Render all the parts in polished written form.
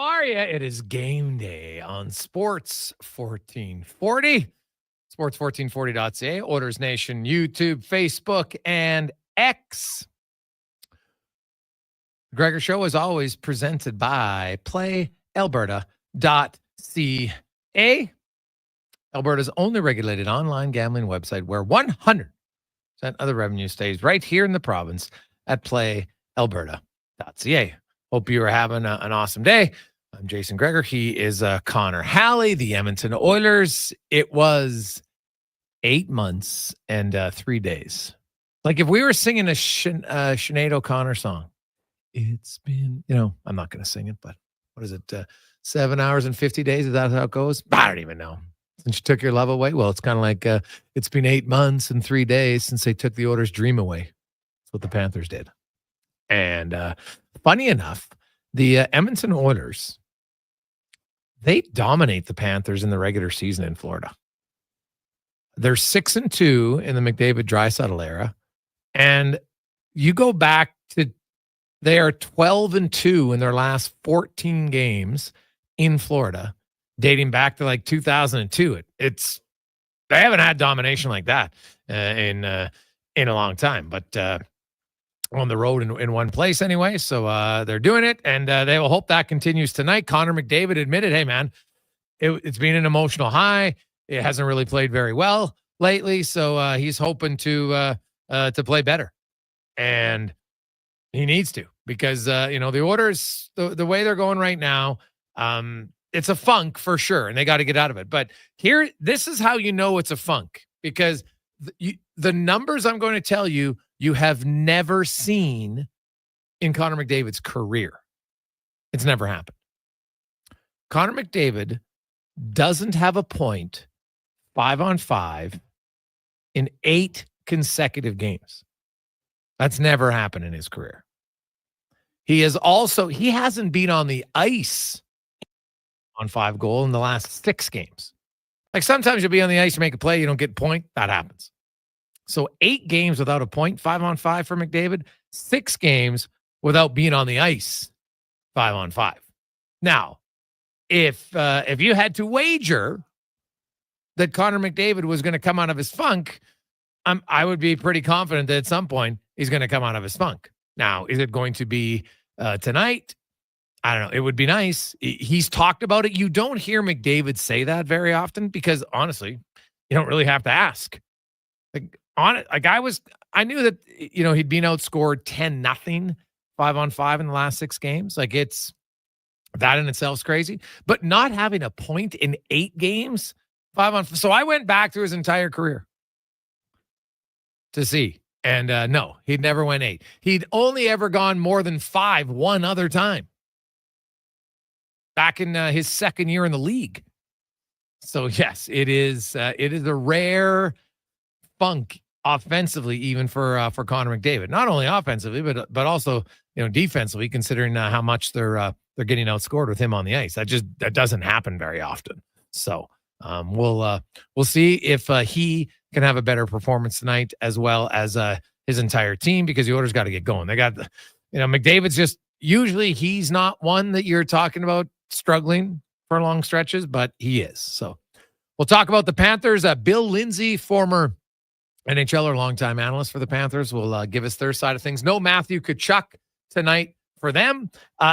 Are you? It is game day on Sports 1440. Sports1440.ca, Oilers Nation, YouTube, Facebook, and X. Gregor Show is always presented by PlayAlberta.ca, Alberta's only regulated online gambling website where 100% of the revenue stays right here in the province at PlayAlberta.ca. Hope you are having an awesome day. I'm Jason Gregor. He is Connor Halley, the Edmonton Oilers. It was 8 months and 3 days. Like if we were singing a Sinead O'Connor song, it's been, I'm not going to sing it, but what is it? 7 hours and 50 days? Is that how it goes? I don't even know. Since you took your love away? Well, it's kind of like it's been 8 months and 3 days since they took the Oilers' dream away. That's what the Panthers did. And funny enough, the Edmonton Oilers, they dominate the Panthers in the regular season in Florida. They're 6-2 in the McDavid-Draisaitl era. And you go back to, they are 12-2 in their last 14 games in Florida, dating back to like 2002. They haven't had domination like that in a long time, but on the road in one place anyway. So they're doing it, and they will hope that continues tonight. Connor McDavid admitted, hey, man, it's been an emotional high. It hasn't really played very well lately, so he's hoping to play better. And he needs to, because, the Oilers, the way they're going right now, it's a funk for sure, and they got to get out of it. But here, this is how you know it's a funk, because the numbers I'm going to tell you, you have never seen in Connor McDavid's career. It's never happened. Connor McDavid doesn't have a point 5-on-5 in 8 consecutive games. That's never happened in his career. He hasn't been on the ice on 5 goal in the last 6 games. Like sometimes you'll be on the ice, you make a play, you don't get a point. That happens. So 8 games without a point, 5-on-5 for McDavid, 6 games without being on the ice, 5-on-5. Now, if you had to wager that Connor McDavid was going to come out of his funk, I would be pretty confident that at some point he's going to come out of his funk. Now, is it going to be tonight? I don't know. It would be nice. He's talked about it. You don't hear McDavid say that very often because, honestly, you don't really have to ask. I knew that, he'd been outscored 10-0, 5-on-5 in the last 6 games. Like it's that in itself is crazy, but not having a point in 8 games, 5-on-5. So I went back to his entire career to see. And no, he'd never went 8. He'd only ever gone more than 5 one other time back in his second year in the league. So yes, it is a rare funk offensively, even for Connor McDavid. Not only offensively, but also defensively, considering how much they're getting outscored with him on the ice. That doesn't happen very often. So we'll see if he can have a better performance tonight, as well as his entire team, because the Oilers got to get going. They got McDavid's just usually he's not one that you're talking about struggling for long stretches, but he is. So we'll talk about the Panthers. Bill Lindsay, former NHLer, longtime analyst for the Panthers, will give us their side of things. No Matthew Tkachuk tonight for them.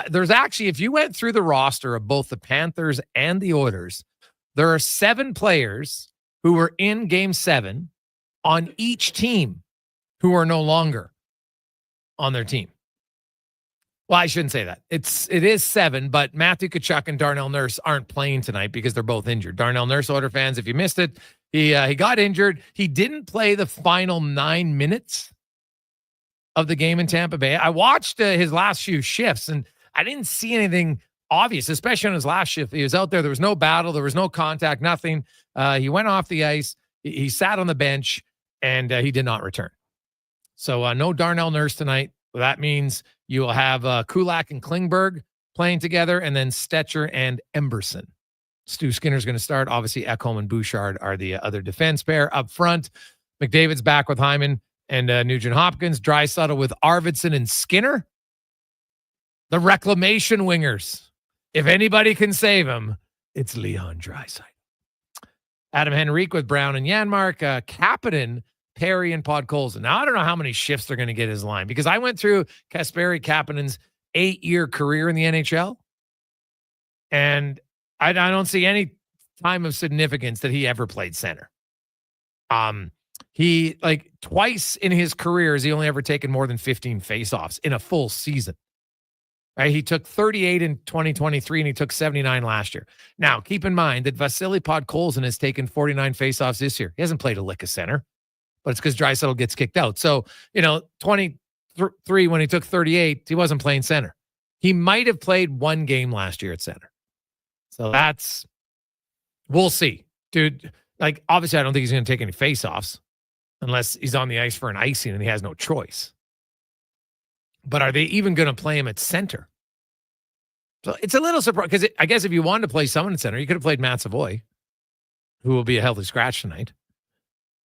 There's actually, if you went through the roster of both the Panthers and the Oilers, there are 7 players who were in Game 7 on each team who are no longer on their team. Well, I shouldn't say that. It is 7, but Matthew Tkachuk and Darnell Nurse aren't playing tonight because they're both injured. Darnell Nurse, Oilers fans, if you missed it, he got injured. He didn't play the final 9 minutes of the game in Tampa Bay. I watched his last few shifts, and I didn't see anything obvious, especially on his last shift. He was out there. There was no battle. There was no contact, nothing. He went off the ice. He sat on the bench, and he did not return. So no Darnell Nurse tonight. Well, that means you will have Kulak and Klingberg playing together, and then Stetcher and Emberson. Stu Skinner's going to start. Obviously, Ekholm and Bouchard are the other defense pair. Up front, McDavid's back with Hyman and Nugent-Hopkins. Draisaitl with Arvidsson and Skinner. The reclamation wingers. If anybody can save him, it's Leon Draisaitl. Adam Henrique with Brown and Janmark, Kapanen, Perry, and Podkolzin. Now, I don't know how many shifts they're going to get his line because I went through Kasperi Kapanen's 8-year career in the NHL, and I don't see any time of significance that he ever played center. He, like, twice in his career has he only ever taken more than 15 faceoffs in a full season. Right? He took 38 in 2023 and he took 79 last year. Now, keep in mind that Vasily Podkolzin has taken 49 faceoffs this year. He hasn't played a lick of center, but it's because Draisaitl gets kicked out. So, 23 when he took 38, he wasn't playing center. He might have played one game last year at center. So we'll see. Dude, like, obviously I don't think he's going to take any faceoffs unless he's on the ice for an icing and he has no choice. But are they even going to play him at center? So it's a little surprising because I guess if you wanted to play someone at center, you could have played Matt Savoy, who will be a healthy scratch tonight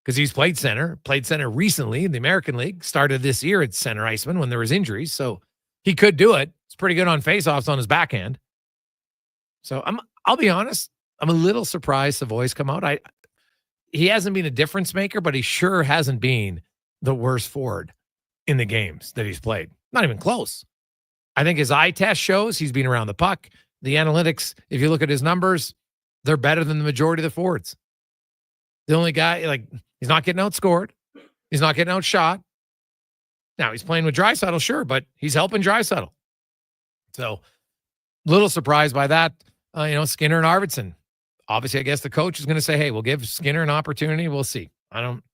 because he's played center recently in the American League, started this year at center iceman when there was injuries. So he could do it. He's pretty good on faceoffs on his backhand. So I'll be honest, I'm a little surprised Savoy's come out. He hasn't been a difference maker, but he sure hasn't been the worst forward in the games that he's played. Not even close. I think his eye test shows he's been around the puck. The analytics, if you look at his numbers, they're better than the majority of the forwards. The only guy, like, he's not getting outscored. He's not getting outshot. Now, he's playing with Draisaitl, sure, but he's helping Draisaitl. So, little surprised by that. Skinner and Arvidsson. Obviously, I guess the coach is going to say, hey, we'll give Skinner an opportunity. We'll see. I don't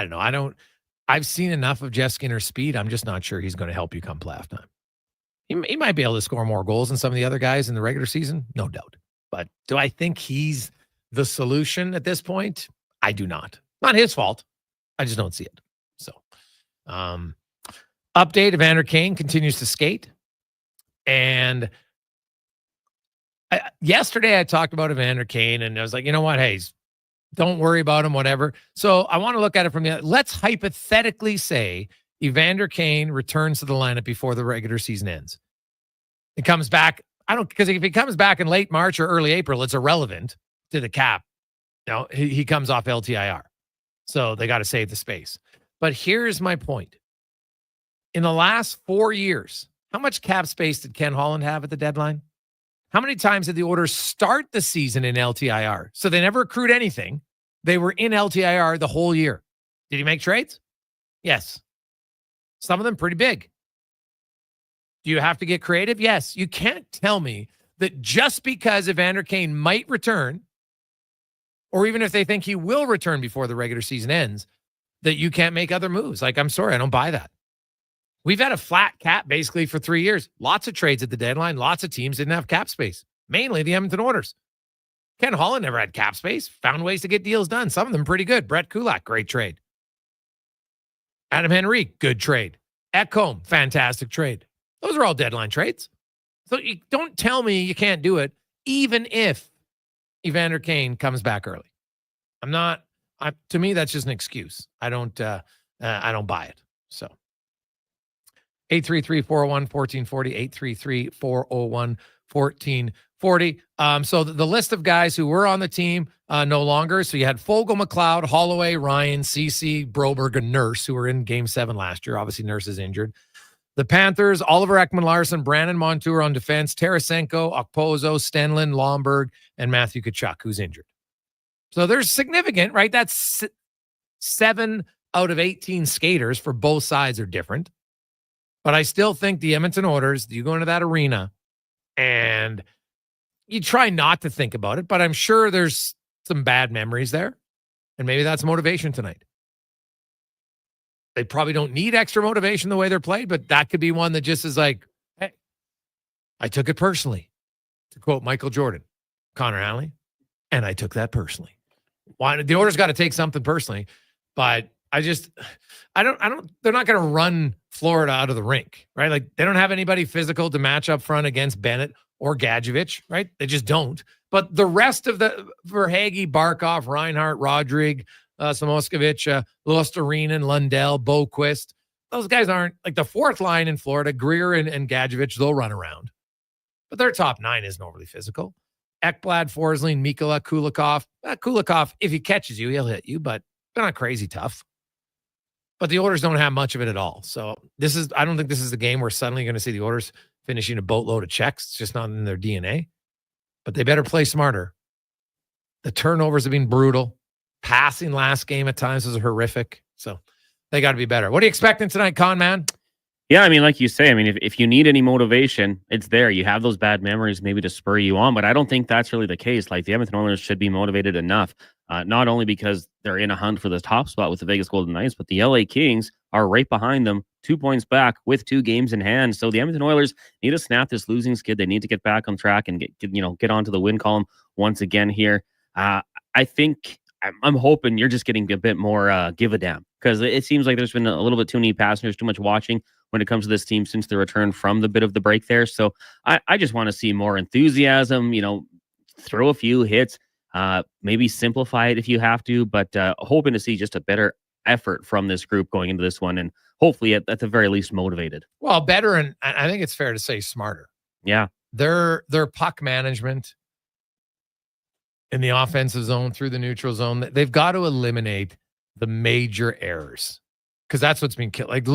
know. I've seen enough of Jeff Skinner's speed. I'm just not sure he's going to help you come playoff time. He might be able to score more goals than some of the other guys in the regular season, no doubt. But do I think he's the solution at this point? I do not. Not his fault. I just don't see it. So, update: Evander Kane continues to skate. And yesterday I talked about Evander Kane, and I was like, you know what? Hey, don't worry about him, whatever. So I want to look at it from let's hypothetically say Evander Kane returns to the lineup before the regular season ends. It comes back. Because if he comes back in late March or early April, it's irrelevant to the cap. He comes off LTIR. So they got to save the space. But here's my point. In the last 4 years, how much cap space did Ken Holland have at the deadline? How many times did the Oilers start the season in LTIR? So they never accrued anything. They were in LTIR the whole year. Did he make trades? Yes. Some of them pretty big. Do you have to get creative? Yes. You can't tell me that just because Evander Kane might return, or even if they think he will return before the regular season ends, that you can't make other moves. Like, I'm sorry, I don't buy that. We've had a flat cap basically for 3 years. Lots of trades at the deadline. Lots of teams didn't have cap space, mainly the Edmonton Oilers. Ken Holland never had cap space, found ways to get deals done. Some of them pretty good. Brett Kulak, great trade. Adam Henrique, good trade. Ekholm, fantastic trade. Those are all deadline trades. So you don't tell me you can't do it, even if Evander Kane comes back early. To me, that's just an excuse. I don't buy it. So 833-401-1440, 833-401-1440. So the list of guys who were on the team no longer. So you had Fogle, McLeod, Holloway, Ryan, Ceci, Broberg, and Nurse, who were in Game 7 last year. Obviously, Nurse is injured. The Panthers, Oliver Ekman-Larsson, Brandon Montour on defense, Tarasenko, Okposo, Stenlund, Lomberg, and Matthew Tkachuk, who's injured. So there's significant, right? That's 7 out of 18 skaters for both sides are different. But I still think the Edmonton Oilers, you go into that arena and you try not to think about it, but I'm sure there's some bad memories there. And maybe that's motivation tonight. They probably don't need extra motivation the way they're played, but that could be one that just is like, hey, I took it personally. To quote Michael Jordan, Connor Halley, and I took that personally. Why the Oilers got to take something personally, but they're not going to run Florida out of the rink, right? Like, they don't have anybody physical to match up front against Bennett or Gadjevich, right? They just don't. But the rest of Verhaeghe, Barkov, Reinhart, Rodrigue, Samoskevich, Luostarinen, Lundell, Boquist, those guys aren't like the fourth line in Florida. Greer and Gadjevich, they'll run around. but their top 9 isn't overly physical. Ekblad, Forsling, Mikula, Kulikov. Kulikov, if he catches you, he'll hit you, but they're not crazy tough. But the Oilers don't have much of it at all. So I don't think this is the game where suddenly you're going to see the Oilers finishing a boatload of checks. It's just not in their DNA. But they better play smarter. The turnovers have been brutal. Passing last game at times was horrific. So they got to be better. What are you expecting tonight, Con Man? Yeah, I mean, like you say, I mean, if you need any motivation, it's there. You have those bad memories maybe to spur you on, but I don't think that's really the case. Like the Edmonton Oilers should be motivated enough, not only because they're in a hunt for the top spot with the Vegas Golden Knights, but the LA Kings are right behind them, 2 points back with 2 games in hand. So the Edmonton Oilers need to snap this losing skid. They need to get back on track and get onto the win column once again here. I think I'm hoping you're just getting a bit more give a damn, because it seems like there's been a little bit too many passengers, too much watching when it comes to this team since the return from the bit of the break there. So I just want to see more enthusiasm, throw a few hits, maybe simplify it if you have to, but hoping to see just a better effort from this group going into this one, and hopefully at the very least motivated. Well, better, and I think it's fair to say smarter. Yeah. Their puck management in the offensive zone through the neutral zone, they've got to eliminate the major errors, because that's what's been killed. Like,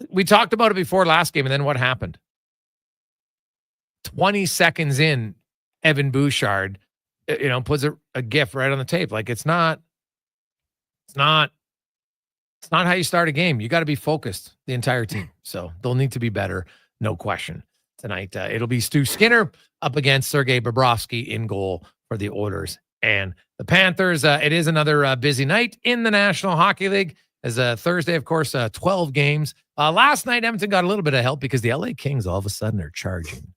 we talked about it before last game, and then what happened? 20 seconds in, Evan Bouchard, puts a GIF right on the tape. Like, it's not how you start a game. You got to be focused, the entire team. So they'll need to be better, no question. Tonight, it'll be Stu Skinner up against Sergei Bobrovsky in goal for the Oilers and the Panthers. It is another busy night in the National Hockey League. As Thursday, of course, 12 games. Last night, Edmonton got a little bit of help because the LA Kings all of a sudden are charging.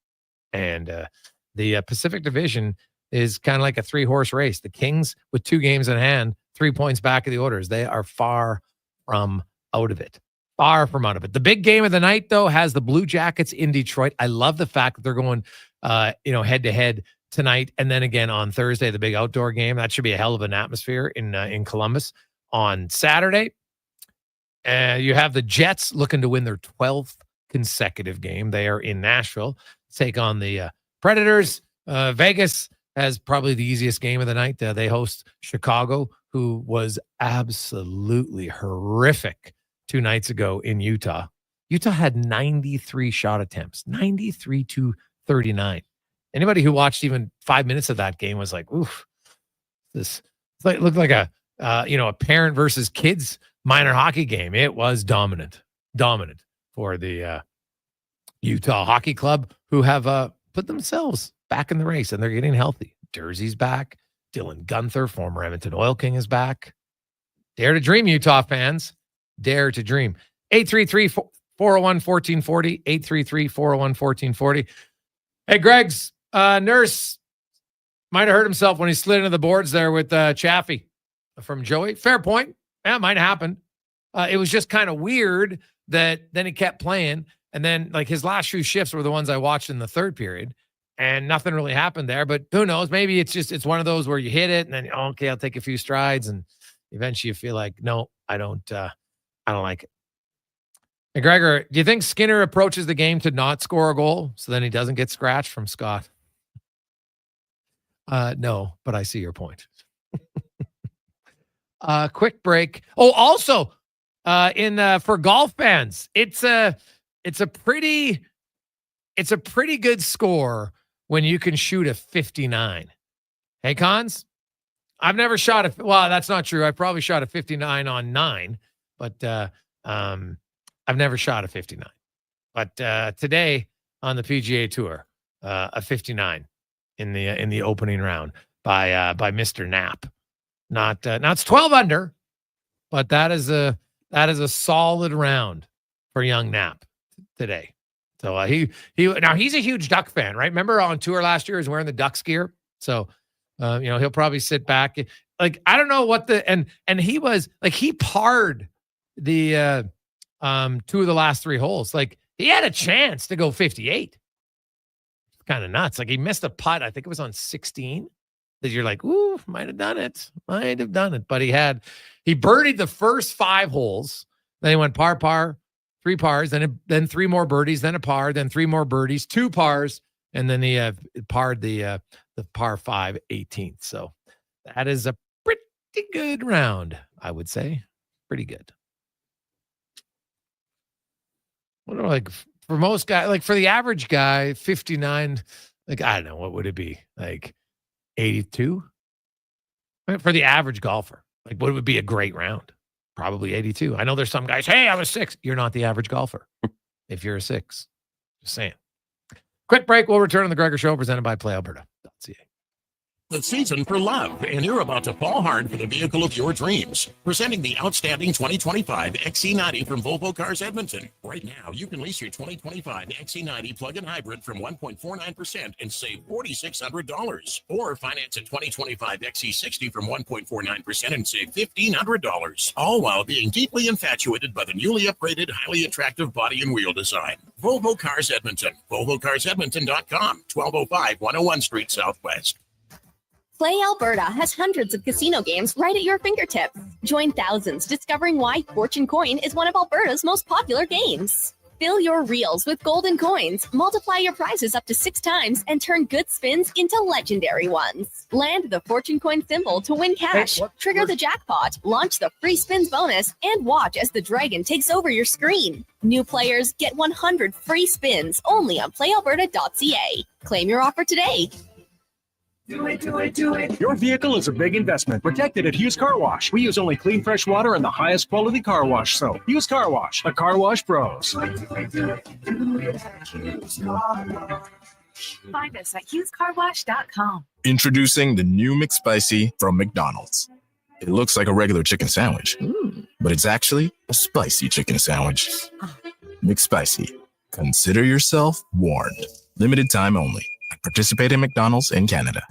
And the Pacific Division is kind of like a 3-horse race. The Kings, with 2 games in hand, 3 points back of the Oilers. They are far from out of it. Far from out of it. The big game of the night, though, has the Blue Jackets in Detroit. I love the fact that they're going, head-to-head tonight. And then again on Thursday, the big outdoor game. That should be a hell of an atmosphere in Columbus. On Saturday, you have the Jets looking to win their 12th consecutive game. They are in Nashville to take on the Predators. Vegas has probably the easiest game of the night. They host Chicago, who was absolutely horrific 2 nights ago in Utah. Utah had 93 shot attempts, 93 to 39. Anybody who watched even 5 minutes of that game was like, oof, looked like a parent versus kids minor hockey game. It was dominant for the Utah Hockey Club, who have put themselves back in the race, and they're getting healthy. Jersey's back. Dylan Gunther, former Edmonton Oil King, is back. Dare to dream, Utah fans. Dare to dream. 833-401-1440. 833-401-1440. Hey, Greg's nurse might have hurt himself when he slid into the boards there with Chaffee from Joey. Fair point. Yeah, might happen. It was just kind of weird that then he kept playing. And then, like, his last few shifts were the ones I watched in the third period, and nothing really happened there. But who knows? Maybe it's one of those where you hit it and then, okay, I'll take a few strides, and eventually you feel like, no, I don't like it. Hey, Gregor, do you think Skinner approaches the game to not score a goal so then he doesn't get scratched from Scott? No, but I see your point. Quick break. Oh, also, for golf fans, it's a pretty good score when you can shoot a 59. Hey, Cons, I've never shot well, that's not true. I probably shot a 59 on 9, but I've never shot a 59. But today on the PGA Tour, a 59 in the opening round by Mr. Knapp. Now it's 12 under, but that is a solid round for young Knapp today. So now he's a huge Duck fan, right? Remember on tour last year, he was wearing the Ducks gear. So he'll probably sit back. Like, I don't know what and he was like, he parred the 2 of the last 3 holes. Like, he had a chance to go 58. It's kind of nuts. Like, he missed a putt. I think it was on 16 that you're like, ooh, might have done it. But he birdied the first 5 holes. Then he went par, 3 pars, then 3 more birdies, then a par, then 3 more birdies, 2 pars, And then he parred the par 5 18th. So that is a pretty good round, I would say. Pretty good. What are like for most guys, like for the average guy, 59, like I don't know, what would it be? Like 82? For the average golfer, like what would be a great round? Probably 82. I know there's some guys, hey, I was 6. You're not the average golfer if you're a 6. Just saying. Quick break. We'll return on the Gregor Show presented by PlayAlberta.ca. The season for love, and you're about to fall hard for the vehicle of your dreams. Presenting the outstanding 2025 XC90 from Volvo Cars Edmonton. Right now, you can lease your 2025 XC90 plug-in hybrid from 1.49% and save $4,600. Or finance a 2025 XC60 from 1.49% and save $1,500. All while being deeply infatuated by the newly upgraded, highly attractive body and wheel design. Volvo Cars Edmonton. VolvoCarsEdmonton.com. 1205 101 Street Southwest. Play Alberta has hundreds of casino games right at your fingertips. Join thousands discovering why Fortune Coin is one of Alberta's most popular games. Fill your reels with golden coins, multiply your prizes up to 6 times, and turn good spins into legendary ones. Land the Fortune Coin symbol to win cash, trigger the jackpot, launch the free spins bonus, and watch as the dragon takes over your screen. New players get 100 free spins only on playalberta.ca. Claim your offer today. Do it. Your vehicle is a big investment. Protect it at Hughes Car Wash. We use only clean, fresh water and the highest quality car wash soap. Hughes Car Wash, the car wash pros. Find us at HughesCarWash.com. Introducing the new McSpicy from McDonald's. It looks like a regular chicken sandwich, but it's actually a spicy chicken sandwich. McSpicy. Consider yourself warned. Limited time only. Participate in McDonald's in Canada.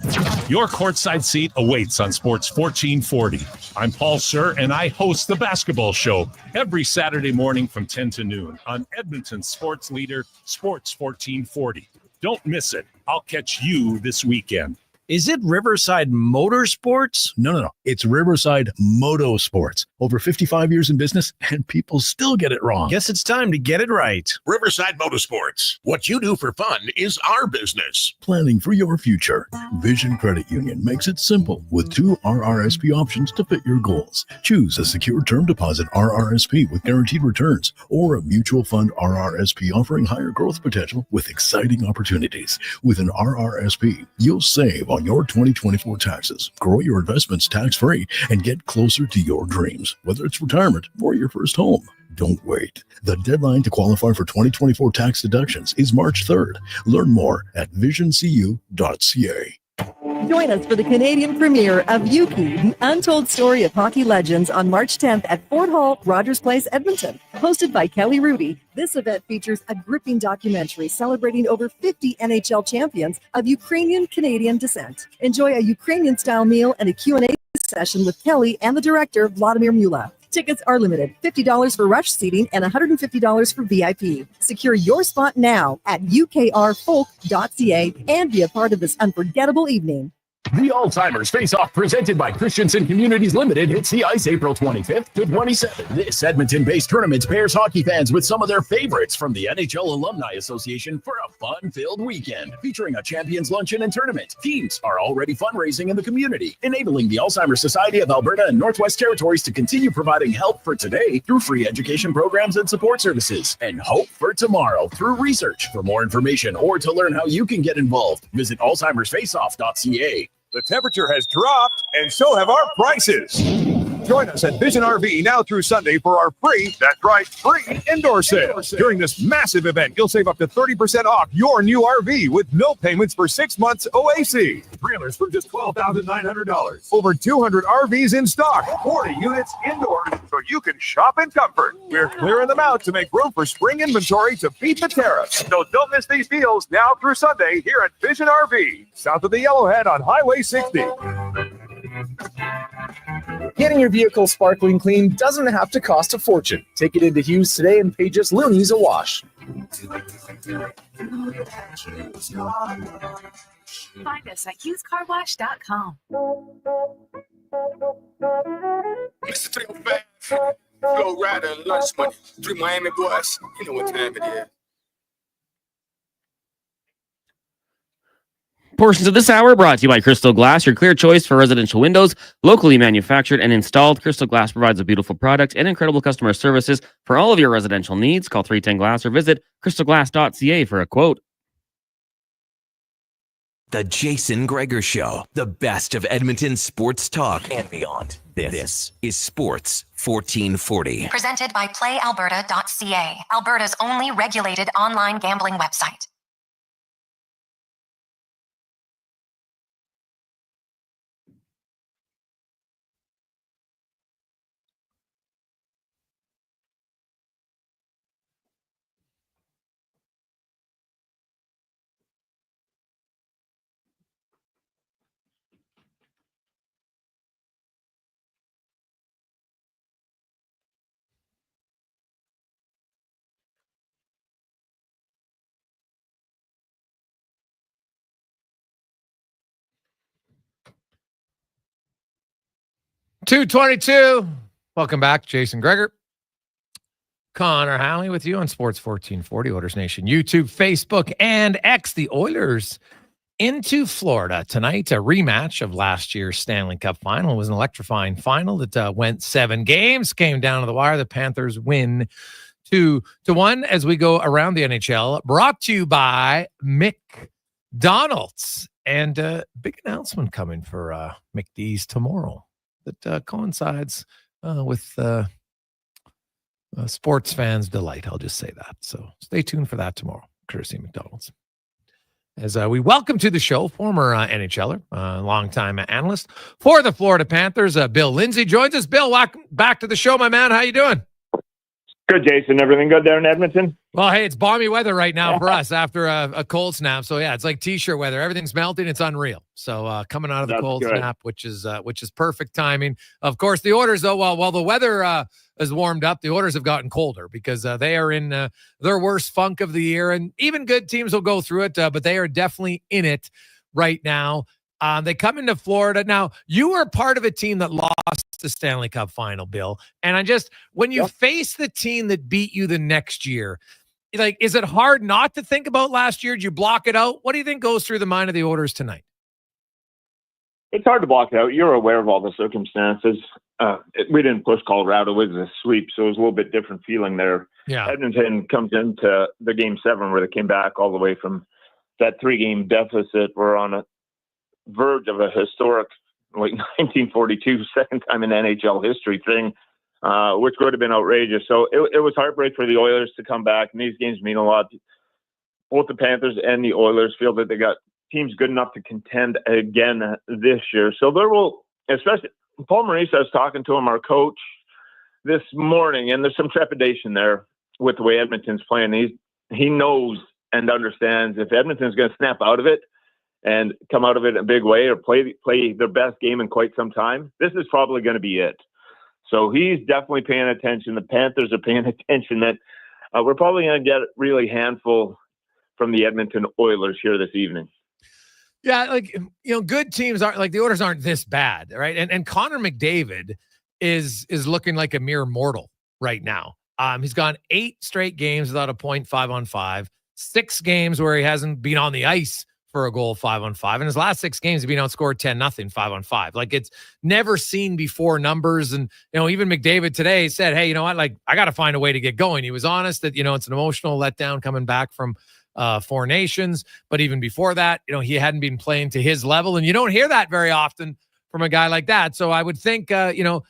Your courtside seat awaits on Sports 1440. I'm Paul Sir, and I host the basketball show every Saturday morning from 10 to noon on Edmonton's sports leader, Sports 1440. Don't miss it. I'll catch you this weekend. Is it Riverside Motorsports? No. It's Riverside Motorsports. Over 55 years in business, and people still get it wrong. Guess it's time to get it right. Riverside Motorsports. What you do for fun is our business. Planning for your future. Vision Credit Union makes it simple with 2 RRSP options to fit your goals. Choose a secure term deposit RRSP with guaranteed returns or a mutual fund RRSP offering higher growth potential with exciting opportunities. With an RRSP, you'll save on your 2024 taxes, grow your investments tax-free, and get closer to your dreams, whether it's retirement or your first home. Don't wait. The deadline to qualify for 2024 tax deductions is March 3rd. Learn more at visioncu.ca. Join us for the Canadian premiere of Yuki, the untold story of hockey legends on March 10th at Fort Hall, Rogers Place, Edmonton. Hosted by Kelly Rudy, this event features a gripping documentary celebrating over 50 NHL champions of Ukrainian-Canadian descent. Enjoy a Ukrainian-style meal and a Q&A session with Kelly and the director, Vladimir Mula. Tickets are limited, $50 for rush seating and $150 for VIP. Secure your spot now at ukrfolk.ca and be a part of this unforgettable evening. The Alzheimer's Face-Off presented by Christensen Communities Limited hits the ice April 25th to 27th. This Edmonton-based tournament pairs hockey fans with some of their favorites from the NHL Alumni Association for a fun-filled weekend featuring a champions luncheon and tournament. Teams are already fundraising in the community, enabling the Alzheimer's Society of Alberta and Northwest Territories to continue providing help for today through free education programs and support services, and hope for tomorrow through research. For more information or to learn how you can get involved, visit alzheimersfaceoff.ca. The temperature has dropped, and so have our prices. Join us at Vision RV now through Sunday for our free indoor sale. During this massive event, you'll save up to 30% off your new RV with no payments for 6 months OAC. Trailers for just $12,900. Over 200 RVs in stock, 40 units indoors, so you can shop in comfort. We're clearing them out to make room for spring inventory to beat the tariffs. So don't miss these deals now through Sunday here at Vision RV, south of the Yellowhead on Highway 60. Getting your vehicle sparkling clean doesn't have to cost a fortune. Take it into Hughes today and pay just loonies a wash. Find us at HughesCarWash.com. Mr. Tail Fast, Flow Rider, Lunch Money, 3 Miami boys. You know what time it is. Portions of this hour brought to you by Crystal Glass, your clear choice for residential windows, locally manufactured and installed. Crystal Glass provides a beautiful product and incredible customer services for all of your residential needs. Call 310 Glass or visit crystalglass.ca for a quote. The Jason Gregor Show, the best of Edmonton sports talk and beyond. This is Sports 1440. Presented by PlayAlberta.ca, Alberta's only regulated online gambling website. .222. Welcome back, Jason Gregor. Connor Halley with you on Sports 1440, Oilers Nation, YouTube, Facebook, and X. The Oilers into Florida tonight. A rematch of last year's Stanley Cup Final. It was an electrifying final that went 7 games, came down to the wire. The Panthers win 2-1 as we go around the NHL. Brought to you by McDonald's. And big announcement coming for McD's tomorrow that coincides with sports fans' delight. I'll just say that. So stay tuned for that tomorrow, courtesy McDonald's. As we welcome to the show, former NHLer, longtime analyst for the Florida Panthers, Bill Lindsay joins us. Bill, welcome back to the show, my man. How you doing? Good, Jason. Everything good there in Edmonton? Well, hey, it's balmy weather right now for us after a cold snap. So yeah, it's like t-shirt weather. Everything's melting. It's unreal. So coming out of the cold snap, which is perfect timing. Of course, the Oilers, though, while the weather has warmed up, the Oilers have gotten colder because they are in their worst funk of the year. And even good teams will go through it, but they are definitely in it right now. They come into Florida. Now, you were part of a team that lost the Stanley Cup Final, Bill. And when you face the team that beat you the next year, like, is it hard not to think about last year? Did you block it out? What do you think goes through the mind of the Oilers tonight? It's hard to block it out. You're aware of all the circumstances. We didn't push Colorado. It was a sweep, so it was a little bit different feeling there. Yeah. Edmonton comes into the Game 7 where they came back all the way from that 3-game deficit. We're on a verge of a historic, like 1942, second time in NHL history thing, which would have been outrageous. So it was heartbreak for the Oilers to come back, and these games mean a lot. Both the Panthers and the Oilers feel that they got teams good enough to contend again this year. So there will, especially Paul Maurice, I was talking to him, our coach, this morning, and there's some trepidation there with the way Edmonton's playing. He knows and understands if Edmonton's going to snap out of it and come out of it in a big way or play their best game in quite some time, this is probably going to be it. So he's definitely paying attention. The Panthers are paying attention that we're probably going to get really handful from the Edmonton Oilers here this evening. Yeah, like, good teams aren't like the Oilers aren't this bad, right? And Connor McDavid is looking like a mere mortal right now. He's gone 8 straight games without a point 5-on-5, 6 games where he hasn't been on the ice for a goal 5-on-5. In his last 6 games, he's been outscored 10-0 5-on-5. Like, it's never seen before numbers. And, even McDavid today said, hey, you know what? Like, I got to find a way to get going. He was honest that, it's an emotional letdown coming back from 4 Nations. But even before that, he hadn't been playing to his level. And you don't hear that very often from a guy like that. So I would think, the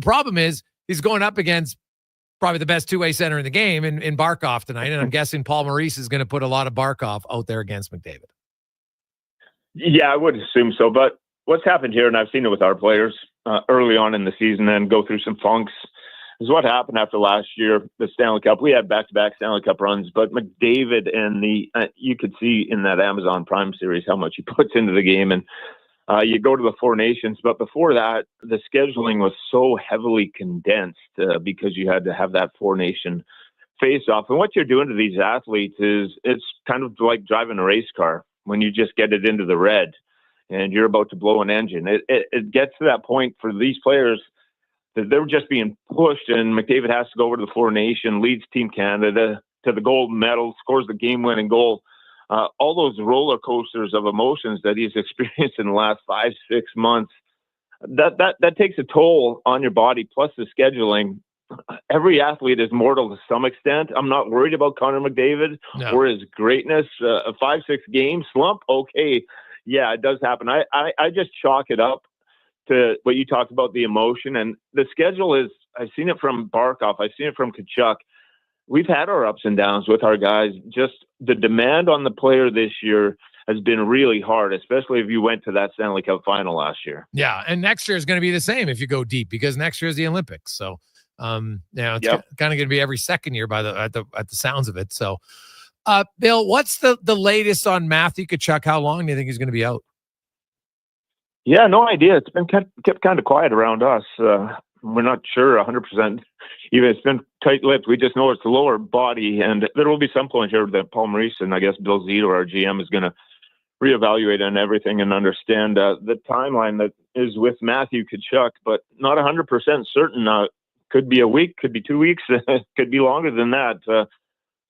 problem is he's going up against probably the best two-way center in the game in Barkov tonight. And I'm guessing Paul Maurice is going to put a lot of Barkov out there against McDavid. Yeah, I would assume so. But what's happened here, and I've seen it with our players early on in the season and go through some funks, is what happened after last year, the Stanley Cup. We had back-to-back Stanley Cup runs, but McDavid and you could see in that Amazon Prime series how much he puts into the game. And you go to the 4 Nations, but before that, the scheduling was so heavily condensed because you had to have that 4 Nation face-off. And what you're doing to these athletes is it's kind of like driving a race car when you just get it into the red and you're about to blow an engine. It gets to that point for these players that they're just being pushed, and McDavid has to go over to the 4 Nation, leads Team Canada to the gold medal, scores the game-winning goal all those roller coasters of emotions that he's experienced in the last 5-6 months, that takes a toll on your body, plus the scheduling. Every athlete is mortal to some extent. I'm not worried about Connor McDavid or his greatness. A 5-6 game slump, okay. Yeah, it does happen. I just chalk it up to what you talked about, the emotion. And the schedule is, I've seen it from Barkov. I've seen it from Tkachuk. We've had our ups and downs with our guys. Just the demand on the player this year has been really hard, especially if you went to that Stanley Cup Final last year. Yeah, and next year is going to be the same if you go deep, because next year is the Olympics. So, it's kind of going to be every second year at the sounds of it. So, Bill, what's the latest on Matthew Tkachuk? How long do you think he's going to be out? Yeah, no idea. It's been kept kind of quiet around us. We're not sure 100%. Even it's been tight-lipped. We just know it's the lower body, and there will be some point here that Paul Maurice and I guess Bill Zito, our GM, is going to reevaluate on everything and understand the timeline that is with Matthew Tkachuk, but not 100% certain. Could be a week, could be 2 weeks, could be longer than that.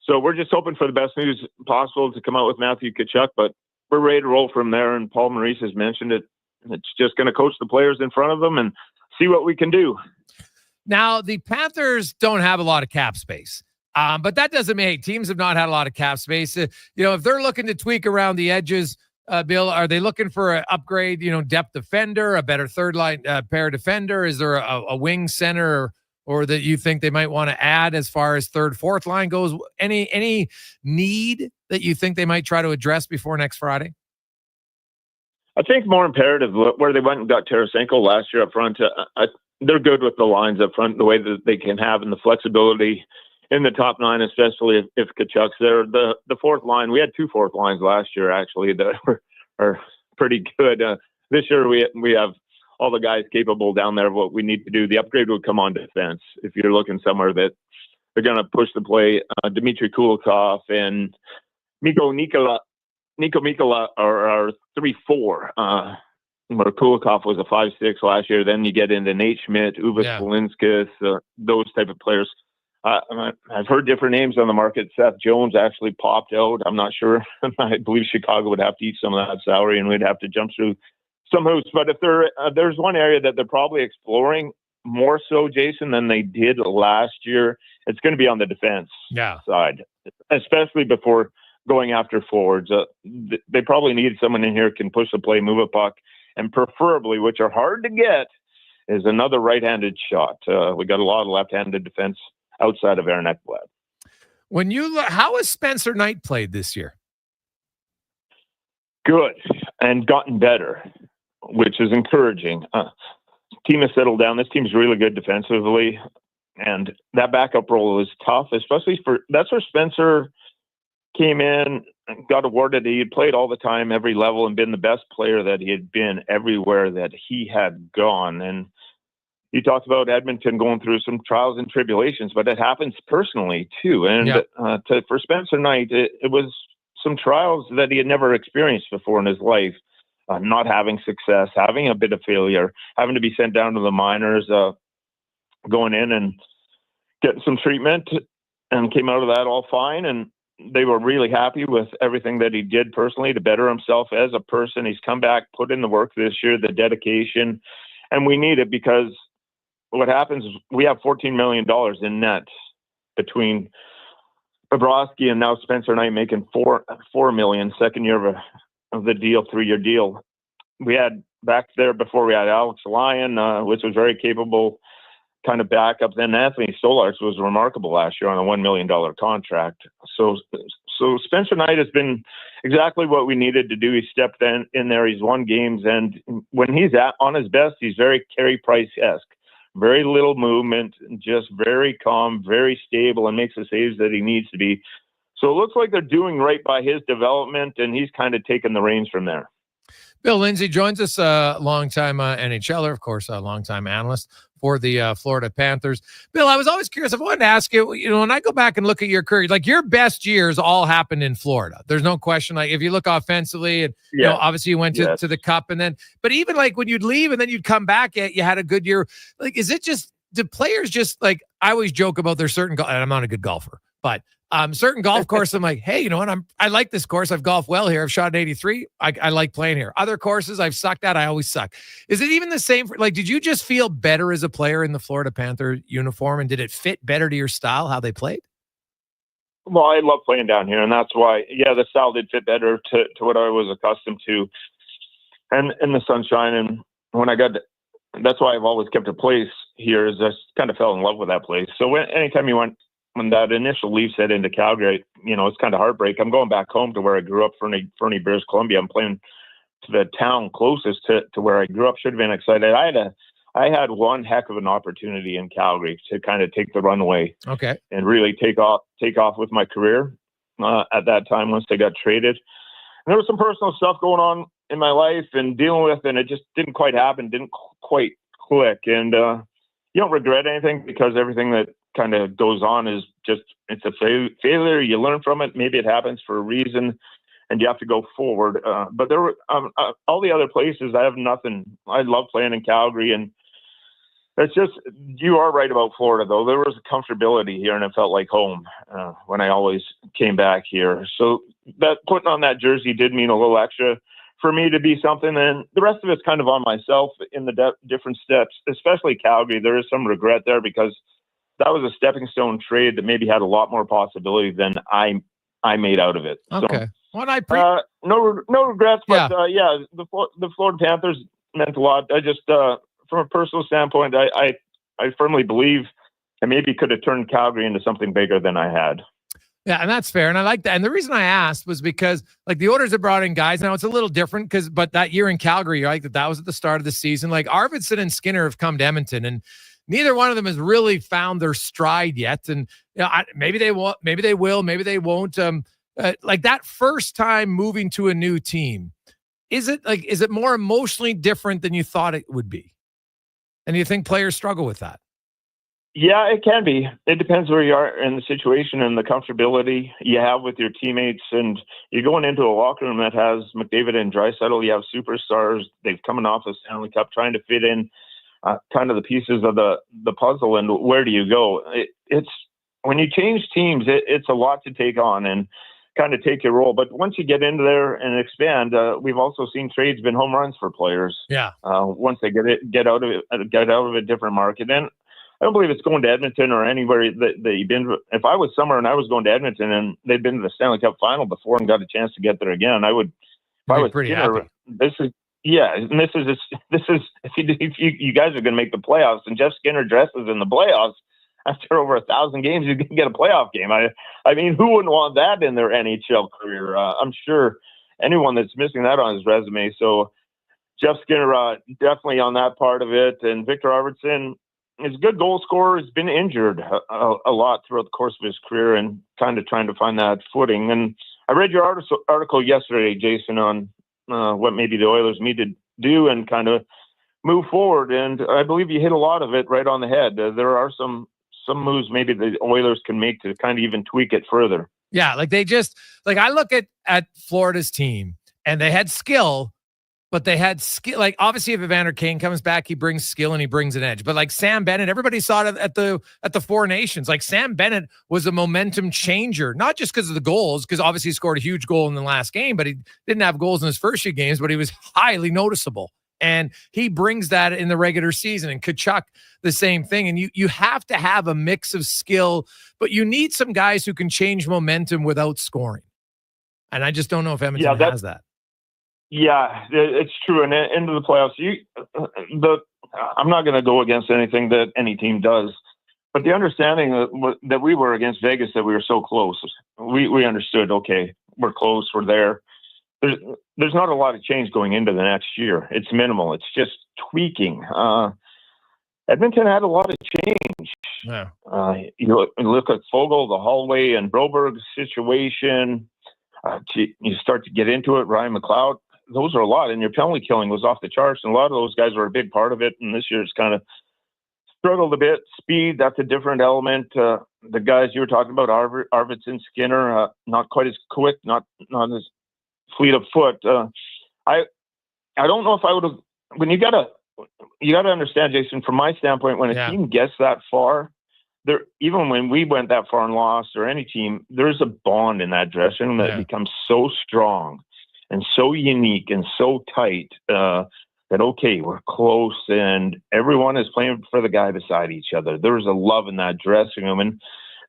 So we're just hoping for the best news possible to come out with Matthew Tkachuk, but we're ready to roll from there. And Paul Maurice has mentioned it. It's just going to coach the players in front of them and see what we can do. Now, the Panthers don't have a lot of cap space, but that doesn't mean teams have not had a lot of cap space. If they're looking to tweak around the edges, Bill, are they looking for an upgrade, depth defender, a better third line pair defender? Is there a wing center or that you think they might want to add as far as third, fourth line goes? Any need that you think they might try to address before next Friday? I think more imperative where they went and got Tarasenko last year up front. They're good with the lines up front, the way that they can have and the flexibility in the top nine, especially if Tkachuk's there. The fourth line, we had 2 fourth lines last year actually that are pretty good. This year we have all the guys capable down there of what we need to do. The upgrade would come on defense. If you're looking somewhere that they're going to push the play, Dmitry Kulikov and Mikko Mikkola are 3-4. Where Kulikov was a 5-6 last year. Then you get into Nate Schmidt, Uwe Smolinskis, those type of players. I've heard different names on the market. Seth Jones actually popped out. I'm not sure. I believe Chicago would have to eat some of that salary, and we'd have to jump through some hoops. But if there's one area that they're probably exploring more so, Jason, than they did last year, it's going to be on the defense side, especially before going after forwards. They probably need someone in here who can push the play, move a puck, and preferably, which are hard to get, is another right-handed shot. We got a lot of left-handed defense outside of Aaron Ekblad. How has Spencer Knight played this year? Good, and gotten better, which is encouraging. Team has settled down. This team's really good defensively, and that backup role is tough, especially that's where Spencer came in and got awarded. He had played all the time, every level, and been the best player that he had been everywhere that he had gone. And you talked about Edmonton going through some trials and tribulations, but it happens personally too. And for Spencer Knight, it was some trials that he had never experienced before in his life. Not having success, having a bit of failure, having to be sent down to the minors, going in and getting some treatment, and came out of that all fine. And they were really happy with everything that he did personally to better himself as a person. He's come back, put in the work this year, the dedication, and we need it because what happens is we have $14 million in net between Bobrovsky and now Spencer Knight making $4 million, second year of the deal, 3-year deal. We had back there before we had Alex Lyon, which was very capable kind of backup. Then Anthony Stolarz was remarkable last year on a $1 million contract. So Spencer Knight has been exactly what we needed to do. He stepped in there. He's won games. And when he's on his best, he's very Carey Price-esque. Very little movement, just very calm, very stable, and makes the saves that he needs to be. So it looks like they're doing right by his development, and he's kind of taking the reins from there. Bill Lindsay joins us, a longtime NHLer, of course, a longtime analyst for the Florida Panthers. Bill, I was always curious. I wanted to ask you, when I go back and look at your career, like your best years all happened in Florida. There's no question. Like if you look offensively, and obviously you went to the Cup, and then, but even like when you'd leave and then you'd come back, you had a good year. Like, is it just, do players just like, I always joke about there's certain, and I'm not a good golfer, But certain golf courses, I'm like, hey, you know what? I like this course. I've golfed well here. I've shot an 83. I like playing here. Other courses I've sucked at. I always suck. Is it even the same? Did you just feel better as a player in the Florida Panther uniform, and did it fit better to your style, how they played? Well, I love playing down here, and that's why, the style did fit better to what I was accustomed to, and in the sunshine. And when that's why I've always kept a place here. Is I kind of fell in love with that place. So anytime you went. When that initial leave set into Calgary, it's kind of heartbreak. I'm going back home to where I grew up, Fernie, British Columbia. I'm playing to the town closest to where I grew up. Should have been excited. I had one heck of an opportunity in Calgary to kind of take the runway, okay, and really take off with my career. At that time, once they got traded, and there was some personal stuff going on in my life and dealing with, and it just didn't quite happen, didn't quite click. And you don't regret anything, because everything that kind of goes on is just, it's a failure. You learn from it. Maybe it happens for a reason, and you have to go forward. But there were all the other places. I have nothing. I love playing in Calgary, and it's just, you are right about Florida, though. There was a comfortability here, and it felt like home when I always came back here. So that putting on that jersey did mean a little extra for me to be something, and the rest of it's kind of on myself in the different steps, especially Calgary. There is some regret there, because that was a stepping stone trade that maybe had a lot more possibility than I made out of it. Okay. So, no regrets, but the Florida Panthers meant a lot. I just, from a personal standpoint, I firmly believe I maybe could have turned Calgary into something bigger than I had. Yeah, and that's fair. And I like that. And the reason I asked was because, the Oilers have brought in guys. Now, it's a little different but that year in Calgary, you're like, that was at the start of the season. Arvidsson and Skinner have come to Edmonton, and neither one of them has really found their stride yet. And maybe they will, maybe they won't. That first time moving to a new team, is it more emotionally different than you thought it would be? And do you think players struggle with that? Yeah, it can be. It depends where you are in the situation and the comfortability you have with your teammates. And you're going into a locker room that has McDavid and Draisaitl. You have superstars. They've coming off the Stanley Cup, trying to fit in kind of the pieces of the puzzle. And where do you go? It's when you change teams, it's a lot to take on and kind of take your role. But once you get into there and expand, we've also seen trades been home runs for players. Yeah. Once they get out of a different market. And I don't believe it's going to Edmonton or anywhere that you've been. If I was somewhere and I was going to Edmonton and they'd been to the Stanley Cup Final before and got a chance to get there again, I would. If I was pretty happy. This is if you guys are going to make the playoffs and Jeff Skinner dresses in the playoffs after over 1,000 games, you can get a playoff game. I mean, who wouldn't want that in their NHL career? I'm sure anyone that's missing that on his resume. So Jeff Skinner definitely on that part of it, and Victor Arvidsson is a good goal scorer. Has been injured a lot throughout the course of his career and kind of trying to find that footing. And I read your article yesterday, Jason, on what maybe the Oilers need to do and kind of move forward. And I believe you hit a lot of it right on the head. There are some moves maybe the Oilers can make to kind of even tweak it further. Yeah, I look at Florida's team, and they had skill, but they had skill. Obviously, if Evander Kane comes back, he brings skill and he brings an edge. But Sam Bennett, everybody saw it at the Four Nations. Sam Bennett was a momentum changer, not just because of the goals, because obviously he scored a huge goal in the last game, but he didn't have goals in his first few games, but he was highly noticeable. And he brings that in the regular season. And Kachuk, the same thing. And you have to have a mix of skill, but you need some guys who can change momentum without scoring. And I just don't know if Edmonton has that. Yeah, it's true. And into the playoffs, I'm not going to go against anything that any team does, but the understanding that we were against Vegas, that we were so close, we understood, okay, we're close, we're there. There's not a lot of change going into the next year. It's minimal. It's just tweaking. Edmonton had a lot of change. Yeah. You look at Fogle, the Hallway and Broberg situation. You start to get into it. Ryan McLeod. Those are a lot, and your penalty killing was off the charts, and a lot of those guys were a big part of it. And this year's kind of struggled a bit. Speed, that's a different element. The guys you were talking about, Arvidsson, Skinner, not quite as quick, not as fleet of foot. I don't know if I would have. When you gotta understand, Jason, from my standpoint, when a team gets that far, there, even when we went that far and lost, or any team, there's a bond in that dressing room that becomes so strong and so unique and so tight that, okay, we're close and everyone is playing for the guy beside each other. There's a love in that dressing room. And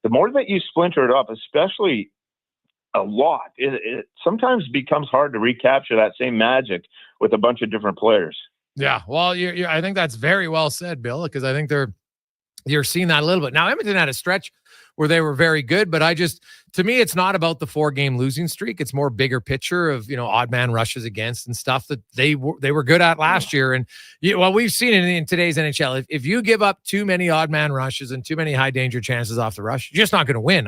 the more that you splinter it up, especially a lot, it sometimes becomes hard to recapture that same magic with a bunch of different players. Yeah, well, I think that's very well said, Bill, because I think you're seeing that a little bit. Now, Edmonton had a stretch where they were very good, but to me, it's not about the 4-game losing streak. It's more bigger picture of, odd man rushes against and stuff that they were good at last year. And we've seen it in today's NHL. If you give up too many odd man rushes and too many high danger chances off the rush, you're just not going to win.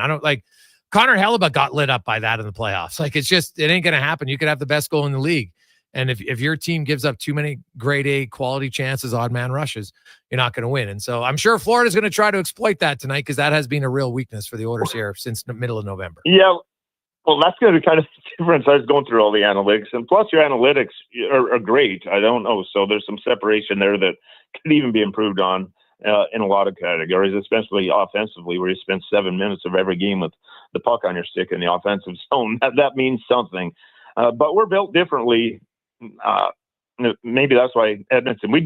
Connor Halley got lit up by that in the playoffs. It ain't going to happen. You could have the best goal in the league. And if your team gives up too many grade A quality chances, odd man rushes, you're not going to win. And so I'm sure Florida's going to try to exploit that tonight, because that has been a real weakness for the Oilers here since the middle of November. Yeah. Well, that's going to be kind of different. I was going through all the analytics, and plus your analytics are great. I don't know. So there's some separation there that could even be improved on in a lot of categories, especially offensively, where you spend 7 minutes of every game with the puck on your stick in the offensive zone. That means something. But we're built differently. Maybe that's why Edmonton, we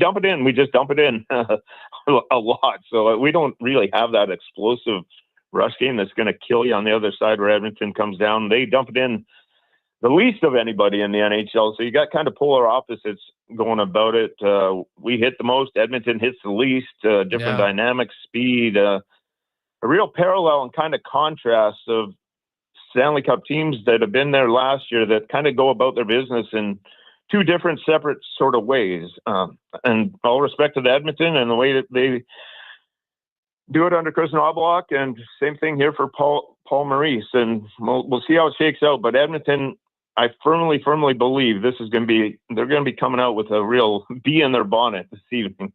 just dump it in a lot. So we don't really have that explosive rush game that's going to kill you on the other side where Edmonton comes down. They dump it in the least of anybody in the NHL. So you got kind of polar opposites going about it. We hit the most, Edmonton hits the least, different dynamics, speed, a real parallel and kind of contrast of Stanley Cup teams that have been there last year that kind of go about their business in two different separate sort of ways. And all respect to the Edmonton and the way that they do it under Chris Knobloch, and same thing here for Paul Maurice. And we'll see how it shakes out. But Edmonton, I firmly believe they're going to be coming out with a real bee in their bonnet this evening.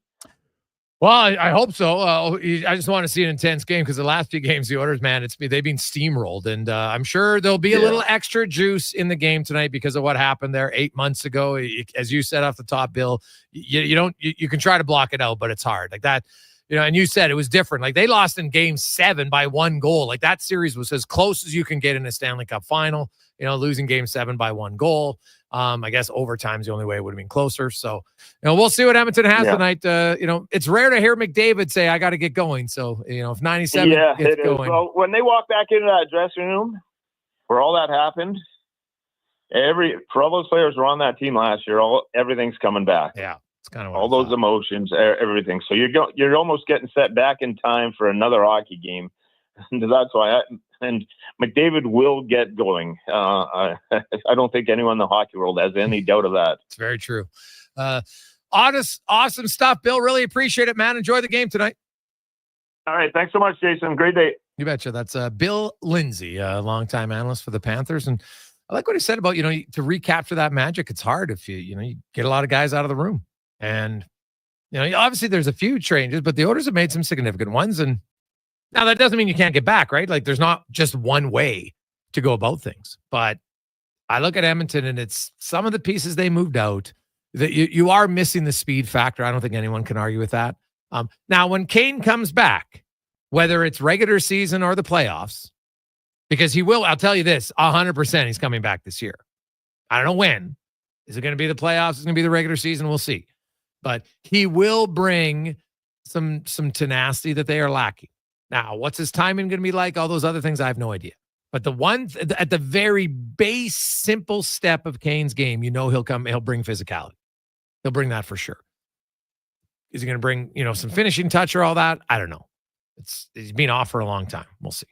Well, I hope so. I just want to see an intense game, because the last few games, the Oilers, man, they've been steamrolled, and I'm sure there'll be a little extra juice in the game tonight because of what happened there 8 months ago. As you said off the top, Bill, you can try to block it out, but it's hard like that. And you said it was different. Like, they lost in Game 7 by 1 goal. Like, that series was as close as you can get in a Stanley Cup Final. Losing Game 7 by 1 goal. I guess overtime's the only way it would have been closer. So, we'll see what Edmonton has tonight. It's rare to hear McDavid say, "I got to get going." So, if 97 gets going. Well, when they walk back into that dressing room where all that happened, for all those players who were on that team last year, everything's coming back. Yeah, it's kind of all those emotions, everything. So you're almost getting set back in time for another hockey game. And that's why and McDavid will get going. I don't think anyone in the hockey world has any doubt of that. It's very true. Awesome stuff, Bill. Really appreciate it, man. Enjoy the game tonight. All right. Thanks so much, Jason. Great day. You betcha. That's Bill Lindsay, a longtime analyst for the Panthers. And I like what he said about, to recapture that magic. It's hard if you get a lot of guys out of the room. And, obviously there's a few changes, but the Oilers have made some significant ones. And now, that doesn't mean you can't get back, right? Like, there's not just one way to go about things. But I look at Edmonton, and it's some of the pieces they moved out that you are missing the speed factor. I don't think anyone can argue with that. Now, when Kane comes back, whether it's regular season or the playoffs, because he will, I'll tell you this, 100% he's coming back this year. I don't know when. Is it going to be the playoffs? Is it going to be the regular season? We'll see. But he will bring some tenacity that they are lacking. Now, what's his timing going to be like? All those other things, I have no idea. But the one at the very base, simple step of Kane's game, he'll bring physicality. He'll bring that for sure. Is he going to bring, some finishing touch or all that? I don't know. He's been off for a long time. We'll see.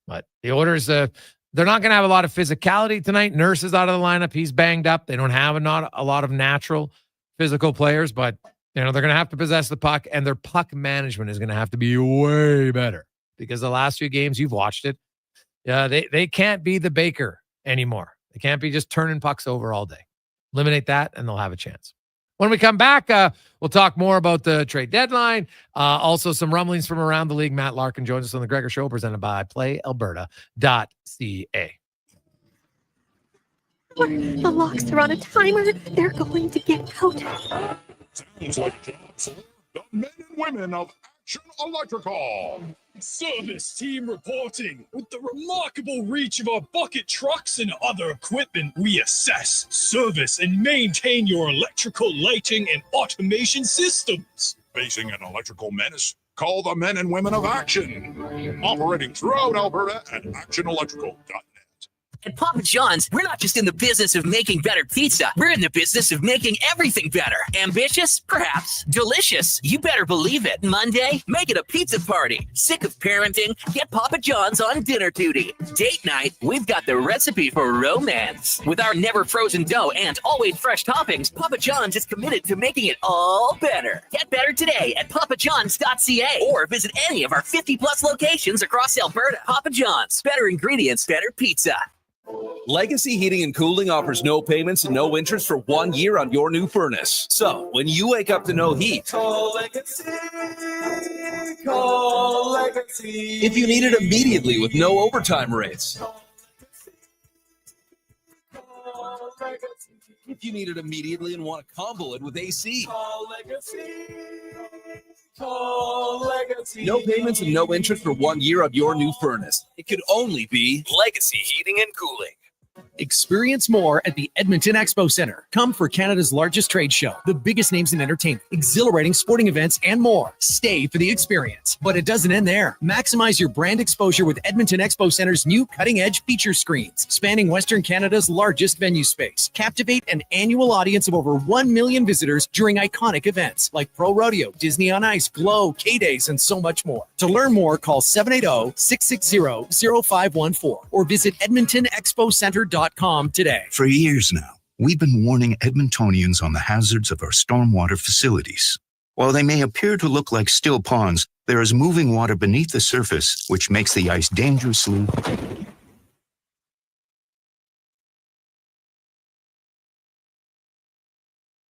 But the Oilers, they're not going to have a lot of physicality tonight. Nurse is out of the lineup. He's banged up. They don't have not a lot of natural physical players, but they're going to have to possess the puck, and their puck management is going to have to be way better, because the last few games, you've watched it. They can't be the Baker anymore. They can't be just turning pucks over all day. Eliminate that, and they'll have a chance. When we come back, we'll talk more about the trade deadline. Also, some rumblings from around the league. Matt Larkin joins us on the Gregor Show, presented by PlayAlberta.ca. The locks are on a timer. They're going to get out. Sounds like jobs for the men and women of Action Electrical. Service team reporting. With the remarkable reach of our bucket trucks and other equipment, we assess, service, and maintain your electrical lighting and automation systems. Facing an electrical menace? Call the men and women of Action. Operating throughout Alberta at actionelectrical.net. At Papa John's, we're not just in the business of making better pizza. We're in the business of making everything better. Ambitious? Perhaps. Delicious? You better believe it. Monday? Make it a pizza party. Sick of parenting? Get Papa John's on dinner duty. Date night? We've got the recipe for romance. With our never frozen dough and always fresh toppings, Papa John's is committed to making it all better. Get better today at papajohns.ca or visit any of our 50-plus locations across Alberta. Papa John's. Better ingredients, better pizza. Legacy Heating and Cooling offers no payments and no interest for 1 year on your new furnace. So, when you wake up to no heat, call Legacy, call Legacy. If you need it immediately with no overtime rates. If you need it immediately and want to combo it with AC. Call Legacy. Call Legacy. No payments and no interest for 1 year on your new furnace. It could only be Legacy Heating and Cooling. Experience more at the Edmonton Expo Center. Come for Canada's largest trade show, the biggest names in entertainment, exhilarating sporting events, and more. Stay for the experience. But it doesn't end there. Maximize your brand exposure with Edmonton Expo Center's new cutting-edge feature screens, spanning Western Canada's largest venue space. Captivate an annual audience of over 1 million visitors during iconic events like Pro Rodeo, Disney on Ice, Glow, K-Days, and so much more. To learn more, call 780-660-0514 or visit edmontonexpocenter.com today. For years now, we've been warning Edmontonians on the hazards of our stormwater facilities. While they may appear to look like still ponds, there is moving water beneath the surface, which makes the ice dangerously.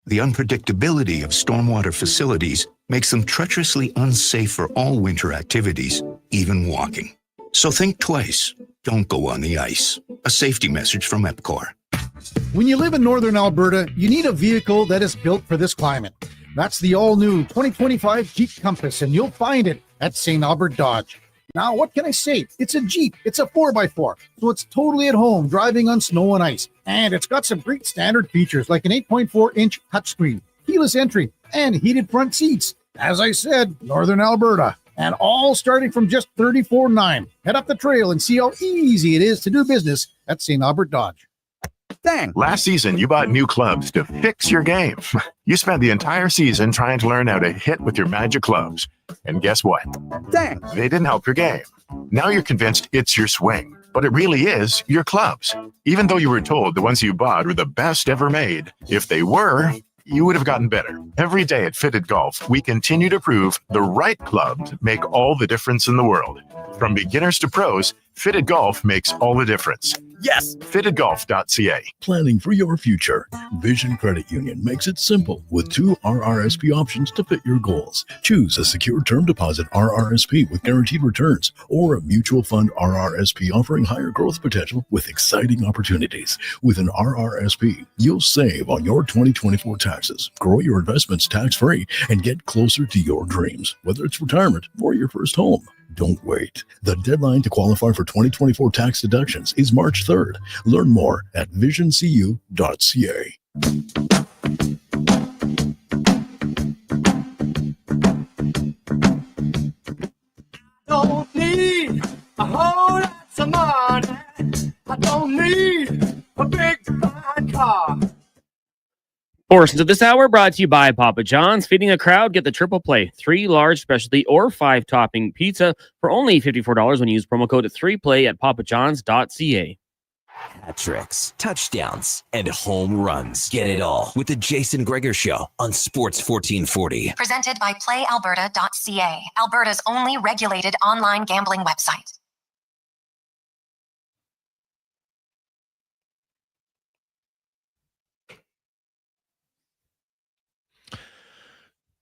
The unpredictability of stormwater facilities makes them treacherously unsafe for all winter activities, even walking. So think twice. Don't go on the ice. A safety message from EPCOR. When you live in northern Alberta, you need a vehicle that is built for this climate. That's the all-new 2025 Jeep Compass, and you'll find it at St. Albert Dodge. Now, what can I say? It's a Jeep. It's a 4x4, so it's totally at home driving on snow and ice. And it's got some great standard features like an 8.4-inch touchscreen, keyless entry, and heated front seats. As I said, northern Alberta. And all starting from just $34,900. Head up the trail and see how easy it is to do business at St. Albert Dodge. Dang. Last season, you bought new clubs to fix your game. You spent the entire season trying to learn how to hit with your magic clubs. And guess what? Dang. They didn't help your game. Now you're convinced it's your swing, but it really is your clubs. Even though you were told the ones you bought were the best ever made, if they were, you would have gotten better. Every day at Fitted Golf, we continue to prove the right clubs make all the difference in the world. From beginners to pros, Fitted Golf makes all the difference. Yes, fittedgolf.ca. Planning for your future. Vision Credit Union makes it simple with 2 RRSP options to fit your goals. Choose a secure term deposit RRSP with guaranteed returns or a mutual fund RRSP offering higher growth potential with exciting opportunities. With an RRSP, you'll save on your 2024 taxes, grow your investments tax-free, and get closer to your dreams, whether it's retirement or your first home. Don't wait. The deadline to qualify for 2024 tax deductions is March 3rd. Learn more at visioncu.ca. Don't need a whole lot of money. I don't need a big fine car. Portions of this hour brought to you by Papa John's. Feeding a crowd, get the triple play. 3 large specialty or 5 topping pizza for only $54 when you use promo code 3play at papajohns.ca. Hat tricks, touchdowns, and home runs. Get it all with the Jason Gregor Show on Sports 1440. Presented by PlayAlberta.ca, Alberta's only regulated online gambling website.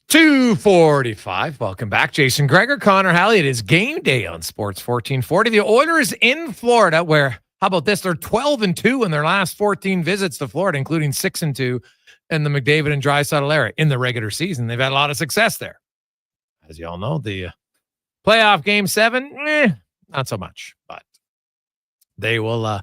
$2:45. Welcome back. Jason Gregor, Connor Halley. It is game day on Sports 1440. The Oilers in Florida, where, how about this? They're 12-2 in their last 14 visits to Florida, including 6-2 in the McDavid and Draisaitl era in the regular season. They've had a lot of success there. as you all know, the playoff game 7, not so much, but they will. I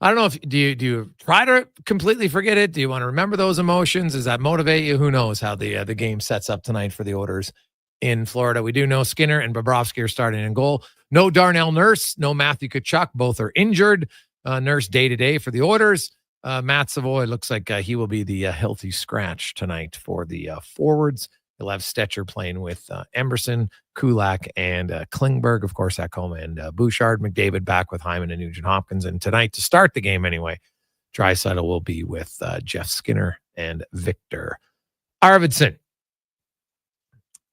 don't know if do you try to completely forget it? Do you want to remember those emotions? Does that motivate you? Who knows how the game sets up tonight for the Oilers in Florida? We do know Skinner and Bobrovsky are starting in goal. No Darnell Nurse, no Matthew Tkachuk. Both are injured. Nurse day-to-day for the Oilers. Matt Savoy looks like he will be the healthy scratch tonight for the forwards. He'll have Stetcher playing with Emberson, Kulak, and Klingberg, of course, Ekholm and Bouchard. McDavid back with Hyman and Nugent Hopkins. And tonight, to start the game anyway, Draisaitl will be with Jeff Skinner and Victor Arvidsson.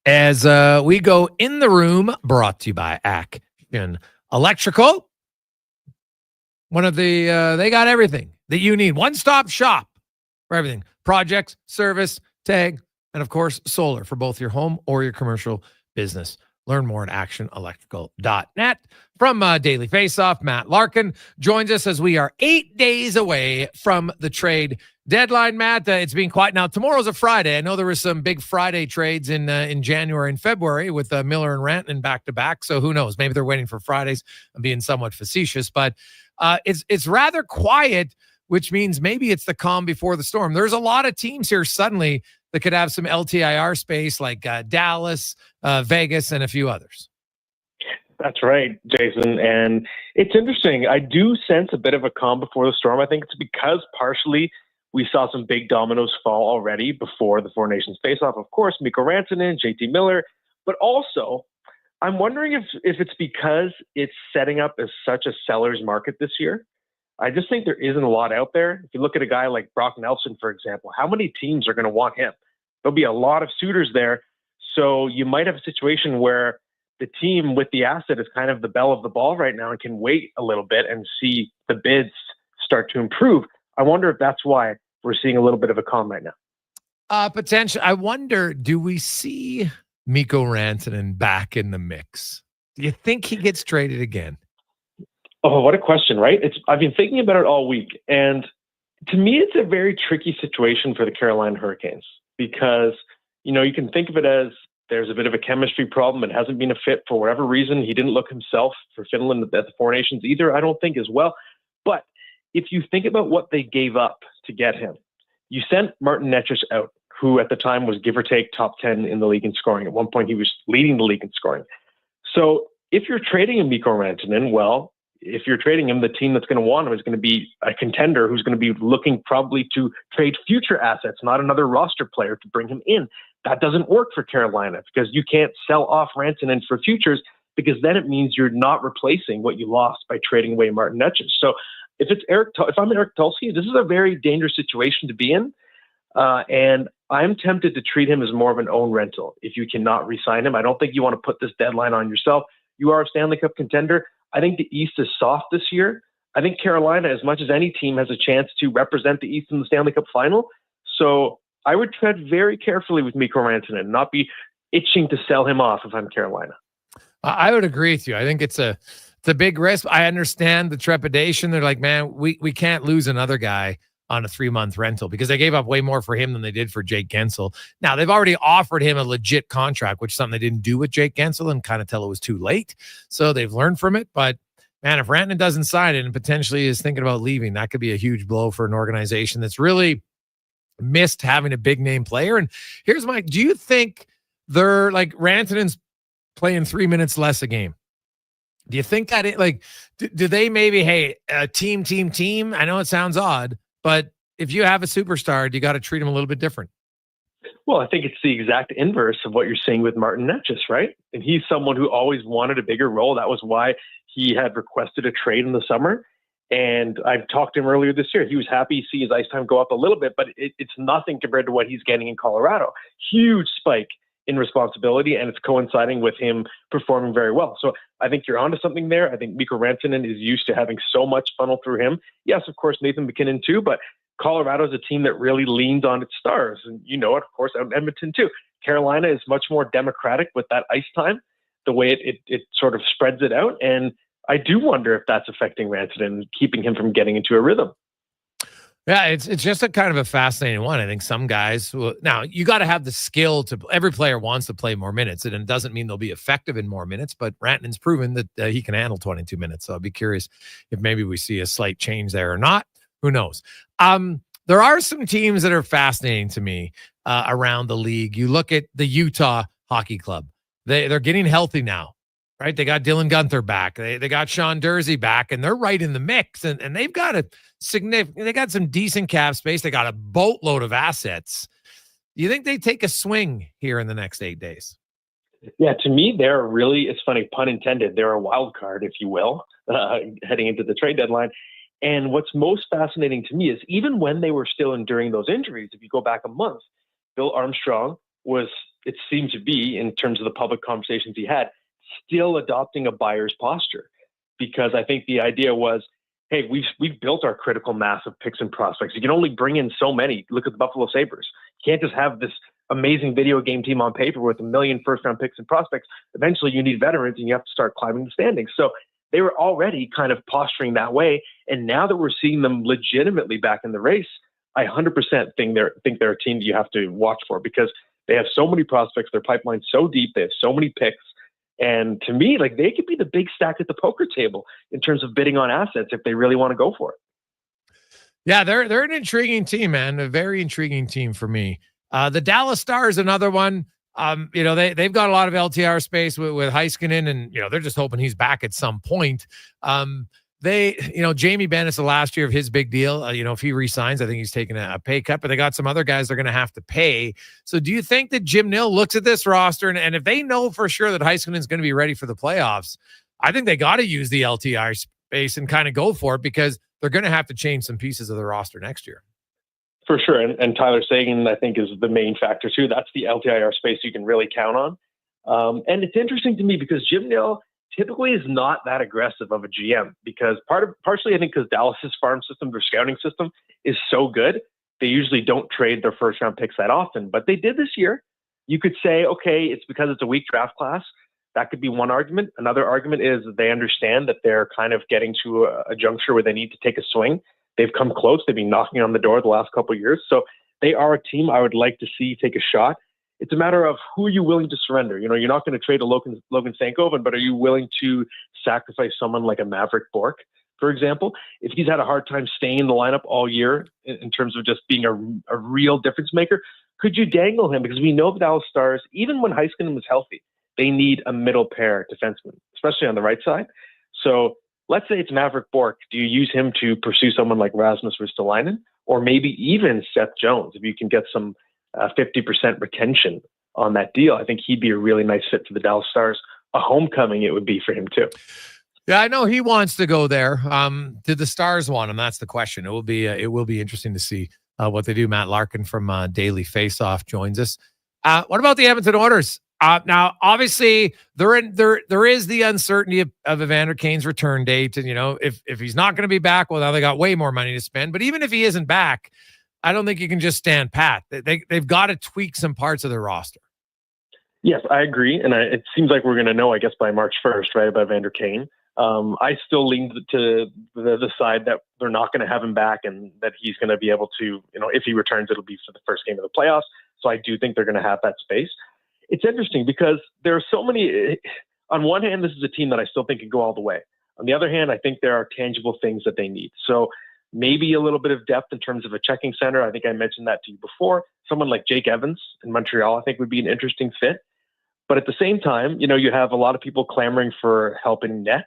As we go in the room, brought to you by Action Electrical. One of the, they got everything that you need. One-stop shop for everything. Projects, service, tag, and of course, solar for both your home or your commercial business. Learn more at actionelectrical.net. From Daily Faceoff, Matt Larkin joins us as we are 8 days away from the trade deadline. Matt, it's being quiet now. Tomorrow's a Friday. I know there were some big Friday trades in January and February with Miller and Rantanen back-to-back, so who knows? Maybe they're waiting for Fridays. I'm being somewhat facetious, but it's rather quiet, which means maybe it's the calm before the storm. There's a lot of teams here suddenly that could have some LTIR space, like Dallas, Vegas, and a few others. That's right, Jason. And it's interesting. I do sense a bit of a calm before the storm. I think it's because partially we saw some big dominoes fall already before the Four Nations face-off. Of course, Mikko Rantanen, JT Miller, but also I'm wondering if it's because it's setting up as such a seller's market this year. I just think there isn't a lot out there. If you look at a guy like Brock Nelson, for example, how many teams are going to want him? There'll be a lot of suitors there. So you might have a situation where the team with the asset is kind of the belle of the ball right now and can wait a little bit and see the bids start to improve. I wonder if that's why we're seeing a little bit of a calm right now. Potential. I wonder, do we see Mikko Rantanen back in the mix? Do you think he gets traded again? Oh, what a question, right? I've been thinking about it all week. And to me, it's a very tricky situation for the Carolina Hurricanes because, you can think of it as there's a bit of a chemistry problem. It hasn't been a fit for whatever reason. He didn't look himself for Finland at the Four Nations either, I don't think, as well. But if you think about what they gave up to get him, you sent Martin Necas out, who at the time was give or take top 10 in the league in scoring. At one point, he was leading the league in scoring. So if you're trading a Mikko Rantanen, well, if you're trading him, the team that's going to want him is going to be a contender who's going to be looking probably to trade future assets, not another roster player to bring him in. That doesn't work for Carolina because you can't sell off Rantanen for futures because then it means you're not replacing what you lost by trading away Martin Necas. So if I'm Eric Tulsky, this is a very dangerous situation to be in. And I'm tempted to treat him as more of an own rental. If you cannot re-sign him, I don't think you want to put this deadline on yourself. You are a Stanley Cup contender. I think the East is soft this year. I think Carolina, as much as any team, has a chance to represent the East in the Stanley Cup Final. So I would tread very carefully with Mikko Rantanen and not be itching to sell him off if I'm Carolina. I would agree with you. I think it's a big risk. I understand the trepidation. They're like, man, we can't lose another guy on a 3-month rental because they gave up way more for him than they did for Jake Gensel. Now, they've already offered him a legit contract, which is something they didn't do with Jake Gensel and kind of tell it was too late. So they've learned from it. But, man, if Rantanen doesn't sign it and potentially is thinking about leaving, that could be a huge blow for an organization that's really missed having a big-name player. And here's do you think they're like Rantanen's playing 3 minutes less a game? Do you think that do they maybe, hey, team? I know it sounds odd, but if you have a superstar, you got to treat him a little bit different. Well, I think it's the exact inverse of what you're seeing with Martin Necas, right? And he's someone who always wanted a bigger role. That was why he had requested a trade in the summer. And I've talked to him earlier this year. He was happy to see his ice time go up a little bit, but it's nothing compared to what he's getting in Colorado. Huge spike in responsibility, and it's coinciding with him performing very well. So I think you're onto something there. I think Mikko Rantanen is used to having so much funnel through him. Yes, of course, Nathan MacKinnon too, but Colorado is a team that really leans on its stars. And you know it, of course, out in Edmonton too. Carolina is much more democratic with that ice time, the way it sort of spreads it out. And I do wonder if that's affecting Rantanen and keeping him from getting into a rhythm. Yeah, it's just a kind of a fascinating one. I think some guys now you got to have the skill to. Every player wants to play more minutes, and it doesn't mean they'll be effective in more minutes. But Rantanen's proven that he can handle 22 minutes. So I'll be curious if maybe we see a slight change there or not. Who knows? There are some teams that are fascinating to me around the league. You look at the Utah Hockey Club; they're getting healthy now. Right, they got Dylan Gunther back. They got Sean Dursey back, and they're right in the mix. And they've got a significant. They got some decent cap space. They got a boatload of assets. Do you think they take a swing here in the next 8 days? Yeah, to me, they're really. It's funny, pun intended. They're a wild card, if you will, heading into the trade deadline. And what's most fascinating to me is even when they were still enduring those injuries, if you go back a month, Bill Armstrong was. It seemed to be, in terms of the public conversations he had, still adopting a buyer's posture, because I think the idea was, hey, we've built our critical mass of picks and prospects. You can only bring in so many. Look at the Buffalo Sabres. You can't just have this amazing video game team on paper with 1 million first-round picks and prospects. Eventually, you need veterans, and you have to start climbing the standings. So they were already kind of posturing that way, and now that we're seeing them legitimately back in the race, I 100% think they're a team that you have to watch for, because they have so many prospects. Their pipeline's so deep. They have so many picks. And to me, like, they could be the big stack at the poker table in terms of bidding on assets if they really want to go for it. Yeah, they're an intriguing team, man. A very intriguing team for me. The Dallas Stars, another one. They've got a lot of LTR space with Heiskanen, and they're just hoping he's back at some point. Jamie Benn is the last year of his big deal. If he resigns, I think he's taking a pay cut, but they got some other guys they're going to have to pay. So do you think that Jim Nill looks at this roster and if they know for sure that Heiskanen is going to be ready for the playoffs, I think they got to use the LTR space and kind of go for it, because they're going to have to change some pieces of the roster next year. For sure. And Tyler Seguin, I think, is the main factor too. That's the LTIR space you can really count on. And it's interesting to me because Jim Nill typically is not that aggressive of a GM, because partially I think because Dallas's farm system, their scouting system, is so good. They usually don't trade their first round picks that often, but they did this year. You could say, okay, it's because it's a weak draft class. That could be one argument. Another argument is they understand that they're kind of getting to a juncture where they need to take a swing. They've come close. They've been knocking on the door the last couple of years. So they are a team I would like to see take a shot. It's a matter of who are you willing to surrender. You're not going to trade a Logan Stankoven, but are you willing to sacrifice someone like a Maverick Bourque, for example? If he's had a hard time staying in the lineup all year in terms of just being a real difference maker, could you dangle him? Because we know the Dallas Stars, even when Heiskanen was healthy, they need a middle pair defenseman, especially on the right side. So let's say it's Maverick Bourque. Do you use him to pursue someone like Rasmus Ristolainen, or maybe even Seth Jones if you can get some 50% retention on that deal? I think he'd be a really nice fit for the Dallas Stars. A homecoming it would be for him too. Yeah, I know he wants to go there. Did the Stars want him? That's the question. It will be interesting to see what they do. Matt Larkin from Daily Faceoff joins us. What about the Edmonton Oilers? Now, obviously, there is the uncertainty of Evander Kane's return date, and if he's not going to be back, well, now they got way more money to spend. But even if he isn't back, I don't think you can just stand pat. They've got to tweak some parts of their roster. Yes, I agree. And it seems like we're going to know, I guess, by March 1st, right, about Evander Kane. I still lean to the side that they're not going to have him back and that he's going to be able to, if he returns, it'll be for the first game of the playoffs. So I do think they're going to have that space. It's interesting because there are so many, on one hand, this is a team that I still think can go all the way. On the other hand, I think there are tangible things that they need. So maybe a little bit of depth in terms of a checking center. I think I mentioned that to you before. Someone like Jake Evans in Montreal, I think would be an interesting fit. But at the same time, you have a lot of people clamoring for help in net.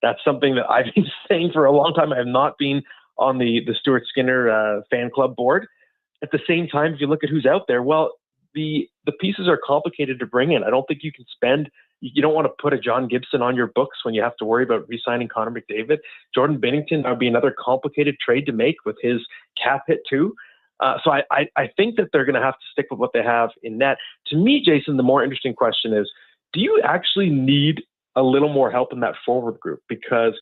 That's something that I've been saying for a long time. I have not been on the Stuart Skinner fan club board. At the same time, if you look at who's out there, well, the pieces are complicated to bring in. I don't think you can spend. You don't want to put a John Gibson on your books when you have to worry about re-signing Connor McDavid. Jordan Binnington, that would be another complicated trade to make with his cap hit too. So I think that they're going to have to stick with what they have in net. To me, Jason, the more interesting question is, do you actually need a little more help in that forward group? Because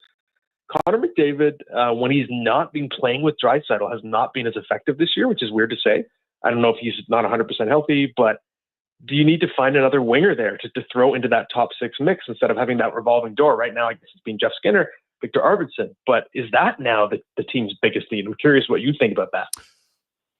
Connor McDavid, when he's not been playing with Draisaitl, has not been as effective this year, which is weird to say. I don't know if he's not 100% healthy, but do you need to find another winger there to throw into that top six mix instead of having that revolving door? Right now, I guess it's been Jeff Skinner, Victor Arvidsson. But is that now the team's biggest need? I'm curious what you think about that.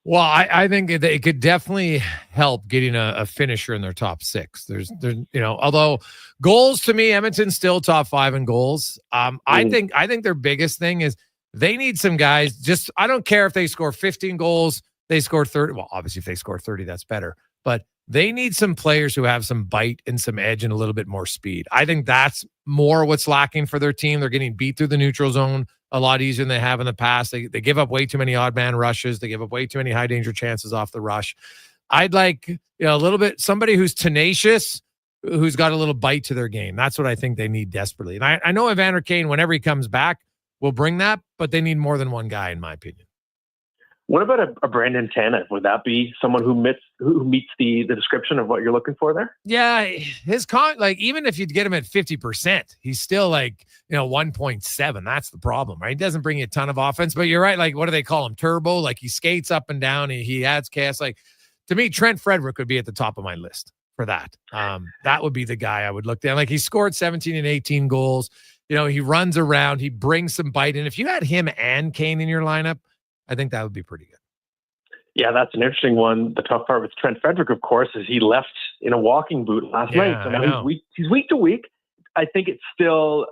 Well, I think it could definitely help getting a finisher in their top six. There's although goals to me, Edmonton's still top 5 in goals. I think their biggest thing is they need some guys. Just I don't care if they score 15 goals, they score 30. Well, obviously if they score 30, that's better. But they need some players who have some bite and some edge and a little bit more speed. I think that's more what's lacking for their team. They're getting beat through the neutral zone a lot easier than they have in the past. They give up way too many odd man rushes. They give up way too many high danger chances off the rush. I'd like a little bit somebody who's tenacious, who's got a little bite to their game. That's what I think they need desperately. And I know Evander Kane, whenever he comes back, will bring that, but they need more than one guy, in my opinion. What about a Brandon Tanev? Would that be someone who meets the description of what you're looking for there? Yeah, his even if you get him at 50%, he's still 1.7. That's the problem, right? He doesn't bring you a ton of offense, but you're right. Like, what do they call him? Turbo. Like, he skates up and down. He adds chaos. Like, to me, Trent Frederick would be at the top of my list for that. That would be the guy I would look down. Like, he scored 17 and 18 goals. He runs around. He brings some bite. And if you had him and Kane in your lineup, I think that would be pretty good. Yeah, that's an interesting one. The tough part with Trent Frederick, of course, is he left in a walking boot last night. So now he's week to week. I think it's still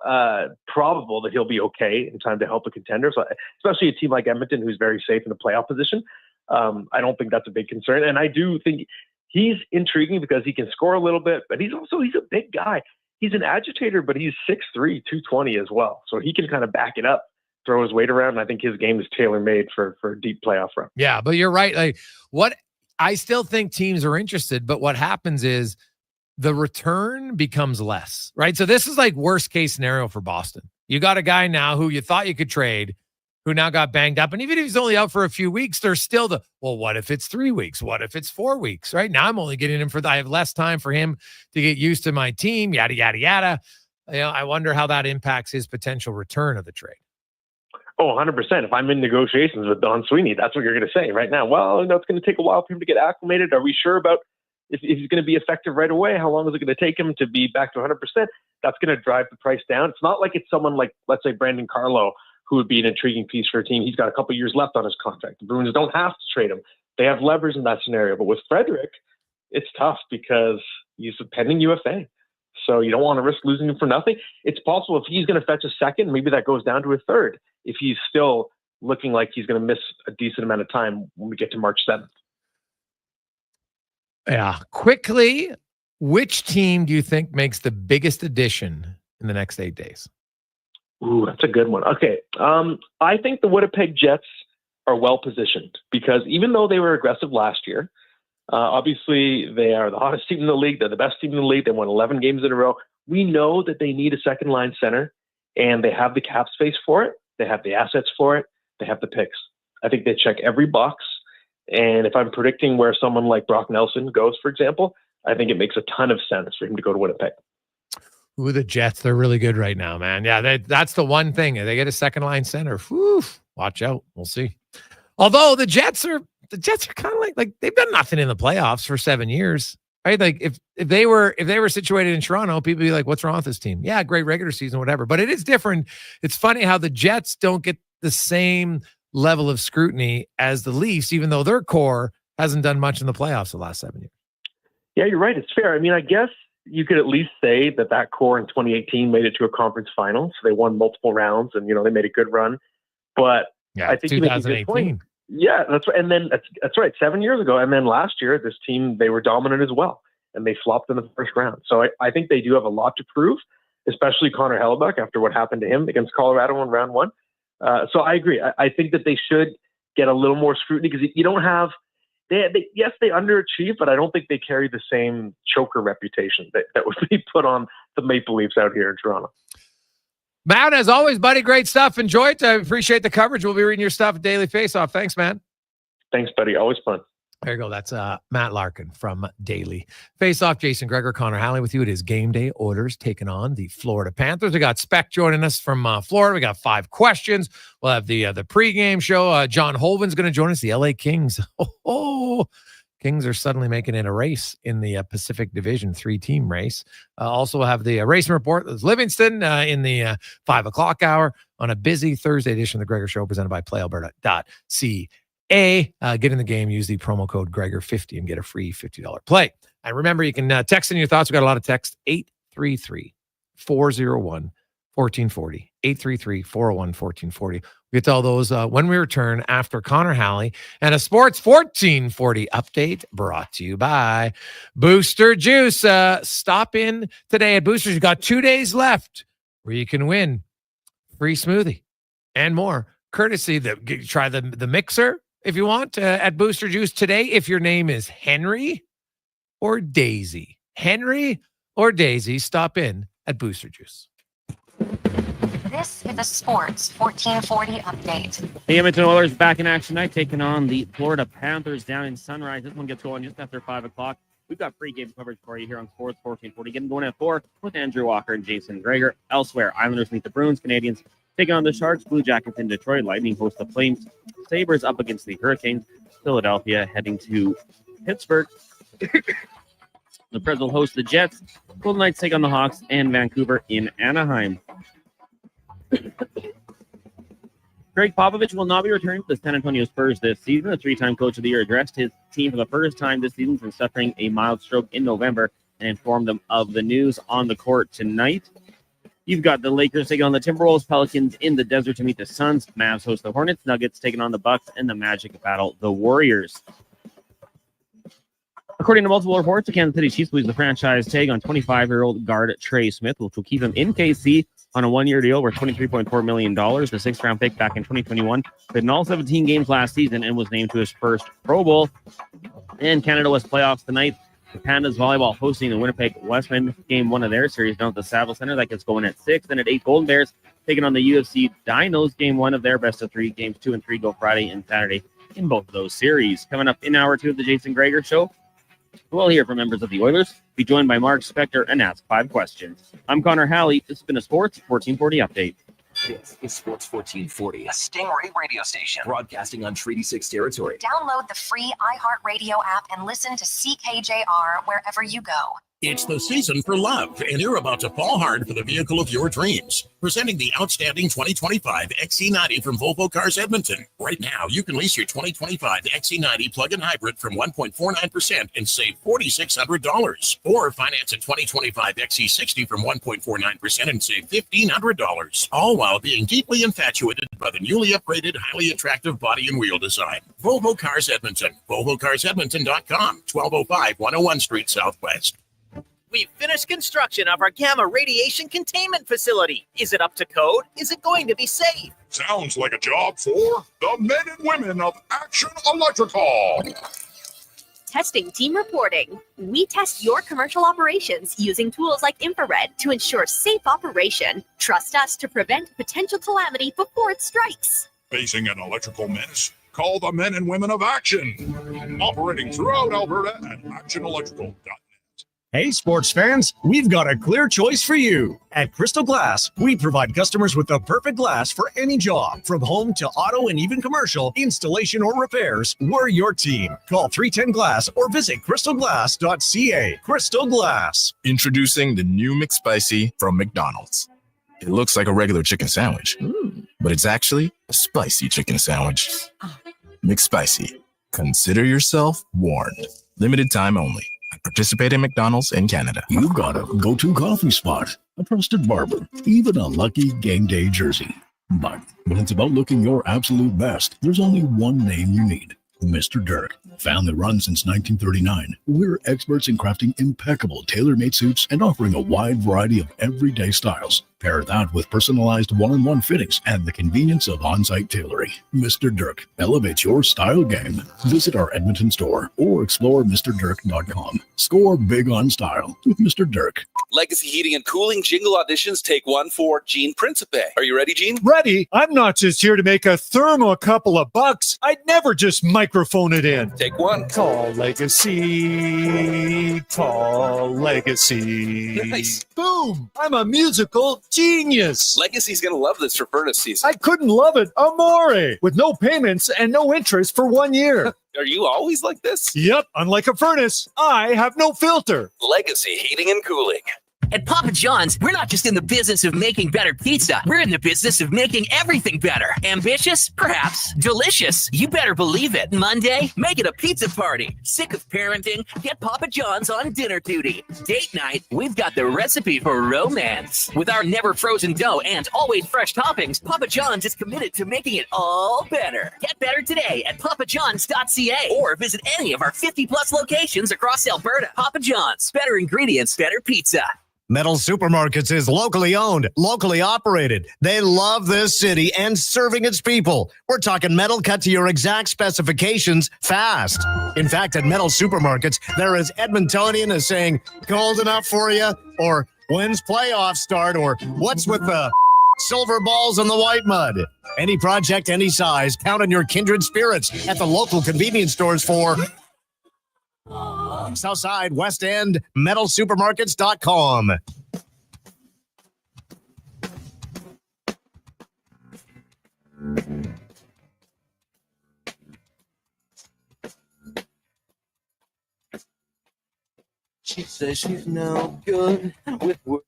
probable that he'll be okay in time to help a contender, so especially a team like Edmonton, who's very safe in the playoff position. I don't think that's a big concern. And I do think he's intriguing because he can score a little bit, but he's a big guy. He's an agitator, but he's 6'3", 220 as well. So he can kind of back it up, throw his weight around. And I think his game is tailor-made for a deep playoff run. Yeah, but you're right. Like, what I still think teams are interested, but what happens is the return becomes less, right? So this is like worst case scenario for Boston. You got a guy now who you thought you could trade, who now got banged up. And even if he's only out for a few weeks, there's still what if it's 3 weeks? What if it's 4 weeks, right? Now I'm only getting him I have less time for him to get used to my team, yada, yada, yada. I wonder how that impacts his potential return of the trade. Oh, 100%. If I'm in negotiations with Don Sweeney, that's what you're going to say right now. Well, it's going to take a while for him to get acclimated. Are we sure about if he's going to be effective right away? How long is it going to take him to be back to 100%? That's going to drive the price down. It's not like it's someone like, let's say, Brandon Carlo, who would be an intriguing piece for a team. He's got a couple years left on his contract. The Bruins don't have to trade him. They have levers in that scenario. But with Frederick, it's tough because he's a pending UFA. So you don't want to risk losing him for nothing. It's possible if he's going to fetch a second, maybe that goes down to a third, if he's still looking like he's going to miss a decent amount of time when we get to March 7th. Yeah. Quickly, which team do you think makes the biggest addition in the next 8 days? Ooh, that's a good one. Okay. I think the Winnipeg Jets are well positioned because even though they were aggressive last year, obviously they are the hottest team in the league. They're the best team in the league. They won 11 games in a row. We know that they need a second line center, and they have the cap space for it. They have the assets for it. They have the picks. I think they check every box. And if I'm predicting where someone like Brock Nelson goes, for example, I think it makes a ton of sense for him to go to Winnipeg. Ooh, the Jets, they're really good right now, man. Yeah, that's the one thing. They get a second line center. Whew, watch out. We'll see. Although the Jets are kind of like they've done nothing in the playoffs for 7 years, right? Like if they were situated in Toronto, people would be like, what's wrong with this team? Yeah, great regular season, whatever. But it is different. It's funny how the Jets don't get the same level of scrutiny as the Leafs, even though their core hasn't done much in the playoffs the last 7 years. Yeah, you're right. It's fair. I mean, I guess you could at least say that core in 2018 made it to a conference final. So they won multiple rounds and, they made a good run. But yeah, I think you make a good point. Yeah, that's right. And then that's right. 7 years ago. And then last year, this team, they were dominant as well. And they flopped in the first round. So I think they do have a lot to prove, especially Connor Halley after what happened to him against Colorado in round one. So I agree. I think that they should get a little more scrutiny because you don't have yes, they underachieve, but I don't think they carry the same choker reputation that would be put on the Maple Leafs out here in Toronto. Matt, as always, buddy, great stuff. Enjoy it. I appreciate the coverage. We'll be reading your stuff at Daily Faceoff. Thanks, man. Thanks, buddy. Always fun. There you go. That's Matt Larkin from Daily Faceoff. Jason Gregor, Connor Halley with you. It is game day. Oilers taking on the Florida Panthers. We got Spec joining us from Florida. We got 5 questions. We'll have the pregame show. Jon Hovan's going to join us. The LA Kings. Kings are suddenly making it a race in the Pacific Division 3-team race. Also have the racing report. There's Livingston in the 5 o'clock hour on a busy Thursday edition of the Gregor Show presented by PlayAlberta.ca. Get in the game, use the promo code Gregor50 and get a free $50 play. And remember, you can text in your thoughts. We've got a lot of text. 833-401-1440. 833-401-1440. We'll get to all those when we return after Connor Halley and a Sports 1440 update brought to you by Booster Juice. Stop in today at Boosters. You've got 2 days left where you can win free smoothie and more. Courtesy, try the mixer if you want at Booster Juice today. If your name is Henry or Daisy, stop in at Booster Juice. This is a Sports 1440 update. The Edmonton Oilers back in action tonight, taking on the Florida Panthers down in Sunrise. This one gets going just after 5 o'clock. We've got pregame coverage for you here on Sports 1440. Getting going at 4 with Andrew Walker and Jason Gregor. Elsewhere, Islanders meet the Bruins. Canadians taking on the Sharks. Blue Jackets in Detroit. Lightning host the Flames. Sabres up against the Hurricanes. Philadelphia heading to Pittsburgh. The Preds will host the Jets. Golden Knights take on the Hawks, and Vancouver in Anaheim. Greg Popovich will not be returning to the San Antonio Spurs this season. The 3-time Coach of the Year addressed his team for the first time this season since suffering a mild stroke in November and informed them of the news on the court tonight. You've got the Lakers taking on the Timberwolves, Pelicans in the desert to meet the Suns, Mavs host the Hornets, Nuggets taking on the Bucks, and the Magic battle the Warriors. According to multiple reports, the Kansas City Chiefs lose the franchise tag on 25-year-old guard Trey Smith, which will keep him in KC on a one-year deal worth $23.4 million. The sixth-round pick back in 2021 played in all 17 games last season and was named to his first Pro Bowl. And Canada West playoffs tonight. The Pandas volleyball hosting the Winnipeg Westmen game one of their series down at the Saville Center. That gets going at 6. Then at 8, Golden Bears taking on the UFC Dinos game one of their best of 3. Games 2 and 3 go Friday and Saturday in both of those series. Coming up in hour 2 of the Jason Gregor Show, we'll hear from members of the Oilers, be joined by Mark Spector, and ask 5 questions. I'm Connor Halley. This has been a Sports 1440 update. This is Sports 1440, a Stingray radio station broadcasting on Treaty 6 territory. Download the free iHeartRadio app and listen to CKJR wherever you go. It's the season for love, and you're about to fall hard for the vehicle of your dreams. Presenting the outstanding 2025 XC90 from Volvo Cars Edmonton. Right now, you can lease your 2025 XC90 plug-in hybrid from 1.49% and save $4,600. Or finance a 2025 XC60 from 1.49% and save $1,500. All while being deeply infatuated by the newly upgraded, highly attractive body and wheel design. Volvo Cars Edmonton. VolvoCarsEdmonton.com. 1205 101 Street Southwest. We've finished construction of our gamma radiation containment facility. Is it up to code? Is it going to be safe? Sounds like a job for the men and women of Action Electrical. Testing team reporting. We test your commercial operations using tools like infrared to ensure safe operation. Trust us to prevent potential calamity before it strikes. Facing an electrical menace? Call the men and women of Action. Operating throughout Alberta at actionelectrical.net. Hey, sports fans, we've got a clear choice for you. At Crystal Glass, we provide customers with the perfect glass for any job. From home to auto and even commercial, installation or repairs, we're your team. Call 310-GLASS or visit crystalglass.ca. Crystal Glass. Introducing the new McSpicy from McDonald's. It looks like a regular chicken sandwich, but it's actually a spicy chicken sandwich. McSpicy. Consider yourself warned. Limited time only. Participate in McDonald's in Canada. You've got a go-to coffee spot, a trusted barber, even a lucky game day jersey. But when it's about looking your absolute best, there's only one name you need. Mr. Dirk. Family run since 1939. We're experts in crafting impeccable tailor-made suits and offering a wide variety of everyday styles. Pair that with personalized one-on-one fittings and the convenience of on-site tailoring. Mr. Dirk elevates your style game. Visit our Edmonton store or explore MrDirk.com. Score big on style with Mr. Dirk. Legacy Heating and Cooling jingle auditions, take one for Gene Principe. Are you ready, Gene? Ready. I'm not just here to make a thermo a couple of bucks. I'd never just microphone it in. Take one. Tall Legacy. Tall Legacy. Nice. Boom. I'm a musical genius. Legacy's going to love this for furnace season. I couldn't love it. Amore. With no payments and no interest for 1 year. Are you always like this? Yep, unlike a furnace, I have no filter. Legacy Heating and Cooling. At Papa John's, we're not just in the business of making better pizza. We're in the business of making everything better. Ambitious? Perhaps. Delicious? You better believe it. Monday? Make it a pizza party. Sick of parenting? Get Papa John's on dinner duty. Date night? We've got the recipe for romance. With our never frozen dough and always fresh toppings, Papa John's is committed to making it all better. Get better today at papajohns.ca or visit any of our 50-plus locations across Alberta. Papa John's. Better ingredients, better pizza. Metal Supermarkets is locally owned, locally operated. They love this city and serving its people. We're talking metal cut to your exact specifications fast. In fact, at Metal Supermarkets, they're as Edmontonian as saying, cold enough for you, or when's playoffs start, or what's with the silver balls in the white mud. Any project, any size, count on your kindred spirits at the local convenience stores for Southside, West End, metalsupermarkets.com. She says she's no good with work.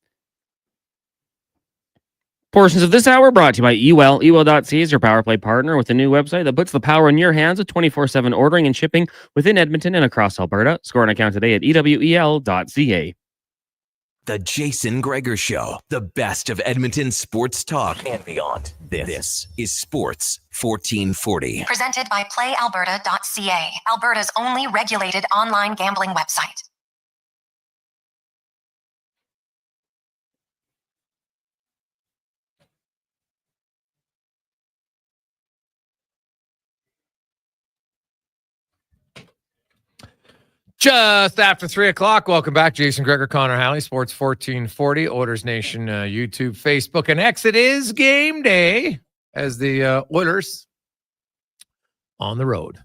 Portions of this hour brought to you by EWEL. EWEL.ca is your power play partner with a new website that puts the power in your hands with 24/7 ordering and shipping within Edmonton and across Alberta. Score an account today at EWEL.ca. The Jason Gregor Show, the best of Edmonton sports talk and beyond. This is Sports 1440. Presented by PlayAlberta.ca, Alberta's only regulated online gambling website. Just after 3 o'clock. Welcome back. Jason Gregor, Connor Halley, Sports 1440, Oilers Nation, YouTube, Facebook, and X. It is game day as the Oilers on the road,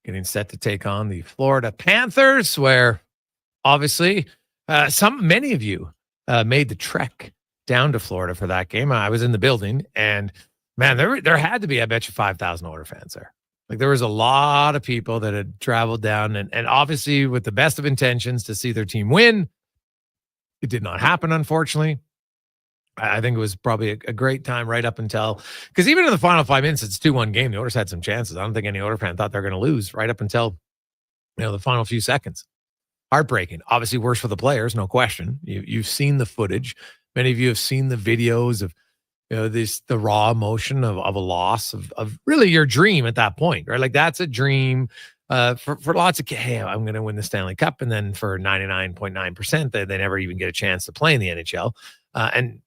getting set to take on the Florida Panthers, where obviously many of you made the trek down to Florida for that game. I was in the building, and man, there had to be, I bet you, 5,000 Oilers fans there. Like, there was a lot of people that had traveled down and obviously with the best of intentions to see their team win. It did not happen, unfortunately. I think it was probably a great time right up until, because even in the final 5 minutes, it's 2-1 game. The Oilers had some chances. I don't think any Oilers fan thought they were going to lose right up until, the final few seconds. Heartbreaking. Obviously worse for the players, no question. You've seen the footage. Many of you have seen the videos of, the raw emotion of a loss of really your dream at that point, right? Like, that's a dream for lots of kids. Hey, I'm going to win the Stanley Cup. And then for 99.9%, they never even get a chance to play in the NHL. And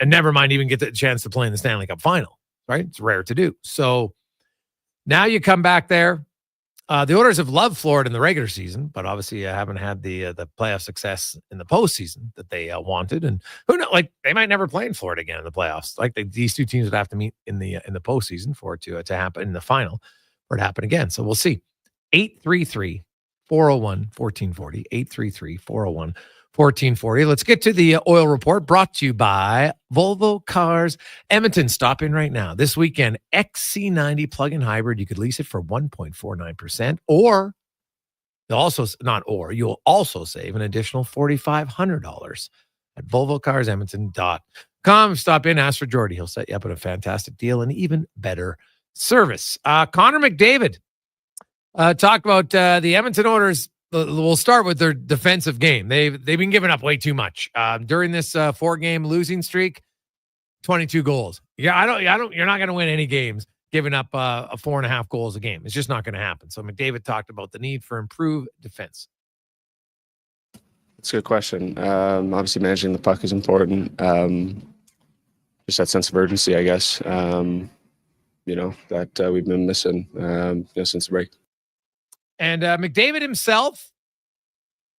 never mind even get the chance to play in the Stanley Cup Final, right? It's rare to do. So now you come back there. The Oilers have loved Florida in the regular season, but obviously haven't had the playoff success in the postseason that they wanted. And who knows? Like, they might never play in Florida again in the playoffs. Like, these two teams would have to meet in the postseason for it to happen in the final, for it to happen again. So we'll see. 833-401-1440. 833-401-1440. Let's get to the oil report, brought to you by Volvo Cars Edmonton. Stop in right now. This weekend, XC90 plug-in hybrid. You could lease it for 1.49%, or you'll also save an additional $4,500 at VolvoCarsEdmonton.com. Stop in, ask for Jordy. He'll set you up with a fantastic deal and even better service. Connor McDavid talked about the Edmonton Oilers. We'll start with their defensive game. They've been giving up way too much during this 4-game losing streak. 22 goals. Yeah, you're not going to win any games giving up 4.5 goals a game. It's just not going to happen. So McDavid talked about the need for improved defense. It's a good question. Obviously, managing the puck is important. Just that sense of urgency, I guess. That we've been missing since the break. And McDavid himself,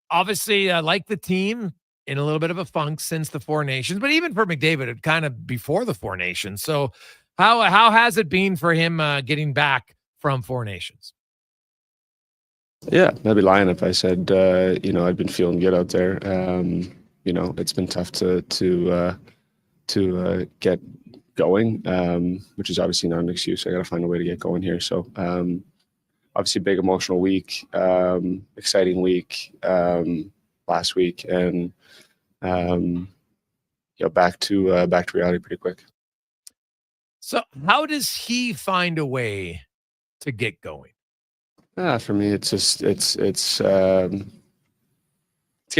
obviously, like the team, in a little bit of a funk since the Four Nations. But even for McDavid, it kind of before the Four Nations. So how has it been for him getting back from Four Nations? Yeah, I'd be lying if I said, I've been feeling good out there. It's been tough to get going, which is obviously not an excuse. I got to find a way to get going here. So, obviously big emotional week, exciting week last week, and back to reality pretty quick. So how does he find a way to get going? For me, it's just it's getting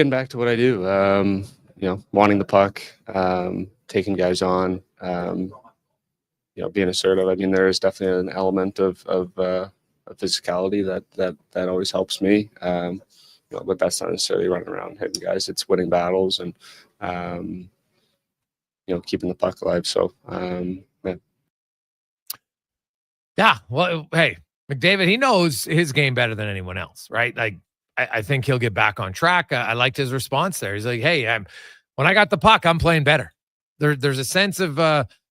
back to what I do. Wanting the puck, taking guys on, being assertive. I mean, there is definitely an element of physicality that always helps me. But that's not necessarily running around hitting guys. It's winning battles and keeping the puck alive. So, Yeah. Well, hey, McDavid, he knows his game better than anyone else, right? Like, I think he'll get back on track. I liked his response there. He's like, hey, when I got the puck, I'm playing better. There's a sense of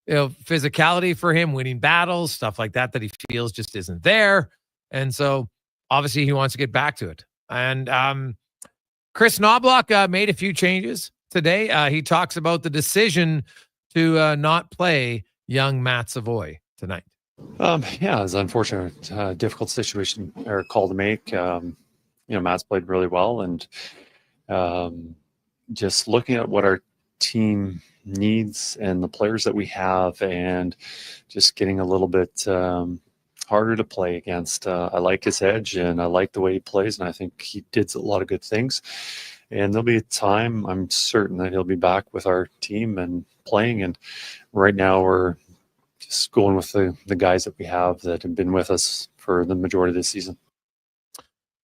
physicality for him, winning battles, stuff like that he feels just isn't there. And so obviously he wants to get back to it. And Chris Knobloch made a few changes today. He talks about the decision to not play young Matt Savoy tonight. Yeah, it's an unfortunate, difficult situation or call to make. Matt's played really well, and just looking at what our team needs and the players that we have, and just getting a little bit harder to play against. I like his edge, and I like the way he plays, and I think he did a lot of good things. And there'll be a time, I'm certain, that he'll be back with our team and playing. And right now we're just going with the guys that we have that have been with us for the majority of the season.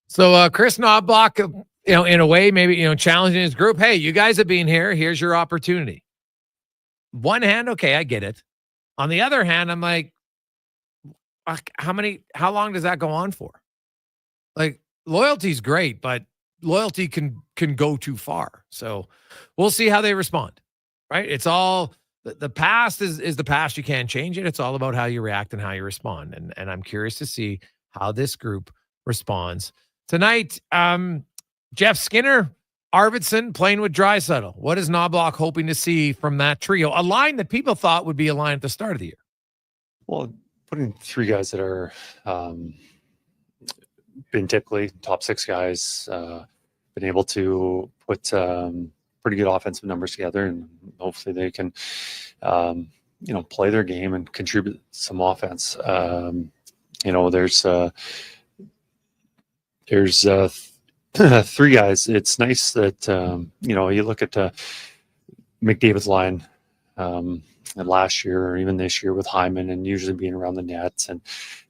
So Chris Knobloch, in a way, maybe, challenging his group. Hey, you guys have been here. Here's your opportunity. One hand, okay, I get it. On the other hand, I'm like, how long does that go on for? Like, loyalty's great, but loyalty can go too far. So we'll see how they respond, right? It's all, the past is the past. You can't change it. It's all about how you react and how you respond. And I'm curious to see how this group responds. Tonight, Jeff Skinner, Arvidsson playing with Draisaitl. What is Knobloch hoping to see from that trio? A line that people thought would be a line at the start of the year. Well, putting three guys that are been typically top six guys, been able to put pretty good offensive numbers together, and hopefully they can, play their game and contribute some offense. There's three guys. It's nice that, you look at McDavid's line last year or even this year with Hyman and usually being around the nets. And,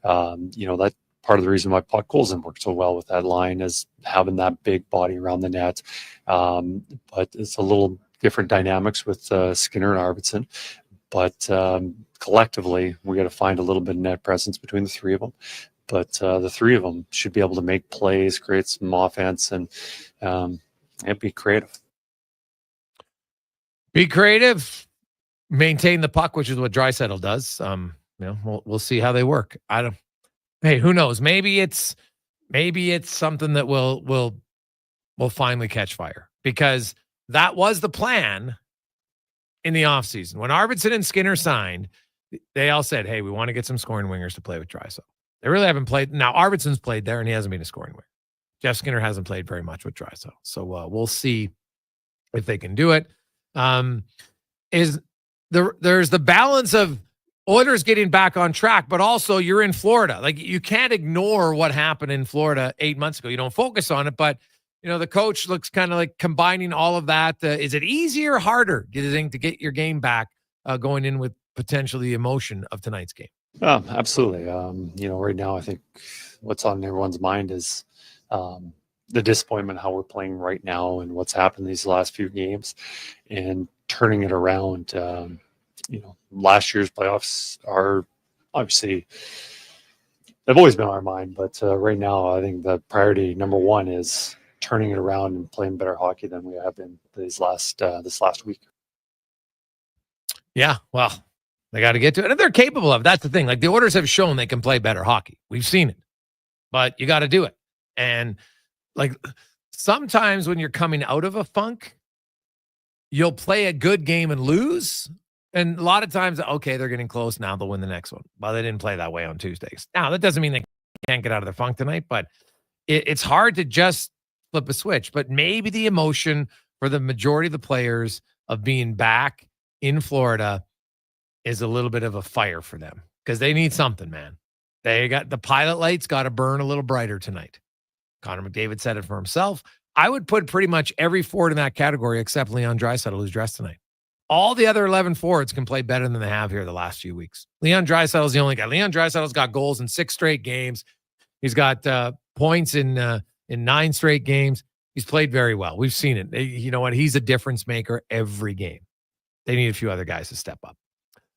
that part of the reason why Puck Colson worked so well with that line is having that big body around the net. But it's a little different dynamics with Skinner and Arvidsson. But collectively, we got to find a little bit of net presence between the three of them. But the three of them should be able to make plays, create some offense, and be creative. Be creative, maintain the puck, which is what Draisaitl does. We'll see how they work. Hey, who knows? Maybe it's something that will finally catch fire, because that was the plan in the offseason. When Arvidsson and Skinner signed, they all said, hey, we want to get some scoring wingers to play with Draisaitl. They really haven't played. Now, Arvidsson's played there, and he hasn't been a scoring winger. Jeff Skinner hasn't played very much with Draisaitl. So we'll see if they can do it. There's the balance of Oilers getting back on track, but also you're in Florida. Like, you can't ignore what happened in Florida 8 months ago. You don't focus on it, but the coach looks kind of like combining all of that. Is it easier or harder, do you think, to get your game back going in with potentially the emotion of tonight's game? Absolutely. Right now, I think what's on everyone's mind is the disappointment how we're playing right now and what's happened these last few games, and turning it around. Last year's playoffs are obviously, they've always been on our mind, but right now I think the priority number one is turning it around and playing better hockey than we have been this last week. Yeah, well, they got to get to it, and they're capable of. That's the thing. Like, the Oilers have shown they can play better hockey. We've seen it, but you got to do it. And like, sometimes when you're coming out of a funk, you'll play a good game and lose. And a lot of times, okay, they're getting close now, they'll win the next one. Well, they didn't play that way on Tuesdays. Now, that doesn't mean they can't get out of the funk tonight, but it's hard to just flip a switch. But maybe the emotion for the majority of the players of being back in Florida is a little bit of a fire for them because they need something, man. They got the pilot lights got to burn a little brighter tonight. Connor McDavid said it for himself. I would put pretty much every forward in that category except Leon Draisaitl, who's dressed tonight. All the other 11 forwards can play better than they have here the last few weeks. Leon Draisaitl's the only guy. Leon Draisaitl's got goals in 6 straight games. He's got points in 9 straight games. He's played very well. We've seen it. You know what? He's a difference maker every game. They need a few other guys to step up.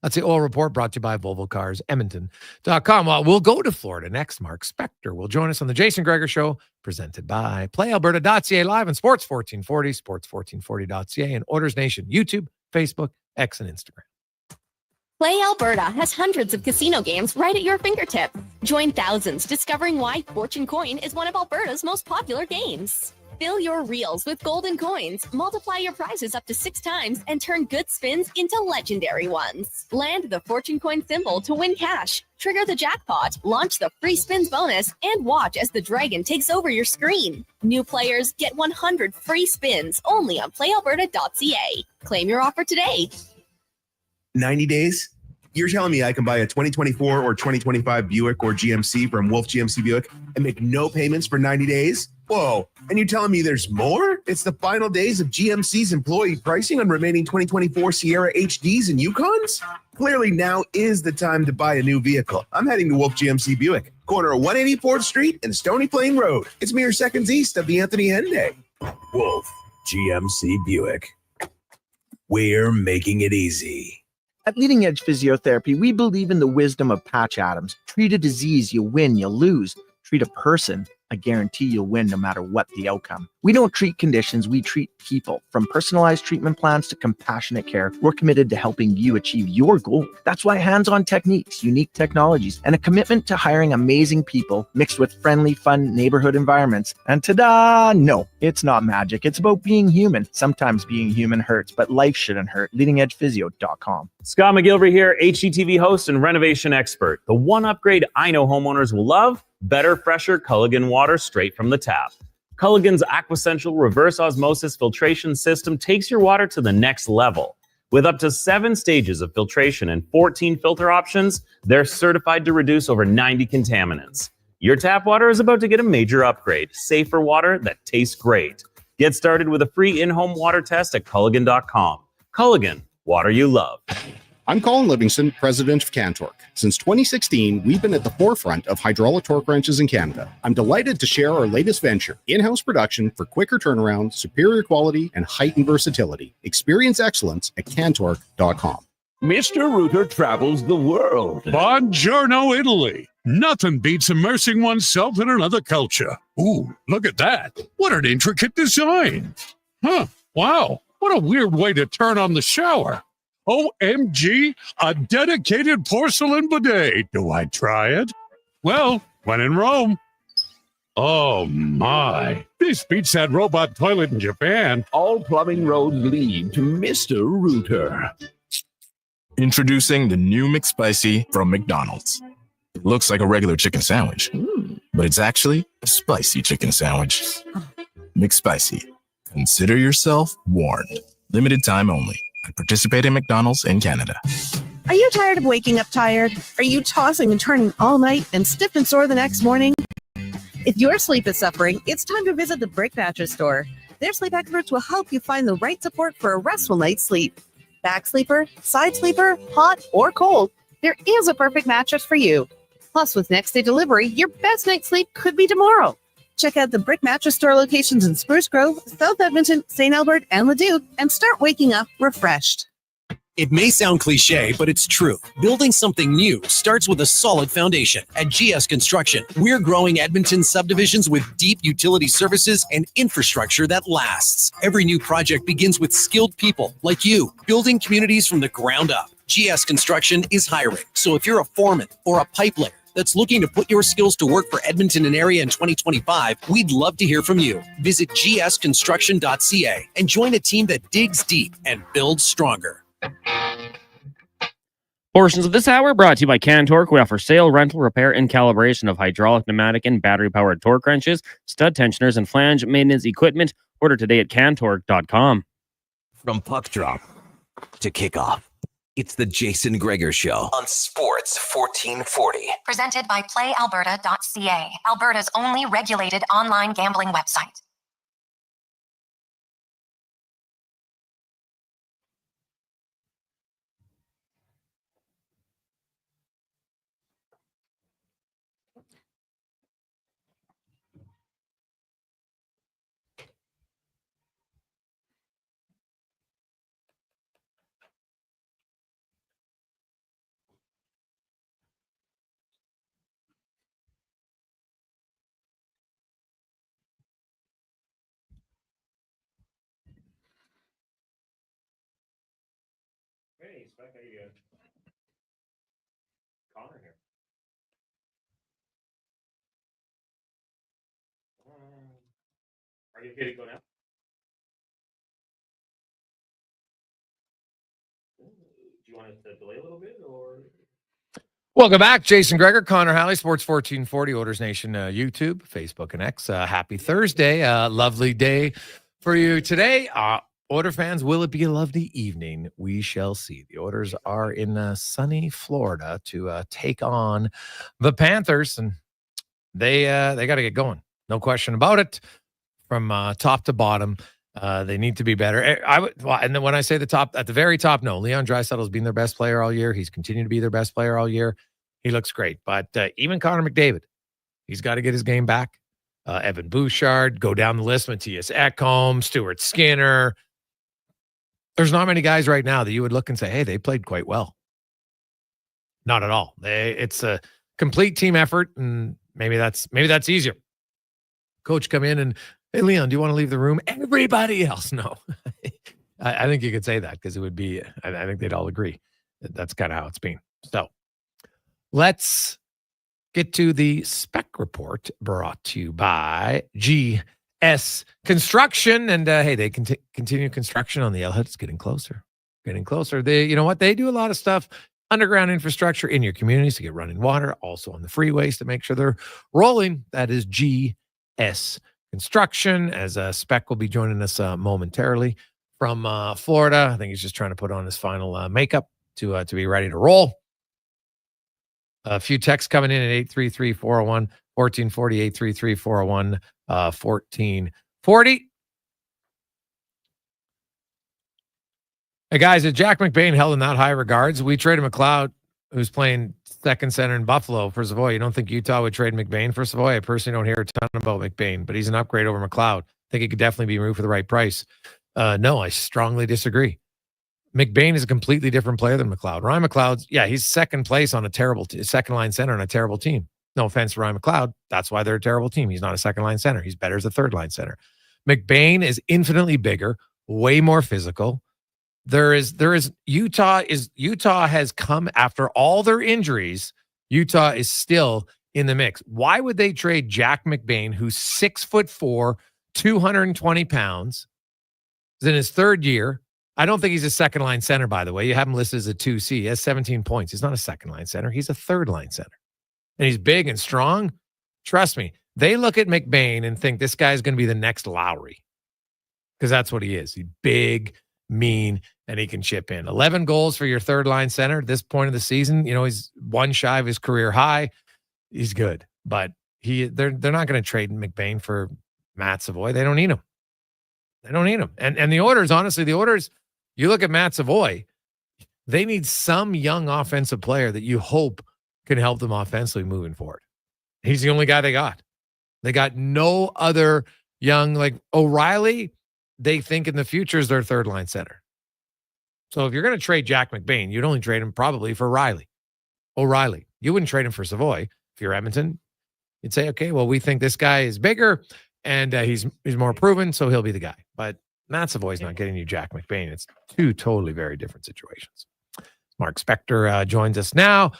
That's the Oil Report brought to you by Volvo Cars, Edmonton.com. Well, we'll go to Florida next. Mark Spector will join us on the Jason Gregor Show, presented by PlayAlberta.ca, live on Sports 1440, sports1440.ca, and Oilers Nation, YouTube, Facebook, X, and Instagram. Play Alberta has hundreds of casino games right at your fingertips. Join thousands discovering why Fortune Coin is one of Alberta's most popular games. Fill your reels with golden coins, multiply your prizes up to 6 times, and turn good spins into legendary ones. Land the Fortune Coin symbol to win cash, trigger the jackpot, launch the free spins bonus, and watch as the dragon takes over your screen. New players get 100 free spins only on playalberta.ca. Claim your offer today. 90 days? You're telling me I can buy a 2024 or 2025 Buick or GMC from Wolf GMC Buick and make no payments for 90 days? Whoa. And you're telling me there's more? It's the final days of GMC's employee pricing on remaining 2024 Sierra HDs and Yukons? Clearly now is the time to buy a new vehicle. I'm heading to Wolf GMC Buick, corner of 184th Street and Stony Plain Road. It's mere seconds east of the Anthony Henday. Wolf GMC Buick. We're making it easy. At Leading Edge Physiotherapy, we believe in the wisdom of Patch Adams. Treat a disease, you win, you lose. Treat a person, I guarantee you'll win no matter what the outcome. We don't treat conditions, we treat people. From personalized treatment plans to compassionate care, we're committed to helping you achieve your goal. That's why hands-on techniques, unique technologies, and a commitment to hiring amazing people mixed with friendly, fun neighborhood environments. And ta-da! No, it's not magic. It's about being human. Sometimes being human hurts, but life shouldn't hurt. LeadingEdgePhysio.com. Scott McGilvery here, HGTV host and renovation expert. The one upgrade I know homeowners will love: better, fresher Culligan water straight from the tap. Culligan's Aquasential reverse osmosis filtration system takes your water to the next level. With up to 7 stages of filtration and 14 filter options, they're certified to reduce over 90 contaminants. Your tap water is about to get a major upgrade. Safer water that tastes great. Get started with a free in-home water test at Culligan.com. Culligan, water you love. I'm Colin Livingston, president of Cantork. Since 2016, we've been at the forefront of hydraulic torque wrenches in Canada. I'm delighted to share our latest venture, in-house production for quicker turnaround, superior quality, and heightened versatility. Experience excellence at Cantork.com. Mr. Rooter travels the world. Buongiorno, Italy. Nothing beats immersing oneself in another culture. Ooh, look at that. What an intricate design. Huh, wow. What a weird way to turn on the shower. OMG, a dedicated porcelain bidet. Do I try it? Well, when in Rome. Oh my, this beats that robot toilet in Japan. All plumbing roads lead to Mr. Rooter. Introducing the new McSpicy from McDonald's. It looks like a regular chicken sandwich, but it's actually a spicy chicken sandwich. McSpicy. Consider yourself warned. Limited time only. I participate in McDonald's in Canada. Are you tired of waking up tired? Are you tossing and turning all night and stiff and sore the next morning? If your sleep is suffering, it's time to visit the Brick Mattress Store. Their sleep experts will help you find the right support for a restful night's sleep. Back sleeper, side sleeper, hot or cold, there is a perfect mattress for you. Plus, with next day delivery, your best night's sleep could be tomorrow. Check out the Brick Mattress Store locations in Spruce Grove, South Edmonton, St. Albert, and Leduc, and start waking up refreshed. It may sound cliche, but it's true. Building something new starts with a solid foundation. At GS Construction, we're growing Edmonton subdivisions with deep utility services and infrastructure that lasts. Every new project begins with skilled people like you, building communities from the ground up. GS Construction is hiring. So if you're a foreman or a pipe layer that's looking to put your skills to work for Edmonton and area in 2025, we'd love to hear from you. Visit gsconstruction.ca and join a team that digs deep and builds stronger. Portions of this hour brought to you by Cantork. We offer sale, rental, repair, and calibration of hydraulic, pneumatic, and battery-powered torque wrenches, stud tensioners, and flange maintenance equipment. Order today at cantork.com. From puck drop to kickoff, it's the Jason Gregor Show on Sports 1440. Presented by PlayAlberta.ca, Alberta's only regulated online gambling website. Hey, Spec, how you doing? Connor here. Are you okay to go now? Do you want it to delay a little bit, or? Welcome back. Jason Gregor, Connor Halley, Sports 1440, Oilers Nation, YouTube, Facebook, and X. Happy Thursday. Lovely day for you today. Oiler fans, will it be a lovely evening? We shall see. The Oilers are in sunny Florida to take on the Panthers, and they got to get going. No question about it. From top to bottom, they need to be better. And then when I say the top, at the very top, no. Leon Draisaitl's been their best player all year. He's continued to be their best player all year. He looks great. But even Connor McDavid, he's got to get his game back. Evan Bouchard, go down the list. Matthias Ekholm, Stuart Skinner. There's not many guys right now that you would look and say, hey, they played quite well. Not at all. It's a complete team effort, and maybe that's easier. Coach come in and, hey, Leon, do you want to leave the room? Everybody else, no. I think you could say that because it would be, I think they'd all agree that that's kind of how it's been. So let's get to the spec report brought to you by GS Construction. And hey, they continue construction on the Yellowhead. It's getting closer. You know what? They do a lot of stuff, underground infrastructure in your communities to get running water, also on the freeways to make sure they're rolling. That is GS Construction, as Spec will be joining us momentarily from Florida. I think he's just trying to put on his final makeup to be ready to roll. A few texts coming in at 833-401-1440, 833-401-1440. Hey, guys, is Jack McBain held in that high regards? We traded McLeod, who's playing second center in Buffalo for Savoy. You don't think Utah would trade McBain for Savoy? I personally don't hear a ton about McBain, but he's an upgrade over McLeod. I think he could definitely be moved for the right price. No, I strongly disagree. McBain is a completely different player than McLeod. Ryan McLeod's, he's second place on a terrible second line center on a terrible team. No offense to Ryan McLeod. That's why they're a terrible team. He's not a second line center. He's better as a third line center. McBain is infinitely bigger, way more physical. Utah has come after all their injuries. Utah is still in the mix. Why would they trade Jack McBain, who's 6'4", 220 pounds, is in his third year? I don't think he's a second line center, by the way. You have him listed as a 2C. He has 17 points. He's not a second line center. He's a third line center. And he's big and strong. Trust me, they look at McBain and think this guy's going to be the next Lowry, because that's what he is. He's big, mean, and he can chip in. 11 goals for your third line center at this point of the season. You know, he's one shy of his career high. He's good, but they're not going to trade McBain for Matt Savoy. They don't need him. And the Oilers, honestly, you look at Matt Savoy, they need some young offensive player that you hope can help them offensively moving forward. He's the only guy they got. They got no other young, like O'Reilly, they think in the future is their third line center. So if you're going to trade Jack McBain, you'd only trade him probably for O'Reilly. You wouldn't trade him for Savoy. If you're Edmonton, you'd say, okay, well, we think this guy is bigger and he's more proven, so he'll be the guy. But Matt Savoy's not getting you Jack McBain. It's two totally very different situations. Mark Spector joins us now.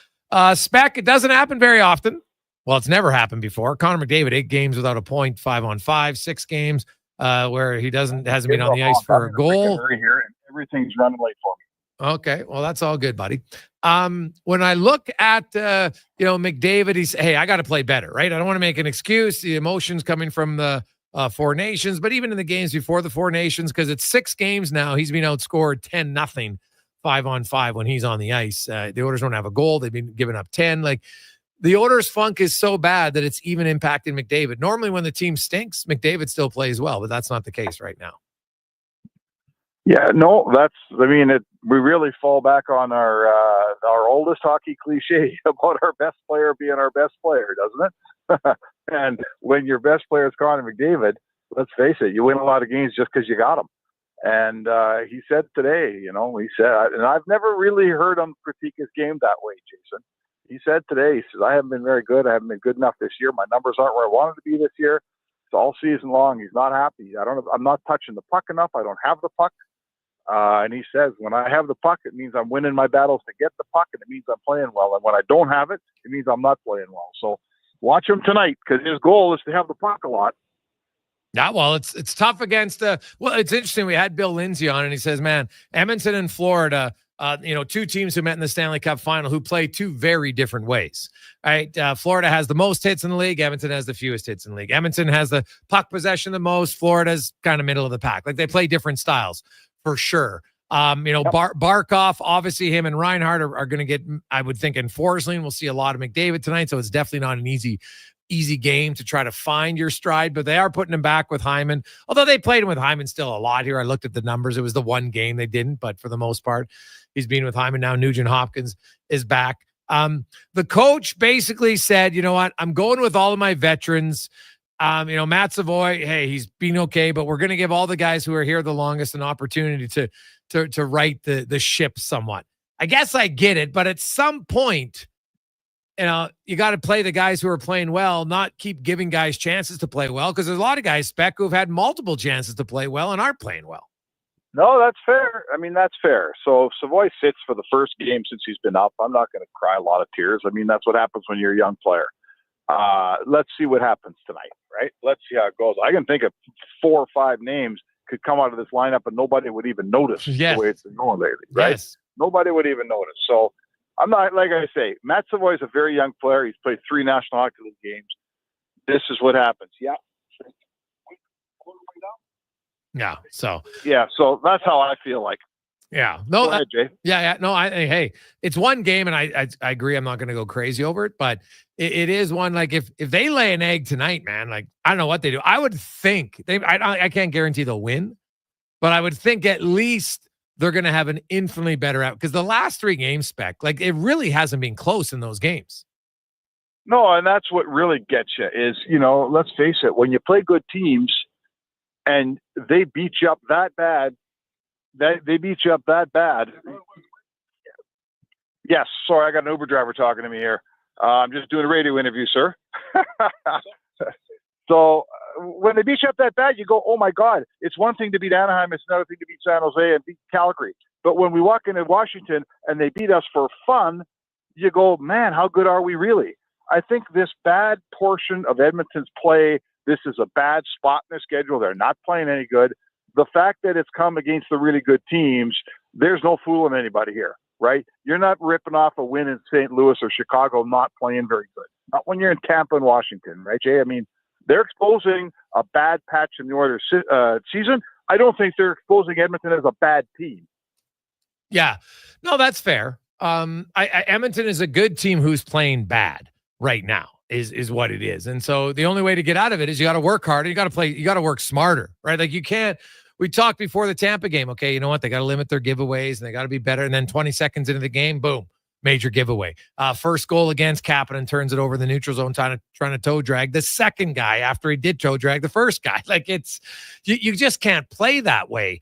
Spec, it doesn't happen very often. Well, it's never happened before. Connor McDavid, 8 games without a point, 5-on-5, 6 games where he hasn't been on the ice for a goal. Here, and everything's running late for me. Okay, well, that's all good, buddy. When I look at McDavid, he's, hey, I got to play better, right? I don't want to make an excuse. The emotions coming from the Four Nations, but even in the games before the Four Nations, because it's 6 games now, he's been outscored 10-0, 5-on-5 when he's on the ice. The Oilers don't have a goal. They've been giving up 10. Like, the Oilers' funk is so bad that it's even impacting McDavid. Normally, when the team stinks, McDavid still plays well, but that's not the case right now. Yeah, no, we really fall back on our oldest hockey cliche about our best player being our best player, doesn't it? And when your best player is Connor McDavid, let's face it, you win a lot of games just because you got him. And he said today, and I've never really heard him critique his game that way, Jason. He said today, he says, I haven't been very good. I haven't been good enough this year. My numbers aren't where I wanted to be this year. It's all season long. He's not happy. I'm not touching the puck enough. I don't have the puck. And he says, when I have the puck, it means I'm winning my battles to get the puck, and it means I'm playing well. And when I don't have it, it means I'm not playing well. So watch him tonight, because his goal is to have the puck a lot. Yeah, well, it's tough against it's interesting. We had Bill Lindsay on, and he says, man, Edmonton and Florida, 2 teams who met in the Stanley Cup Final who play 2 very different ways. Right? Florida has the most hits in the league. Edmonton has the fewest hits in the league. Edmonton has the puck possession the most. Florida's kind of middle of the pack. Like, they play different styles for sure. Barkov, obviously him and Reinhart are going to get, I would think, in Forsling. We'll see a lot of McDavid tonight, so it's definitely not an easy game to try to find your stride, but they are putting him back with Hyman. Although they played him with Hyman still a lot here. I looked at the numbers. It was the one game they didn't, but for the most part, he's been with Hyman now. Nugent Hopkins is back. The coach basically said, you know what, I'm going with all of my veterans. Matt Savoy, hey, he's been okay, but we're going to give all the guys who are here the longest an opportunity to right the ship somewhat. I guess I get it, but at some point, you got to play the guys who are playing well, not keep giving guys chances to play well, because there's a lot of guys, Spec, who've had multiple chances to play well and aren't playing well. No, that's fair. That's fair. So if Savoy sits for the first game since he's been up, I'm not going to cry a lot of tears. That's what happens when you're a young player. Let's see what happens tonight, right? Let's see how it goes. I can think of 4 or 5 names could come out of this lineup and nobody would even notice the way it's been going lately, right? Yes. Nobody would even notice. So I'm not, like I say, Matt Savoy is a very young player. He's played 3 National Hockey League games. This is what happens. Yeah. Yeah. So that's how I feel like. Yeah. No. Go ahead, Jay. Yeah. No. Hey, it's one game, and I agree. I'm not going to go crazy over it, but it is one. Like, if they lay an egg tonight, man, like, I don't know what they do. I would think I can't guarantee they'll win, but I would think at least they're going to have an infinitely better out, because the last 3 games, Spec, like, it really hasn't been close in those games. No, and that's what really gets you is, let's face it, when you play good teams and they beat you up that bad. Yes, sorry, I got an Uber driver talking to me here. I'm just doing a radio interview, sir. So when they beat you up that bad, you go, oh my God, it's one thing to beat Anaheim, it's another thing to beat San Jose and beat Calgary. But when we walk into Washington and they beat us for fun, you go, man, how good are we really? I think this bad portion of Edmonton's play, this is a bad spot in their schedule. They're not playing any good. The fact that it's come against the really good teams, there's no fooling anybody here, right? You're not ripping off a win in St. Louis or Chicago not playing very good. Not when you're in Tampa and Washington, right, Jay? They're exposing a bad patch in the Oilers season. I don't think they're exposing Edmonton as a bad team. Yeah. No, that's fair. Edmonton is a good team who's playing bad right now. Is what it is. And so the only way to get out of it is you got to work harder. You got to work smarter, right? Like, you can't, we talked before the Tampa game. Okay. You know what? They got to limit their giveaways and they got to be better. And then 20 seconds into the game, boom, major giveaway. First goal against Kapanen, turns it over the neutral zone, trying to toe drag the second guy after he did toe drag the first guy. Like, it's, you just can't play that way.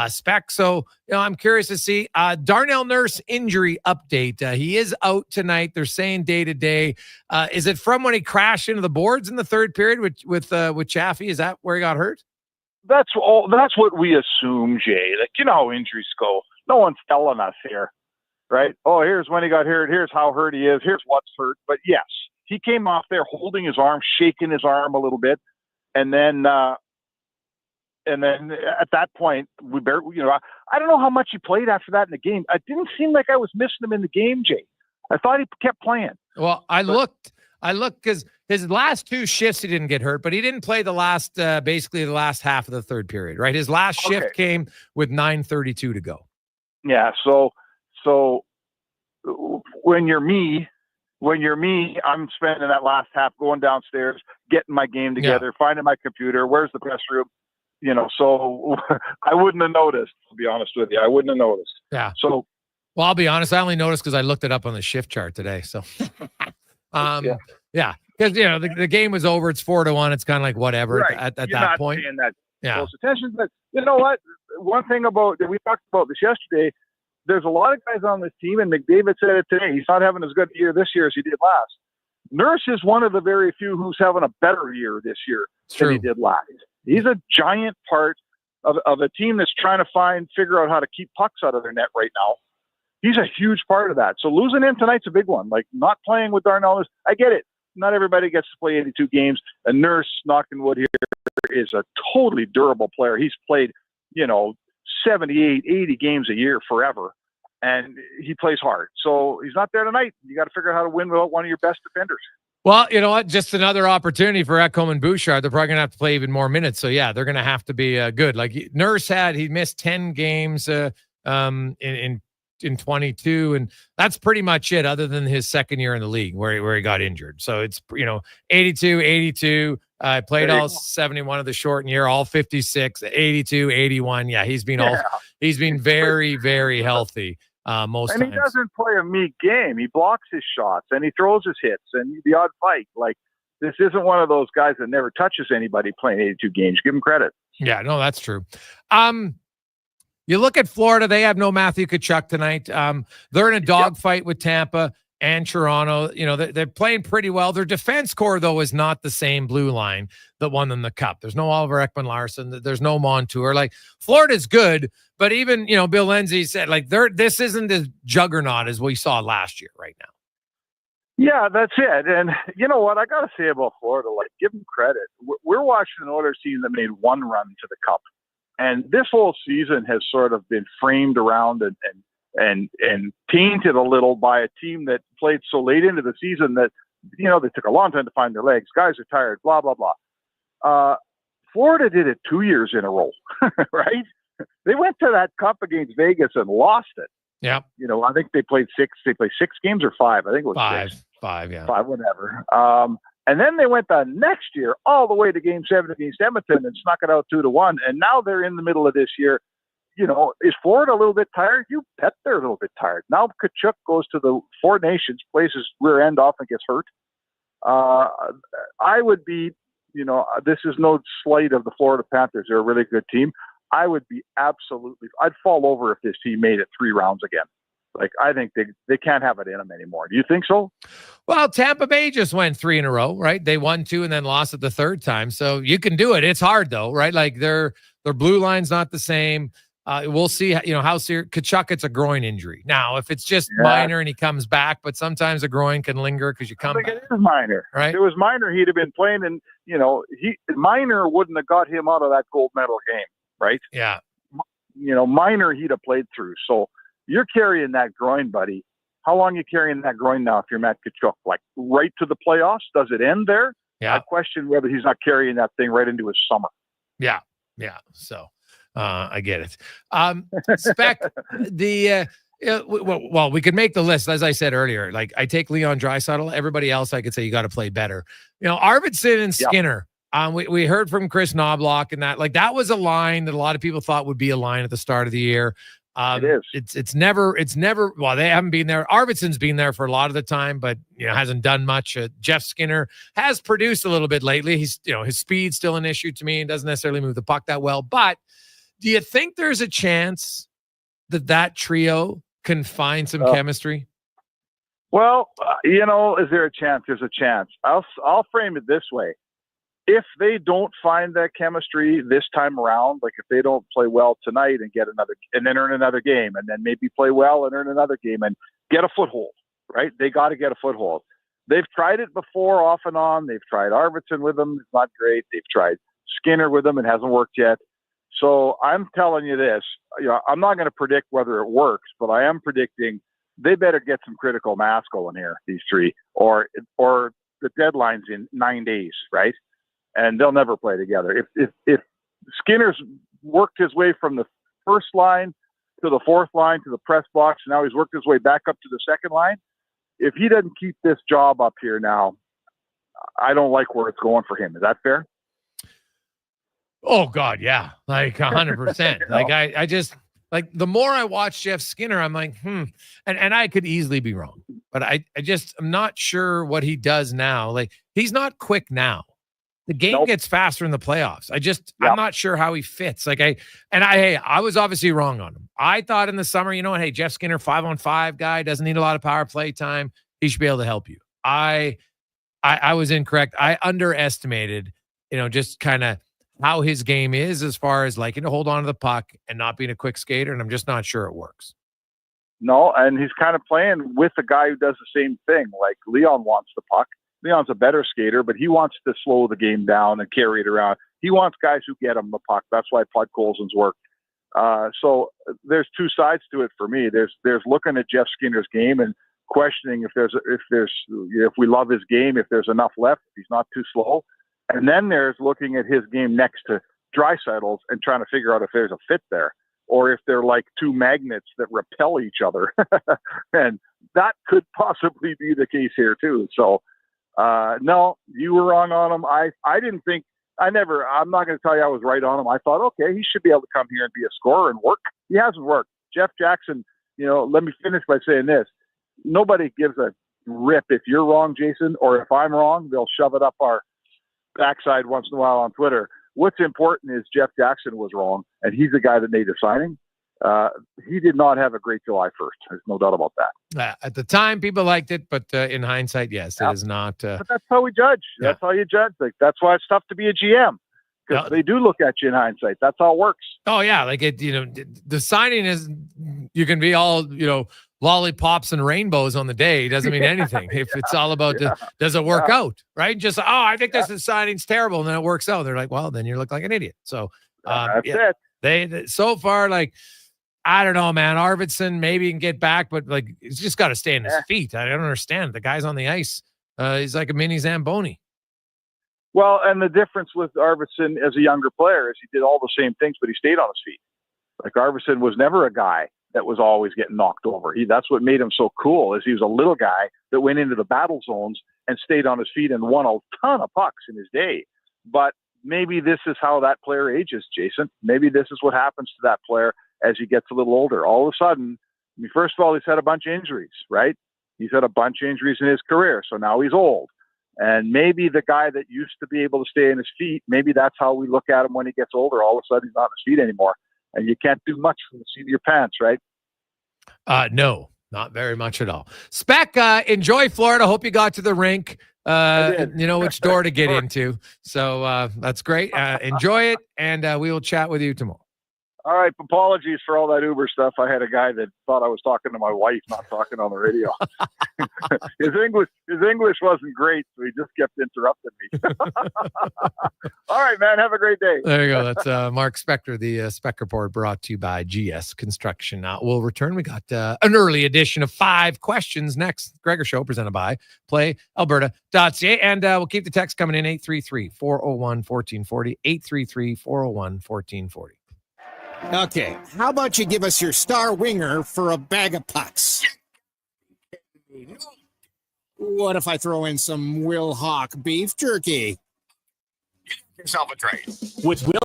Spec. So, I'm curious to see Darnell Nurse injury update. He is out tonight. They're saying day to day. Is it from when he crashed into the boards in the third period with Chaffee? Is that where he got hurt? That's what we assume, Jay. Like, how injuries go. No one's telling us here, right? Oh, here's when he got hurt. Here's how hurt he is. Here's what's hurt. But yes, he came off there holding his arm, shaking his arm a little bit, and then And then at that point, we barely, I don't know how much he played after that in the game. It didn't seem like I was missing him in the game, Jay. I thought he kept playing. Well, I looked because his last 2 shifts he didn't get hurt, but he didn't play basically the last half of the third period, right? His last shift came with 9:32 to go. Yeah. So when you're me, I'm spending that last half going downstairs, getting my game together, finding my computer. Where's the press room? So I wouldn't have noticed, to be honest with you. I wouldn't have noticed. Yeah. So, well, I'll be honest. I only noticed because I looked it up on the shift chart today. So, yeah. Because, the game was over. It's 4-1. It's kind of like whatever at You're that not point. paying that Yeah. close attention. But you know what? One thing we talked about this yesterday, there's a lot of guys on this team, and McDavid said it today. He's not having as good a year this year as he did last. Nurse is one of the very few who's having a better year this year than he did last. He's a giant part of a team that's trying to figure out how to keep pucks out of their net right now. He's a huge part of that. So losing him tonight's a big one. Like not playing with Darnell, I get it. Not everybody gets to play 82 games. A Nurse, knocking wood here, is a totally durable player. He's played, 78, 80 games a year forever. And he plays hard. So he's not there tonight. You got to figure out how to win without one of your best defenders. Well, you know what? Just another opportunity for Ekholm and Bouchard. They're probably going to have to play even more minutes. So, yeah, they're going to have to be good. Like Nurse he missed 10 games in 22, and that's pretty much it other than his second year in the league where he got injured. So it's, 82. I played all 71 of the shortened year, all 56, 82, 81. Yeah, he's been very, very healthy. Most and times. He doesn't play a meek game. He blocks his shots and he throws his hits and the odd fight. Like this isn't one of those guys that never touches anybody playing 82 games. Give him credit. Yeah, no, that's true. You look at Florida; they have no Matthew Tkachuk tonight. They're in a dogfight with Tampa and Toronto. They're playing pretty well. Their defense core, though, is not the same blue line that won them the Cup. There's no Oliver Ekman-Larsson. There's no Montour. Like Florida's good, but even Bill Lindsay said this isn't as juggernaut as we saw last year right now. Yeah, that's it. And you know what I got to say about Florida? Like, give them credit. We're watching an Oilers team that made one run to the Cup, and this whole season has sort of been framed around and tainted a little by a team that played so late into the season that, they took a long time to find their legs. Guys are tired, blah, blah, blah. Florida did it 2 years in a row, right? They went to that Cup against Vegas and lost it. Yeah. I think they played 6 games or 5. I think it was five. 6. 5, yeah. 5, whatever. And then they went the next year all the way to Game 7 against Edmonton and snuck it out 2-1. And now they're in the middle of this year. Is Florida a little bit tired? You bet they're a little bit tired. Now Tkachuk goes to the Four Nations, plays his rear end off and gets hurt. I would be, this is no slight of the Florida Panthers. They're a really good team. I'd fall over if this team made it 3 rounds again. Like, I think they can't have it in them anymore. Do you think so? Well, Tampa Bay just went 3 in a row, right? They won 2 and then lost it the third time. So you can do it. It's hard though, right? Like their blue line's not the same. We'll see, how serious. Tkachuk, it's a groin injury. Now, if it's just minor and he comes back, but sometimes a groin can linger because you come back. It is minor. Right? If it was minor, he'd have been playing, and minor wouldn't have got him out of that gold medal game, right? Yeah. Minor he'd have played through. So you're carrying that groin, buddy. How long are you carrying that groin now if you're Matt Tkachuk? Like right to the playoffs? Does it end there? Yeah. I question whether he's not carrying that thing right into his summer. Yeah. Yeah. So I get it. Spec, well, we could make the list. As I said earlier, like I take Leon Draisaitl. Everybody else, I could say you got to play better. Arvidsson and Skinner. We heard from Chris Knobloch and that was a line that a lot of people thought would be a line at the start of the year. It is. It's never. Well, they haven't been there. Arvidsson's been there for a lot of the time, but hasn't done much. Jeff Skinner has produced a little bit lately. He's his speed's still an issue to me and doesn't necessarily move the puck that well. But do you think there's a chance that trio can find some chemistry? Well, is there a chance? There's a chance. I'll frame it this way. If they don't find that chemistry this time around, like if they don't play well tonight and and then earn another game, and then maybe play well and earn another game and get a foothold, right? They got to get a foothold. They've tried it before off and on. They've tried Arvidsson with them. It's not great. They've tried Skinner with them. It hasn't worked yet. So I'm telling you this, I'm not going to predict whether it works, but I am predicting they better get some critical mass going here, these three, or the deadline's in 9 days, right? And they'll never play together. If Skinner's worked his way from the first line to the fourth line to the press box, and now he's worked his way back up to the second line, if he doesn't keep this job up here now, I don't like where it's going for him. Is that fair? Oh God, yeah, like 100%. Like I just like the more I watch Jeff Skinner, I'm like, and I could easily be wrong, but I'm not sure what he does now. Like he's not quick now. The game gets faster in the playoffs. I'm not sure how he fits. Like I was obviously wrong on him. I thought in the summer, you know what? Hey, Jeff Skinner, 5-on-5 guy, doesn't need a lot of power play time. He should be able to help you. I was incorrect. I underestimated, just kind of how his game is as far as liking to hold on to the puck and not being a quick skater. And I'm just not sure it works. No, and he's kind of playing with a guy who does the same thing. Like Leon wants the puck. Leon's a better skater, but he wants to slow the game down and carry it around. He wants guys who get him the puck. That's why Podkolzin's work. So there's two sides to it for me. There's looking at Jeff Skinner's game and questioning if we love his game, if there's enough left, if he's not too slow. And then there's looking at his game next to Draisaitl's and trying to figure out if there's a fit there or if they're like two magnets that repel each other. And that could possibly be the case here too. So, no, you were wrong on him. I'm not going to tell you I was right on him. I thought, okay, he should be able to come here and be a scorer and work. He hasn't worked. Jeff Jackson, let me finish by saying this. Nobody gives a rip if you're wrong, Jason, or if I'm wrong. They'll shove it up our backside once in a while on Twitter. What's important is Jeff Jackson was wrong, and he's the guy that made the signing. He did not have a great July 1st. There's no doubt about that. At the time, people liked it, but in hindsight, yes, it is not. But that's how we judge. That's how you judge. Like, that's why it's tough to be a GM, because they do look at you in hindsight. That's how it works. Oh yeah, like the signing is, you can be all lollipops and rainbows on the day. It doesn't mean anything. If it's all about does it work out, right? Just I think this signing's terrible, and then it works out. They're like, well, then you look like an idiot. So that's it. They so far, like, I don't know, man. Arvidsson maybe he can get back, but like he's just got to stay on his feet. I don't understand. The guy's on the ice. He's like a mini Zamboni. Well, and the difference with Arvidsson as a younger player is he did all the same things, but he stayed on his feet. Like Arvidsson was never a guy that was always getting knocked over. That's what made him so cool, is he was a little guy that went into the battle zones and stayed on his feet and won a ton of pucks in his day. But maybe this is how that player ages, Jason. Maybe this is what happens to that player as he gets a little older. All of a sudden, first of all, he's had a bunch of injuries, right? He's had a bunch of injuries in his career, so now he's old. And maybe the guy that used to be able to stay on his feet, maybe that's how we look at him when he gets older. All of a sudden, he's not on his feet anymore. And you can't do much from the seat of your pants, right? No, not very much at all. Spec, enjoy Florida. Hope you got to the rink. You know which door to get into. So that's great. Enjoy it, and we will chat with you tomorrow. All right. Apologies for all that Uber stuff. I had a guy that thought I was talking to my wife, not talking on the radio. His English wasn't great, so he just kept interrupting me. All right, man. Have a great day. There you go. That's Mark Spector, the Spec Report, brought to you by GS Construction. Now we'll return. We got an early edition of 5 questions next. Gregor Show presented by PlayAlberta.ca, and we'll keep the text coming in 833-401-1440, 833-401-1440. Okay, how about you give us your star winger for a bag of pucks? What if I throw in some Will Hawk beef jerky? Yourself a trade. With Will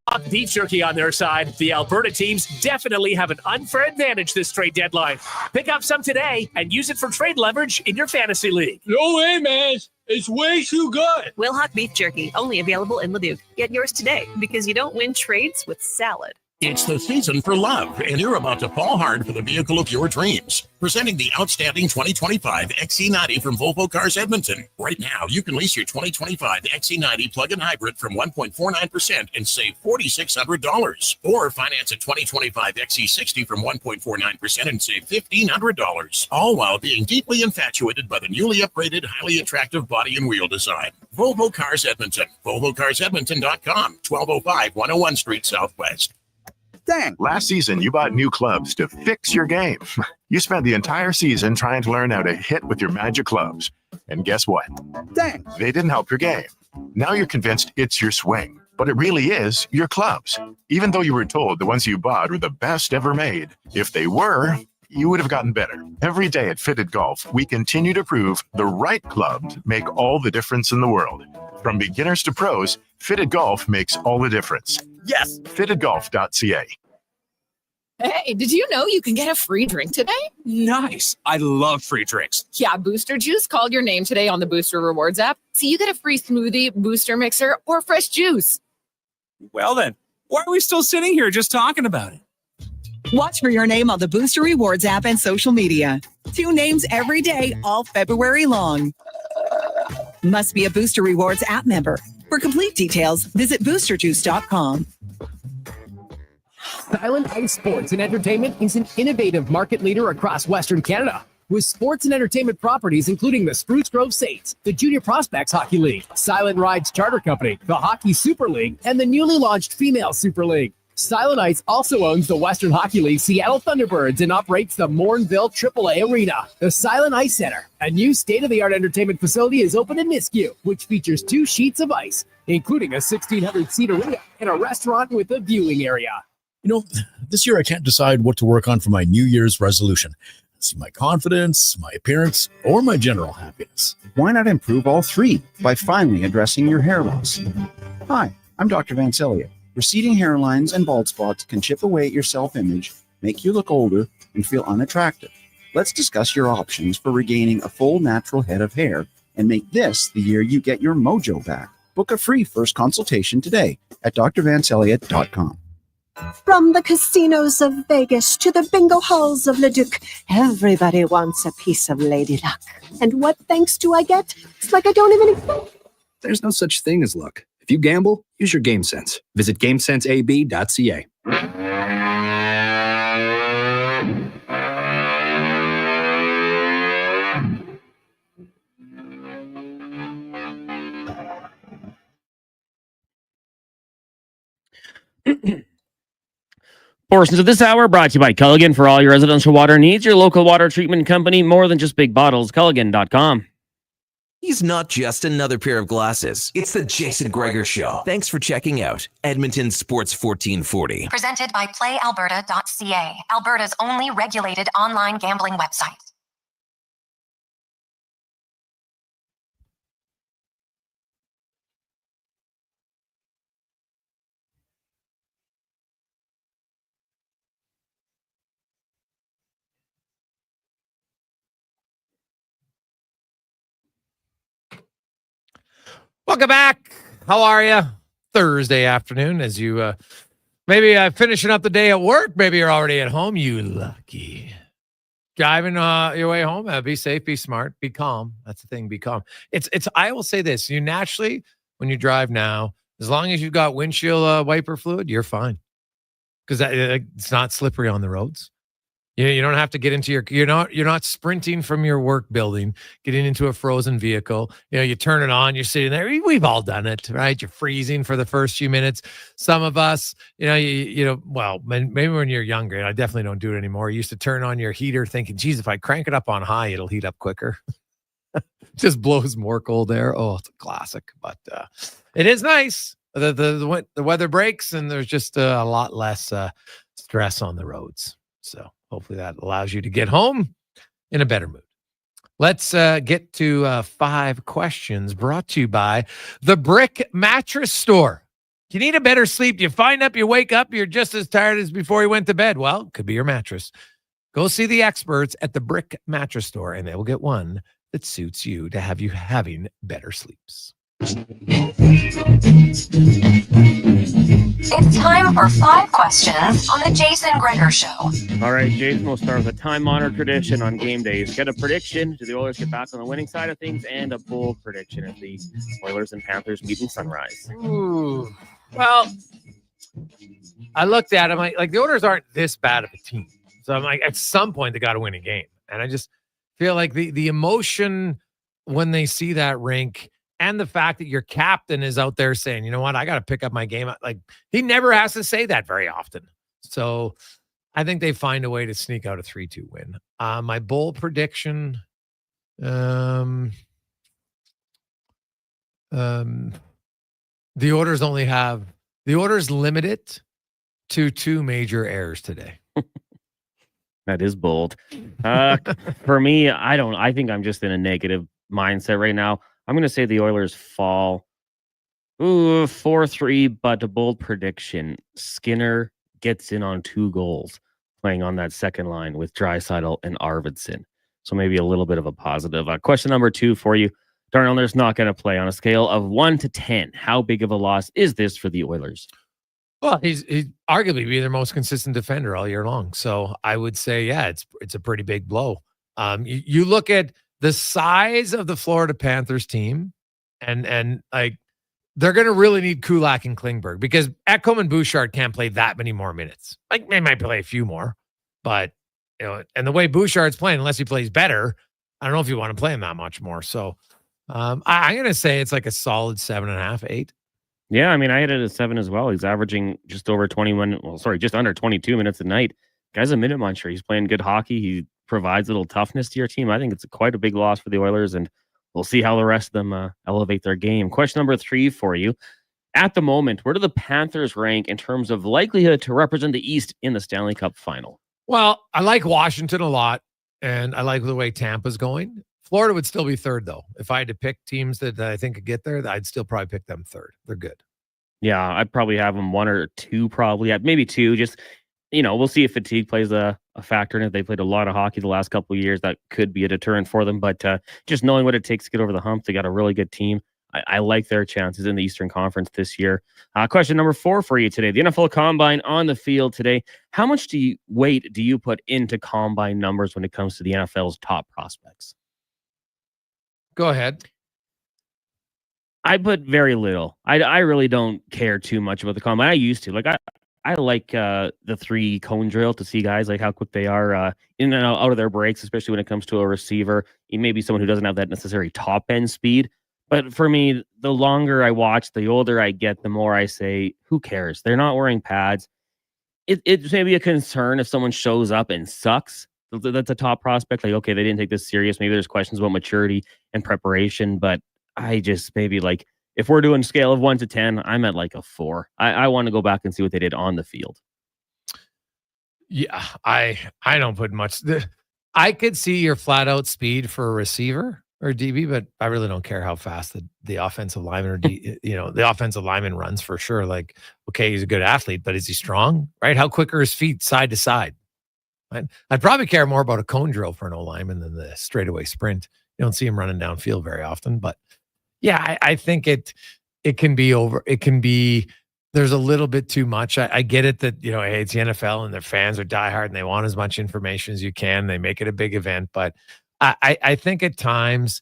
Hawk beef jerky on their side, the Alberta teams definitely have an unfair advantage this trade deadline. Pick up some today and use it for trade leverage in your fantasy league. No way, man. It's way too good. Will Hawk beef jerky, only available in Leduc. Get yours today because you don't win trades with salad. It's the season for love, and you're about to fall hard for the vehicle of your dreams. Presenting the outstanding 2025 XC90 from Volvo Cars Edmonton. Right now, you can lease your 2025 XC90 plug-in hybrid from 1.49% and save $4,600. Or finance a 2025 XC60 from 1.49% and save $1,500. All while being deeply infatuated by the newly upgraded, highly attractive body and wheel design. Volvo Cars Edmonton. VolvoCarsEdmonton.com. 1205 101 Street Southwest. Dang. Last season, you bought new clubs to fix your game. You spent the entire season trying to learn how to hit with your magic clubs. And guess what? Dang. They didn't help your game. Now you're convinced it's your swing, but it really is your clubs. Even though you were told the ones you bought were the best ever made, if they were, you would have gotten better. Every day at Fitted Golf, we continue to prove the right clubs make all the difference in the world. From beginners to pros, Fitted Golf makes all the difference. Yes, fittedgolf.ca. Hey, did you know you can get a free drink today? Nice. I love free drinks. Yeah, Booster Juice called your name today on the Booster Rewards app. So you get a free smoothie, booster mixer, or fresh juice. Well then, why are we still sitting here just talking about it? Watch for your name on the Booster Rewards app and social media. 2 names every day, all February long. Must be a Booster Rewards app member. For complete details, visit boosterjuice.com. Silent Ice Sports and Entertainment is an innovative market leader across Western Canada with sports and entertainment properties including the Spruce Grove Saints, the Junior Prospects Hockey League, Silent Rides Charter Company, the Hockey Super League, and the newly launched Female Super League. Silent Ice also owns the Western Hockey League Seattle Thunderbirds and operates the Morinville AAA Arena. The Silent Ice Center, a new state-of-the-art entertainment facility, is open in Nisku, which features 2 sheets of ice, including a 1,600-seat arena and a restaurant with a viewing area. You know, this year I can't decide what to work on for my New Year's resolution. See my confidence, my appearance, or my general happiness. Why not improve all 3 by finally addressing your hair loss? Hi, I'm Dr. Vancellia. Receding hairlines and bald spots can chip away at your self-image, make you look older, and feel unattractive. Let's discuss your options for regaining a full natural head of hair and make this the year you get your mojo back. Book a free first consultation today at drvancelliot.com. From the casinos of Vegas to the bingo halls of Leduc, everybody wants a piece of Lady Luck. And what thanks do I get? It's like I don't even exist. There's no such thing as luck. If you gamble, use your game sense. Visit GameSenseAB.ca. Portions of this hour brought to you by Culligan. For all your residential water needs, your local water treatment company, more than just big bottles. Culligan.com. He's not just another pair of glasses. It's the Jason Gregor Show. Thanks for checking out Edmonton Sports 1440. Presented by PlayAlberta.ca, Alberta's only regulated online gambling website. Welcome back. How are you? Thursday afternoon as you maybe finishing up the day at work. Maybe you're already at home. You lucky. Driving your way home. Be safe, be smart, be calm. That's the thing, be calm. It's. I will say this. You naturally, when you drive now, as long as you've got windshield wiper fluid, you're fine. Because it's not slippery on the roads. You don't have to get into you're not sprinting from your work building, getting into a frozen vehicle. You turn it on, you're sitting there. We've all done it, right? You're freezing for the first few minutes. Some of us, well, maybe when you're younger, and I definitely don't do it anymore. You used to turn on your heater thinking, geez, if I crank it up on high, it'll heat up quicker. Just blows more cold air. Oh, it's a classic, but it is nice. The weather breaks and there's just a lot less stress on the roads. So hopefully that allows you to get home in a better mood. Let's get to 5 questions brought to you by the Brick Mattress Store. You need a better sleep. You find you wake up, you're just as tired as before you went to bed. Well, it could be your mattress. Go see the experts at the Brick Mattress Store, and they will get one that suits you to have you having better sleeps. It's time for 5 questions on the Jason Gregor Show. All right, Jason, we'll start with a time-honored tradition on game days. Get a prediction. Do the Oilers get back on the winning side of things? And a bold prediction if the Oilers and Panthers meet in Sunrise. Ooh. Well, I looked at him like the Oilers aren't this bad of a team. So I'm like, at some point they got to win a game. And I just feel like the emotion when they see that rink and the fact that your captain is out there saying, you know what, I got to pick up my game. Like, he never has to say that very often. So I think they find a way to sneak out a 3-2 win. My bold prediction, the Oilers limit it to 2 major errors today. That is bold. For me, I think I'm just in a negative mindset right now. I'm going to say the Oilers fall 4-3, but a bold prediction. Skinner gets in on 2 goals playing on that second line with Draisaitl and Arvidsson. So maybe a little bit of a positive. Question number 2 for you. Darnell's not going to play. On a scale of 1 to 10, how big of a loss is this for the Oilers? Well, he's arguably be their most consistent defender all year long. So I would say, yeah, it's a pretty big blow. You look at the size of the Florida Panthers team, and like they're going to really need Kulak and Klingberg because Ekholm and Bouchard can't play that many more minutes. Like they might play a few more, but and the way Bouchard's playing, unless he plays better, I don't know if you want to play him that much more. So I'm going to say it's like a solid 7.5, 8. Yeah, I mean, I had it at 7 as well. He's averaging just under 22 minutes a night. Guy's a minute muncher. He's playing good hockey. He provides a little toughness to your team. I think it's quite a big loss for the Oilers, and we'll see how the rest of them elevate their game. Question number 3 for you. At the moment, where do the Panthers rank in terms of likelihood to represent the East in the Stanley Cup Final? Well, I like Washington a lot, and I like the way Tampa's going. Florida would still be 3rd, though. If I had to pick teams that I think could get there, I'd still probably pick them 3rd. They're good. Yeah, I'd probably have them 1 or 2, probably. Maybe 2. Just, we'll see if fatigue plays a factor in it. They played a lot of hockey the last couple of years. That could be a deterrent for them. But just knowing what it takes to get over the hump, they got a really good team. I like their chances in the Eastern Conference this year. Question number 4 for you today. The NFL Combine on the field today. How much weight do you put into Combine numbers when it comes to the NFL's top prospects? Go ahead. I put very little. I really don't care too much about the Combine. I used to. Like I like the 3 cone drill to see guys like how quick they are in and out of their breaks, especially when it comes to a receiver. Maybe someone who doesn't have that necessary top end speed. But for me, the longer I watch, the older I get, the more I say, who cares? They're not wearing pads. It's maybe a concern if someone shows up and sucks. That's a top prospect. Like, okay, they didn't take this serious. Maybe there's questions about maturity and preparation. But I just maybe like, if we're doing scale of 1 to 10, I'm at like a 4. I want to go back and see what they did on the field. Yeah, I don't put much. I could see your flat out speed for a receiver or DB, but I really don't care how fast the offensive lineman or the offensive lineman runs for sure. Like, okay, he's a good athlete, but is he strong? Right? How quick are his feet side to side? I'd probably care more about a cone drill for an O-lineman than the straightaway sprint. You don't see him running downfield very often, but yeah, I think it can be over. It can be, there's a little bit too much. I get it that, hey, it's the NFL and their fans are diehard and they want as much information as you can. They make it a big event, but I think at times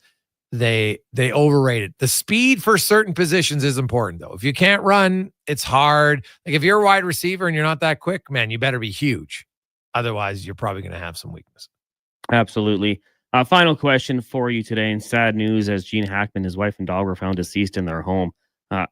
they overrate it. The speed for certain positions is important though. If you can't run, it's hard. Like if you're a wide receiver and you're not that quick, man, you better be huge. Otherwise, you're probably going to have some weakness. Absolutely. Final question for you today. And sad news as Gene Hackman, his wife and dog were found deceased in their home. I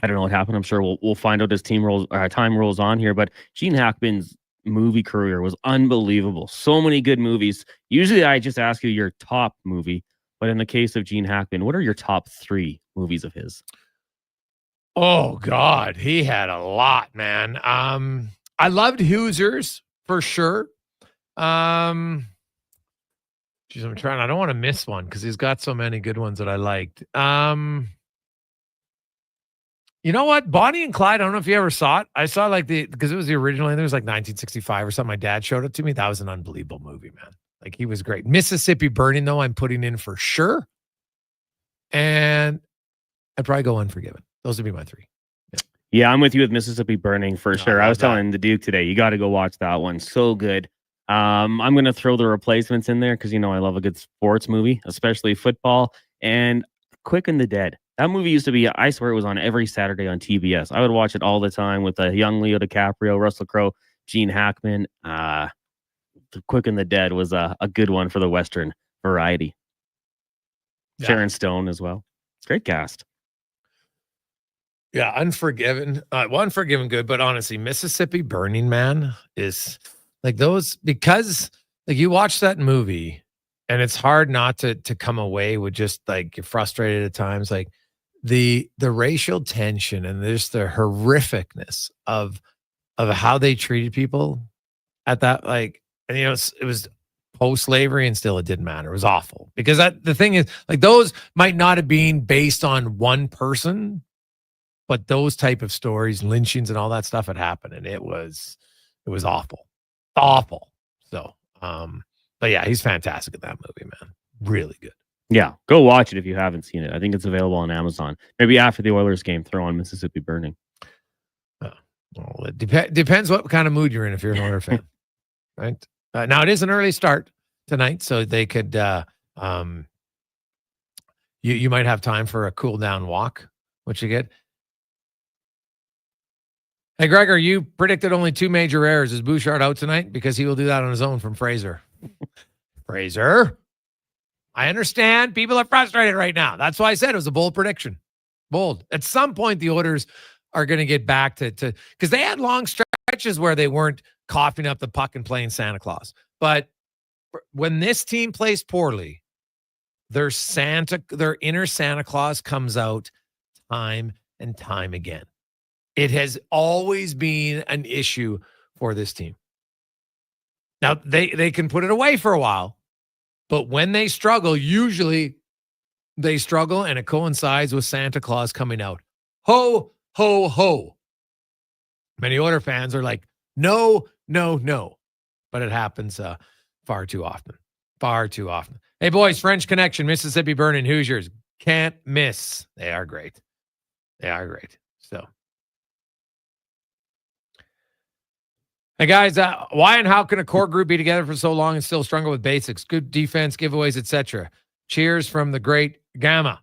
don't know what happened. I'm sure we'll find out as time rolls on here. But Gene Hackman's movie career was unbelievable. So many good movies. Usually I just ask you your top movie. But in the case of Gene Hackman, what are your top 3 movies of his? Oh, God. He had a lot, man. I loved Hoosiers for sure. Geez, I'm trying. I don't want to miss one because he's got so many good ones that I liked. You know what? Bonnie and Clyde, I don't know if you ever saw it. I saw because it was the original, and it was like 1965 or something. My dad showed it to me. That was an unbelievable movie, man. Like he was great. Mississippi Burning, though, I'm putting in for sure. And I'd probably go Unforgiven. Those would be my 3. Yeah. Yeah, I'm with you with Mississippi Burning for sure. I was telling the Duke today, you got to go watch that one. So good. I'm going to throw the replacements in there because, I love a good sports movie, especially football. And Quick and the Dead. That movie used to be, I swear it was on every Saturday on TBS. I would watch it all the time with young Leo DiCaprio, Russell Crowe, Gene Hackman. Quick and the Dead was a good one for the Western variety. Yeah. Sharon Stone as well. Great cast. Yeah, Unforgiven. Unforgiven, good, but honestly, Mississippi Burning Man is like those because like you watch that movie and it's hard not to come away with just like you're frustrated at times, like the racial tension and there's the horrificness of how they treated people at that like, and it was post-slavery and still it didn't matter. It was awful because the thing is like those might not have been based on one person. But those type of stories, lynchings and all that stuff had happened. And it was awful. Awful. So, but yeah, he's fantastic at that movie, man. Really good. Yeah. Go watch it if you haven't seen it. I think it's available on Amazon. Maybe after the Oilers game, throw on Mississippi Burning. Well, it depends what kind of mood you're in if you're an Oilers fan. Right. Now it is an early start tonight, so they could, you might have time for a cool down walk, which you get. Hey, Gregor, you predicted only 2 major errors. Is Bouchard out tonight? Because he will do that on his own from Fraser. Fraser, I understand people are frustrated right now. That's why I said it was a bold prediction. Bold. At some point, the Oilers are going to get back to because they had long stretches where they weren't coughing up the puck and playing Santa Claus. But when this team plays poorly, their inner Santa Claus comes out time and time again. It has always been an issue for this team. Now, they can put it away for a while, but when they struggle, usually they struggle and it coincides with Santa Claus coming out. Ho, ho, ho. Many Oilers fans are like, no, no, no. But it happens far too often. Far too often. Hey, boys, French Connection, Mississippi Burning, Hoosiers. Can't miss. They are great. They are great. So. Hey, guys, why and how can a core group be together for so long and still struggle with basics, good defense, giveaways, etc.? Cheers from the great Gamma.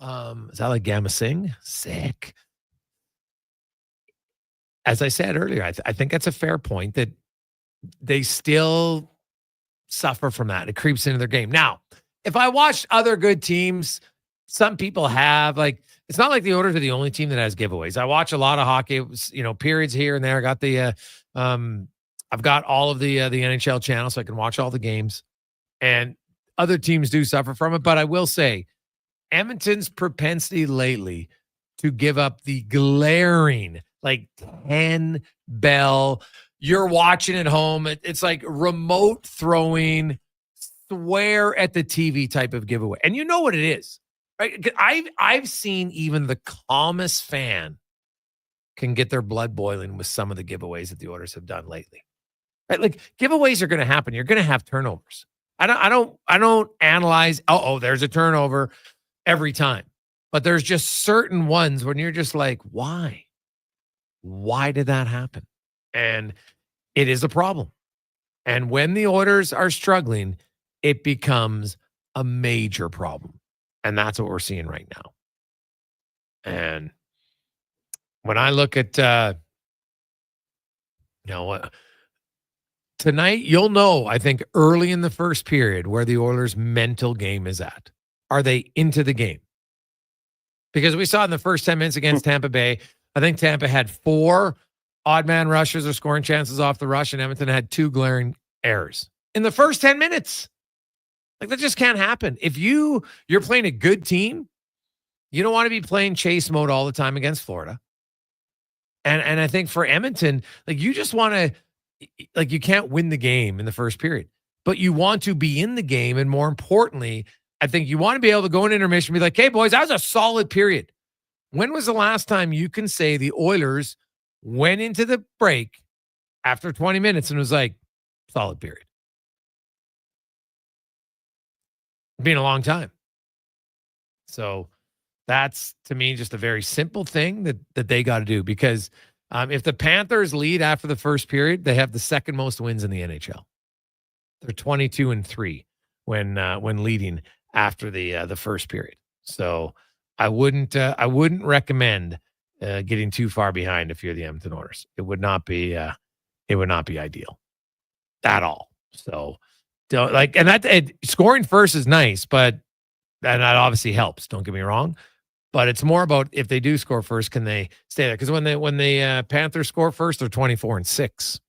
Is that like Gamma Sing? Sick. As I said earlier, I think that's a fair point that they still suffer from that. It creeps into their game. Now, if I watched other good teams, some people have, like, it's not like the Oilers are the only team that has giveaways. I watch a lot of hockey, periods here and there. I got the, I've got all of the NHL channels, so I can watch all the games. And other teams do suffer from it. But I will say, Edmonton's propensity lately to give up the glaring, like 10 bell, you're watching at home. It's like remote throwing, swear at the TV type of giveaway. And you know what it is. Right? I've seen even the calmest fan can get their blood boiling with some of the giveaways that the Oilers have done lately. Right? Like giveaways are going to happen. You're going to have turnovers. I don't analyze. Oh, there's a turnover every time. But there's just certain ones when you're just like, why? Why did that happen? And it is a problem. And when the Oilers are struggling, it becomes a major problem. And that's what we're seeing right now. And when I look at, tonight, you'll know, I think, early in the first period where the Oilers' mental game is at. Are they into the game? Because we saw in the first 10 minutes against Tampa Bay, I think Tampa had 4 odd man rushes or scoring chances off the rush, and Edmonton had 2 glaring errors in the first 10 minutes. Like, that just can't happen. If you're playing a good team, you don't want to be playing chase mode all the time against Florida. And I think for Edmonton, like, you just want to, like, you can't win the game in the first period, but you want to be in the game. And more importantly, I think you want to be able to go in intermission and be like, hey, boys, that was a solid period. When was the last time you can say the Oilers went into the break after 20 minutes and was like, solid period? It's been a long time. So That's, to me, just a very simple thing that they got to do, because if the Panthers lead after the first period, they have the second most wins in the NHL. They're 22-3 when leading after the first period. So I wouldn't recommend getting too far behind if you're the Edmonton Oilers. It would not be ideal at all. So don't scoring first is nice, and that obviously helps. Don't get me wrong. But it's more about, if they do score first, can they stay there? Because when the Panthers score first, they're 24-6,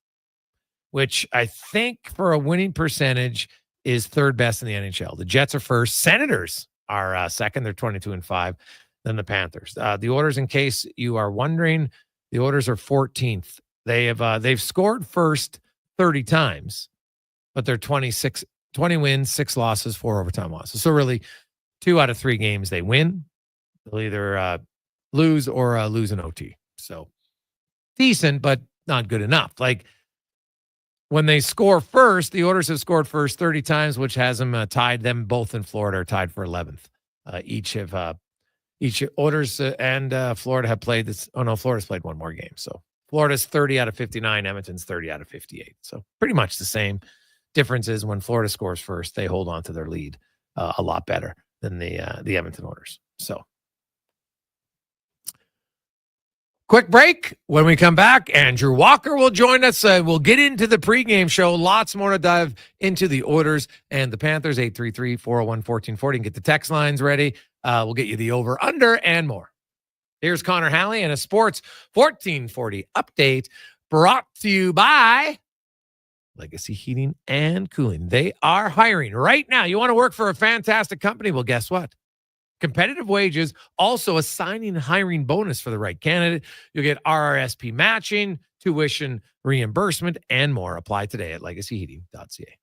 which I think for a winning percentage is third best in the NHL. The Jets are first. Senators are second. They're 22-5. Then the Panthers. The Oilers, in case you are wondering, the Oilers are 14th. They've scored first 30 times, but they're 20 wins, 6 losses, 4 overtime losses. So really, 2 out of 3 games they win. They'll either lose or lose an OT. So decent, but not good enough. Like, when they score first, the Oilers have scored first 30 times, which has them tied. Them both in Florida are tied for 11th. Each Oilers and Florida have played this. Oh no, Florida's played one more game. So Florida's 30 out of 59. Edmonton's 30 out of 58. So pretty much the same. Difference is when Florida scores first, they hold on to their lead a lot better than the Edmonton Oilers. So. Quick break. When we come back, Andrew Walker will join us. We'll get into the pregame show. Lots more to dive into the Oilers and the Panthers. 833-401-1440. And get the text lines ready. We'll get you the over, under, and more. Here's Connor Halley and a Sports 1440 update brought to you by Legacy Heating and Cooling. They are hiring right now. You want to work for a fantastic company? Well, guess what? Competitive wages, also a signing and hiring bonus for the right candidate. You'll get RRSP matching, tuition reimbursement, and more. Apply today at legacyheating.ca.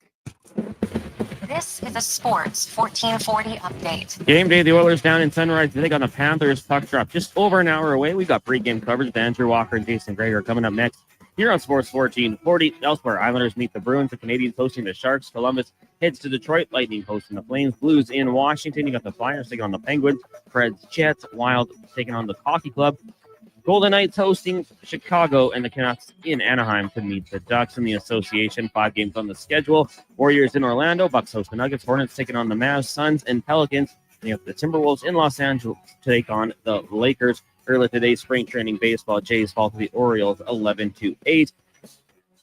This is a Sports 1440 update. Game day, the Oilers down in Sunrise. They got the Panthers. Puck drop just over an hour away. We've got pregame coverage with Andrew Walker and Jason Gregor coming up next here on Sports 1440. Elsewhere, Islanders meet the Bruins. The Canadians hosting the Sharks. Columbus heads to Detroit. Lightning hosting the Flames. Blues in Washington. You got the Flyers taking on the Penguins. Preds, Jets, Wild taking on the Hockey Club. Golden Knights hosting Chicago, and the Canucks in Anaheim to meet the Ducks in the association. 5 games on the schedule. Warriors in Orlando. Bucks host the Nuggets. Hornets taking on the Mavs. Suns and Pelicans. And you have the Timberwolves in Los Angeles to take on the Lakers. Earlier today, spring training baseball. Jays fall to the Orioles 11-8.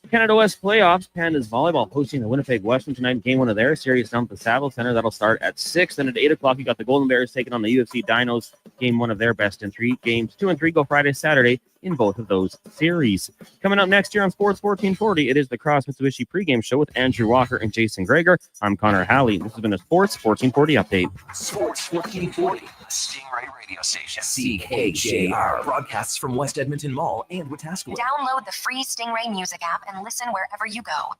Canada West playoffs. Pandas volleyball hosting the Winnipeg Western tonight. Game 1 of their series down at the Saville Center. That'll start at 6. Then at 8 o'clock, you got the Golden Bears taking on the UFC Dinos. Game 1 of their best in 3 games. 2 and 3 go Friday, Saturday in both of those series. Coming up next year on Sports 1440, it is the Cross Mitsubishi pregame show with Andrew Walker and Jason Gregor. I'm Connor Halley. This has been a Sports 1440 update. Sports 1440, Stingray radio station. CHAR broadcasts from West Edmonton Mall and Wetaskiwin. Download the free Stingray music app and listen wherever you go.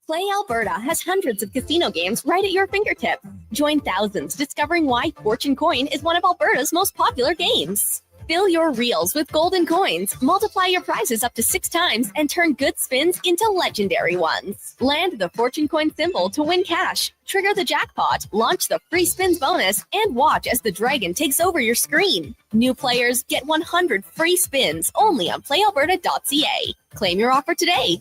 Play Alberta has hundreds of casino games right at your fingertips. Join thousands discovering why Fortune Coin is one of Alberta's most popular games. Fill your reels with golden coins, multiply your prizes up to 6 times, and turn good spins into legendary ones. Land the Fortune Coin symbol to win cash, trigger the jackpot, launch the free spins bonus, and watch as the dragon takes over your screen. New players get 100 free spins only on playalberta.ca. Claim your offer today.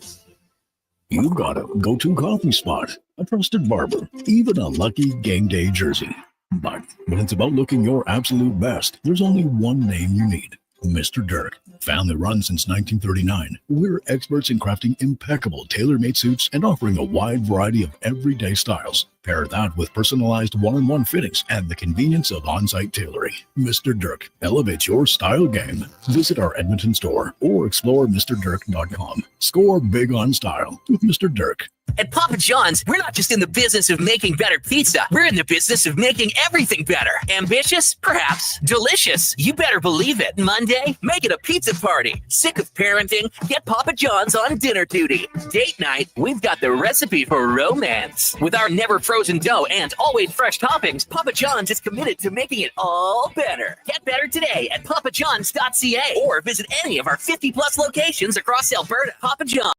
You've got a go-to coffee spot, a trusted barber, even a lucky game day jersey. But when it's about looking your absolute best, there's only one name you need: Mr. Dirk. Family run since 1939, we're experts in crafting impeccable tailor-made suits and offering a wide variety of everyday styles. Pair that with personalized one-on-one fittings and the convenience of on-site tailoring. Mr. Dirk elevates your style game. Visit our Edmonton store or explore MrDirk.com. Score big on style with Mr. Dirk. At Papa John's, we're not just in the business of making better pizza. We're in the business of making everything better. Ambitious? Perhaps. Delicious? You better believe it. Monday? Make it a pizza party. Sick of parenting? Get Papa John's on dinner duty. Date night? We've got the recipe for romance. With our never frozen dough and always fresh toppings, Papa John's is committed to making it all better. Get better today at papajohns.ca or visit any of our 50-plus locations across Alberta. Papa John's.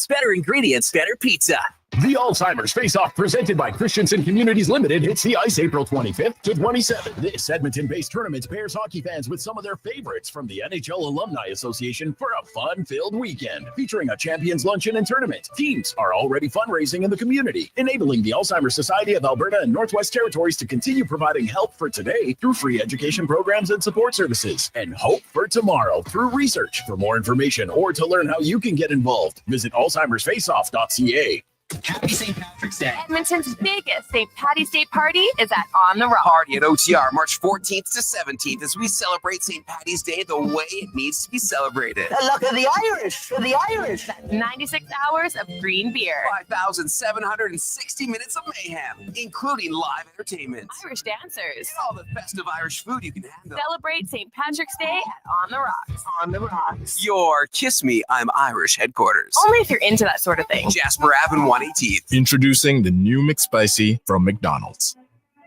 Better ingredients, better pizza. The Alzheimer's Face-Off presented by Christensen Communities Limited hits the ice April 25th to 27th. This Edmonton-based tournament pairs hockey fans with some of their favorites from the NHL Alumni Association for a fun-filled weekend featuring a champions luncheon and tournament. Teams are already fundraising in the community, enabling the Alzheimer's Society of Alberta and Northwest Territories to continue providing help for today through free education programs and support services, and hope for tomorrow through research. For more information or to learn how you can get involved, visit alzheimersfaceoff.ca. Happy St. Patrick's Day. Edmonton's biggest St. Patty's Day party is at On the Rock. Party at OTR March 14th to 17th as we celebrate St. Patty's Day the way it needs to be celebrated. The luck of the Irish, for the Irish. That's 96 hours of green beer. 5,760 minutes of mayhem, including live entertainment. Irish dancers. All the festive Irish food you can handle. Celebrate St. Patrick's Day at On the Rocks. On the Rocks. Your Kiss Me, I'm Irish headquarters. Only if you're into that sort of thing. Jasper Ave and 118th. Introducing the new McSpicy from McDonald's.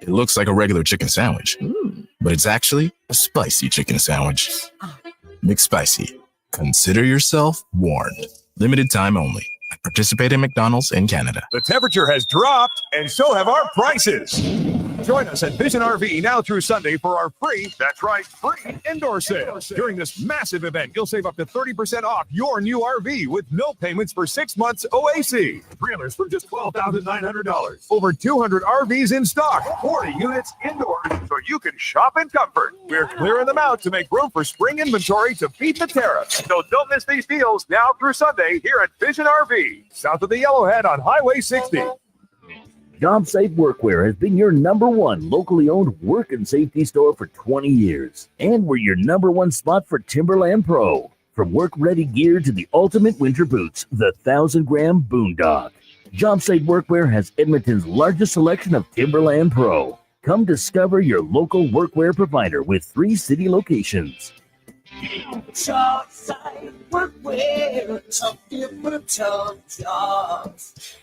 It looks like a regular chicken sandwich, but it's actually a spicy chicken sandwich. McSpicy. Consider yourself warned. Limited time only. Participate in McDonald's in Canada. The temperature has dropped, and so have our prices. Join us at Vision RV now through Sunday for our free, that's right, free indoor sale. During this massive event, you'll save up to 30% off your new RV with no payments for 6 months OAC. Trailers for just $12,900. Over 200 RVs in stock, 40 units indoors, so you can shop in comfort. We're clearing them out to make room for spring inventory to beat the tariffs. So don't miss these deals now through Sunday here at Vision RV, south of the Yellowhead on Highway 60. JobSite Workwear has been your #1 locally owned work and safety store for 20 years. And we're your #1 spot for Timberland Pro. From work-ready gear to the ultimate winter boots, the 1,000-gram Boondock. JobSite Workwear has Edmonton's largest selection of Timberland Pro. Come discover your local workwear provider with 3 city locations. JobSite Workwear, tough different jobs.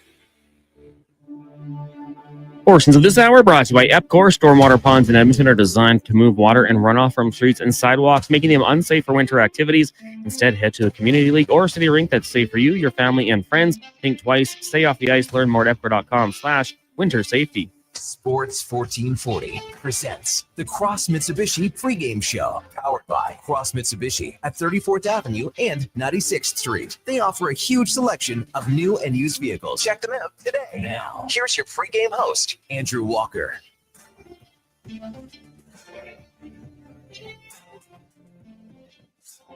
Portions of this hour brought to you by Epcor. Stormwater ponds in Edmonton are designed to move water and runoff from streets and sidewalks, making them unsafe for winter activities. Instead, head to a community league or city rink that's safe for you, your family, and friends. Think twice. Stay off the ice. Learn more at epcor.com/winter safety. Sports 1440 presents the Cross Mitsubishi Pregame Show, powered by Cross Mitsubishi at 34th Avenue and 96th Street. They offer a huge selection of new and used vehicles. Check them out today. Now, here's your pregame host, Andrew Walker.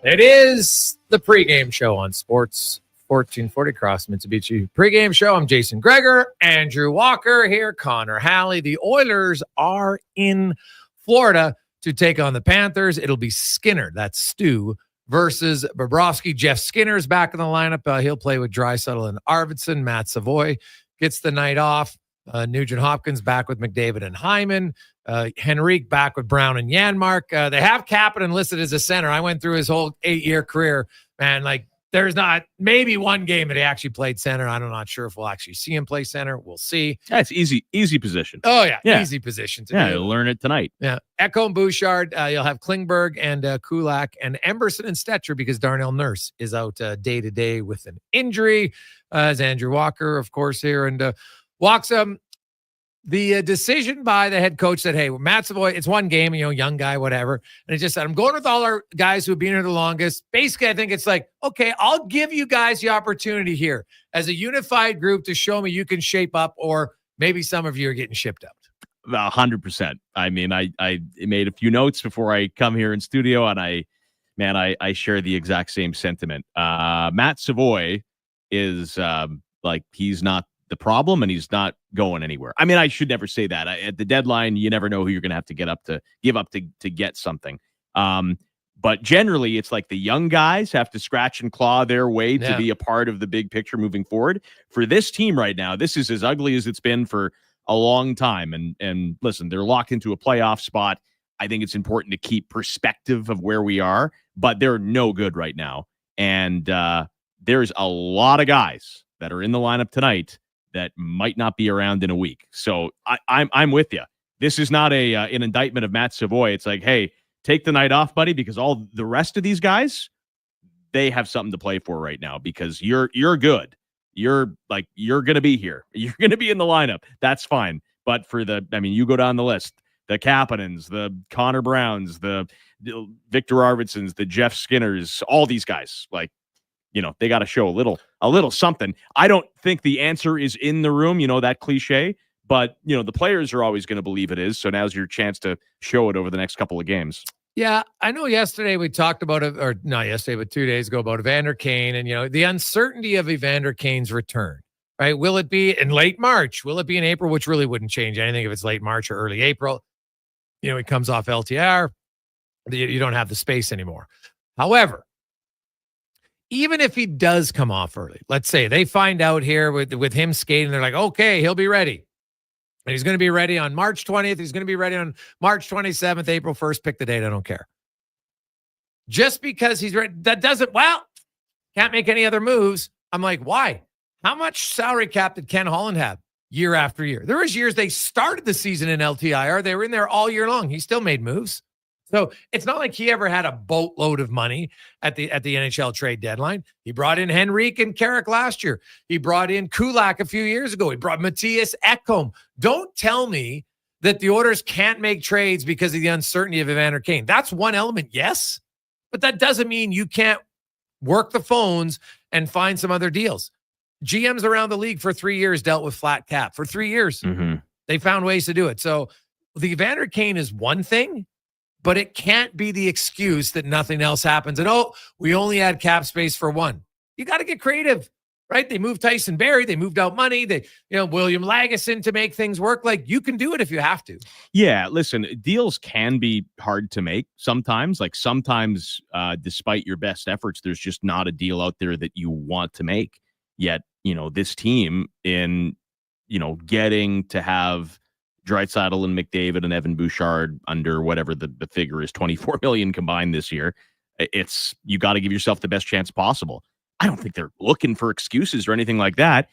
It is the pregame show on Sports 1440 Cross Mitsubishi pregame show. I'm Jason Gregor, Andrew Walker here, Connor Halley. The Oilers are in Florida to take on the Panthers. It'll be Skinner, that's Stu, versus Bobrovsky. Jeff Skinner is back in the lineup. He'll play with Draisaitl and Arvidsson. Matt Savoy gets the night off. Nugent Hopkins back with McDavid and Hyman. Henrique back with Brown and Janmark. They have Kapanen listed as a center. I went through his whole 8-year career, man, like, there's not maybe one game that he actually played center. I'm not sure if we'll actually see him play center. We'll see. That's easy position. Oh, yeah. Easy position to do. You'll learn it tonight. Yeah. Echo and Bouchard. You'll have Klingberg and Kulak and Emberson and Stetcher because Darnell Nurse is out day-to-day with an injury. As Andrew Walker, of course, here. And walks the decision by the head coach said, hey, Matt Savoy, it's one game, young guy, whatever. And it just said, I'm going with all our guys who have been here the longest. Basically, I think it's like, okay, I'll give you guys the opportunity here as a unified group to show me you can shape up, or maybe some of you are getting shipped out. 100%. I mean, I made a few notes before I come here in studio, and I share the exact same sentiment. Matt Savoy is he's not the problem, and he's not going anywhere. I mean, I should never say that. At the deadline, you never know who you're going to have to give up to get something. But generally, it's like the young guys have to scratch and claw their way to be a part of the big picture moving forward. For this team right now, this is as ugly as it's been for a long time. And listen, they're locked into a playoff spot. I think it's important to keep perspective of where we are, but they're no good right now. And there's a lot of guys that are in the lineup tonight that might not be around in a week. So I'm with you. This is not an indictment of Matt Savoy. It's like, hey, take the night off, buddy, because all the rest of these guys, they have something to play for right now because you're good. you're going to be here. You're going to be in the lineup. That's fine. But you go down the list, the Kapanens, the Connor Browns, the Victor Arvidssons, the Jeff Skinners, all these guys, they got to show a little something. I don't think the answer is in the room, that cliche, but the players are always going to believe it is. So now's your chance to show it over the next couple of games. Yeah, I know yesterday we talked about it, or not yesterday, but 2 days ago, about Evander Kane and, the uncertainty of Evander Kane's return, right? Will it be in late March? Will it be in April? Which really wouldn't change anything if it's late March or early April. He comes off LTR. You don't have the space anymore. However, even if he does come off early, let's say they find out here with him skating, they're like, okay, he'll be ready. And he's going to be ready on March 20th. He's going to be ready on March 27th, April 1st. Pick the date. I don't care. Just because he's ready, that doesn't, can't make any other moves. I'm like, why? How much salary cap did Ken Holland have year after year? There was years they started the season in LTIR. They were in there all year long. He still made moves. So it's not like he ever had a boatload of money at the NHL trade deadline. He brought in Henrique and Carrick last year. He brought in Kulak a few years ago. He brought Matthias Ekholm. Don't tell me that the Oilers can't make trades because of the uncertainty of Evander Kane. That's one element, yes, but that doesn't mean you can't work the phones and find some other deals. GMs around the league for 3 years dealt with flat cap. For 3 years, they found ways to do it. So the Evander Kane is one thing, but it can't be the excuse that nothing else happens. And, we only had cap space for one. You got to get creative, right? They moved Tyson Barrie. They moved out money. They, William Lagesson to make things work. You can do it if you have to. Yeah, listen, deals can be hard to make sometimes. Despite your best efforts, there's just not a deal out there that you want to make. Yet, this team in, getting to have Draisaitl and McDavid and Evan Bouchard under whatever the figure is, 24 million combined this year. You got to give yourself the best chance possible. I don't think they're looking for excuses or anything like that.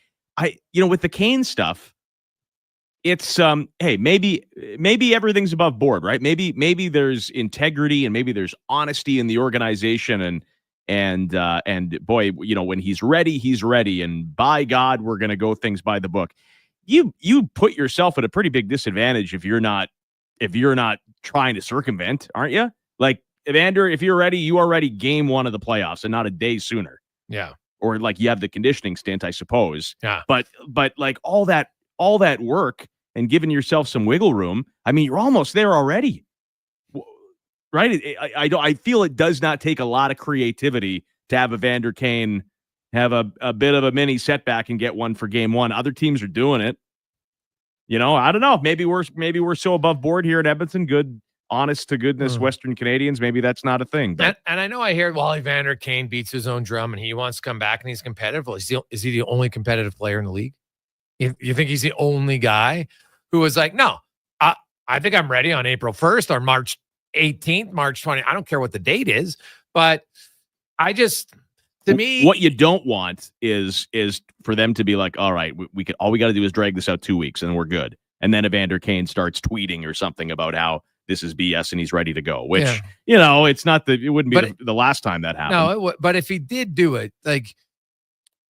With the Kane stuff, it's hey, maybe everything's above board, right? Maybe there's integrity and maybe there's honesty in the organization and boy, when he's ready, and by God, we're going to go things by the book. You put yourself at a pretty big disadvantage if you're not trying to circumvent, aren't you? Evander, if you're ready, you are ready game one of the playoffs and not a day sooner. Yeah. Or you have the conditioning stint, I suppose. Yeah. But all that work and giving yourself some wiggle room, you're almost there already. Right? I feel it does not take a lot of creativity to have Evander Kane have a bit of a mini setback and get one for game one. Other teams are doing it. I don't know. Maybe we're so above board here at Edmonton. Good, honest to goodness Western Canadians. Maybe that's not a thing. But. And I know I hear, Evander Kane beats his own drum and he wants to come back and he's competitive. Well, is he the only competitive player in the league? You think he's the only guy who was like, no, I think I'm ready on April 1st or March 18th, March 20th. I don't care what the date is, but to me, what you don't want is for them to be like, all right, all we got to do is drag this out 2 weeks and we're good. And then Evander Kane starts tweeting or something about how this is BS and he's ready to go, which, it's not it wouldn't be the last time that happened. No, but if he did do it,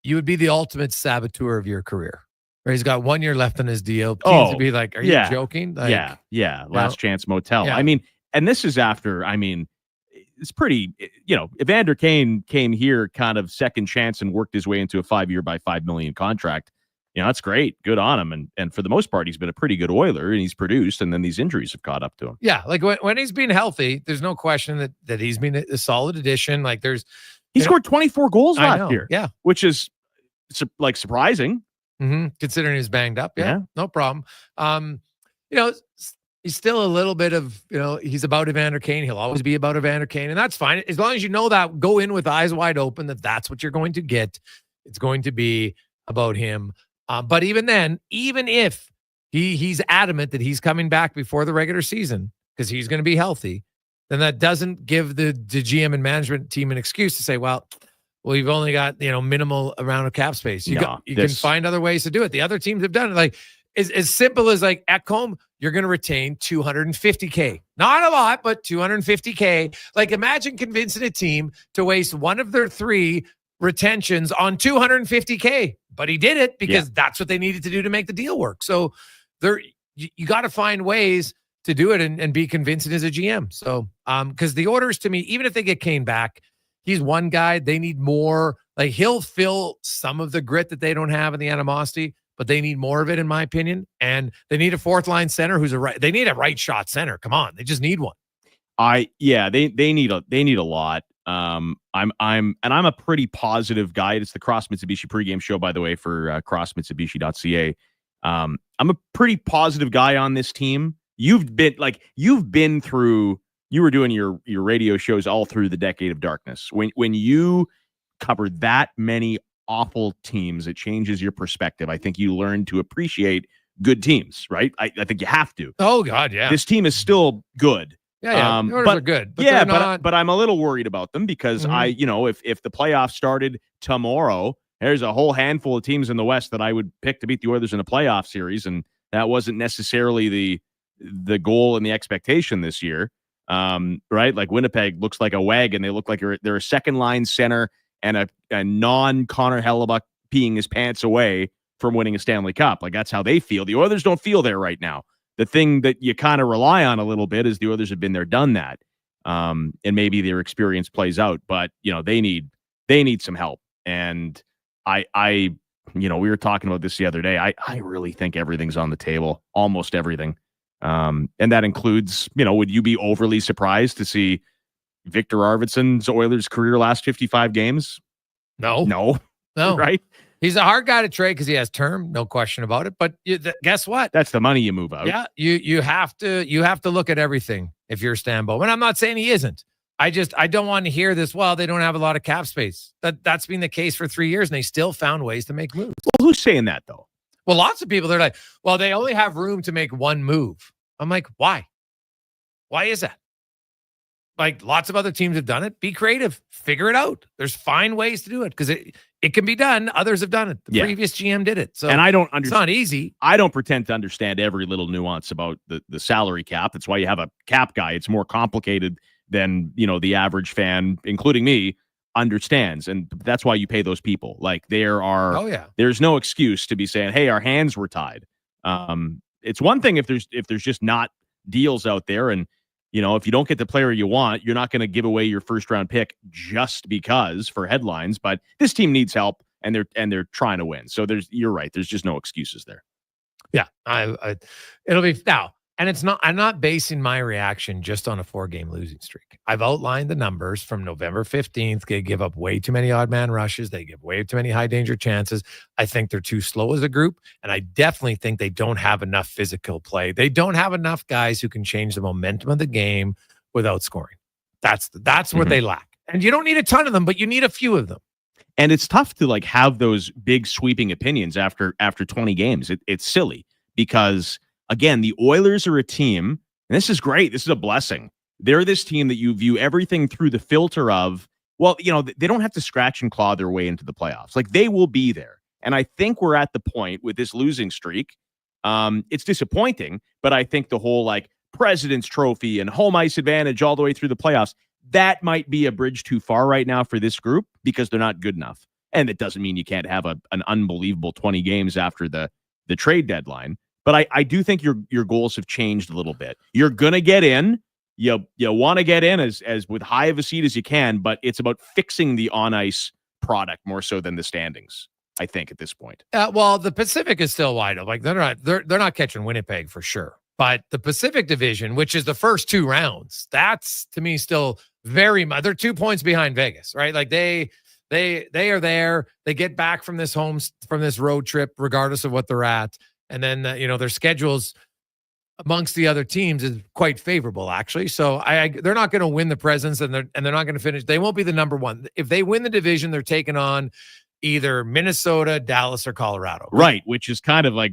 you would be the ultimate saboteur of your career. Or he's got 1 year left on his deal. Teams would be like, are you joking? Last chance motel. Yeah. And this is after, it's pretty, Evander Kane came here kind of second chance and worked his way into a 5-year by $5 million contract. That's great. Good on him. And for the most part, he's been a pretty good Oiler and he's produced. And then these injuries have caught up to him. Yeah. When he's been healthy, there's no question that he's been a solid addition. He scored 24 goals last year. Yeah. Which is surprising. Mm-hmm. Considering he's banged up. Yeah. No problem. He's still a little bit of, he's about Evander Kane. He'll always be about Evander Kane. And that's fine. As long as you know that, go in with eyes wide open, that's what you're going to get. It's going to be about him. But even then, even if he's adamant that he's coming back before the regular season because he's going to be healthy, then that doesn't give the GM and management team an excuse to say, well, we've only got, minimal amount of cap space. You can find other ways to do it. The other teams have done it. As simple as Ekholm, you're going to retain $250K. Not a lot, but $250K. Imagine convincing a team to waste one of their three retentions on $250K, but he did it because that's what they needed to do to make the deal work. So you got to find ways to do it and be convincing as a GM. So, because the Oilers, to me, even if they get Kane back, he's one guy. They need more. Like, he'll fill some of the grit that they don't have in the animosity, but they need more of it, in my opinion. And they need a fourth line center they need a right shot center. Come on, they just need one. They need a lot. I'm a pretty positive guy. It's the Cross Mitsubishi pregame show, by the way, for crossmitsubishi.ca. I'm a pretty positive guy on this team. You've been through, you were doing your radio shows all through the decade of darkness. When you cover that many awful teams, it changes your perspective. I think you learn to appreciate good teams, right? I think you have to. Oh God, yeah. This team is still good. Yeah. The Oilers are good. But but I'm a little worried about them because if the playoffs started tomorrow, there's a whole handful of teams in the West that I would pick to beat the Oilers in a playoff series, and that wasn't necessarily the goal and the expectation this year. Right? Like Winnipeg looks like a wagon. They look like they're a second line center and a non-Connor Hellebuyck peeing his pants away from winning a Stanley Cup. Like, that's how they feel. The Oilers don't feel there right now. The thing that you kind of rely on a little bit is the Oilers have been there, done that. And maybe their experience plays out, but they need some help. And we were talking about this the other day. I really think everything's on the table, almost everything. And that includes, would you be overly surprised to see Victor Arvidsson's Oilers career last 55 games? No. Right? He's a hard guy to trade because he has term, no question about it. But guess what? That's the money you move out. Yeah, you have to look at everything if you're Stan Bowman. I'm not saying he isn't. I don't want to hear this. Well, they don't have a lot of cap space. That's been the case for 3 years, and they still found ways to make moves. Well, who's saying that though? Well, lots of people, they're like, well, they only have room to make one move. I'm like, why? Why is that? Like, lots of other teams have done it. Be creative. Figure it out. There's fine ways to do it because it can be done. Others have done it. The previous GM did it. So, and I don't it's not easy. I don't pretend to understand every little nuance about the salary cap. That's why you have a cap guy. It's more complicated than, the average fan, including me, understands. And that's why you pay those people. Like, there's no excuse to be saying, hey, our hands were tied. It's one thing if there's just not deals out there, and if you don't get the player you want, you're not going to give away your first round pick just because for headlines. But this team needs help, and they're trying to win. So you're right. There's just no excuses there. Yeah, it'll be now. And I'm not basing my reaction just on a 4-game losing streak. I've outlined the numbers from November 15th. They give up way too many odd man rushes. They give way too many high danger chances. I think they're too slow as a group. And I definitely think they don't have enough physical play. They don't have enough guys who can change the momentum of the game without scoring. That's what they lack. And you don't need a ton of them, but you need a few of them. And it's tough to have those big sweeping opinions after 20 games. It's silly because, again, the Oilers are a team, and this is great. This is a blessing. They're this team that you view everything through the filter of, they don't have to scratch and claw their way into the playoffs. Like, they will be there. And I think we're at the point with this losing streak. It's disappointing, but I think the whole President's Trophy and home ice advantage all the way through the playoffs, that might be a bridge too far right now for this group because they're not good enough. And it doesn't mean you can't have an unbelievable 20 games after the trade deadline. But I do think your goals have changed a little bit. You're gonna get in. You want to get in as with high of a seed as you can, but it's about fixing the on ice product more so than the standings. I think at this point. Well, the Pacific is still wide open. Like, they're not catching Winnipeg for sure. But the Pacific Division, which is the first 2 rounds, that's to me still very much. They're 2 points behind Vegas, right? Like they are there. They get back from this road trip, regardless of what they're at. And then, their schedules amongst the other teams is quite favorable, actually. So they're not going to win the Presidents, and they're not going to finish. They won't be the number one. If they win the division, they're taking on either Minnesota, Dallas, or Colorado. Right, which is kind of like,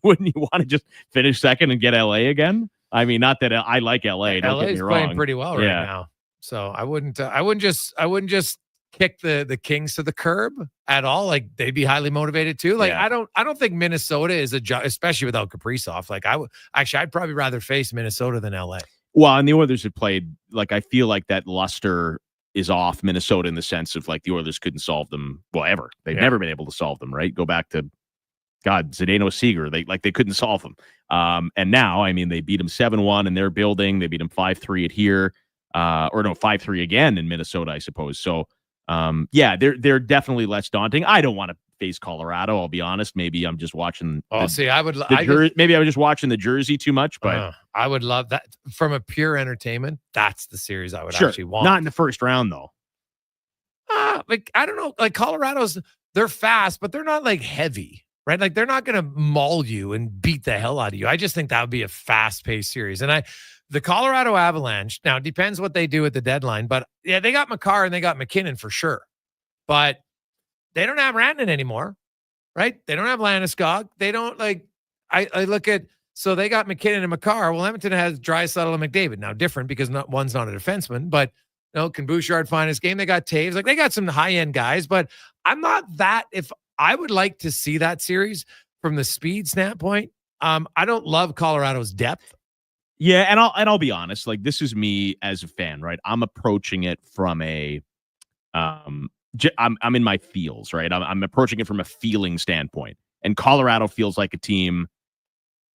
wouldn't you want to just finish second and get LA again? I mean, not that I like LA. Don't get me wrong. Playing pretty well right now. So I wouldn't just kick the Kings to the curb at all. Like, they'd be highly motivated too. Like, I don't think Minnesota is especially without Kaprizov. Like, I'd probably rather face Minnesota than LA. Well, and the Oilers have played, I feel like that luster is off Minnesota in the sense of like the Oilers couldn't solve them ever. They've never been able to solve them, right? Go back to Zdeno Seeger. They couldn't solve them. And now, I mean, they beat them 7-1 in their building. They beat them 5-3 at here. 5-3 again in Minnesota, I suppose. So they're definitely less daunting. I don't want to face Colorado. I'll be honest. Maybe I'm just watching. Maybe I was just watching the jersey too much, but I would love that from a pure entertainment. That's the series I would actually want. Not in the first round though. Like I don't know. Like Colorado's, they're fast, but they're not like heavy, right? Like they're not going to maul you and beat the hell out of you. I just think that would be a fast-paced series. And the Colorado Avalanche, now it depends what they do at the deadline, but yeah, they got Makar and they got McKinnon for sure. But they don't have Rantanen anymore, right? They don't have Landeskog. They don't I look at, so they got McKinnon and Makar. Well, Edmonton has Draisaitl and McDavid. Now different because one's not a defenseman, but can Bouchard find his game? They got Taves. Like they got some high-end guys, but I'm not that, if I would like to see that series from the speed standpoint. I don't love Colorado's depth. Yeah, and I'll be honest, like this is me as a fan, right? I'm approaching it from a I'm in my feels, right? I'm approaching it from a feeling standpoint. And Colorado feels like a team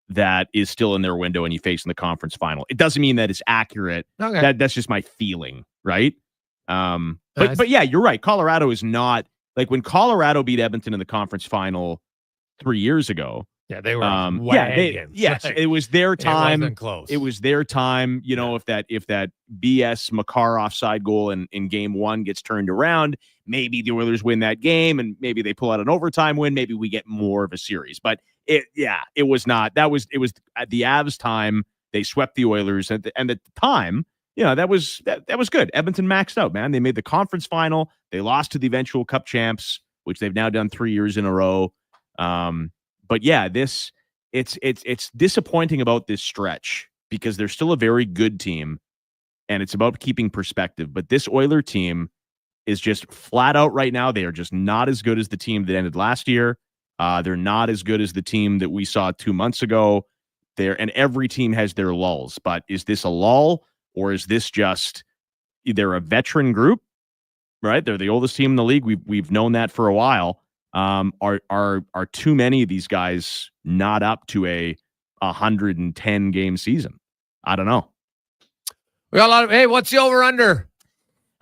that is still in their window and you face in the conference final. It doesn't mean that it's accurate. Okay. That's just my feeling, right? But yeah, you're right. Colorado is not like when Colorado beat Edmonton in the conference final 3 years ago. Yeah, they were. It was their time. It wasn't close. It was their time. You know, if that BS Makar offside goal in game one gets turned around, maybe the Oilers win that game, and maybe they pull out an overtime win. Maybe we get more of a series. But it was not. It was at the Avs time. They swept the Oilers, and at the time, that was good. Edmonton maxed out, man. They made the conference final. They lost to the eventual Cup champs, which they've now done 3 years in a row. But yeah, it's disappointing about this stretch because they're still a very good team, and it's about keeping perspective. But this Oiler team is just flat out right now. They are just not as good as the team that ended last year. They're not as good as the team that we saw 2 months ago. And every team has their lulls. But is this a lull, or is this just they're a veteran group? Right, they're the oldest team in the league. We've known that for a while. Are too many of these guys not up to a 110 game season? I don't know. We got a lot of, hey, what's the over under?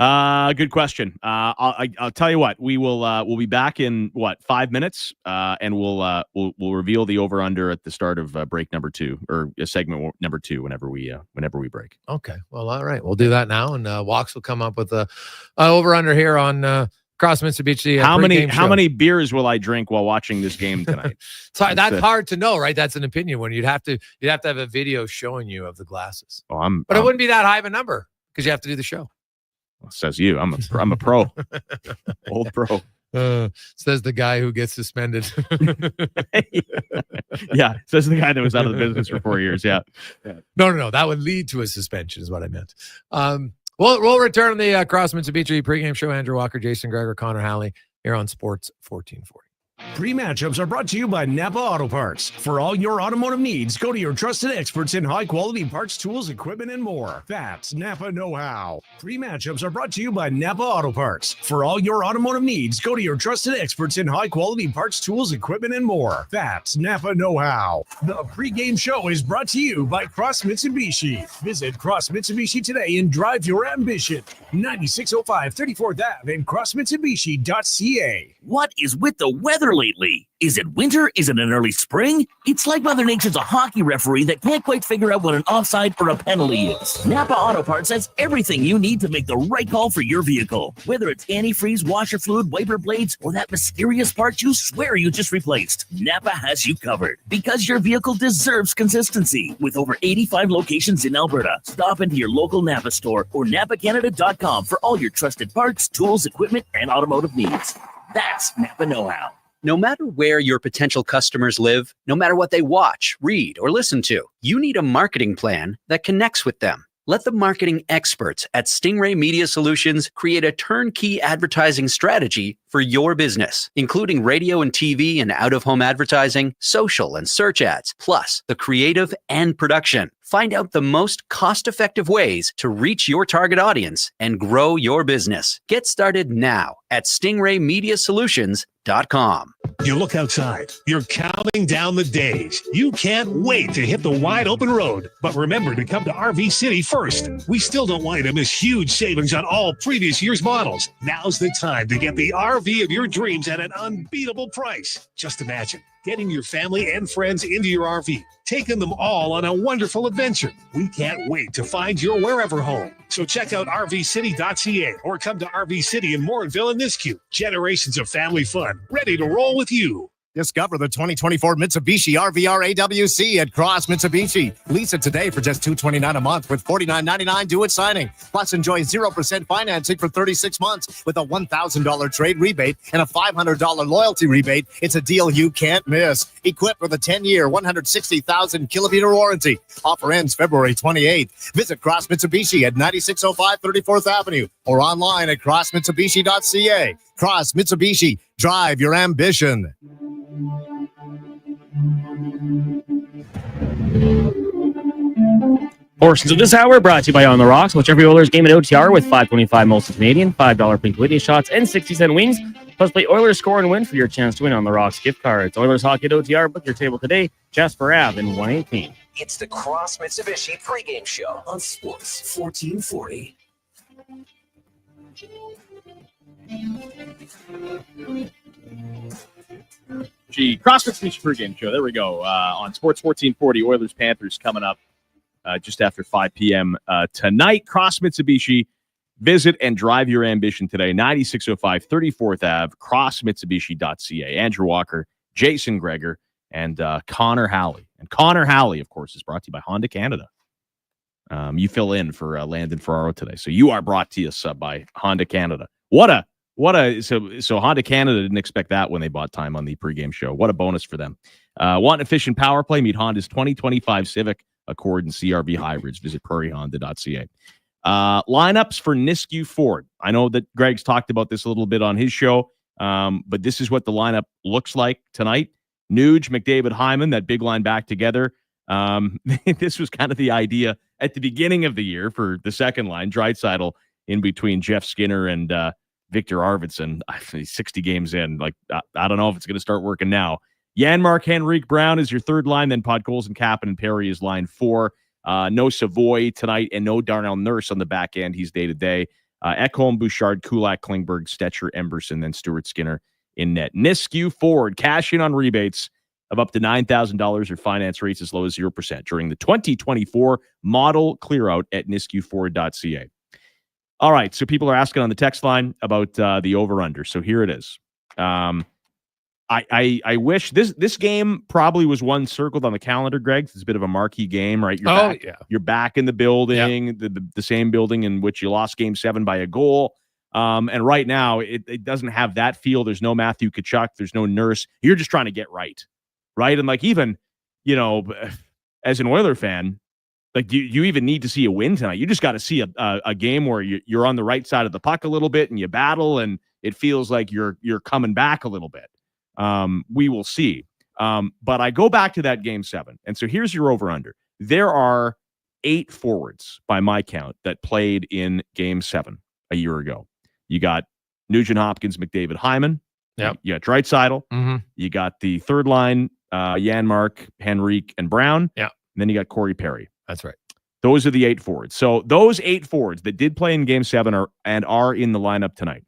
Good question. I'll tell you what, we'll be back in 5 minutes, and we'll reveal the over under at the start of break number 2 or segment number 2 whenever we break. Okay. Well, all right. We'll do that now, and Walks will come up with a over under here on Cross Mitsubishi. How many beers will I drink while watching this game tonight? That's hard to know, right? That's an opinion one. You'd have to have a video showing you of the glasses. Oh, but it wouldn't be that high of a number because you have to do the show. Well, says you. I'm a pro. Old pro. Says the guy who gets suspended. Yeah, says the guy that was out of the business for 4 years. Yeah. No. That would lead to a suspension is what I meant. We'll return on the Cross Mitsubishi pregame show. Andrew Walker, Jason Gregor, Connor Halley here on Sports 1440. Pre-matchups are brought to you by Napa Auto Parts. For all your automotive needs, go to your trusted experts in high-quality parts, tools, equipment, and more. That's Napa Know-How. Pre-matchups are brought to you by Napa Auto Parts. For all your automotive needs, go to your trusted experts in high-quality parts, tools, equipment, and more. That's Napa Know-How. The pregame show is brought to you by Cross Mitsubishi. Visit Cross Mitsubishi today and drive your ambition. 9605 34th Ave and crossmitsubishi.ca. What is with the weather lately? Is it winter? Is it an early spring? It's like Mother Nature's a hockey referee that can't quite figure out what an offside or a penalty is. Napa Auto Parts has everything you need to make the right call for your vehicle. Whether it's antifreeze, washer fluid, wiper blades, or that mysterious part you swear you just replaced, Napa has you covered. Because your vehicle deserves consistency. With over 85 locations in Alberta, stop into your local Napa store or napacanada.com for all your trusted parts, tools, equipment, and automotive needs. That's Napa Know-How. No matter where your potential customers live, no matter what they watch, read, or listen to, you need a marketing plan that connects with them. Let the marketing experts at Stingray Media Solutions create a turnkey advertising strategy for your business, including radio and TV and out-of-home advertising, social and search ads, plus the creative and production. Find out the most cost-effective ways to reach your target audience and grow your business. Get started now at stingraymediasolutions.com. You look outside, you're counting down the days. You can't wait to hit the wide open road. But remember to come to RV City first. We still don't want you to miss huge savings on all previous year's models. Now's the time to get the RV of your dreams at an unbeatable price. Just imagine getting your family and friends into your RV, taking them all on a wonderful adventure. We can't wait to find your wherever home. So check out rvcity.ca or come to RV City in Morinville and Nisku. Generations of family fun, ready to roll with you. Discover the 2024 Mitsubishi RVR AWC at Cross Mitsubishi. Lease it today for just $229 a month with $49.99 due at signing. Plus, enjoy 0% financing for 36 months with a $1,000 trade rebate and a $500 loyalty rebate. It's a deal you can't miss. Equipped with a 10-year, 160,000-kilometer warranty. Offer ends February 28th. Visit Cross Mitsubishi at 9605 34th Avenue or online at crossmitsubishi.ca. Cross Mitsubishi. Drive your ambition. Portions of this hour brought to you by On the Rocks. Watch every Oilers game at OTR with $5.25 Molson Canadian, $5 Pink Whitney shots, and 60-cent wings. Plus, play Oilers score and win for your chance to win On the Rocks gift cards. Oilers hockey at OTR. Book your table today. Jasper Ave in 118. It's the Cross Mitsubishi pregame show on Sports 1440. Cross Mitsubishi pregame show. There we go. On Sports 1440, Oilers Panthers coming up just after 5 p.m. Tonight. Cross Mitsubishi. Visit and drive your ambition today. 9605 34th Ave, crossmitsubishi.ca. Andrew Walker, Jason Gregor, and Connor Halley. And Connor Halley, of course, is brought to you by Honda Canada. You fill in for Landon Ferraro today. So you are brought to us by Honda Canada. So Honda Canada didn't expect that when they bought time on the pregame show. What a bonus for them. Want efficient power play? Meet Honda's 2025 Civic, Accord, and CRV hybrids. Visit prairiehonda.ca. Lineups for Nisku Ford. I know that Greg's talked about this a little bit on his show, but this is what the lineup looks like tonight. Nuge, McDavid, Hyman, that big line back together. This was kind of the idea at the beginning of the year for the second line. Draisaitl in between Jeff Skinner and Victor Arvidsson. 60 games in. I don't know if it's going to start working now. Janmark, Henrique, Brown is your third line. Then Podkolzin, Kapanen, and Perry is line 4. No Savoy tonight and no Darnell Nurse on the back end. He's day-to-day. Ekholm, Bouchard, Kulak, Klingberg, Stetcher, Emberson, then Stuart Skinner in net. Nisku Ford, cash in on rebates of up to $9,000 or finance rates as low as 0% during the 2024 model clear-out at niskuford.ca. All right, so people are asking on the text line about the over-under. So here it is. I wish this game probably was one circled on the calendar, Greg. It's a bit of a marquee game, right? You're back in the building, the same building in which you lost Game 7 by a goal. And right now, it doesn't have that feel. There's no Matthew Tkachuk. There's no Nurse. You're just trying to get right? And even, as an Oiler fan, you even need to see a win tonight. You just got to see a game where you're on the right side of the puck a little bit and you battle, and it feels like you're coming back a little bit. We will see. But I go back to that Game 7. And so here's your over-under. There are 8 forwards, by my count, that played in Game 7 a year ago. You got Nugent Hopkins, McDavid, Hyman. Yep. You got Draisaitl. Mm-hmm. You got the third line, Janmark, Henrique, and Brown. Yeah. And then you got Corey Perry. That's right. Those are the 8 forwards. So those 8 forwards that did play in Game 7 are in the lineup tonight.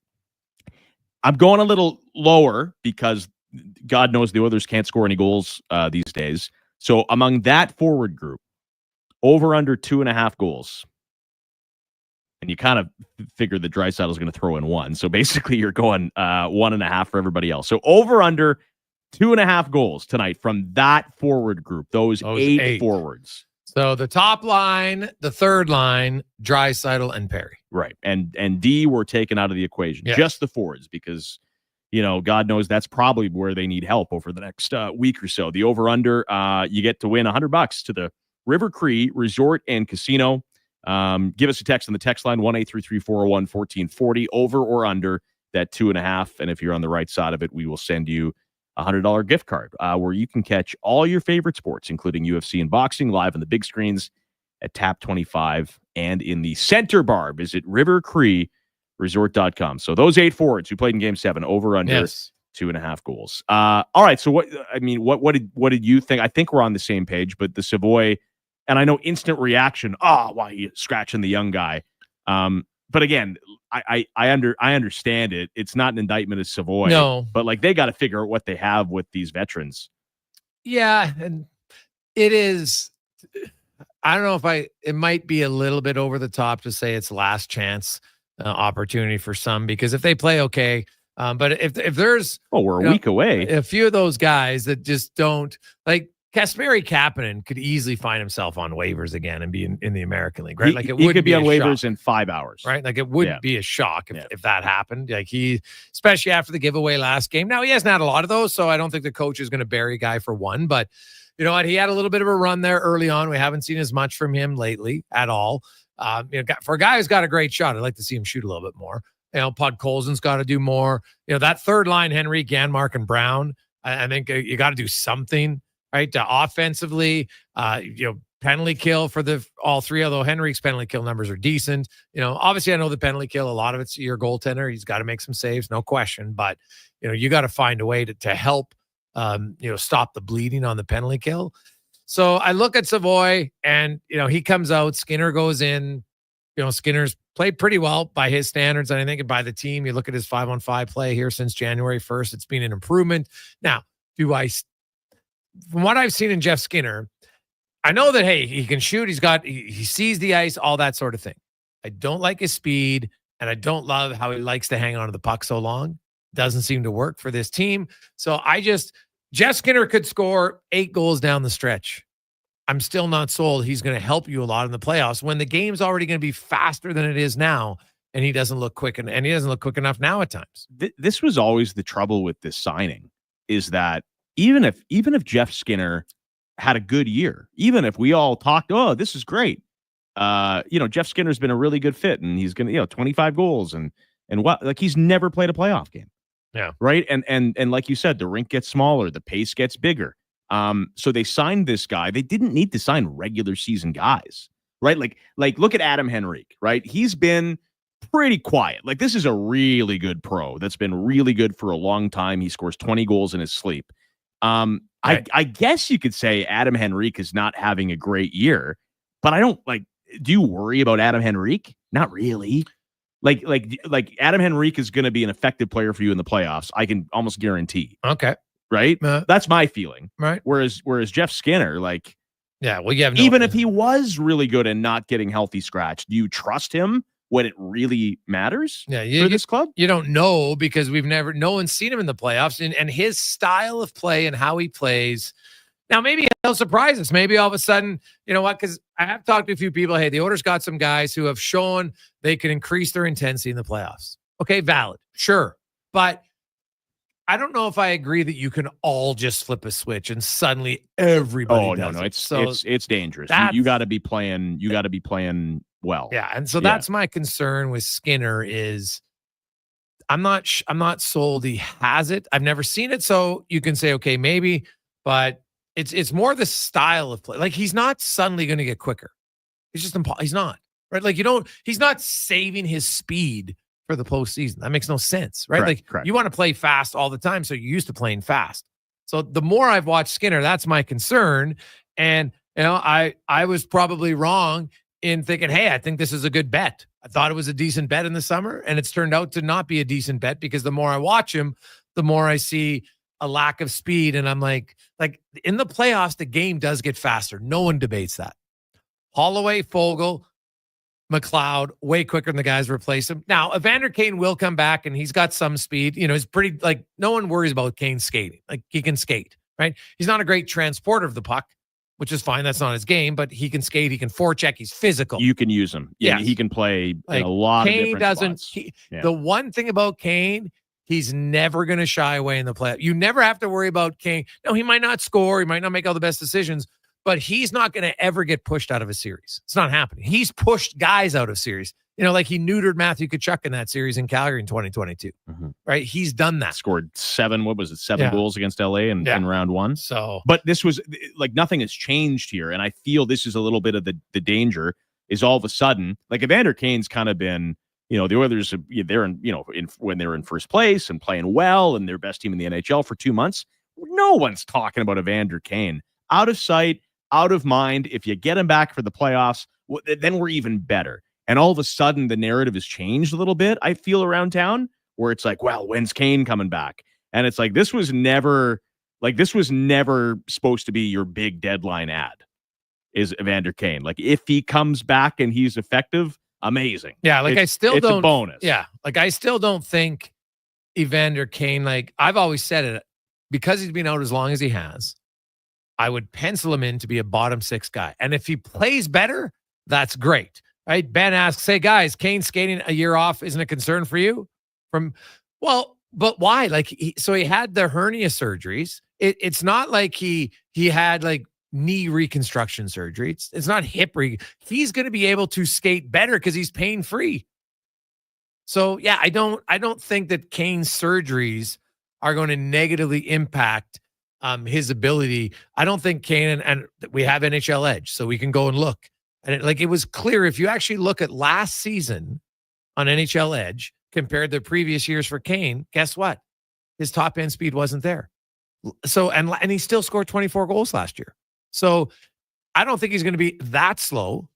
I'm going a little lower because God knows the Oilers can't score any goals these days. So among that forward group, over under 2.5 goals. And you kind of figure that Draisaitl is going to throw in 1. So basically you're going 1.5 for everybody else. So over under 2.5 goals tonight from that forward group, those 8 forwards. So the top line, the third line, Draisaitl and Perry. Right. And D were taken out of the equation. Yeah. Just the forwards because, God knows that's probably where they need help over the next week or so. The over-under, you get to win $100 to the River Cree Resort and Casino. Give us a text on the text line 1-833-401-1440, over or under that 2.5. And if you're on the right side of it, we will send you a $100 gift card where you can catch all your favorite sports, including UFC and boxing, live on the big screens at Tap 25 and in the Center Bar. Visit rivercreeresort.com. So those 8 forwards who played in Game 7, over under 2.5 goals. All right. So what did you think? I think we're on the same page, but the Savoy, and I know instant reaction. Why are you scratching the young guy? But again, I understand it. It's not an indictment of Savoy. No. But like they got to figure out what they have with these veterans. Yeah, and it is. I don't know if it might be a little bit over the top to say it's last chance opportunity for some, because if they play okay, but if there's we're a week away, a few of those guys that just don't, like Kasperi Kapanen could easily find himself on waivers again and be in the American League, right? He could be on waivers in 5 hours, right? Like it wouldn't be a shock if that happened. Like especially after the giveaway last game. Now he hasn't had a lot of those, so I don't think the coach is going to bury a guy for one, but you know what? He had a little bit of a run there early on. We haven't seen as much from him lately at all. For a guy who's got a great shot, I'd like to see him shoot a little bit more. Podkolzin's got to do more. That third line, Henry, Janmark, and Brown, I think you got to do something, right? Offensively, penalty kill for all three, although Henrik's penalty kill numbers are decent. Obviously I know the penalty kill, a lot of it's your goaltender. He's got to make some saves, no question. But, you got to find a way to help, stop the bleeding on the penalty kill. So I look at Savoy and, he comes out, Skinner goes in, Skinner's played pretty well by his standards. And I think by the team, you look at his 5-on-5 play here since January 1st, it's been an improvement. Now, from what I've seen in Jeff Skinner, I know that, hey, he can shoot. He sees the ice, all that sort of thing. I don't like his speed, and I don't love how he likes to hang on to the puck so long. Doesn't seem to work for this team. So Jeff Skinner could score 8 goals down the stretch. I'm still not sold he's going to help you a lot in the playoffs when the game's already going to be faster than it is now, and he doesn't look quick, and he doesn't look quick enough now at times. This was always the trouble with this signing, is that even if Jeff Skinner had a good year, even if we all talked, this is great, Jeff Skinner's been a really good fit, and he's going to 25 goals and what, like, he's never played a playoff game. Yeah. Right. And like you said, the rink gets smaller, the pace gets bigger. So they signed this guy. They didn't need to sign regular season guys, right? Like look at Adam Henrique, right? He's been pretty quiet. Like, this is a really good pro that's been really good for a long time. He scores 20 goals in his sleep. I guess you could say Adam Henrique is not having a great year, but do you worry about Adam Henrique? Not really. Like Adam Henrique is going to be an effective player for you in the playoffs. I can almost guarantee. Okay. Right. That's my feeling. Right. Whereas Jeff Skinner, even if he was really good and not getting healthy scratch, do you trust him when it really matters? Yeah. For this club? You don't know, because no one's seen him in the playoffs, and his style of play and how he plays. Now, maybe he'll surprise us. Maybe all of a sudden, you know what? Because I have talked to a few people. Hey, the Oilers got some guys who have shown they can increase their intensity in the playoffs. Okay, valid. Sure. But I don't know if I agree that you can all just flip a switch and suddenly everybody does it. It's dangerous. You got to be playing. You got to be playing well. Yeah, and so that's my concern with Skinner is I'm not sold he has it. I've never seen it, so you can say okay, maybe, but it's more the style of play. Like, he's not suddenly going to get quicker. He's just he's not, right? Like, he's not saving his speed for the postseason. That makes no sense, right? Correct. You want to play fast all the time, so you're used to playing fast. So the more I've watched Skinner, that's my concern. And I was probably wrong in thinking, hey, I think this is a good bet. I thought it was a decent bet in the summer, and it's turned out to not be a decent bet, because the more I watch him, the more I see a lack of speed. And I'm like in the playoffs, the game does get faster. No one debates that. Holloway, Fogle, McLeod, way quicker than the guys replace him. Now, Evander Kane will come back, and he's got some speed. He's pretty, no one worries about Kane skating. Like, he can skate, right? He's not a great transporter of the puck, which is fine. That's not his game, but he can skate. He can forecheck. He's physical. You can use him. Yeah, he can play in a lot of different spots. The one thing about Kane, he's never going to shy away in the play. You never have to worry about Kane. No, he might not score. He might not make all the best decisions, but he's not going to ever get pushed out of a series. It's not happening. He's pushed guys out of series. Like he neutered Matthew Tkachuk in that series in Calgary in 2022, right? He's done that. Scored 7 goals against LA in round 1. So, but this was like nothing has changed here. And I feel this is a little bit of the danger is all of a sudden, like Evander Kane's kind of been, the Oilers, they're when they're in first place and playing well and their best team in the NHL for 2 months. No one's talking about Evander Kane. Out of sight, out of mind. If you get him back for the playoffs, then we're even better. And all of a sudden, the narrative has changed a little bit, I feel, around town, where it's like, well, when's Kane coming back? And it's like, this was never supposed to be your big deadline ad, is Evander Kane. Like, if he comes back and he's effective, amazing. Yeah, like it's it's a bonus. Yeah, like I still don't think Evander Kane, like I've always said it, because he's been out as long as he has, I would pencil him in to be a bottom 6 guy. And if he plays better, that's great. Right? Ben asks, "Hey guys, Kane skating a year off isn't a concern for you?" But why? Like, he had the hernia surgeries. It's not like he had like knee reconstruction surgery. It's not hip he's going to be able to skate better because he's pain free. So yeah, I don't think that Kane's surgeries are going to negatively impact his ability. I don't think Kane and we have NHL Edge, so we can go and look. And it was clear, if you actually look at last season on NHL Edge compared to previous years for Kane, guess what? His top end speed wasn't there. So, and he still scored 24 goals last year. So I don't think he's going to be that slow.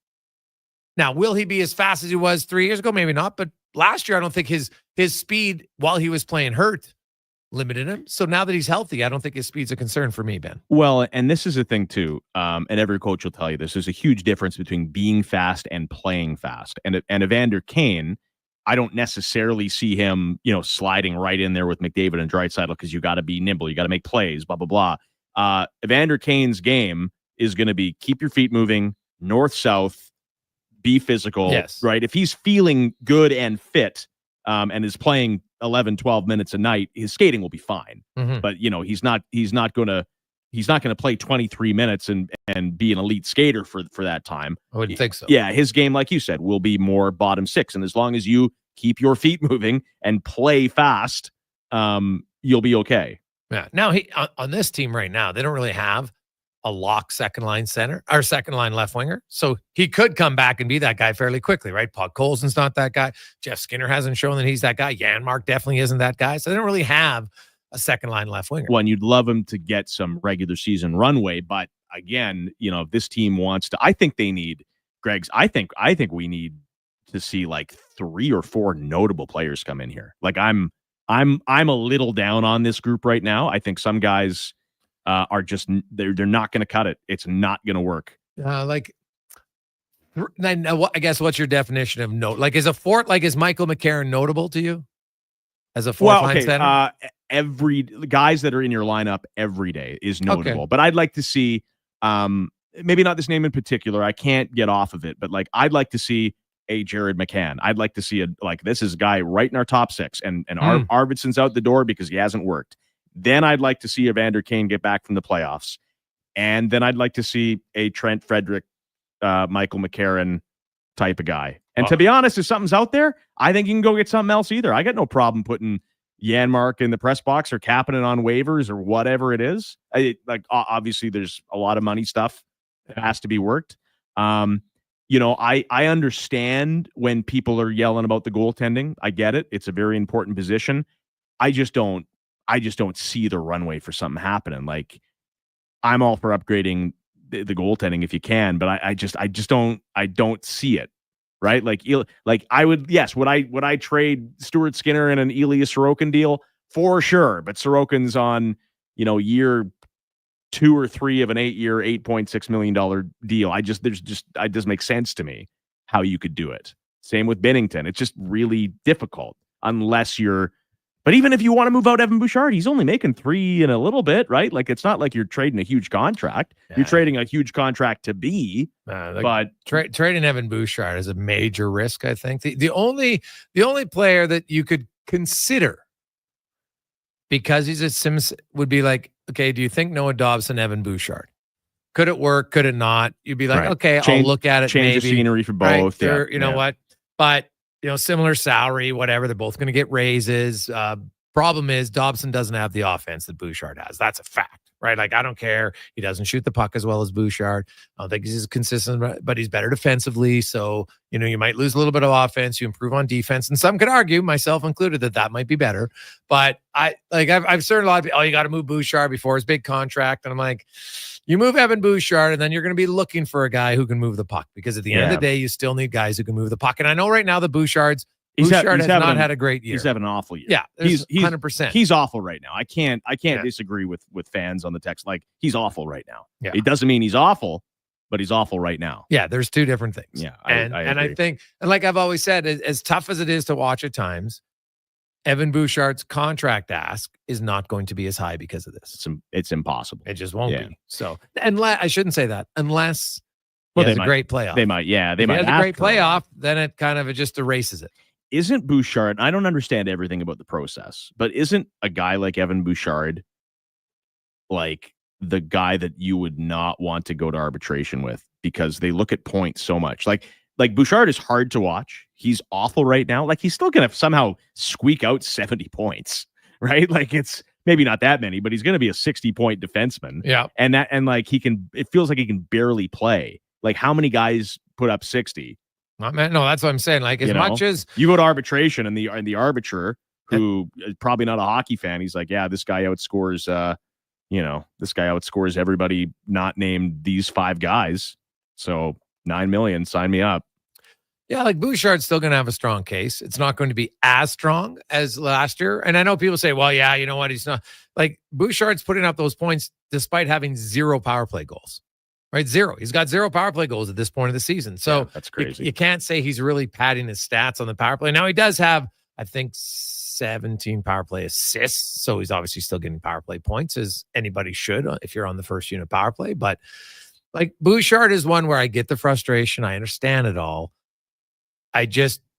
Now, will he be as fast as he was 3 years ago? Maybe not. But last year, I don't think his speed while he was playing hurt limited him. So now that he's healthy, I don't think his speed's a concern for me, Ben. Well, and this is a thing too, and every coach will tell you this, there's a huge difference between being fast and playing fast. And Evander Kane, I don't necessarily see him, sliding right in there with McDavid and Draisaitl because you got to be nimble, you got to make plays, blah, blah, blah. Evander Kane's game is going to be keep your feet moving, north-south, be physical, yes. Right? If he's feeling good and fit and is playing 11, 12 minutes a night, his skating will be fine. Mm-hmm. But he's not going to play 23 minutes and be an elite skater for that time. I wouldn't think so. Yeah, his game, like you said, will be more bottom 6. And as long as you keep your feet moving and play fast, you'll be okay. Yeah. Now he on this team right now, they don't really have a lock second line center or second line left winger. So he could come back and be that guy fairly quickly, right? Puck Colson's not that guy. Jeff Skinner hasn't shown that he's that guy. Janmark definitely isn't that guy. So they don't really have a second line left winger. Well, and you'd love him to get some regular season runway. But again, if this team wants to, I think they need Greg's. I think we need to see like 3 or 4 notable players come in here. Like I'm a little down on this group right now. I think some guys are just they're not going to cut it. It's not going to work. I guess what's your definition of note? Like is Michael McCarron notable to you as a fourth line center? Every guys that are in your lineup every day is notable. Okay. But I'd like to see maybe not this name in particular. I can't get off of it, but like I'd like to see a Jared McCann. I'd like to see this is a guy right in our top 6 and Arvidsson's out the door because he hasn't worked. Then I'd like to see Evander Kane get back from the playoffs. And then I'd like to see a Trent Frederick, Michael McCarron type of guy. And to be honest, if something's out there, I think you can go get something else either. I got no problem putting Janmark in the press box or capping it on waivers or whatever it is. Obviously, there's a lot of money stuff that has to be worked. I understand when people are yelling about the goaltending. I get it. It's a very important position. I just don't see the runway for something happening. Like I'm all for upgrading the goaltending if you can, but I don't see it. Right. Like I would, yes. Would I trade Stuart Skinner in an Ilya Sorokin deal? For sure. But Sorokin's on, year 2 or 3 of an 8-year, $8.6 million deal. It doesn't make sense to me how you could do it. Same with Binnington. It's just really difficult unless you're, but even if you want to move out Evan Bouchard, he's only making 3 and a little bit, right? Like it's not like you're trading a huge contract. Yeah. You're trading a huge contract to be. But trading Evan Bouchard is a major risk. I think the only player that you could consider because he's a Sims would be like, okay, do you think Noah Dobson, Evan Bouchard? Could it work? Could it not? You'd be like, Right. okay, I'll look at it. Change maybe. the scenery for Right? both. Yeah, You know what? But, similar salary, whatever. They're both going to get raises. Problem is Dobson doesn't have the offense that Bouchard has. That's a fact, right? Like, I don't care. He doesn't shoot the puck as well as Bouchard. I don't think he's as consistent, but he's better defensively. So, you might lose a little bit of offense. You improve on defense. And some could argue, myself included, that might be better. But I've heard a lot of people, you got to move Bouchard before his big contract. And I'm like, you move Evan Bouchard, and then you're going to be looking for a guy who can move the puck, because at the end of the day, you still need guys who can move the puck. And I know right now the Bouchard has not had a great year. He's having an awful year. Yeah, he's 100%. He's awful right now. I can't disagree with fans on the text. Like, he's awful right now. Yeah. It doesn't mean he's awful, but he's awful right now. Yeah, there's two different things. Yeah, I think, and like I've always said, as tough as it is to watch at times, Evan Bouchard's contract ask is not going to be as high because of this. It's impossible. It just won't be. So, unless I shouldn't say that, unless he has a great playoff. They might. Yeah, if he has a great playoff, then it just erases it. Isn't Bouchard? I don't understand everything about the process, but isn't a guy like Evan Bouchard like the guy that you would not want to go to arbitration with, because they look at points so much? Like Bouchard is hard to watch. He's awful right now. Like, he's still going to somehow squeak out 70 points, right? Like, it's maybe not that many, but he's going to be a 60-point defenseman. Yeah. And it feels like he can barely play. Like, how many guys put up 60? No, that's what I'm saying. Like, as much as you go to arbitration and the arbiter, who is probably not a hockey fan, he's like, yeah, this guy outscores, everybody not named these 5 guys. So $9 million, sign me up. Yeah, like, Bouchard's still going to have a strong case. It's not going to be as strong as last year. And I know people say, well, yeah, you know what? He's not. Like, Bouchard's putting up those points despite having 0 power play goals. Right? 0. He's got 0 power play goals at this point of the season. So that's crazy. You can't say he's really padding his stats on the power play. Now, he does have, I think, 17 power play assists. So he's obviously still getting power play points, as anybody should if you're on the first unit power play. But, like, Bouchard is one where I get the frustration. I understand it all.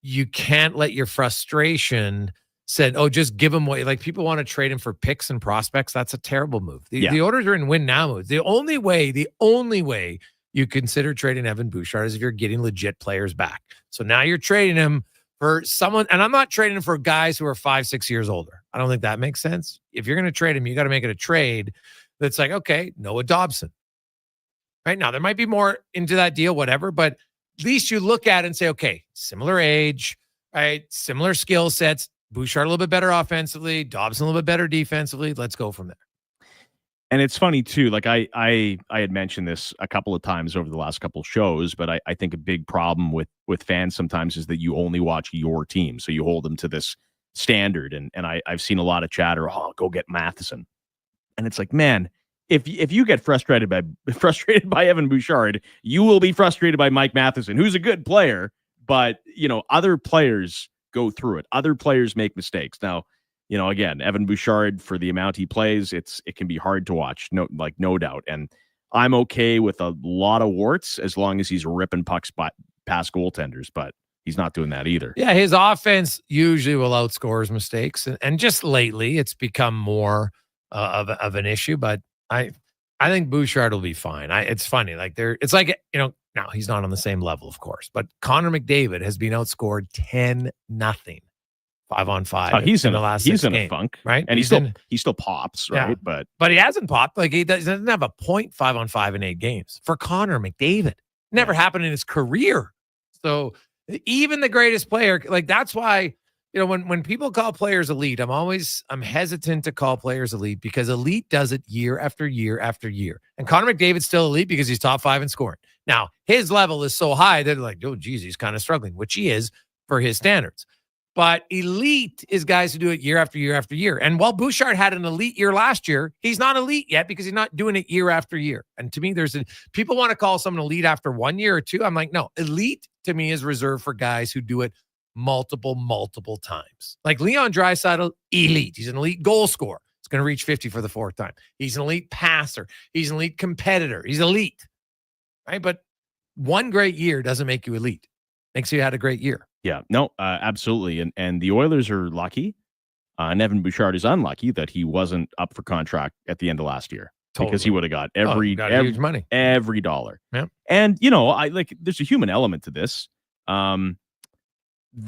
You can't let your frustration said, just give him away. Like, people want to trade him for picks and prospects. That's a terrible move. The Oilers are in win now mode. The only way you consider trading Evan Bouchard is if you're getting legit players back. So now you're trading him for someone, and I'm not trading him for guys who are 5-6 years older. I don't think that makes sense. If you're going to trade him, you got to make it a trade that's like, okay, Noah Dobson. Right now, there might be more into that deal, whatever, but at least you look at it and say, okay, similar age, right? Similar skill sets. Bouchard a little bit better offensively, Dobson a little bit better defensively. Let's go from there. And it's funny too. Like, I had mentioned this a couple of times over the last couple of shows, but I think a big problem with fans sometimes is that you only watch your team, so you hold them to this standard. And I've seen a lot of chatter. Oh, go get Matheson, and it's like, man, if you get frustrated by Evan Bouchard, you will be frustrated by Mike Matheson, who's a good player, but other players go through it. Other players make mistakes. Now, again, Evan Bouchard, for the amount he plays, it can be hard to watch. No doubt. And I'm okay with a lot of warts as long as he's ripping pucks past goaltenders, but he's not doing that either. Yeah, his offense usually will outscore his mistakes, and just lately it's become more of an issue. But I think Bouchard will be fine. It's funny, it's like now he's not on the same level, of course, but Connor McDavid has been outscored 10-0, 5-on-5. Oh, he's in the last he's in games, a funk, right? And he still pops, right? Yeah. But he hasn't popped. Like, he doesn't have a 0.5-on-5 in 8 games for Connor McDavid. Never happened in his career. So even the greatest player, like, that's why, when people call players elite, I'm hesitant to call players elite, because elite does it year after year after year. And Connor McDavid's still elite because he's top 5 in scoring. Now, his level is so high that they're like, oh, geez, he's kind of struggling, which he is for his standards. But elite is guys who do it year after year after year. And while Bouchard had an elite year last year, he's not elite yet because he's not doing it year after year. And to me, people want to call someone elite after 1 year or 2. I'm like, no, elite to me is reserved for guys who do it multiple times. Like Leon Draisaitl, elite. He's an elite goal scorer. He's going to reach 50 for the 4th time. He's an elite passer. He's an elite competitor. He's elite. Right? But one great year doesn't make you elite. Makes you had a great year. Yeah, no, absolutely. And the Oilers are lucky. And Evan Bouchard is unlucky that he wasn't up for contract at the end of last year. because he would have got every huge money, every dollar. Yeah. And I there's a human element to this. And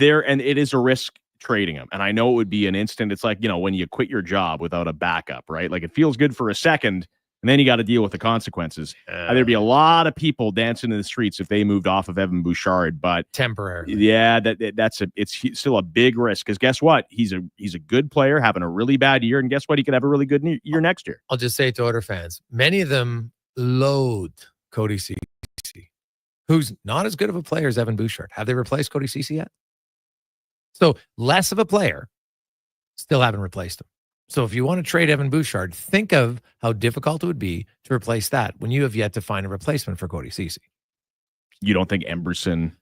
it is a risk trading him. And I know it would be an instant. It's like, when you quit your job without a backup, right? Like it feels good for a second, and then you got to deal with the consequences. There'd be a lot of people dancing in the streets if they moved off of Evan Bouchard, but temporarily. Yeah, it's still a big risk, because guess what? He's a good player having a really bad year, and guess what? He could have a really good year next year. I'll just say to Oilers fans, many of them loathe Cody Ceci, who's not as good of a player as Evan Bouchard. Have they replaced Cody Ceci yet? So less of a player, still haven't replaced him. So if you want to trade Evan Bouchard, think of how difficult it would be to replace that when you have yet to find a replacement for Cody Ceci. You don't think Emerson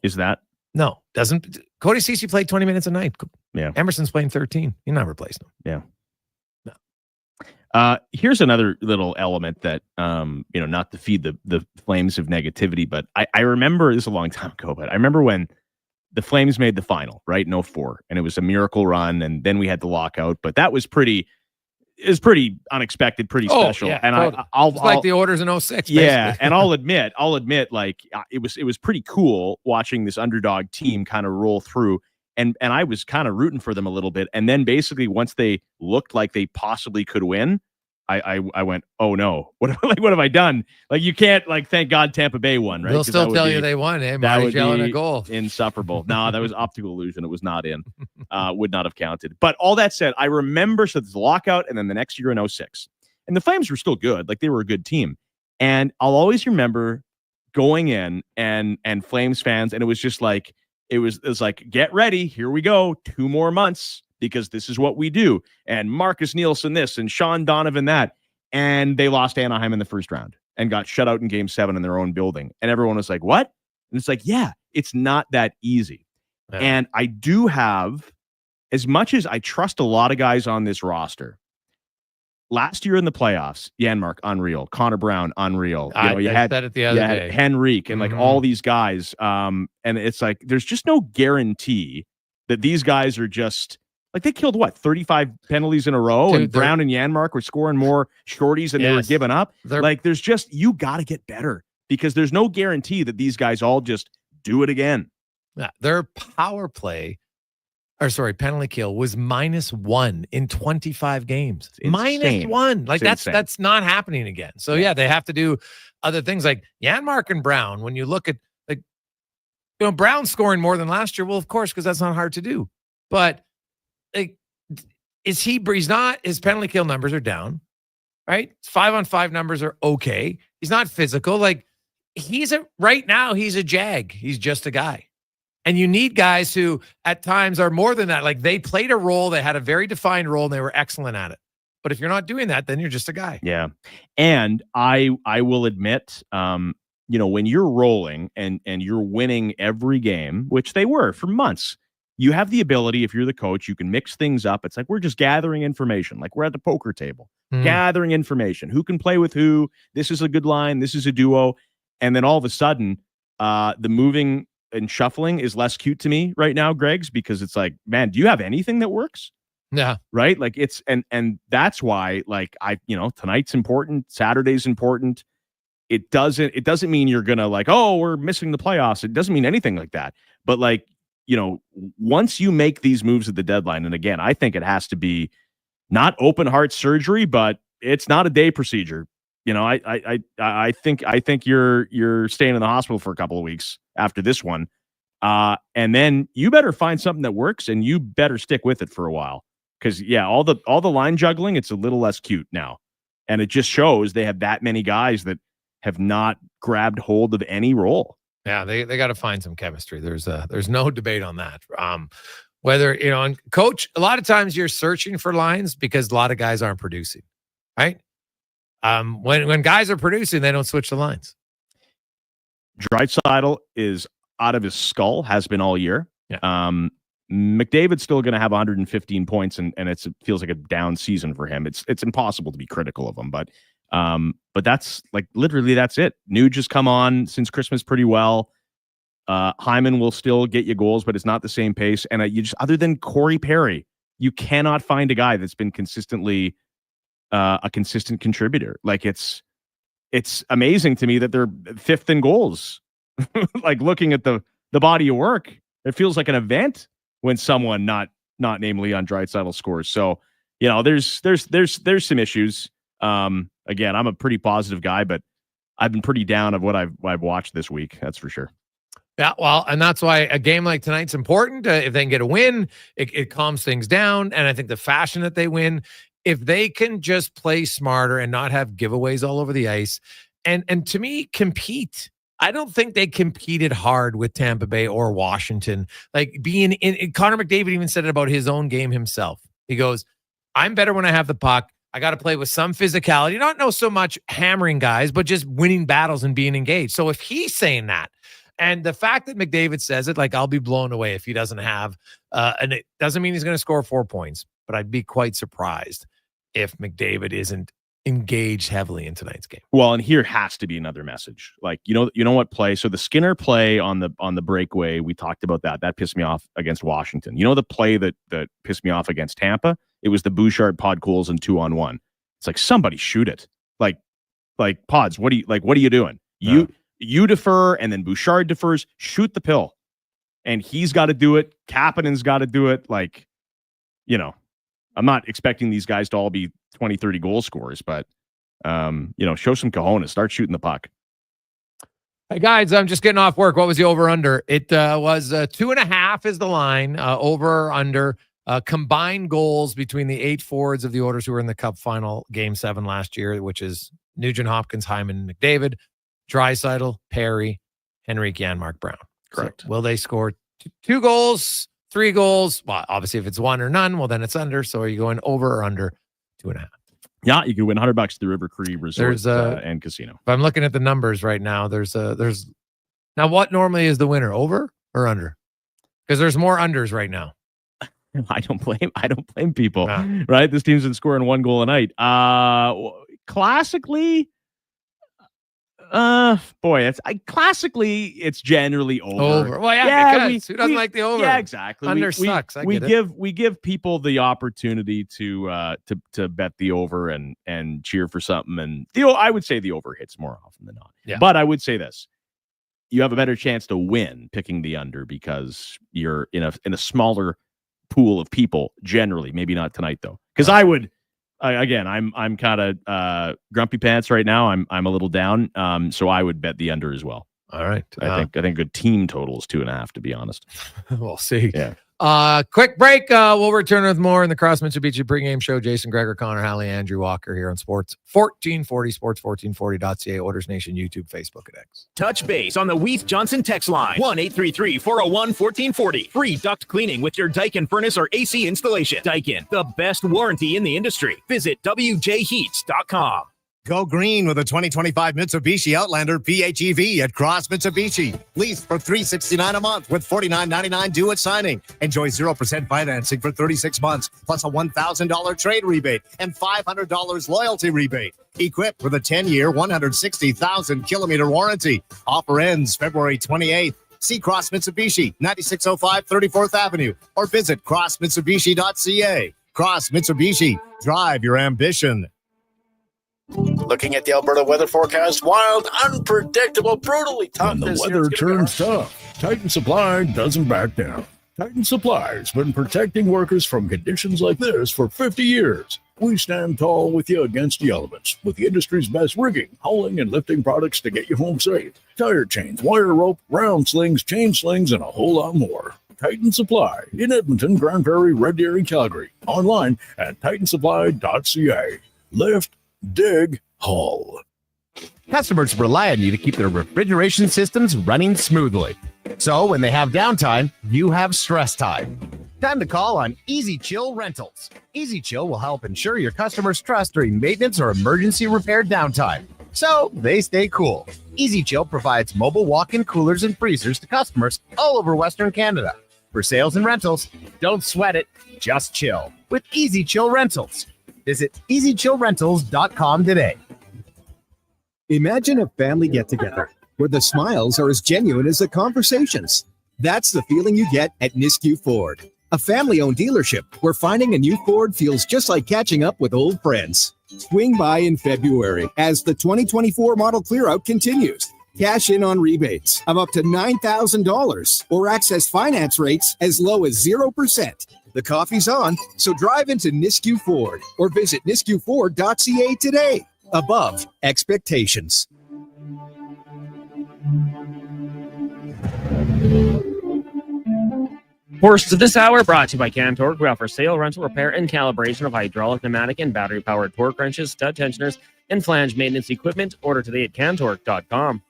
is that? No, doesn't. Cody Ceci played 20 minutes a night. Yeah. Emerson's playing 13. You're not replacing him. Yeah. Here's another little element that, not to feed the flames of negativity, but I remember, this is a long time ago, but I remember when the Flames made the final, right, in 2004, and it was a miracle run, and then we had the lockout, but that was pretty unexpected, pretty special. Yeah, and totally. I'll like the Oilers in 2006. Yeah, basically. and I'll admit, like it was pretty cool watching this underdog team kind of roll through, and I was kind of rooting for them a little bit, and then basically once they looked like they possibly could win, I went, oh no, what have I done? Like, you can't, like, thank God Tampa Bay won, right? They'll still tell you they won, eh? Marty yelling a goal. Insufferable. No, that was optical illusion. It was not in. Would not have counted. But all that said, I remember, so there's a lockout, and then the next year in 2006. And the Flames were still good. Like, they were a good team. And I'll always remember going in and Flames fans, and it was just like, it was like, get ready, here we go, 2 more months, because this is what we do. And Marcus Nielsen this, and Sean Donovan that. And they lost Anaheim in the first round and got shut out in Game 7 in their own building. And everyone was like, what? And it's like, yeah, it's not that easy. Yeah. And I do have, as much as I trust a lot of guys on this roster, last year in the playoffs, Janmark, unreal. Connor Brown, unreal. You had said it the other day. Henrique and like all these guys. And it's like, there's just no guarantee that these guys are just, like, they killed 35 penalties in a row, and Brown and Janmark were scoring more shorties than they were giving up. Like, there's just, you got to get better, because there's no guarantee that these guys all just do it again. Yeah, their penalty kill was -1 in 25 games. -1. Like, that's not happening again. So yeah, they have to do other things like Janmark and Brown. When you look at, like, Brown scoring more than last year, well, of course, because that's not hard to do. But like, he's not, his penalty kill numbers are down, right? 5-on-5 numbers are okay. He's not physical. Like, right now, he's a jag. He's just a guy. And you need guys who at times are more than that. Like, they played a role, they had a very defined role, and they were excellent at it. But if you're not doing that, then you're just a guy. Yeah. And I will admit, when you're rolling and you're winning every game, which they were for months, you have the ability, if you're the coach, you can mix things up. It's like, we're just gathering information. Like, we're at the poker table, gathering information. Who can play with who? This is a good line. This is a duo. And then all of a sudden, the moving and shuffling is less cute to me right now, Greg's, because it's like, man, do you have anything that works? Yeah. Right. Like, it's, and that's why, like, tonight's important. Saturday's important. It doesn't mean you're going to, like, oh, we're missing the playoffs. It doesn't mean anything like that. But, like, once you make these moves at the deadline, and again, I think it has to be not open heart surgery, but it's not a day procedure. I think you're staying in the hospital for a couple of weeks after this one. And then you better find something that works, and you better stick with it for a while. Cause all the line juggling, it's a little less cute now. And it just shows they have that many guys that have not grabbed hold of any role. Yeah, they got to find some chemistry. There's no debate on that. Whether, and coach, a lot of times you're searching for lines because a lot of guys aren't producing, right? When guys are producing, they don't switch the lines. Draisaitl is out of his skull, has been all year. Yeah. McDavid's still going to have 115 points, and it feels like a down season for him. It's impossible to be critical of him, but that's, like, literally that's it. Nuge has come on since Christmas pretty well. Hyman will still get you goals, but it's not the same pace. And you just, other than Corey Perry, you cannot find a guy that's been consistently a consistent contributor. Like it's amazing to me that they're 5th in goals. Like looking at the body of work, it feels like an event when someone not named Leon Draisaitl scores. So, there's some issues. Again, I'm a pretty positive guy, but I've been pretty down of what I've watched this week. That's for sure. Yeah, well, and that's why a game like tonight's important. If they can get a win, it calms things down. And I think the fashion that they win, if they can just play smarter and not have giveaways all over the ice, and to me, compete. I don't think they competed hard with Tampa Bay or Washington. Like being in, Connor McDavid even said it about his own game himself. He goes, I'm better when I have the puck. I got to play with some physicality, not so much hammering guys, but just winning battles and being engaged. So if he's saying that, and the fact that McDavid says it, like I'll be blown away if he doesn't have, and it doesn't mean he's going to score 4 points, but I'd be quite surprised if McDavid isn't engaged heavily in tonight's game. Well, and here has to be another message. Like, you know what play? So the Skinner play on the breakaway, we talked about that. That pissed me off against Washington. You know the play that pissed me off against Tampa? It was the Bouchard Podkolzin and 2-on-1. It's like somebody shoot it. Like Pods, what are you doing? You defer and then Bouchard defers, shoot the pill. And he's got to do it. Kapanen's got to do it. Like, I'm not expecting these guys to all be 20, 30 goal scorers, but, show some cojones. Start shooting the puck. Hey, guys, I'm just getting off work. What was the over-under? It was 2.5 is the line, over or under. Combined goals between the 8 forwards of the Oilers who were in the Cup Final Game 7 last year, which is Nugent Hopkins, Hyman, McDavid, Draisaitl, Perry, Henrique, Janmark, Brown. Correct. So will they score 2 goals, 3 goals? Well, obviously, if it's 1 or none, well, then it's under. So are you going over or under 2.5? Yeah, you can win $100 at the River Cree Resort and Casino. If I'm looking at the numbers right now, there's now what normally is the winner, over or under? Because there's more unders right now. I don't blame people. Right? This team's been scoring 1 goal a night. Classically, classically it's generally over. Well, because who doesn't like the over? Yeah, exactly. Under sucks. We give people the opportunity to bet the over and cheer for something. And I would say the over hits more often than not. Yeah. But I would say this: you have a better chance to win picking the under because you're in a smaller pool of people generally. Maybe not tonight though, because I'm kind of grumpy pants right now. I'm a little down, so I would bet the under as well. All right, I think good team total is 2.5. To be honest, we'll see. Yeah. Quick break. We'll return with more in the Cross Mitsubishi pregame show. Jason Gregor, Connor Halley, Andrew Walker here on Sports 1440, sports1440.ca, Oilers Nation, YouTube, Facebook, and X. Touch base on the Weath Johnson text line. 1-833-401-1440. Free duct cleaning with your Daikin furnace or AC installation. Daikin, the best warranty in the industry. Visit WJHeats.com. Go green with a 2025 Mitsubishi Outlander PHEV at Cross Mitsubishi. Lease for $369 a month with $49.99 due at signing. Enjoy 0% financing for 36 months, plus a $1,000 trade rebate and $500 loyalty rebate. Equipped with a 10-year, 160,000-kilometer warranty. Offer ends February 28th. See Cross Mitsubishi, 9605 34th Avenue, or visit crossmitsubishi.ca. Cross Mitsubishi, drive your ambition. Looking at the Alberta weather forecast, wild, unpredictable, brutally tough. When the weather turns tough, Titan Supply doesn't back down. Titan Supply has been protecting workers from conditions like this for 50 years. We stand tall with you against the elements with the industry's best rigging, hauling, and lifting products to get you home safe. Tire chains, wire rope, round slings, chain slings, and a whole lot more. Titan Supply in Edmonton, Grand Prairie, Red Deer, and Calgary. Online at titansupply.ca. Lift, dig, haul. Customers rely on you to keep their refrigeration systems running smoothly. So when they have downtime, you have stress time. Time to call on Easy Chill Rentals. Easy Chill will help ensure your customers' trust during maintenance or emergency repair downtime, so they stay cool. Easy Chill provides mobile walk-in coolers and freezers to customers all over Western Canada. For sales and rentals, don't sweat it, just chill with Easy Chill Rentals. Visit EasyChillRentals.com today. Imagine a family get-together where the smiles are as genuine as the conversations. That's the feeling you get at Nisku Ford, a family-owned dealership where finding a new Ford feels just like catching up with old friends. Swing by in February as the 2024 model clearout continues. Cash in on rebates of up to $9,000 or access finance rates as low as 0%. The coffee's on, so drive into Nisku Ford or visit niskuford.ca today. Above expectations. Horse to this hour brought to you by Cantork. We offer sale, rental, repair, and calibration of hydraulic, pneumatic, and battery-powered torque wrenches, stud tensioners, and flange maintenance equipment. Order today at cantork.com.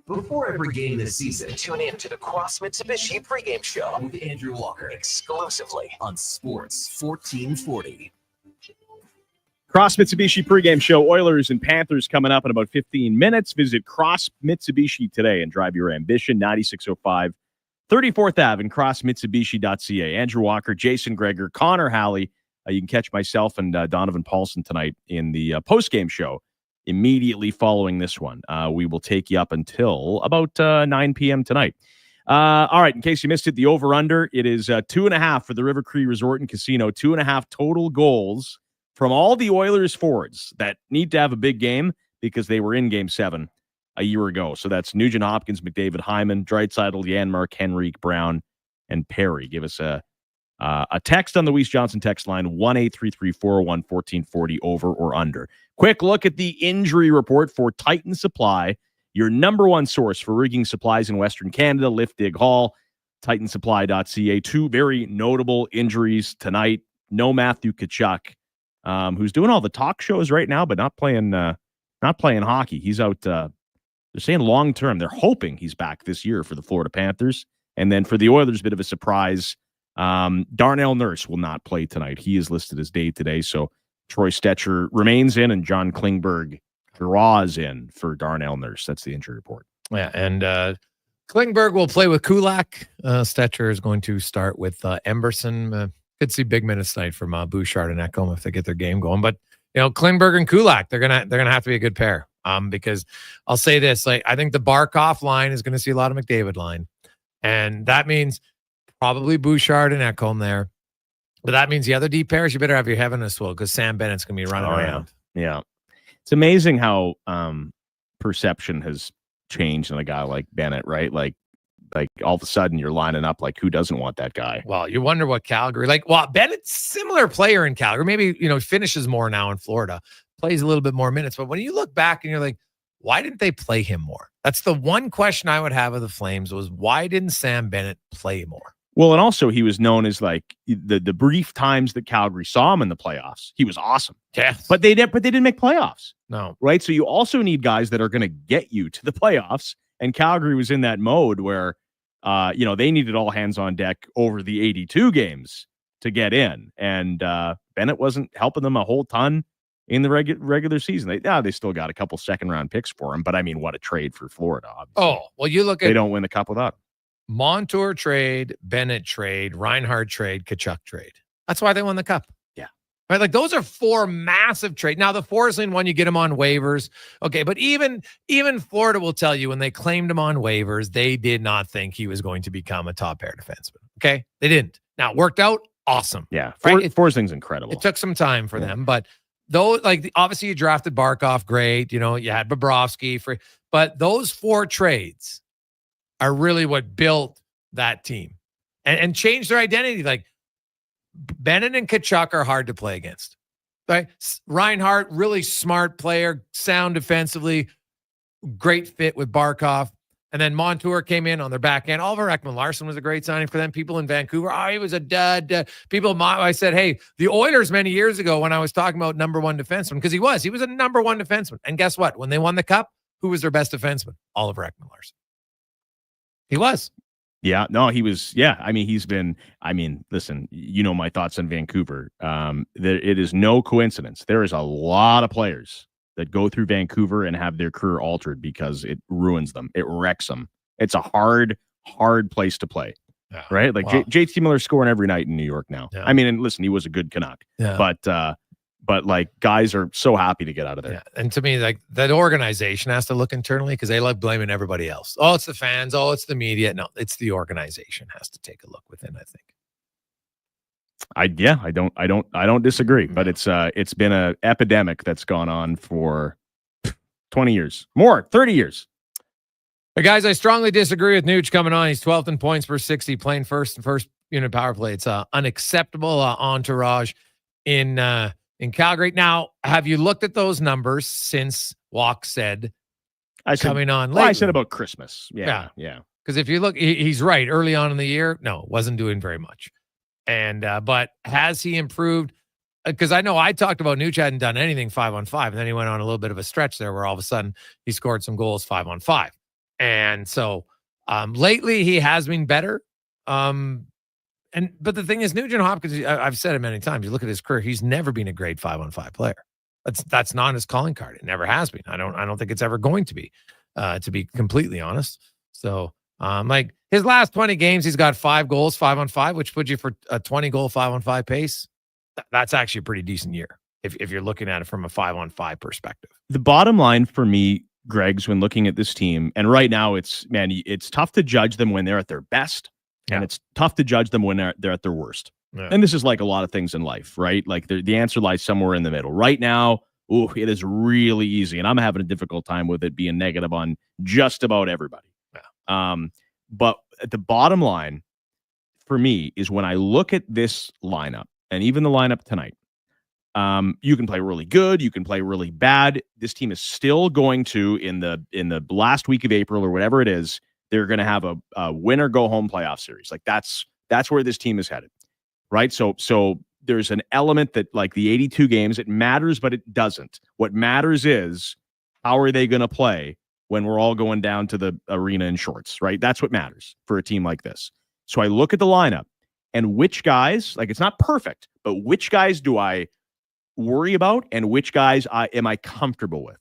Before every game this season, tune in to the Cross Mitsubishi Pregame Show with Andrew Walker, exclusively on Sports 1440. Cross Mitsubishi Pregame Show, Oilers and Panthers coming up in about 15 minutes. Visit Cross Mitsubishi today and drive your ambition. 9605 34th Ave and crossmitsubishi.ca. Andrew Walker, Jason Gregor, Connor Halley. You can catch myself and Donovan Paulson tonight in the postgame show immediately following this one. We will take you up until about 9 p.m. tonight. All right, in case you missed it, the over-under, it is 2.5 for the River Cree Resort and Casino. 2.5 total goals from all the Oilers forwards that need to have a big game because they were in Game 7 a year ago. So that's Nugent Hopkins, McDavid, Hyman, Draisaitl, Janmark, Henrique, Brown, and Perry. Give us a text on the Weiss Johnson text line, 1-833-401-1440, over or under. Quick look at the injury report for Titan Supply, your number one source for rigging supplies in Western Canada. Lift, dig, haul, titansupply.ca. Two very notable injuries tonight. No Matthew Tkachuk, who's doing all the talk shows right now, but not playing hockey. He's out. They're saying long term. They're hoping he's back this year for the Florida Panthers. And then for the Oilers, a bit of a surprise. Darnell Nurse will not play tonight. He is listed as day today. So Troy Stetcher remains in, and John Klingberg draws in for Darnell Nurse. That's the injury report. Yeah, and Klingberg will play with Kulak. Stetcher is going to start with Emberson. Could see big minutes tonight from Bouchard and Ekholm if they get their game going. But Klingberg and Kulak, they're gonna have to be a good pair. Because I'll say this, I think the Barkov line is going to see a lot of McDavid line, and that means probably Bouchard and Ekholm there. But that means the other deep pairs, you better have your heaven as well, because Sam Bennett's going to be running around. Yeah. It's amazing how perception has changed in a guy like Bennett, right? Like all of a sudden you're lining up like, who doesn't want that guy? Well, you wonder what Calgary, Bennett's similar player in Calgary. Maybe, finishes more now in Florida, plays a little bit more minutes. But when you look back and you're like, why didn't they play him more? That's the one question I would have of the Flames was, why didn't Sam Bennett play more? Well, and also he was known as like the brief times that Calgary saw him in the playoffs. He was awesome. Yes. But they didn't make playoffs. No. Right? So you also need guys that are going to get you to the playoffs. And Calgary was in that mode where, they needed all hands on deck over the 82 games to get in. And Bennett wasn't helping them a whole ton in the regular season. They still got a couple second-round picks for him. But, I mean, what a trade for Florida, obviously. Oh, well, you look at... They don't win the cup without him. Montour trade, Bennett trade, Reinhart trade, Tkachuk trade. That's why they won the cup. Yeah. Right? Like, those are four massive trades. Now, the Forsling one, you get him on waivers. Okay, but even Florida will tell you when they claimed him on waivers, they did not think he was going to become a top-pair defenseman. Okay? They didn't. Now, it worked out. Awesome. Yeah. Right? Forsling's incredible. It took some time for them, but though, obviously you drafted Barkov, great. You had Bobrovsky, but those four trades are really what built that team and changed their identity. Like, Bennett and Tkachuk are hard to play against. Right? Reinhart, really smart player, sound defensively, great fit with Barkov. And then Montour came in on their back end. Oliver Ekman-Larsson was a great signing for them. People in Vancouver, he was a dud. I said, hey, the Oilers many years ago when I was talking about number one defenseman, because he was a number one defenseman. And guess what? When they won the cup, who was their best defenseman? Oliver Ekman-Larsson. He was. Yeah, no, he was. Yeah, listen, my thoughts on Vancouver. It is no coincidence. There is a lot of players that go through Vancouver and have their career altered because it ruins them. It wrecks them. It's a hard place to play. Yeah. Right? Like, wow. JT Miller's scoring every night in New York now. Yeah. And listen, he was a good Canuck. Yeah. But like, guys are so happy to get out of there. Yeah. And to me, like, that organization has to look internally because they love blaming everybody else. Oh, it's the fans. Oh, it's the media. No, it's the organization has to take a look within, I think. I don't disagree, but it's been an epidemic that's gone on for 20 years, more 30 years. But guys, I strongly disagree with Nuge coming on. He's 12th in points per 60, playing first unit power play. It's unacceptable entourage in Calgary. Now, have you looked at those numbers since Walk said coming on late? Well, I said about Christmas. Yeah. Because if you look, he's right. Early on in the year, no, wasn't doing very much. And but has he improved? Because I know I talked about Nuge hadn't done anything 5-on-5, and then he went on a little bit of a stretch there where all of a sudden he scored some goals 5-on-5. And so lately he has been better. But the thing is, Nugent Hopkins, I've said it many times, you look at his career, he's never been a great 5-on-5 player. That's not his calling card. It never has been. I don't think it's ever going to be completely honest. So like his last 20 games, he's got 5 goals, 5-on-5, which puts you for a 20-goal 5-on-5 pace. That's actually a pretty decent year if you're looking at it from a 5-on-5 perspective. The bottom line for me, Greg's, when looking at this team, and right now it's tough to judge them when they're at their best, and it's tough to judge them when they're at their worst. Yeah. And this is like a lot of things in life, right? Like the answer lies somewhere in the middle. Right now, it is really easy, and I'm having a difficult time with it being negative on just about everybody. Yeah. But at the bottom line for me is when I look at this lineup, and even the lineup tonight, you can play really good, you can play really bad. This team is still going to, in the last week of April or whatever it is, they're going to have a win or go home playoff series. Like that's where this team is headed, right? So there's an element that, like the 82 games, it matters, but it doesn't. What matters is how are they going to play when we're all going down to the arena in shorts, right? That's what matters for a team like this. So I look at the lineup and which guys, like it's not perfect, but which guys do I worry about and which guys am I comfortable with,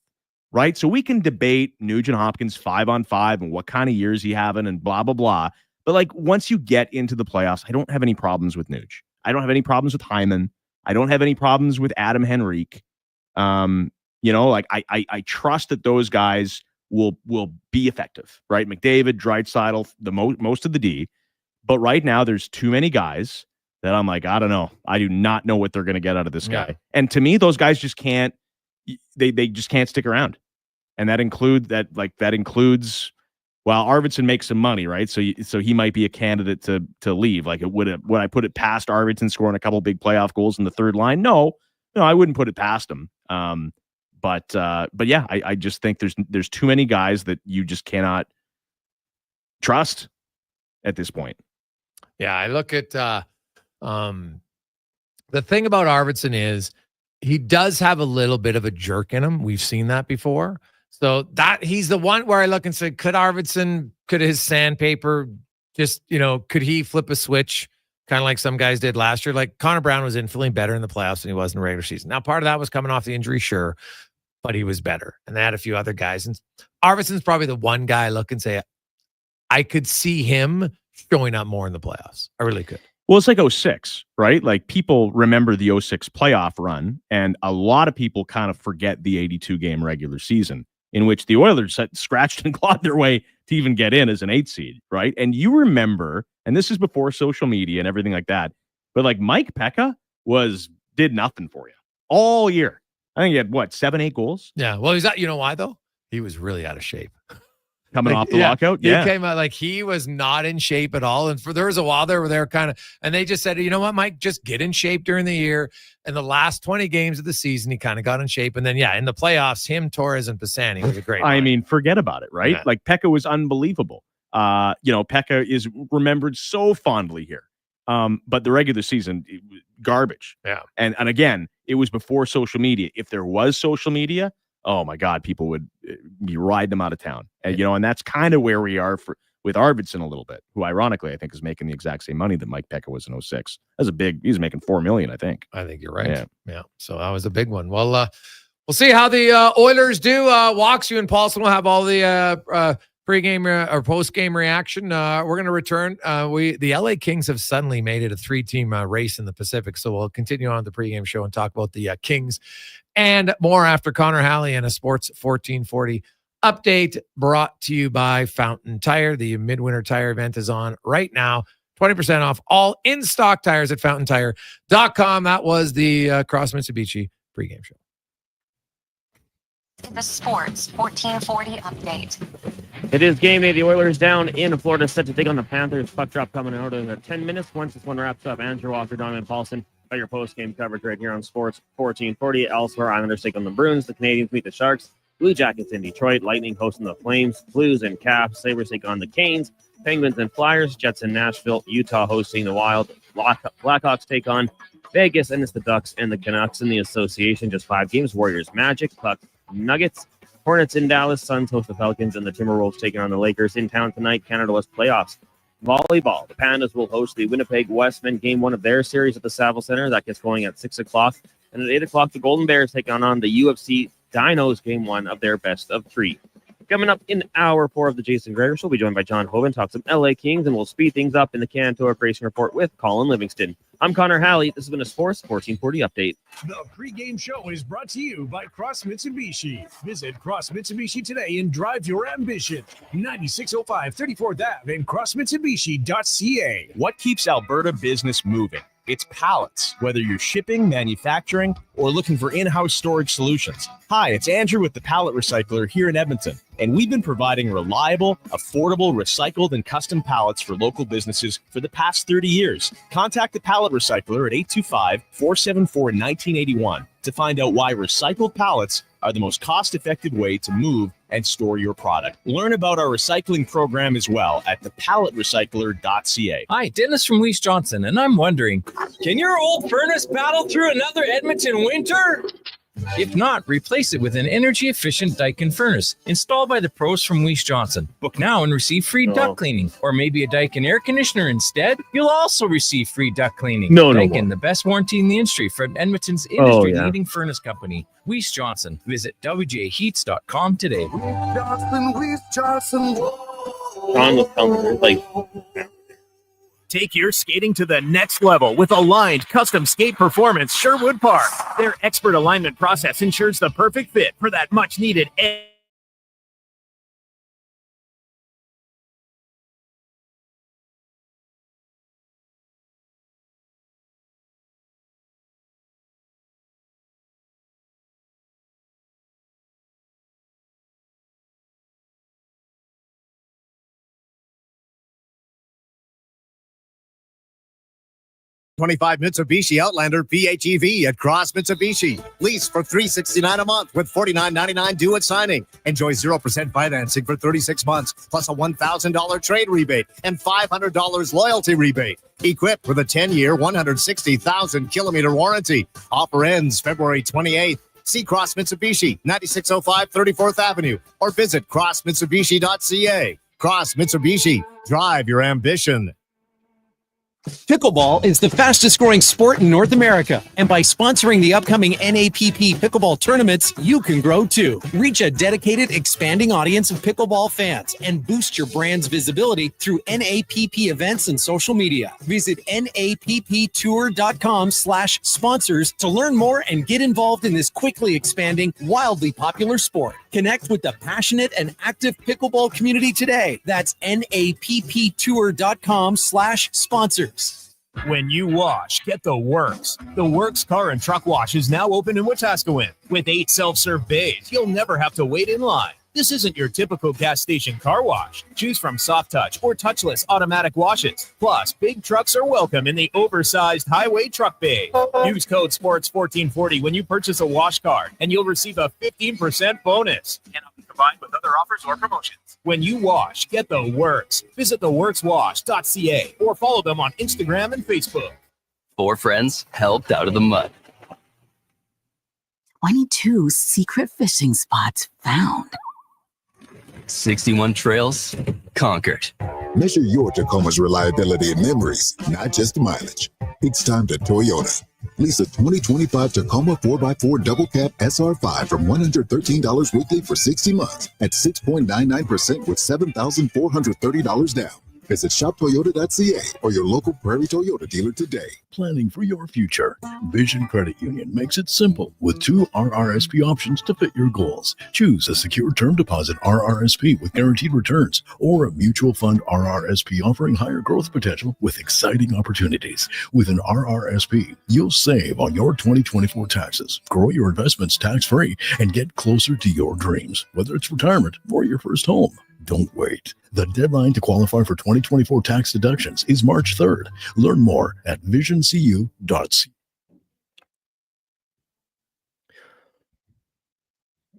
right? So we can debate Nugent Hopkins 5-on-5 and what kind of years he having and blah, blah, blah. But like once you get into the playoffs, I don't have any problems with Nuge. I don't have any problems with Hyman. I don't have any problems with Adam Henrique. Like I trust that those guys will be effective, right? McDavid, Draisaitl, most of the D. But right now there's too many guys that I'm like, I don't know. I do not know what they're going to get out of this guy. Yeah. And to me, those guys just can't, they just can't stick around. And that includes, well, Arvidsson makes some money, right? So he might be a candidate to leave. Like would I put it past Arvidsson scoring a couple big playoff goals in the third line? No, I wouldn't put it past him. But yeah, I just think there's too many guys that you just cannot trust at this point. Yeah, I look at the thing about Arvidsson is he does have a little bit of a jerk in him. We've seen that before. So that he's the one where I look and say, could his sandpaper just, could he flip a switch kind of like some guys did last year? Like Connor Brown was feeling better in the playoffs than he was in the regular season. Now, part of that was coming off the injury, sure, but he was better. And they had a few other guys. And Arvidsson's probably the one guy I look and say, I could see him showing up more in the playoffs. I really could. Well, it's like 06, right? Like people remember the 06 playoff run, and a lot of people kind of forget the 82 game regular season in which the Oilers scratched and clawed their way to even get in as an 8 seed, right? And you remember, and this is before social media and everything like that, but like Mike Pekka did nothing for you all year. I think he had 7-8 goals. Yeah. Well, you know why though? He was really out of shape. Coming off the lockout? Yeah. He came out like he was not in shape at all. And there was a while there where they were kind of, and they just said, you know what, Mike, just get in shape during the year. And the last 20 games of the season, he kind of got in shape. And then, in the playoffs, him, Torres, and Pisani was a great I mean, forget about it, right? Yeah. Like Pekka was unbelievable. Pekka is remembered so fondly here. But the regular season, garbage. Yeah. And again, it was before social media. If there was social media, oh my God, people would be riding them out of town. And, and that's kind of where we are with Arvidsson a little bit, who ironically I think is making the exact same money that Mike Pekka was in 06. He was making $4 million, I think. I think you're right. Yeah. So that was a big one. Well, we'll see how the Oilers do. Walks, you and Paulson will have all the pregame or postgame reaction. We're going to return. The LA Kings have suddenly made it a 3-team race in the Pacific. So we'll continue on the pregame show and talk about the Kings and more after Connor Halley and a Sports 1440 update brought to you by Fountain Tire. The Midwinter Tire event is on right now. 20% off all in-stock tires at fountaintire.com. That was the Cross Mitsubishi pregame show. The Sports 1440 update. It is game day. The Oilers down in Florida, set to take on the Panthers. Puck drop coming out in 10 minutes. Once this one wraps up, Andrew Walker, Donovan Paulson, got your post-game coverage right here on Sports 1440. Elsewhere, Islanders take on the Bruins. The Canadians meet the Sharks. Blue Jackets in Detroit. Lightning hosting the Flames. Blues and Caps. Sabres take on the Canes. Penguins and Flyers. Jets in Nashville. Utah hosting the Wild. Blackhawks take on Vegas. And it's the Ducks and the Canucks in the association. Just 5 games. Warriors, Magic, Bucks, Nuggets. Hornets in Dallas. Suns host the Falcons. And the Timberwolves taking on the Lakers. In town tonight, Canada West playoffs. Volleyball. The Pandas will host the Winnipeg Westmen, game 1 of their series at the Saville Center. That gets going at 6 o'clock. And at 8 o'clock, the Golden Bears take on the UFC Dinos, game 1 of their best of 3. Coming up in hour 4 of the Jason Gregor Show, we'll be joined by Jon Hovan, talk some LA Kings, and we'll speed things up in the Cantor Racing Report with Colin Livingston. I'm Connor Halley. This has been a Sports 1440 update. The pregame show is brought to you by Cross Mitsubishi. Visit Cross Mitsubishi today and drive your ambition. 9605 34th Ave and crossmitsubishi.ca. What keeps Alberta business moving? It's pallets, whether you're shipping, manufacturing, or looking for in-house storage solutions. Hi, it's Andrew with the Pallet Recycler here in Edmonton, and we've been providing reliable, affordable, recycled, and custom pallets for local businesses for the past 30 years. Contact the Pallet Recycler at 825-474-1981 to find out why recycled pallets are the most cost-effective way to move and store your product. Learn about our recycling program as well at thepalletrecycler.ca. Hi, Dennis from Weiss Johnson, and I'm wondering, can your old furnace battle through another Edmonton winter? If not, replace it with an energy-efficient Daikin furnace installed by the pros from Weiss Johnson. Book now and receive free duct cleaning, or maybe a Daikin air conditioner instead. You'll also receive free duct cleaning. Daikin, the best warranty in the industry for Edmonton's industry-leading furnace company. Weiss Johnson. Visit wjaheats.com today. Weiss Johnson. John was coming, like... Take your skating to the next level with Aligned Custom Skate Performance Sherwood Park. Their expert alignment process ensures the perfect fit for that much-needed edge. '25 Mitsubishi Outlander PHEV at Cross Mitsubishi. Lease for $369 a month with $49.99 due at signing. Enjoy 0% financing for 36 months, plus a $1,000 trade rebate and $500 loyalty rebate. Equipped with a 10-year, 160,000-kilometer warranty. Offer ends February 28th. See Cross Mitsubishi, 9605 34th Avenue, or visit crossmitsubishi.ca. Cross Mitsubishi. Drive your ambition. Pickleball is the fastest growing sport in North America. And by sponsoring the upcoming NAPP pickleball tournaments, you can grow too. Reach a dedicated, expanding audience of pickleball fans and boost your brand's visibility through NAPP events and social media. Visit napptour.com/sponsors to learn more and get involved in this quickly expanding, wildly popular sport. Connect with the passionate and active pickleball community today. That's napptour.com/sponsors. When you wash, get the Works. The Works Car and Truck Wash is now open in Wetaskiwin. With 8 self-serve bays, you'll never have to wait in line. This isn't your typical gas station car wash. Choose from soft touch or touchless automatic washes. Plus, big trucks are welcome in the oversized highway truck bay. Use code SPORTS1440 when you purchase a wash card, and you'll receive a 15% bonus. Cannot be combined with other offers or promotions. When you wash, get the Works. Visit theworkswash.ca or follow them on Instagram and Facebook. 4 friends helped out of the mud. 22 secret fishing spots found. 61 trails conquered. Measure your Tacoma's reliability and memories, not just mileage. It's time to Toyota. Lease a 2025 Tacoma 4x4 double cab SR5 from $113 weekly for 60 months at 6.99% with $7,430 down. Visit shoptoyota.ca or your local Prairie Toyota dealer today. Planning for your future. Vision Credit Union makes it simple with 2 RRSP options to fit your goals. Choose a secure term deposit RRSP with guaranteed returns or a mutual fund RRSP offering higher growth potential with exciting opportunities. With an RRSP, you'll save on your 2024 taxes, grow your investments tax-free, and get closer to your dreams, whether it's retirement or your first home. Don't wait. The deadline to qualify for 2024 tax deductions is March 3rd. Learn more at visioncu.ca.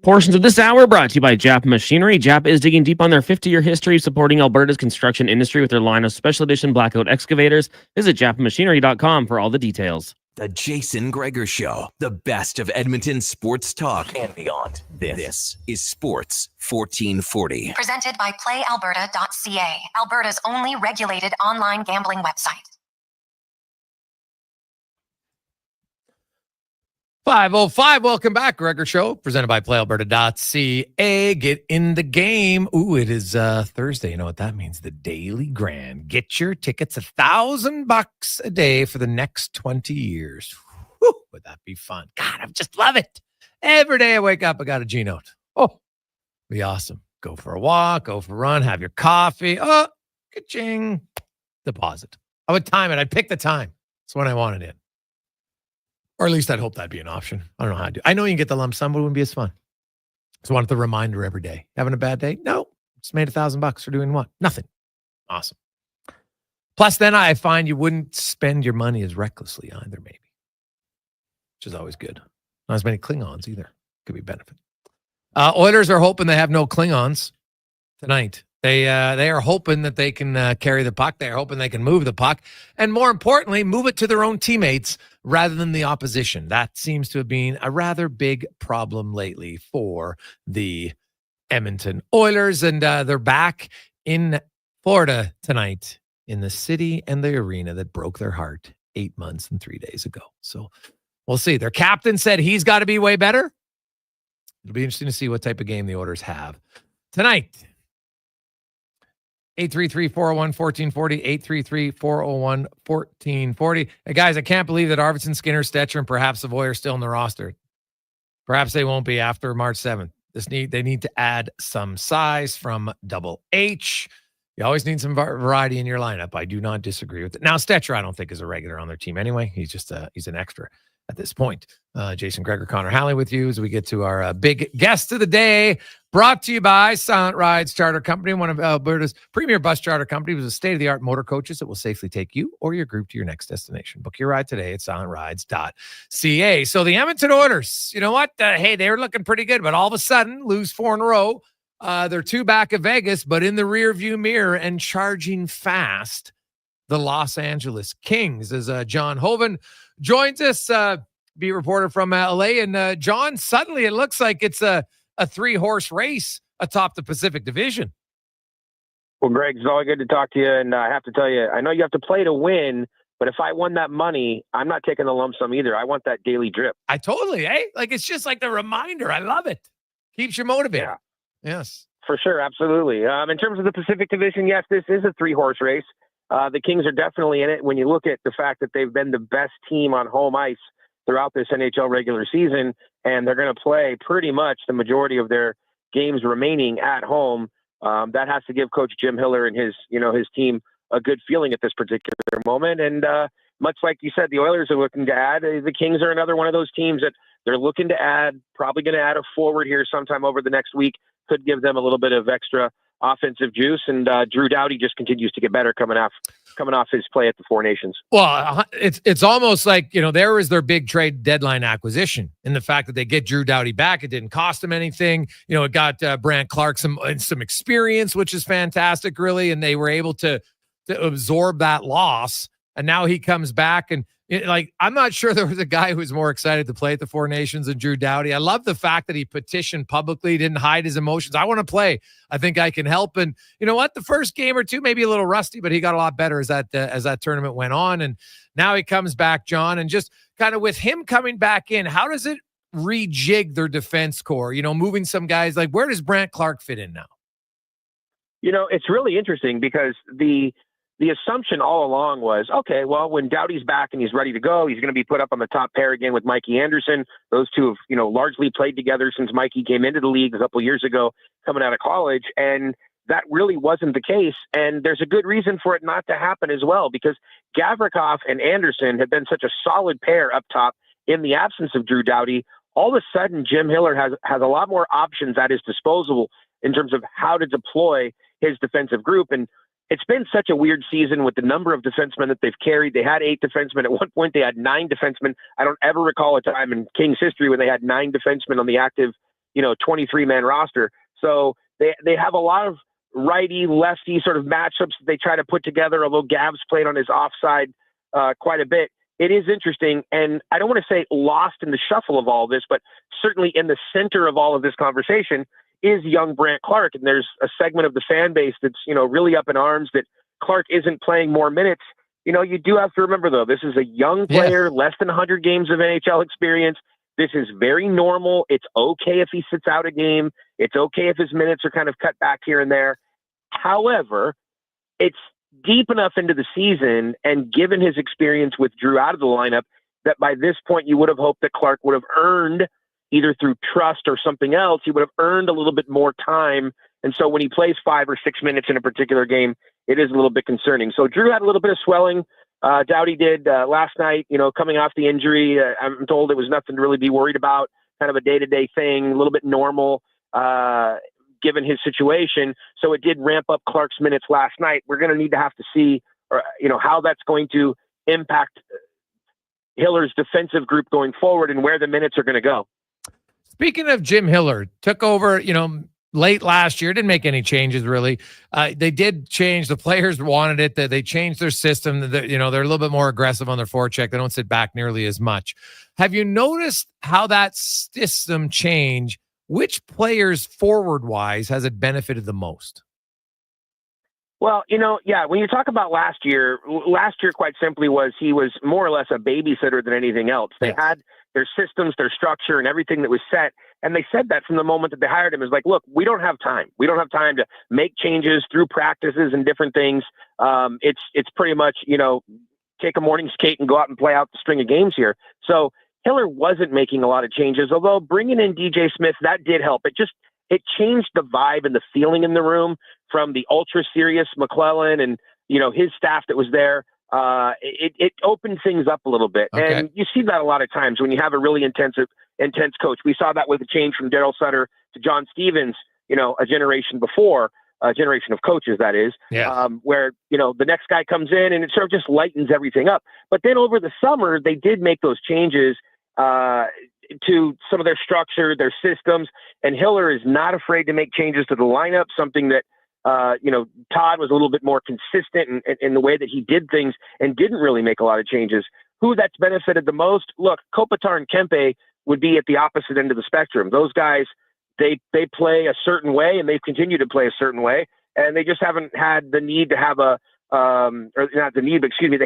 Portions of this hour brought to you by Jap Machinery. Jap is digging deep on their 50-year history supporting Alberta's construction industry with their line of special edition blackout excavators. Visit japmachinery.com for all the details. The Jason Gregor Show, the best of Edmonton sports talk and beyond. This is Sports 1440. Presented by PlayAlberta.ca, Alberta's only regulated online gambling website. 5:05. Welcome back, Gregor Show, presented by PlayAlberta.ca. Get in the game. Ooh, it is Thursday. You know what that means? The Daily Grand. Get your tickets, $1,000 a day for the next 20 years. Whew, would that be fun? God, I just love it. Every day I wake up, I got a G note. Oh, be awesome. Go for a walk, go for a run, have your coffee. Oh, ka-ching. Deposit. I would time it. I'd pick the time. That's when I want it in. Or at least I'd hope that'd be an option. I don't know how to do. I know you can get the lump sum, but it wouldn't be as fun. So I want the reminder every day. Having a bad day? No. Just made $1,000 for doing what? Nothing. Awesome. Plus, then I find you wouldn't spend your money as recklessly either, maybe. Which is always good. Not as many Klingons either. Could be a benefit. Oilers are hoping they have no Klingons tonight. They are hoping that they can carry the puck. They're hoping they can move the puck. And more importantly, move it to their own teammates rather than the opposition. That seems to have been a rather big problem lately for the Edmonton Oilers. And they're back in Florida tonight in the city and the arena that broke their heart 8 months and 3 days ago. So we'll see. Their captain said he's got to be way better. It'll be interesting to see what type of game the Oilers have tonight. 833-401-1440, 833-401-1440. Hey, guys, I can't believe that Arvidsson, Skinner, Stetcher, and perhaps Savoy are still in the roster. Perhaps they won't be after March 7th. They need to add some size from Double H. You always need some variety in your lineup. I do not disagree with it. Now, Stetcher, I don't think is a regular on their team anyway. He's just he's an extra at this point. Jason Gregor, Connor Halley with you as we get to our big guest of the day, brought to you by Silent Rides Charter Company, one of Alberta's premier bus charter companies with state-of-the-art motor coaches that will safely take you or your group to your next destination. Book your ride today at silentrides.ca. So the Edmonton Oilers, you know what? Hey, they were looking pretty good, but all of a sudden lose 4 in a row. They're 2 back of Vegas, but in the rearview mirror and charging fast, the Los Angeles Kings, as Jon Hovan joins us, beat reporter from LA. And John, suddenly it looks like it's a 3-horse race atop the Pacific Division. Well, Greg, it's always good to talk to you. And I have to tell you, I know you have to play to win, but if I won that money, I'm not taking the lump sum either. I want that daily drip. I totally, like, it's just like the reminder. I love it. Keeps you motivated. Yeah. Yes. For sure. Absolutely. In terms of the Pacific Division, yes, this is a 3-horse race. The Kings are definitely in it. When you look at the fact that they've been the best team on home ice throughout this NHL regular season, and they're going to play pretty much the majority of their games remaining at home, that has to give Coach Jim Hiller and his team a good feeling at this particular moment. And much like you said, the Oilers are looking to add. The Kings are another one of those teams that they're looking to add, probably going to add a forward here sometime over the next week. Could give them a little bit of extra offensive juice, and Drew Doughty just continues to get better coming off his play at the Four Nations. Well, it's almost like, there was their big trade deadline acquisition in the fact that they get Drew Doughty back. It didn't cost them anything. It got Brant Clark some experience, which is fantastic, really, and they were able to absorb that loss. And now he comes back, and I'm not sure there was a guy who was more excited to play at the Four Nations than Drew Doughty. I love the fact that he petitioned publicly, didn't hide his emotions. I want to play. I think I can help. And you know what? The first game or two, maybe a little rusty, but he got a lot better as that tournament went on. And now he comes back, John, and just kind of with him coming back in, how does it rejig their defense core? Moving some guys, like where does Brant Clark fit in now? It's really interesting because the assumption all along was, okay, well, when Doughty's back and he's ready to go, he's going to be put up on the top pair again with Mikey Anderson. Those two have, largely played together since Mikey came into the league a couple of years ago, coming out of college. And that really wasn't the case. And there's a good reason for it not to happen as well, because Gavrikov and Anderson have been such a solid pair up top in the absence of Drew Doughty. All of a sudden, Jim Hiller has a lot more options at his disposal in terms of how to deploy his defensive group. And it's been such a weird season with the number of defensemen that they've carried. They had 8 defensemen. At one point, they had 9 defensemen. I don't ever recall a time in Kings history when they had 9 defensemen on the active, 23-man roster. So they have a lot of righty, lefty sort of matchups that they try to put together, although Gav's played on his offside quite a bit. It is interesting, and I don't want to say lost in the shuffle of all this, but certainly in the center of all of this conversation is young Brandt Clarke. And there's a segment of the fan base that's, really up in arms that Clarke isn't playing more minutes. You do have to remember, though, this is a young player, less than 100 games of NHL experience. This is very normal. It's okay if he sits out a game. It's okay if his minutes are kind of cut back here and there. However, it's deep enough into the season, and given his experience with Drew out of the lineup, that by this point you would have hoped that Clarke would have earned, either through trust or something else, he would have earned a little bit more time. And so when he plays 5 or 6 minutes in a particular game, it is a little bit concerning. So Drew had a little bit of swelling. Doughty did last night, coming off the injury. I'm told it was nothing to really be worried about, kind of a day-to-day thing, a little bit normal given his situation. So it did ramp up Clarke's minutes last night. We're going to have to see, how that's going to impact Hiller's defensive group going forward and where the minutes are going to go. Speaking of Jim Hiller, took over, late last year, didn't make any changes really. They did change. The players wanted it. They changed their system. They're a little bit more aggressive on their forecheck. They don't sit back nearly as much. Have you noticed how that system change? Which players forward-wise has it benefited the most? Well, when you talk about last year quite simply he was more or less a babysitter than anything else. They had their systems, their structure, and everything that was set. And they said that from the moment that they hired him, is like, look, we don't have time. We don't have time to make changes through practices and different things. It's pretty much, take a morning skate and go out and play out the string of games here. So Hiller wasn't making a lot of changes, although bringing in DJ Smith, that did help. It changed the vibe and the feeling in the room from the ultra serious McClellan and, his staff that was there. It opened things up a little bit. Okay. And you see that a lot of times when you have a really intense coach. We saw that with the change from Daryl Sutter to John Stevens, a generation before, a generation of coaches, that is, where, the next guy comes in and it sort of just lightens everything up. But then over the summer, they did make those changes to some of their structure, their systems, and Hiller is not afraid to make changes to the lineup, something that, Todd was a little bit more consistent in the way that he did things and didn't really make a lot of changes. Who that's benefited the most? Look, Kopitar and Kempe would be at the opposite end of the spectrum. Those guys, they play a certain way, and they've continued to play a certain way, and they just haven't had the need to have they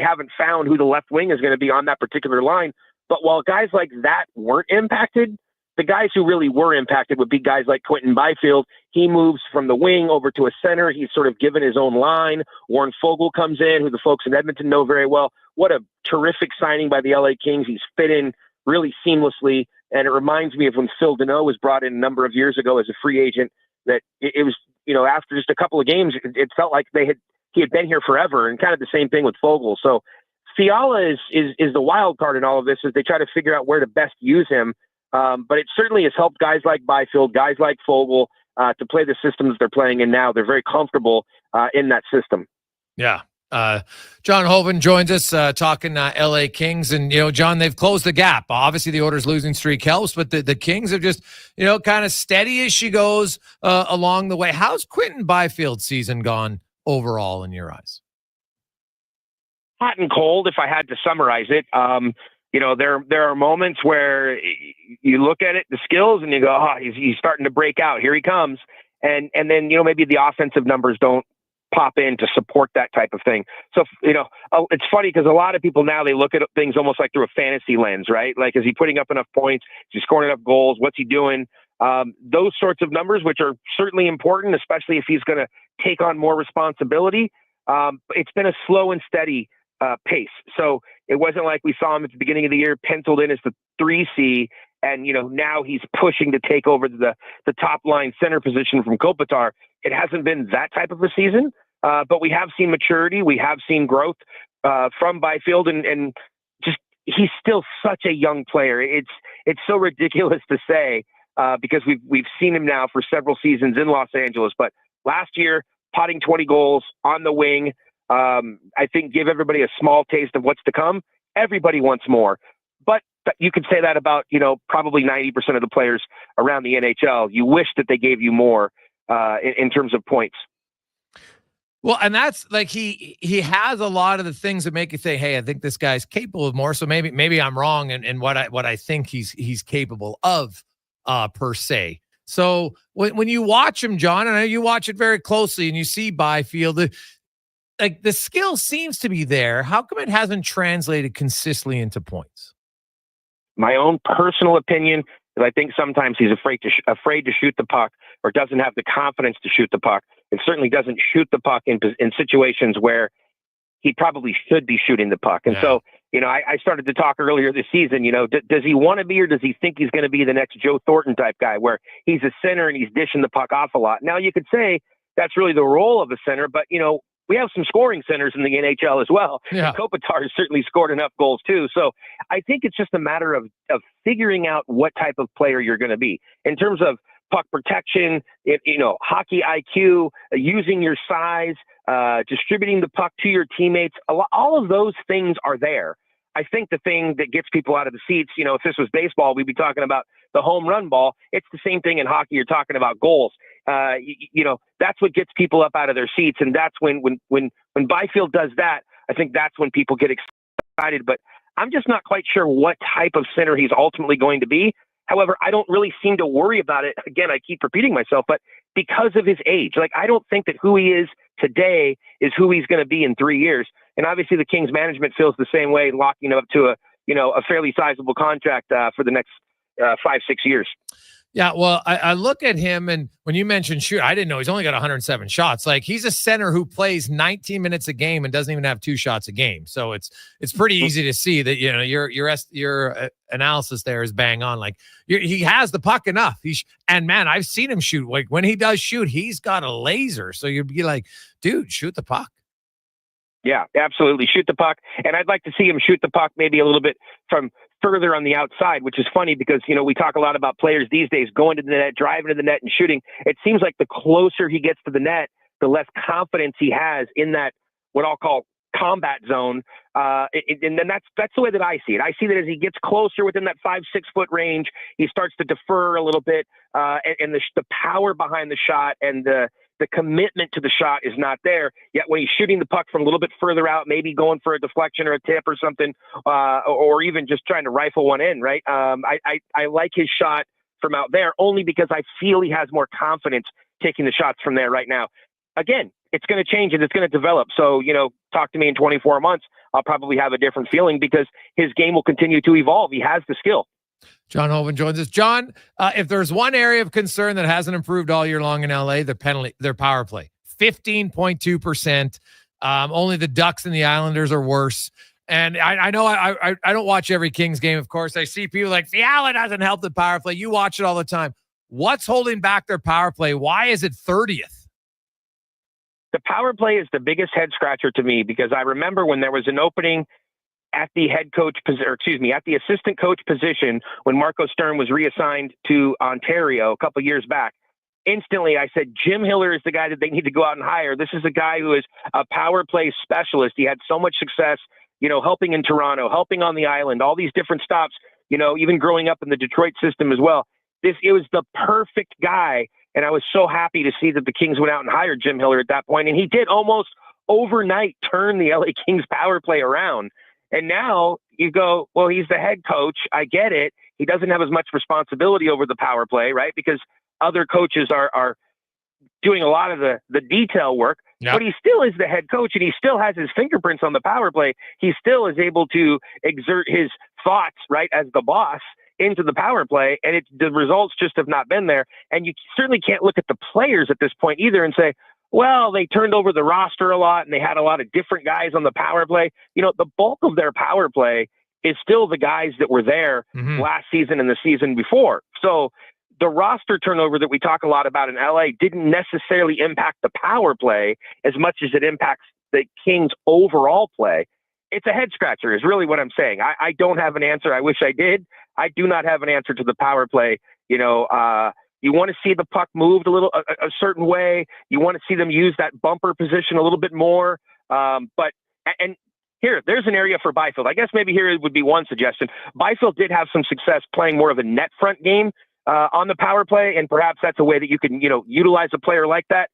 haven't found who the left wing is going to be on that particular line. But while guys like that weren't impacted, the guys who really were impacted would be guys like Quentin Byfield. He moves from the wing over to a center. He's sort of given his own line. Warren Fogle comes in, who the folks in Edmonton know very well. What a terrific signing by the LA Kings. He's fit in really seamlessly. And it reminds me of when Phil Deneau was brought in a number of years ago as a free agent, that it was, after just a couple of games, it felt like he had been here forever, and kind of the same thing with Fogle. So Fiala is the wild card in all of this as they try to figure out where to best use him. But it certainly has helped guys like Byfield, guys like Fogle to play the systems they're playing in now. They're very comfortable in that system. Yeah. Jon Hovan joins us talking LA Kings. And, John, they've closed the gap. Obviously, the Oilers' losing streak helps, but the Kings have just, kind of steady as she goes along the way. How's Quentin Byfield's season gone overall in your eyes? Hot and cold, if I had to summarize it. There are moments where you look at it, the skills, and you go, he's starting to break out. Here he comes. And then, maybe the offensive numbers don't pop in to support that type of thing. So, it's funny because a lot of people now, they look at things almost like through a fantasy lens, right? Like, is he putting up enough points? Is he scoring enough goals? What's he doing? Those sorts of numbers, which are certainly important, especially if he's going to take on more responsibility. It's been a slow and steady pace. So it wasn't like we saw him at the beginning of the year penciled in as the 3C, and now he's pushing to take over the top line center position from Kopitar. It hasn't been that type of a season, but we have seen maturity. We have seen growth from Byfield, and just he's still such a young player. It's so ridiculous to say because we've seen him now for several seasons in Los Angeles. But last year, potting 20 goals on the wing, I think give everybody a small taste of what's to come. Everybody wants more. But you could say that about, probably 90% of the players around the NHL. You wish that they gave you more in terms of points. Well, and that's like he has a lot of the things that make you say, hey, I think this guy's capable of more. So maybe I'm wrong in what I think he's capable of per se. So when you watch him, John, and I know you watch it very closely and you see Byfield, like the skill seems to be there. How come it hasn't translated consistently into points? My own personal opinion is I think sometimes he's afraid to shoot the puck, or doesn't have the confidence to shoot the puck, and certainly doesn't shoot the puck in situations where he probably should be shooting the puck. And so, I started to talk earlier this season, does he want to be, or does he think he's going to be the next Joe Thornton type guy where he's a center and he's dishing the puck off a lot? Now you could say that's really the role of a center, but we have some scoring centers in the NHL as well. Yeah. Kopitar has certainly scored enough goals too. So I think it's just a matter of figuring out what type of player you're going to be in terms of puck protection, hockey IQ, using your size, distributing the puck to your teammates. All of those things are there. I think the thing that gets people out of the seats, if this was baseball, we'd be talking about the home run ball. It's the same thing in hockey. You're talking about goals. That's what gets people up out of their seats. And that's when Byfield does that, I think that's when people get excited. But I'm just not quite sure what type of center he's ultimately going to be. However, I don't really seem to worry about it. Again, I keep repeating myself, but because of his age, I don't think that who he is today is who he's going to be in 3 years. And obviously the Kings management feels the same way, locking him up to a fairly sizable contract for the next 5-6 years. Yeah, well, I look at him, and when you mentioned shoot, I didn't know he's only got 107 shots. Like, he's a center who plays 19 minutes a game and doesn't even have 2 shots a game. So it's pretty easy to see that your analysis there is bang on. Like, he has the puck enough. And man, I've seen him shoot. Like, when he does shoot, he's got a laser. So you'd be like, dude, shoot the puck. Yeah, absolutely. Shoot the puck. And I'd like to see him shoot the puck maybe a little bit from further on the outside, which is funny because, we talk a lot about players these days going to the net, driving to the net and shooting. It seems like the closer he gets to the net, the less confidence he has in that, what I'll call combat zone. And then that's the way that I see it. I see that as he gets closer within that 5-6 foot range, he starts to defer a little bit. And the power behind the shot and the commitment to the shot is not there. Yet when he's shooting the puck from a little bit further out, maybe going for a deflection or a tip or something, or even just trying to rifle one in, right? I like his shot from out there only because I feel he has more confidence taking the shots from there right now. Again, it's going to change and it's going to develop. So, talk to me in 24 months. I'll probably have a different feeling because his game will continue to evolve. He has the skill. Jon Hovan joins us. John, if there's one area of concern that hasn't improved all year long in LA, their power play, 15.2%. Only the Ducks and the Islanders are worse. And I know I don't watch every Kings game, of course. I see people like, Seattle doesn't help the power play. You watch it all the time. What's holding back their power play? Why is it 30th? The power play is the biggest head scratcher to me because I remember when there was an opening at the at the assistant coach position when Marco Stern was reassigned to Ontario a couple years back. Instantly, I said, Jim Hiller is the guy that they need to go out and hire. This is a guy who is a power play specialist. He had so much success, helping in Toronto, helping on the island, all these different stops, even growing up in the Detroit system as well. It was the perfect guy. And I was so happy to see that the Kings went out and hired Jim Hiller at that point. And he did almost overnight turn the LA Kings power play around. And now you go, well, he's the head coach. I get it. He doesn't have as much responsibility over the power play, right? Because other coaches are doing a lot of the detail work, but he still is the head coach and he still has his fingerprints on the power play. He still is able to exert his thoughts, right, as the boss into the power play. And the results just have not been there. And you certainly can't look at the players at this point either and say, well, they turned over the roster a lot and they had a lot of different guys on the power play. The bulk of their power play is still the guys that were there last season and the season before. So the roster turnover that we talk a lot about in LA didn't necessarily impact the power play as much as it impacts the Kings' overall play. It's a head scratcher is really what I'm saying. I don't have an answer. I wish I did. I do not have an answer to the power play. You want to see the puck moved a little a certain way. You want to see them use that bumper position a little bit more. There's an area for Byfield. I guess maybe here would be one suggestion. Byfield did have some success playing more of a net front game on the power play, and perhaps that's a way that you can, utilize a player like that,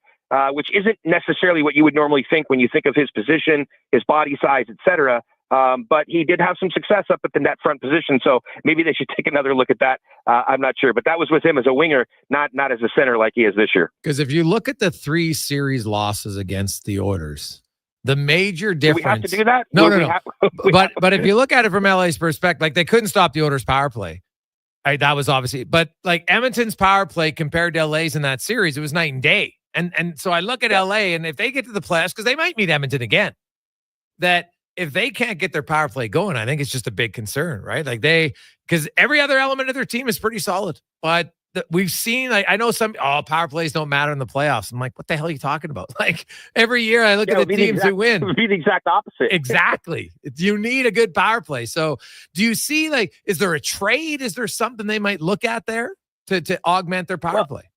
which isn't necessarily what you would normally think when you think of his position, his body size, etc. But he did have some success up at the net front position, so maybe they should take another look at that. I'm not sure, but that was with him as a winger, not as a center like he is this year. Because if you look at the 3 series losses against the Oilers, the major difference. Do we have to do that? No. But if you look at it from LA's perspective, like they couldn't stop the Oilers' power play. That was obviously, but like Edmonton's power play compared to LA's in that series, it was night and day. And so I look at LA, and if they get to the playoffs, because they might meet Edmonton again, that if they can't get their power play going, I think it's just a big concern, right? Like because every other element of their team is pretty solid, but we've seen, like, I know power plays don't matter in the playoffs. I'm like, what the hell are you talking about? Like every year I look at the teams who win. It would be the exact opposite. Exactly. You need a good power play. So do you see, like, is there a trade? Is there something they might look at there to augment their power play?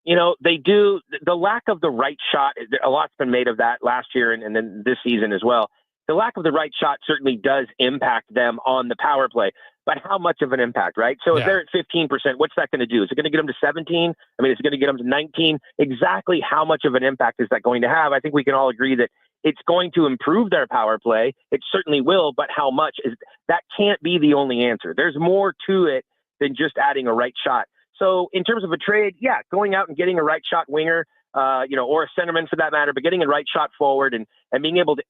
They do. The lack of the right shot, a lot's been made of that last year and then this season as well. The lack of the right shot certainly does impact them on the power play. But how much of an impact, right? So if they're at 15%, what's that going to do? Is it going to get them to 17? I mean, is it going to get them to 19? Exactly how much of an impact is that going to have? I think we can all agree that it's going to improve their power play. It certainly will, but how much is that? Can't be the only answer. There's more to it than just adding a right shot. So in terms of a trade, going out and getting a right shot winger, or a centerman for that matter, but getting a right shot forward and being able to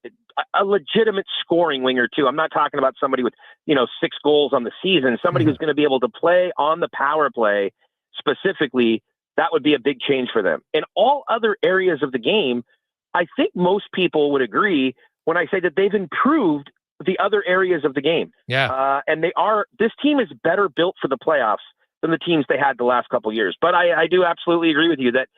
a legitimate scoring winger too. I'm not talking about somebody with, 6 goals on the season, somebody who's going to be able to play on the power play specifically. That would be a big change for them. In all other areas of the game, I think most people would agree when I say that they've improved the other areas of the game. Yeah. And this team is better built for the playoffs than the teams they had the last couple of years. But I do absolutely agree with you that,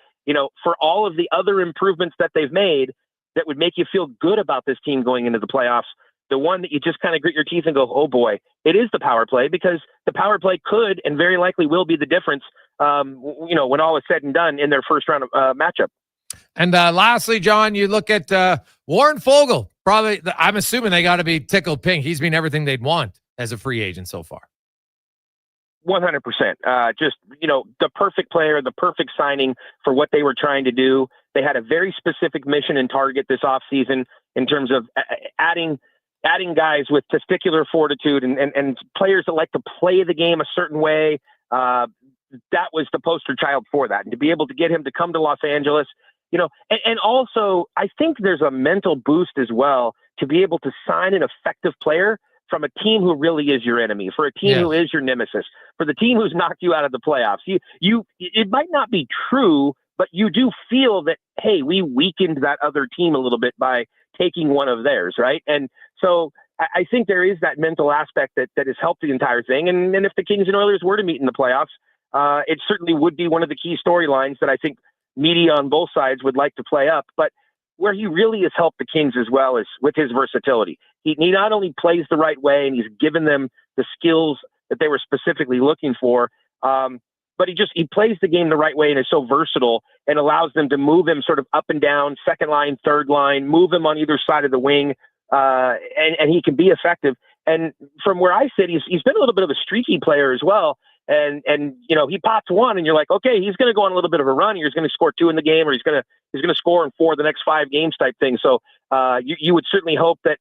for all of the other improvements that they've made that would make you feel good about this team going into the playoffs, the one that you just kind of grit your teeth and go, oh boy, it is the power play, because the power play could and very likely will be the difference, when all is said and done in their first round matchup. And lastly, John, you look at Warren Fogle. Probably, I'm assuming they got to be tickled pink. He's been everything they'd want as a free agent so far. 100%. Just, the perfect player, the perfect signing for what they were trying to do. They had a very specific mission and target this offseason in terms of adding guys with testicular fortitude and players that like to play the game a certain way. That was the poster child for that. And to be able to get him to come to Los Angeles, and also I think there's a mental boost as well to be able to sign an effective player from a team who really is your enemy, for a team who is your nemesis, for the team who's knocked you out of the playoffs. It might not be true, but you do feel that, hey, we weakened that other team a little bit by taking one of theirs, right? And so I think there is that mental aspect that has helped the entire thing. And if the Kings and Oilers were to meet in the playoffs, it certainly would be one of the key storylines that I think media on both sides would like to play up. But where he really has helped the Kings as well is with his versatility. He not only plays the right way and he's given them the skills that they were specifically looking for, but he plays the game the right way and is so versatile and allows them to move him sort of up and down, second line, third line, move him on either side of the wing, and he can be effective. And from where I sit, he's been a little bit of a streaky player as well. And he pops one and you're like, okay, he's going to go on a little bit of a run. He's going to score 2 in the game, or he's going to score in 4 of the next 5 games type thing. So you would certainly hope that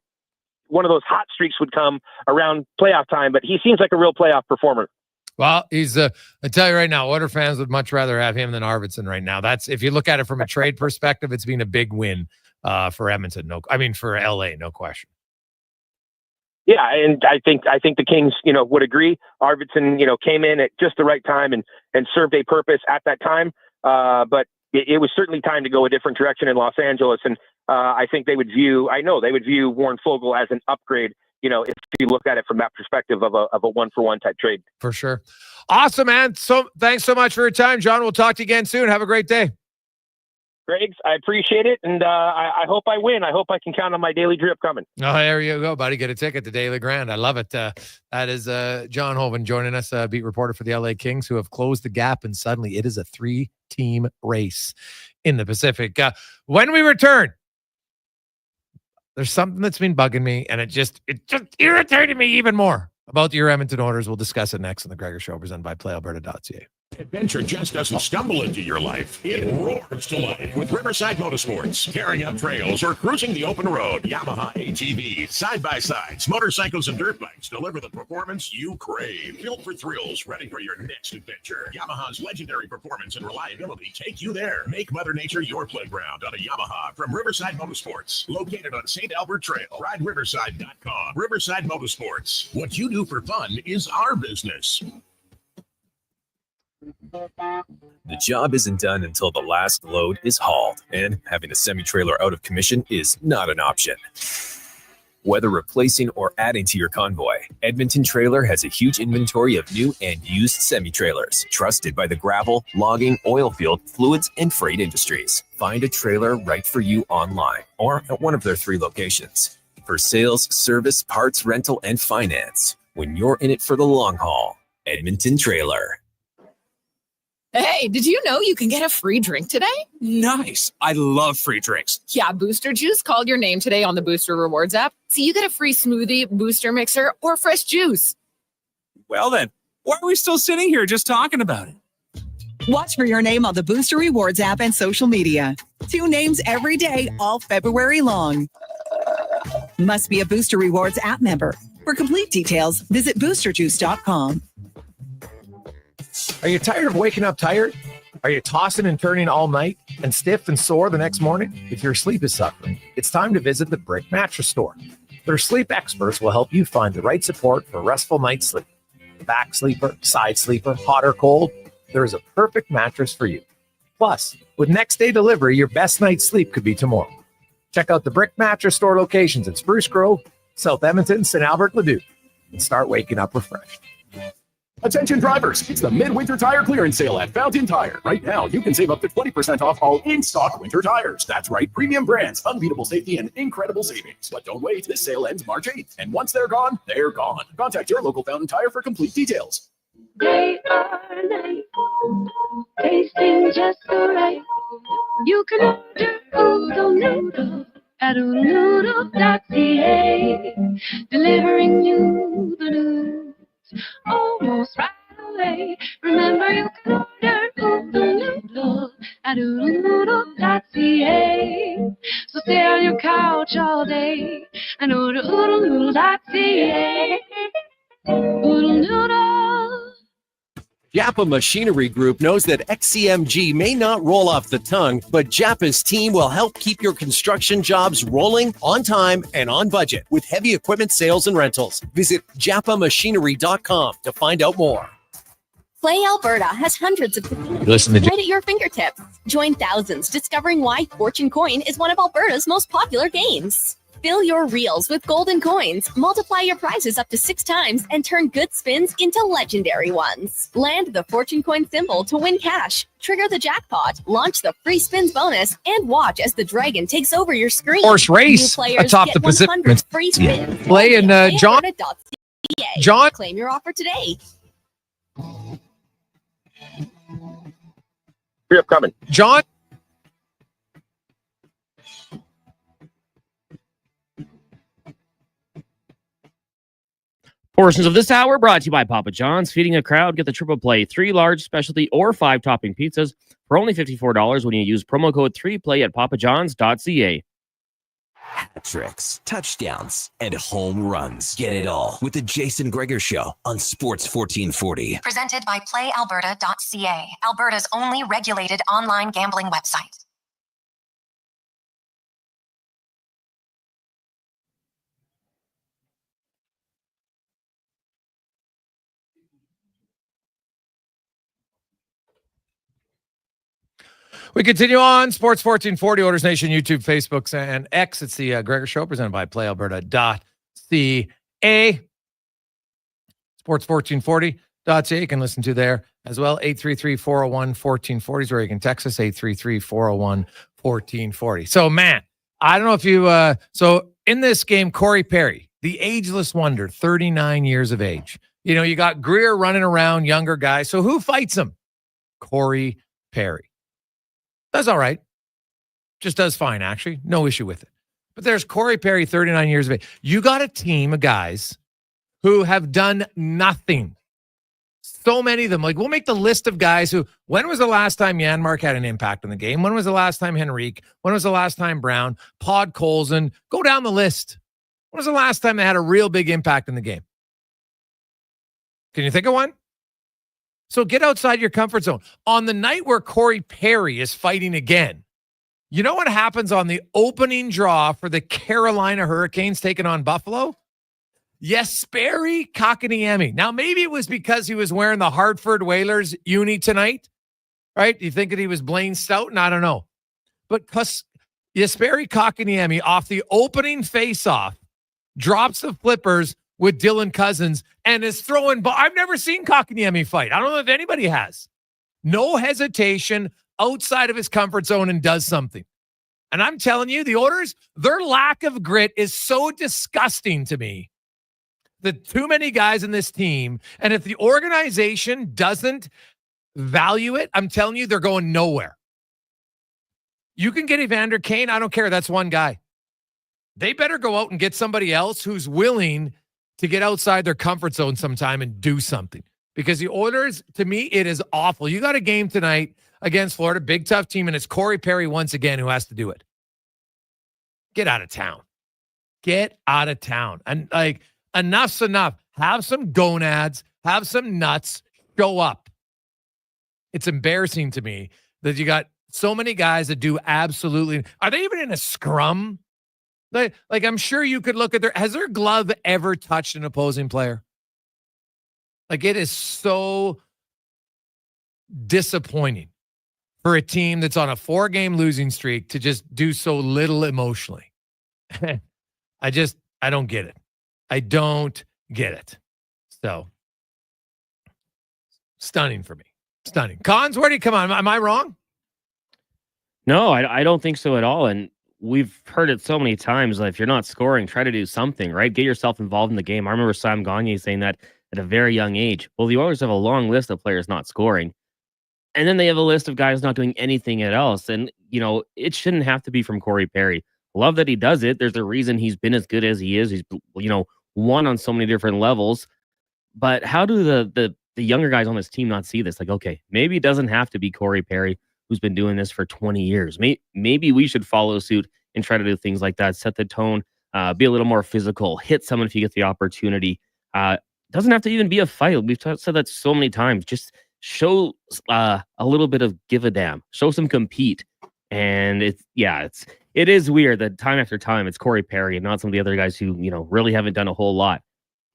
one of those hot streaks would come around playoff time, but he seems like a real playoff performer. Well, he's I tell you right now, Oilers fans would much rather have him than Arvidsson right now. That's, if you look at it from a trade perspective, it's been a big win for Edmonton. For LA, no question. Yeah, and I think the Kings, would agree. Arvidsson, came in at just the right time and served a purpose at that time. But it was certainly time to go a different direction in Los Angeles. And I think they would view Warren Fogle as an upgrade, if you look at it from that perspective of a one-for-one type trade. For sure. Awesome, man. So thanks so much for your time, John. We'll talk to you again soon. Have a great day. Greg's, I appreciate it, and I hope I win. I hope I can count on my daily drip coming. Oh, there you go, buddy. Get a ticket to Daily Grand. I love it. That is Jon Hovan joining us, beat reporter for the LA Kings, who have closed the gap, and suddenly it is a 3-team race in the Pacific. When we return, there's something that's been bugging me, and it just irritated me even more about your Edmonton Oilers. We'll discuss it next on the Gregor Show, presented by PlayAlberta.ca. Adventure just doesn't stumble into your life. It roars to life with Riverside Motorsports. Carrying up trails or cruising the open road, Yamaha ATVs, side-by-sides, motorcycles, and dirt bikes deliver the performance you crave. Built for thrills, ready for your next adventure. Yamaha's legendary performance and reliability take you there. Make Mother Nature your playground on a Yamaha from Riverside Motorsports. Located on St. Albert Trail. RideRiverside.com. Riverside Motorsports. What you do for fun is our business. The job isn't done until the last load is hauled, and having a semi-trailer out of commission is not an option. Whether replacing or adding to your convoy, Edmonton Trailer has a huge inventory of new and used semi-trailers, trusted by the gravel, logging, oil field, fluids, and freight industries. Find a trailer right for you online or at one of their 3 locations. For sales, service, parts, rental, and finance, when you're in it for the long haul, Edmonton Trailer. Hey, did you know you can get a free drink today? Nice. I love free drinks. Yeah, Booster Juice called your name today on the Booster Rewards app. So you get a free smoothie, booster mixer, or fresh juice. Well then, why are we still sitting here just talking about it? Watch for your name on the Booster Rewards app and social media. 2 names every day, all February long. Must be a Booster Rewards app member. For complete details, visit boosterjuice.com. Are you tired of waking up tired? Are you tossing and turning all night and stiff and sore the next morning? If your sleep is suffering, it's time to visit the Brick Mattress Store. Their sleep experts will help you find the right support for a restful night's sleep. Back sleeper, side sleeper, hot or cold, there is a perfect mattress for you. Plus, with next day delivery, your best night's sleep could be tomorrow. Check out the Brick Mattress Store locations in Spruce Grove, South Edmonton, St. Albert, Leduc, and start waking up refreshed. Attention drivers, it's the midwinter tire clearance sale at Fountain Tire. Right now, you can save up to 20% off all in-stock winter tires. That's right, premium brands, unbeatable safety, and incredible savings. But don't wait, this sale ends March 8th. And once they're gone, they're gone. Contact your local Fountain Tire for complete details. They are nice, tasting just so right. You can order Oodle Noodle at oodlenoodle.ca, delivering you the news almost right away. Remember, you can order Oodle Noodle at oodlenoodle.ca. So stay on your couch all day and order oodlenoodle.ca. Oodle Noodle. Japa Machinery Group knows that XCMG may not roll off the tongue, but Japa's team will help keep your construction jobs rolling on time and on budget with heavy equipment sales and rentals. Visit japamachinery.com to find out more. Play Alberta has hundreds of casinos Listen to right at your fingertips. Join thousands discovering why Fortune Coin is one of Alberta's most popular games. Fill your reels with golden coins, multiply your prizes up to 6 times, and turn good spins into legendary ones. Land the Fortune Coin symbol to win cash, trigger the jackpot, launch the free spins bonus, and watch as the dragon takes over your screen. Horse race New players atop get the Pacific. 100 free spins. Play in John. John. Claim your offer today. Trip coming. John. Portions of this hour brought to you by Papa John's. Feeding a crowd, get the triple play, 3 large specialty or 5 topping pizzas for only $54 when you use promo code 3play at papajohns.ca. Hat tricks, touchdowns, and home runs. Get it all with the Jason Gregor Show on Sports 1440. Presented by PlayAlberta.ca, Alberta's only regulated online gambling website. We continue on Sports 1440, Oilers Nation, YouTube, Facebook, and X. It's the Gregor Show presented by PlayAlberta.ca. Sports1440.ca. You can listen to there as well. 833-401-1440 is where you can text us, 833-401-1440. So, man, I don't know if you so in this game, Corey Perry, the ageless wonder, 39 years of age. You know, you got Greer running around, younger guy. So who fights him? Corey Perry. Does all right. Just does fine, actually. No issue with it. But there's Corey Perry, 39 years of age. You got a team of guys who have done nothing. So many of them. Like, we'll make the list of guys who, when was the last time Janmark had an impact in the game? When was the last time Henrique? When was the last time Brown? Pod Colson? Go down the list. When was the last time they had a real big impact in the game? Can you think of one? So get outside your comfort zone. On the night where Corey Perry is fighting again, you know what happens on the opening draw for the Carolina Hurricanes taking on Buffalo? Jesperi Kotkaniemi. Now, maybe it was because he was wearing the Hartford Whalers uni tonight, right? You think that he was Blaine Stoughton? I don't know. But Jesperi Kotkaniemi off the opening face-off drops the flippers with Dylan Cousins and is throwing I've never seen Kotkaniemi fight. I don't know if anybody has. No hesitation, outside of his comfort zone, and does something. And I'm telling you, the Oilers, their lack of grit is so disgusting to me. The too many guys in this team, and if the organization doesn't value it, I'm telling you, they're going nowhere. You can get Evander Kane. I don't care. That's one guy. They better go out and get somebody else who's willing to get outside their comfort zone sometime and do something. Because the Oilers, to me, it is awful. You got a game tonight against Florida, big tough team, and it's Corey Perry once again who has to do it. Get out of town. Get out of town. And like, enough's enough. Have some gonads. Have some nuts. Show up. It's embarrassing to me that you got so many guys that do absolutely. Are they even in a scrum? Like I'm sure you could look at has their glove ever touched an opposing player? Like, it is so disappointing for a team that's on a 4-game losing streak to just do so little emotionally. I don't get it. I don't get it. So, stunning for me. Stunning. Cons, where do you come on? Am I wrong? No, I don't think so at all. And we've heard it so many times. Like, if you're not scoring, try to do something, right? Get yourself involved in the game. I remember Sam Gagner saying that at a very young age. Well, the Oilers have a long list of players not scoring. And then they have a list of guys not doing anything else. And, you know, it shouldn't have to be from Corey Perry. Love that he does it. There's a reason he's been as good as he is. He's, you know, won on so many different levels. But how do the younger guys on this team not see this? Like, okay, maybe it doesn't have to be Corey Perry, who's been doing this for 20 years. Maybe we should follow suit and try to do things like that. Set the tone, be a little more physical, hit someone if you get the opportunity. Doesn't have to even be a fight. We've said that so many times. Just show a little bit of give a damn. Show some compete. And it is weird that time after time it's Corey Perry and not some of the other guys who, you know, really haven't done a whole lot.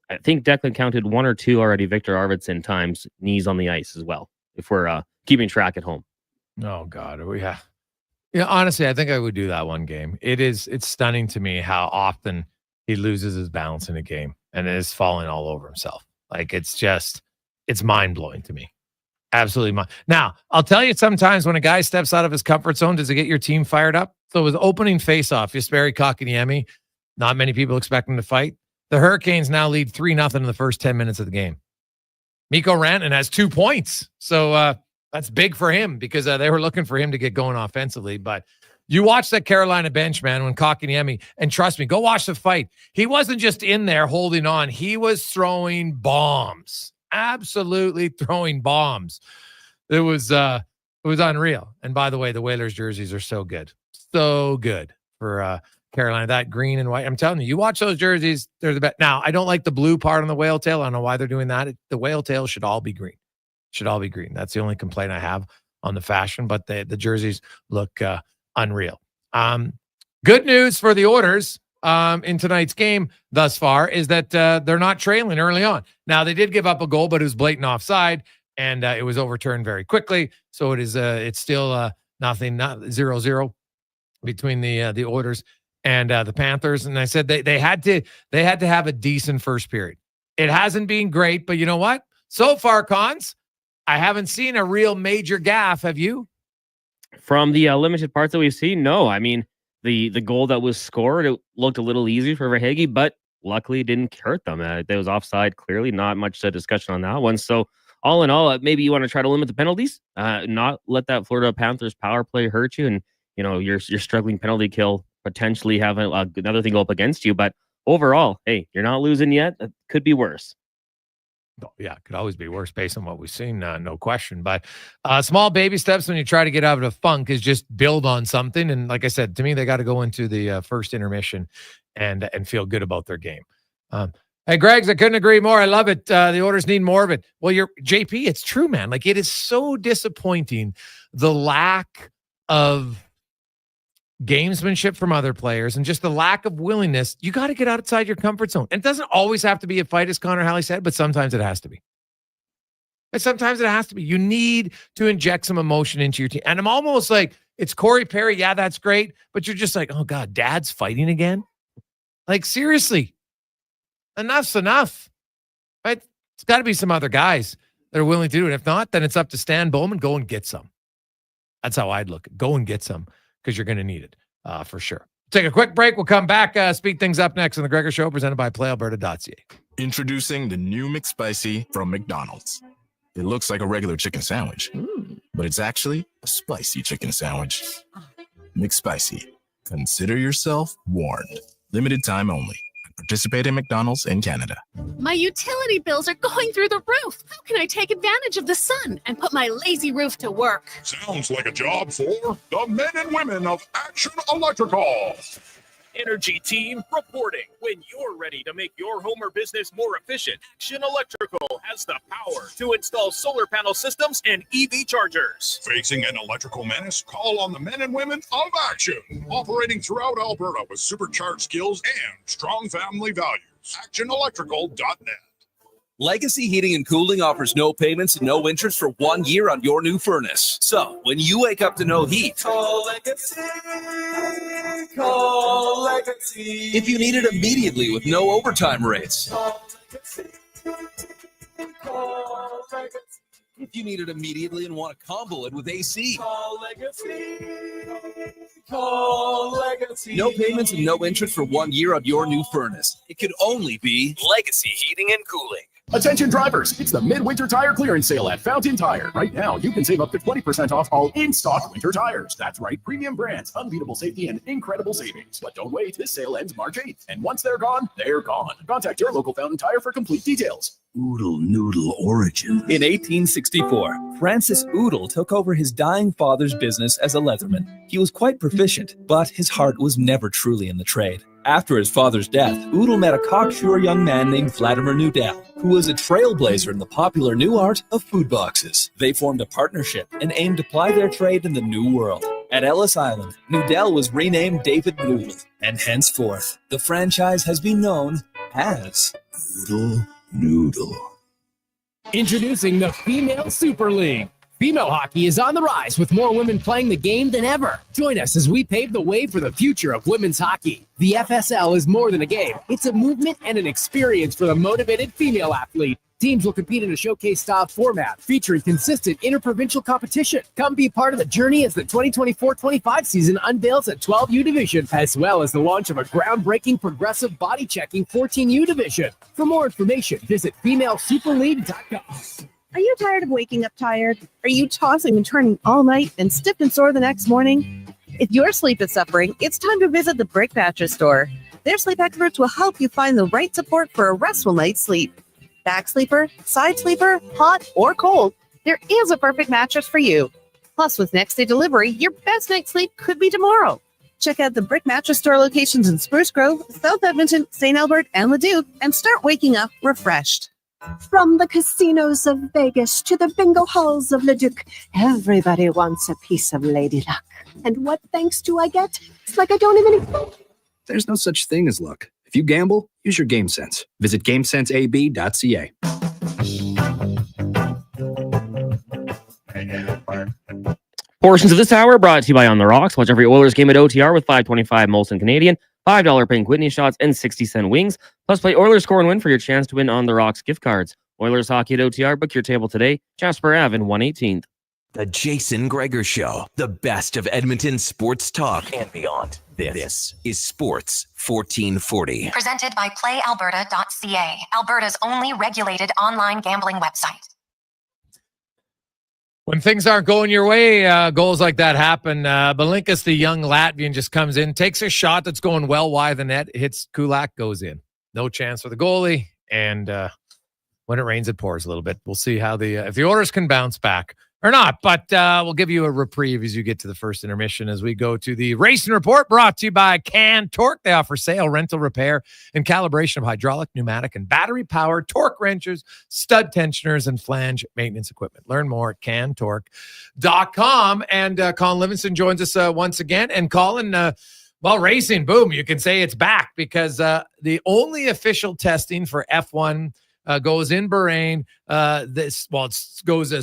I think Declan counted 1 or 2 already. Victor Arvidsson times knees on the ice as well, if we're keeping track at home. Oh God, yeah. Yeah, honestly, I think I would do that one game. It's stunning to me how often he loses his balance in a game and is falling all over himself. Like, it's mind-blowing to me. Absolutely. Now, I'll tell you, sometimes when a guy steps out of his comfort zone, does it get your team fired up? So with opening face-off, Jesperi Kotkaniemi, not many people expect him to fight. The Hurricanes now lead 3-0 in the first 10 minutes of the game. Mikko Rantanen has 2 points. So that's big for him because they were looking for him to get going offensively. But you watch that Carolina bench, man, when Kotkaniemi, and trust me, go watch the fight. He wasn't just in there holding on. He was throwing bombs. Absolutely throwing bombs. It was unreal. And by the way, the Whalers jerseys are so good. So good for Carolina. That green and white. I'm telling you, you watch those jerseys, they're the best. Now, I don't like the blue part on the whale tail. I don't know why they're doing that. The whale tail should all be green. Should all be green. That's the only complaint I have on the fashion, but the jerseys look unreal. Good news for the Oilers in tonight's game thus far is that they're not trailing early on. Now, they did give up a goal, but it was blatant offside, and it was overturned very quickly. So it's still nothing, not 0-0 between the Oilers and the Panthers. And I said they had to have a decent first period. It hasn't been great, but you know what? So far, Cons, I haven't seen a real major gaffe. Have you? From the limited parts that we've seen, no. I mean, the goal that was scored, it looked a little easy for Verhaeghe, but luckily it didn't hurt them. There was offside, clearly. Not much discussion on that one. So all in all, maybe you want to try to limit the penalties, not let that Florida Panthers power play hurt you, and your struggling penalty kill potentially have another thing go up against you. But overall, hey, you're not losing yet. It could be worse. Oh, yeah, it could always be worse based on what we've seen, no question. But small baby steps when you try to get out of a funk is just build on something. And like I said, to me, they got to go into the first intermission and feel good about their game. Hey, Greggs, I couldn't agree more. I love it. The Oilers need more of it. Well, JP, it's true, man. Like, it is so disappointing, the lack of gamesmanship from other players and just the lack of willingness. You got to get outside your comfort zone. And it doesn't always have to be a fight, as Connor Halley said, but sometimes it has to be. You need to inject some emotion into your team. And I'm almost like, it's Corey Perry. Yeah, that's great. But you're just like, oh God, Dad's fighting again. Like, seriously, enough's enough. Right? It's got to be some other guys that are willing to do it. If not, then it's up to Stan Bowman. Go and get some. That's how I'd look. Go and get some, because you're going to need it for sure. Take a quick break. We'll come back, speed things up next on the Gregor Show, presented by PlayAlberta.ca. Introducing the new McSpicy from McDonald's. It looks like a regular chicken sandwich, but it's actually a spicy chicken sandwich. McSpicy. Consider yourself warned. Limited time only. Participate in McDonald's in Canada. My utility bills are going through the roof. How can I take advantage of the sun and put my lazy roof to work? Sounds like a job for the men and women of Action Electrical. Energy team reporting. When you're ready to make your home or business more efficient, Action Electrical has the power to install solar panel systems and EV chargers. Facing an electrical menace? Call on the men and women of Action. Operating throughout Alberta with supercharged skills and strong family values. ActionElectrical.net. Legacy Heating and Cooling offers no payments and no interest for 1 year on your new furnace. So, when you wake up to no heat, call Legacy. Call Legacy. If you need it immediately with no overtime rates. Call Legacy. Call Legacy. If you need it immediately and want to combo it with AC. Call Legacy. Call Legacy. No payments and no interest for 1 year on your new furnace. It could only be Legacy Heating and Cooling. Attention drivers, it's the midwinter tire clearance sale at Fountain Tire. Right now, you can save up to 20% off all in-stock winter tires. That's right, premium brands, unbeatable safety, and incredible savings. But don't wait, this sale ends March 8th. And once they're gone, they're gone. Contact your local Fountain Tire for complete details. Oodle Noodle origin. In 1864, Francis Oodle took over his dying father's business as a leatherman. He was quite proficient, but his heart was never truly in the trade. After his father's death, Oodle met a cocksure young man named Vladimir Nudell, who was a trailblazer in the popular new art of food boxes. They formed a partnership and aimed to ply their trade in the new world. At Ellis Island, Nudell was renamed David Noodle, and henceforth, the franchise has been known as Oodle Noodle. Introducing the Female Super League. Female hockey is on the rise with more women playing the game than ever. Join us as we pave the way for the future of women's hockey. The FSL is more than a game. It's a movement and an experience for the motivated female athlete. Teams will compete in a showcase-style format featuring consistent interprovincial competition. Come be part of the journey as the 2024-25 season unveils a 12U division, as well as the launch of a groundbreaking progressive body-checking 14U division. For more information, visit femalesuperleague.com. Are you tired of waking up tired? Are you tossing and turning all night and stiff and sore the next morning? If your sleep is suffering, it's time to visit the Brick Mattress Store. Their sleep experts will help you find the right support for a restful night's sleep. Back sleeper, side sleeper, hot or cold, there is a perfect mattress for you. Plus, with next day delivery, your best night's sleep could be tomorrow. Check out the Brick Mattress Store locations in Spruce Grove, South Edmonton, St. Albert, and Leduc, and start waking up refreshed. From the casinos of Vegas to the bingo halls of Leduc, everybody wants a piece of Lady Luck. And what thanks do I get? It's like I don't even... There's no such thing as luck. If you gamble, use your game sense. Visit GameSenseAB.ca. Portions of this hour brought to you by On the Rocks. Watch every Oilers game at OTR with $5.25 Molson Canadian, $5 Pink Whitney shots, and 60-cent wings. Plus, play Oilers Score and Win for your chance to win On the Rocks gift cards. Oilers hockey at OTR. Book your table today. Jasper Ave in 118th. The Jason Gregor Show. The best of Edmonton sports talk and beyond. This is Sports 1440. Presented by PlayAlberta.ca, Alberta's only regulated online gambling website. When things aren't going your way, goals like that happen. Balinkas, the young Latvian, just comes in, takes a shot that's going well wide the net, hits Kulak, goes in. No chance for the goalie. And when it rains, it pours a little bit. We'll see how if the Oilers can bounce back or not. But we'll give you a reprieve as you get to the first intermission as we go to the Racing Report, brought to you by Can Torque. They offer sale, rental, repair, and calibration of hydraulic, pneumatic, and battery-powered torque wrenches, stud tensioners, and flange maintenance equipment. Learn more at cantorque.com. And Colin Livingston joins us once again. And Colin, racing, boom, you can say it's back because the only official testing for F1 goes in Bahrain. It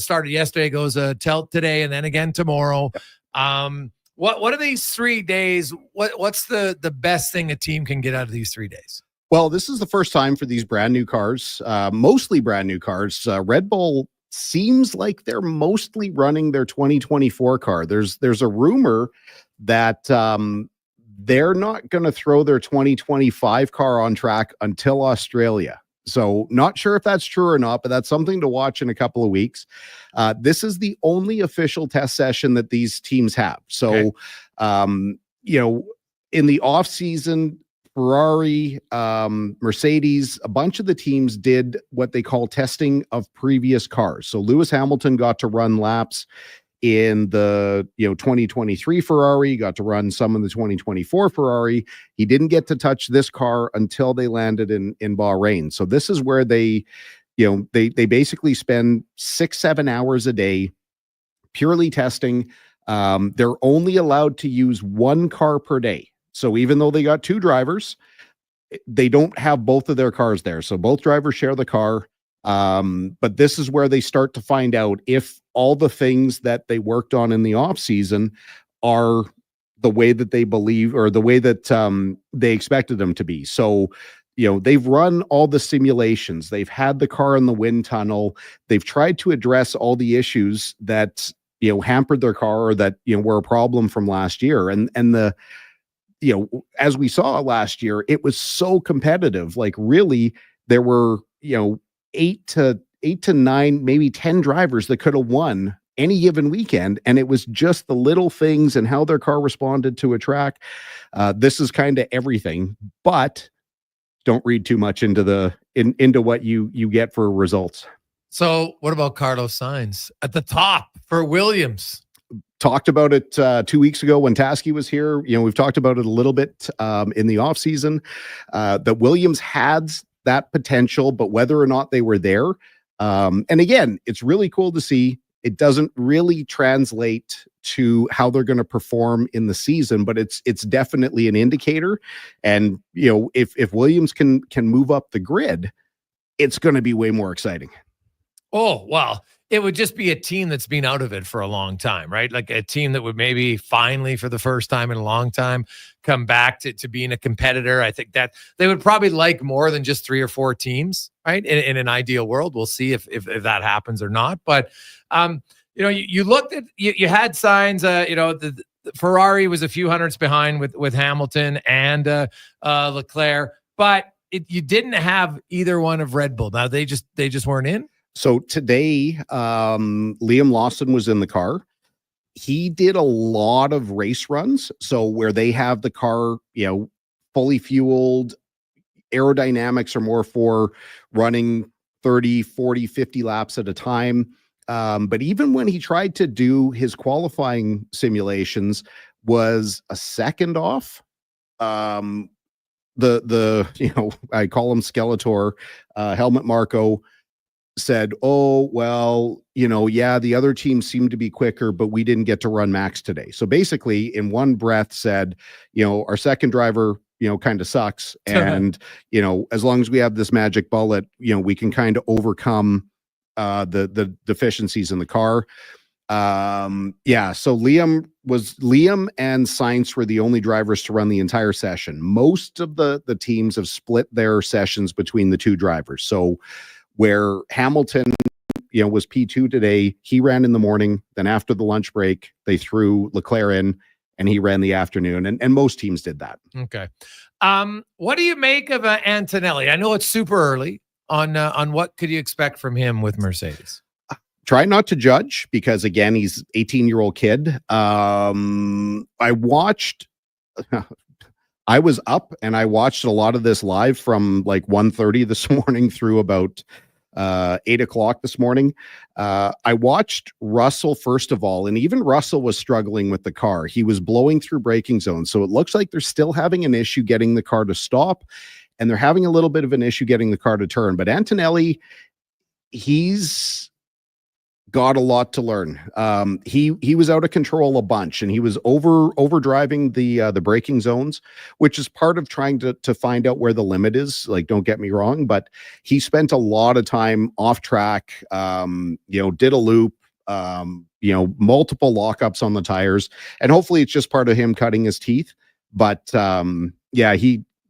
started yesterday, goes till today, and then again tomorrow. What are these 3 days? What's the best thing a team can get out of these 3 days? Well, this is the first time for these brand new cars, mostly brand new cars. Red Bull seems like they're mostly running their 2024 car. There's a rumor that they're not going to throw their 2025 car on track until Australia. So not sure if that's true or not, but that's something to watch in a couple of weeks. This is the only official test session that these teams have. So, in the off season, Ferrari, Mercedes, a bunch of the teams did what they call testing of previous cars. So Lewis Hamilton got to run laps in the 2023 Ferrari, got to run some in the 2024 Ferrari. He didn't get to touch this car until they landed in Bahrain. So this is where they basically spend 6-7 hours a day purely testing. They're only allowed to use one car per day. So even though they got two drivers, they don't have both of their cars there. So both drivers share the car. But this is where they start to find out if all the things that they worked on in the off season are the way that they believe or the way that they expected them to be. So, they've run all the simulations. They've had the car in the wind tunnel. They've tried to address all the issues that, hampered their car or that, were a problem from last year. And as we saw last year, it was so competitive. Like really, there were, 8 to 9, maybe 10 drivers that could have won any given weekend. And it was just the little things and how their car responded to a track. This is kind of everything, but don't read too much into into what you get for results. So what about Carlos Sainz at the top for Williams? Talked about it 2 weeks ago when Tasky was here. We've talked about it a little bit in the offseason, that Williams had that potential, but whether or not they were there. And again, it's really cool to see. It doesn't really translate to how they're going to perform in the season, but it's definitely an indicator. And, if Williams can move up the grid, it's going to be way more exciting. Oh, well, it would just be a team that's been out of it for a long time, right? Like a team that would maybe finally, for the first time in a long time, come back to being a competitor. I think that they would probably like more than just 3 or 4 teams, right? In an ideal world, we'll see if that happens or not. But, you looked at, you had signs, the Ferrari was a few hundredths behind with Hamilton and Leclerc, but you didn't have either one of Red Bull. Now they just weren't in. So today, Liam Lawson was in the car. He did a lot of race runs. So where they have the car, fully fueled, aerodynamics are more for running 30, 40, 50 laps at a time. But even when he tried to do his qualifying simulations, was a second off. I call him Skeletor, Helmut Marko said, oh, well, the other team seemed to be quicker, but we didn't get to run max today. So basically in one breath said, our second driver, kind of sucks. And, as long as we have this magic bullet, we can kind of overcome the deficiencies in the car. Yeah, so Liam and Sainz were the only drivers to run the entire session. Most of the teams have split their sessions between the two drivers. So where Hamilton, was P2 today, he ran in the morning, then after the lunch break, they threw Leclerc in and he ran the afternoon, and most teams did that. Okay. What do you make of Antonelli? I know it's super early on what could you expect from him with Mercedes? Try not to judge because, again, he's 18-year-old kid. I was up and I watched a lot of this live from like 1:30 this morning through about 8 o'clock this morning. I watched Russell first of all, and even Russell was struggling with the car. He was blowing through braking zones. So it looks like they're still having an issue getting the car to stop, and they're having a little bit of an issue getting the car to turn. But Antonelli, he's got a lot to learn. He was out of control a bunch, and he was overdriving the braking zones, which is part of trying to find out where the limit is. Like, don't get me wrong, but he spent a lot of time off track. Did a loop. Multiple lockups on the tires, and hopefully it's just part of him cutting his teeth. But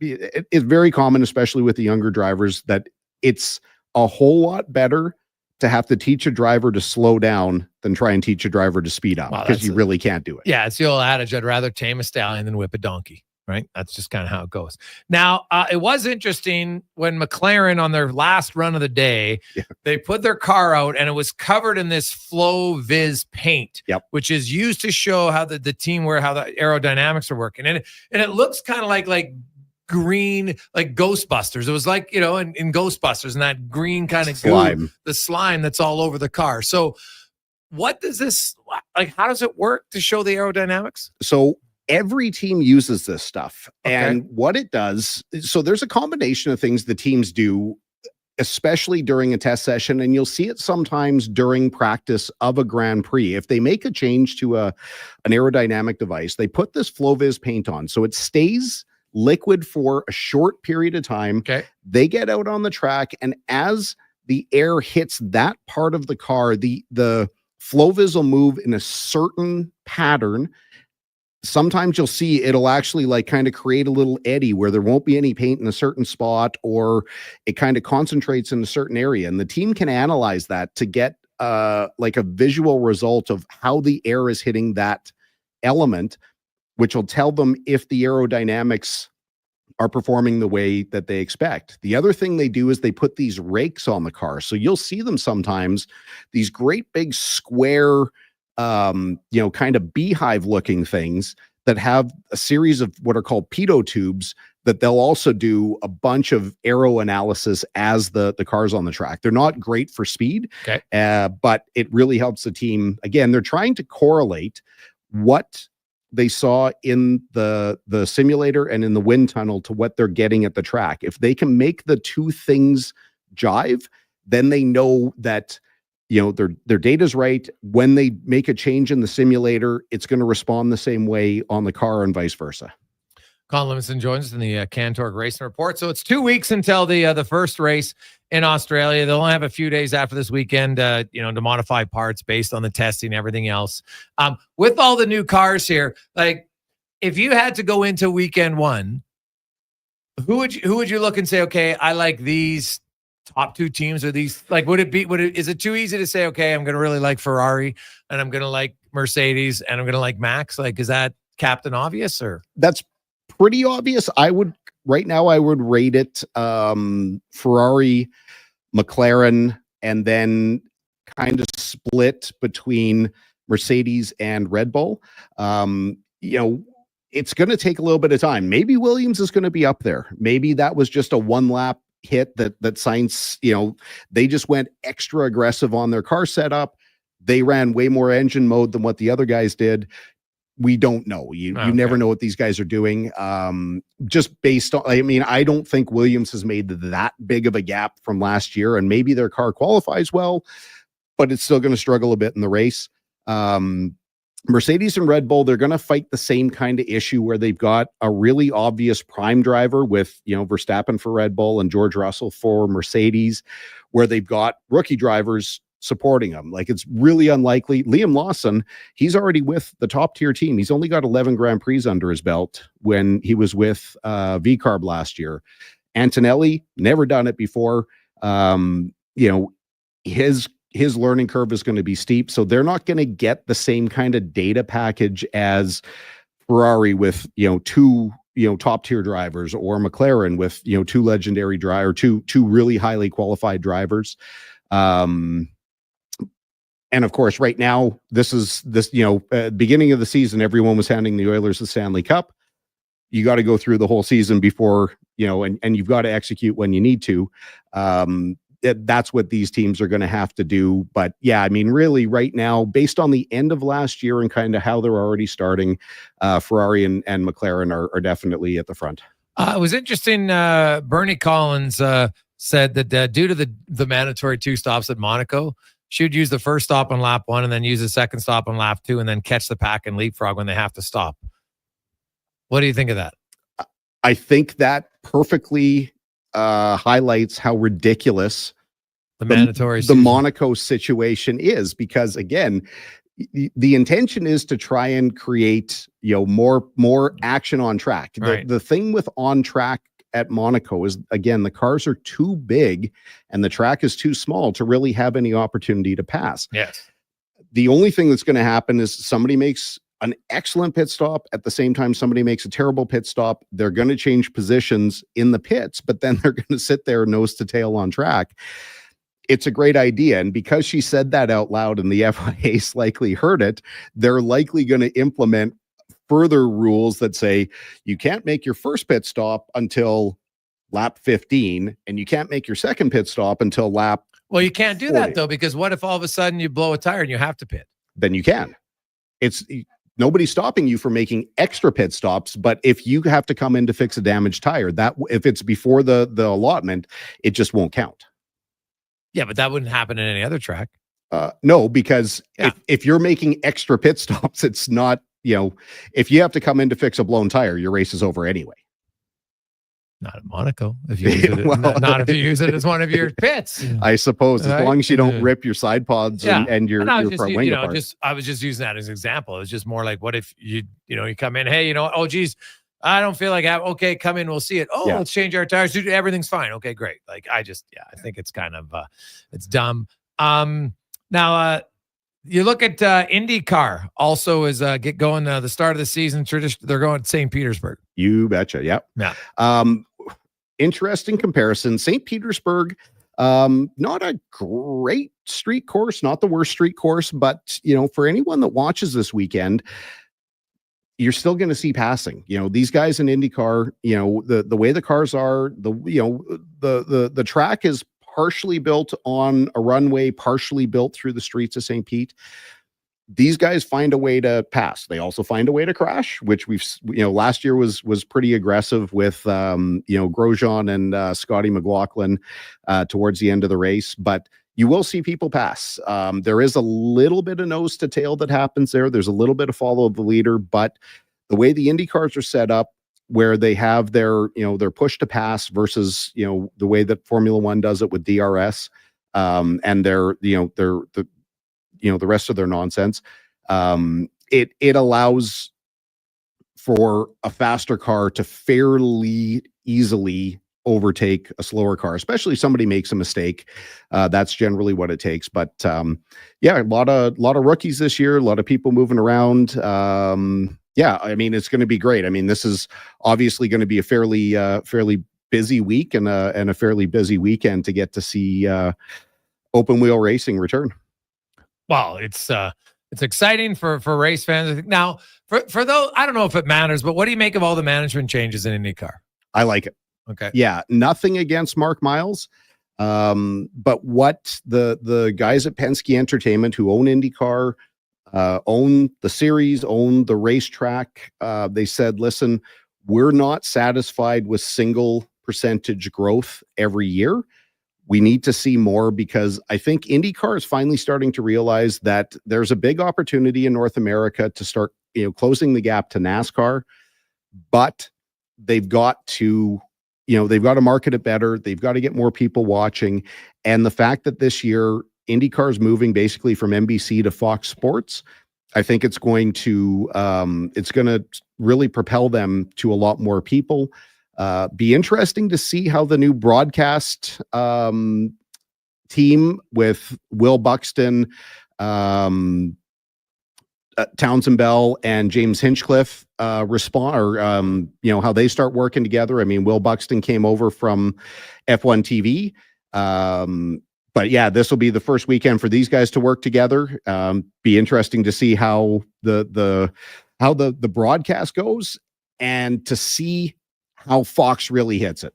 it's very common, especially with the younger drivers, that it's a whole lot better to have to teach a driver to slow down than try and teach a driver to speed up, because you really can't do it. Yeah, it's the old adage, I'd rather tame a stallion than whip a donkey, right? That's just kind of how it goes. Now, it was interesting when McLaren on their last run of the day, they put their car out and it was covered in this Flow Viz paint, which is used to show how the team how the aerodynamics are working. And it looks kind of like green, like Ghostbusters. It was like, in Ghostbusters, and that green kind of slime, the slime that's all over the car. So what does this, how does it work to show the aerodynamics? So every team uses this stuff. Okay. And what it does, so there's a combination of things the teams do, especially during a test session, and you'll see it sometimes during practice of a Grand Prix. If they make a change to an aerodynamic device, they put this FlowViz paint on, so it stays liquid for a short period of time. Okay. They get out on the track, and as the air hits that part of the car, the FlowViz will move in a certain pattern. Sometimes you'll see it'll actually kind of create a little eddy where there won't be any paint in a certain spot, or it kind of concentrates in a certain area. And the team can analyze that to get a visual result of how the air is hitting that element, which will tell them if the aerodynamics are performing the way that they expect. The other thing they do is they put these rakes on the car. So you'll see them sometimes, these great big square, kind of beehive looking things that have a series of what are called pitot tubes that they'll also do a bunch of aero analysis as the car's on the track. They're not great for speed, but it really helps the team. Again, they're trying to correlate what they saw in the simulator and in the wind tunnel to what they're getting at the track. If they can make the two things jive, then they know that their data's right. When they make a change in the simulator, it's going to respond the same way on the car, and vice versa. Colin Livingston joins us in the Cantorg Racing Report. So it's 2 weeks until the first race in Australia. They'll only have a few days after this weekend, to modify parts based on the testing, everything else. With all the new cars here, if you had to go into weekend one, who would you look and say, okay, I like these top two teams, or these, is it too easy to say, okay, I'm going to really like Ferrari and I'm going to like Mercedes and I'm going to like Max? Is that Captain Obvious, or? That's pretty obvious. Right now I would rate it Ferrari, McLaren, and then kind of split between Mercedes and Red Bull. It's going to take a little bit of time. Maybe Williams is going to be up there. Maybe that was just a one lap hit that Sainz, they just went extra aggressive on their car setup. They ran way more engine mode than what the other guys did. We don't know. You never know what these guys are doing. Just based on, I don't think Williams has made that big of a gap from last year, and maybe their car qualifies well, but it's still going to struggle a bit in the race. Mercedes and Red Bull, they're going to fight the same kind of issue where they've got a really obvious prime driver with, Verstappen for Red Bull and George Russell for Mercedes, where they've got rookie drivers supporting him. Like, it's really unlikely. Liam Lawson, he's already with the top tier team. He's only got 11 Grand Prix under his belt when he was with VCarb last year. Antonelli, never done it before. His learning curve is going to be steep, so they're not going to get the same kind of data package as Ferrari with two top tier drivers, or McLaren with two legendary drivers, two really highly qualified drivers. And of course, right now, beginning of the season, everyone was handing the Oilers the Stanley Cup. You got to go through the whole season before and you've got to execute when you need to. That's what these teams are going to have to do. But yeah, I mean, really right now, based on the end of last year and kind of how they're already starting, Ferrari and McLaren are definitely at the front. It was interesting. Bernie Collins said that due to the mandatory 2 stops at Monaco, she would use the first stop on lap 1 and then use the second stop on lap 2 and then catch the pack and leapfrog when they have to stop. What do you think of that? I think that perfectly highlights how ridiculous the Monaco situation is, because again, the intention is to try and create more action on track. Right. The thing with on track at Monaco is, again, the cars are too big and the track is too small to really have any opportunity to pass. Yes. The only thing that's going to happen is somebody makes an excellent pit stop. At the same time, somebody makes a terrible pit stop. They're going to change positions in the pits, but then they're going to sit there nose to tail on track. It's a great idea. And because she said that out loud and the FIA likely heard it, they're likely going to implement further rules that say you can't make your first pit stop until lap 15, and you can't make your second pit stop until lap Well, you can't do 40. that, though, because what if all of a sudden you blow a tire and you have to pit? Then you can. It's nobody's stopping you from making extra pit stops, but if you have to come in to fix a damaged tire, that if it's before the allotment, it just won't count. Yeah, but that wouldn't happen in any other track. No, because if you're making extra pit stops, it's not, if you have to come in to fix a blown tire, your race is over anyway. Not at Monaco. If you use it, not if you use it as one of your pits. I suppose, as long as you don't rip your side pods and your just, front wing apart. I was just using that as an example. It's just more like, what if you come in, hey, oh geez, I don't feel like okay, come in, we'll see it. Let's change our tires. Everything's fine. Okay, great. Like I think it's kind of it's dumb. Now you look at IndyCar also is get going the start of the season. They're going to St. Petersburg. You betcha. Yep. Yeah. Interesting comparison. St. Petersburg, not a great street course, not the worst street course, but for anyone that watches this weekend, you're still going to see passing. These guys in IndyCar, the way the cars are, the track is partially built on a runway, partially built through the streets of St. Pete. These guys find a way to pass. They also find a way to crash, which we've, last year was pretty aggressive with, Grosjean and Scotty McLaughlin towards the end of the race. But you will see people pass. There is a little bit of nose to tail that happens there. There's a little bit of follow the leader, but the way the Indy cars are set up, where they have their push to pass versus, the way that Formula One does it with DRS, and the rest of their nonsense. It allows for a faster car to fairly easily overtake a slower car, especially if somebody makes a mistake. That's generally what it takes. But a lot of rookies this year, a lot of people moving around. I mean, it's going to be great. I mean, this is obviously going to be a fairly busy week and a fairly busy weekend to get to see open wheel racing return. Well, it's exciting for race fans. Now, for those, I don't know if it matters, but what do you make of all the management changes in IndyCar? I like it. Okay. Yeah, nothing against Mark Miles, but what the guys at Penske Entertainment who own IndyCar, own the series, own the racetrack, they said, listen, we're not satisfied with single percentage growth every year. We need to see more, because I think IndyCar is finally starting to realize that there's a big opportunity in North America to start, closing the gap to NASCAR, but they've got to market it better. They've got to get more people watching. And the fact that this year, IndyCar's moving basically from NBC to Fox Sports, I think it's going to really propel them to a lot more people. Be interesting to see how the new broadcast team with Will Buxton, Townsend Bell, and James Hinchcliffe respond, or how they start working together. I mean, Will Buxton came over from F1 TV. But yeah, this will be the first weekend for these guys to work together. Be interesting to see how the broadcast goes and to see how Fox really hits it.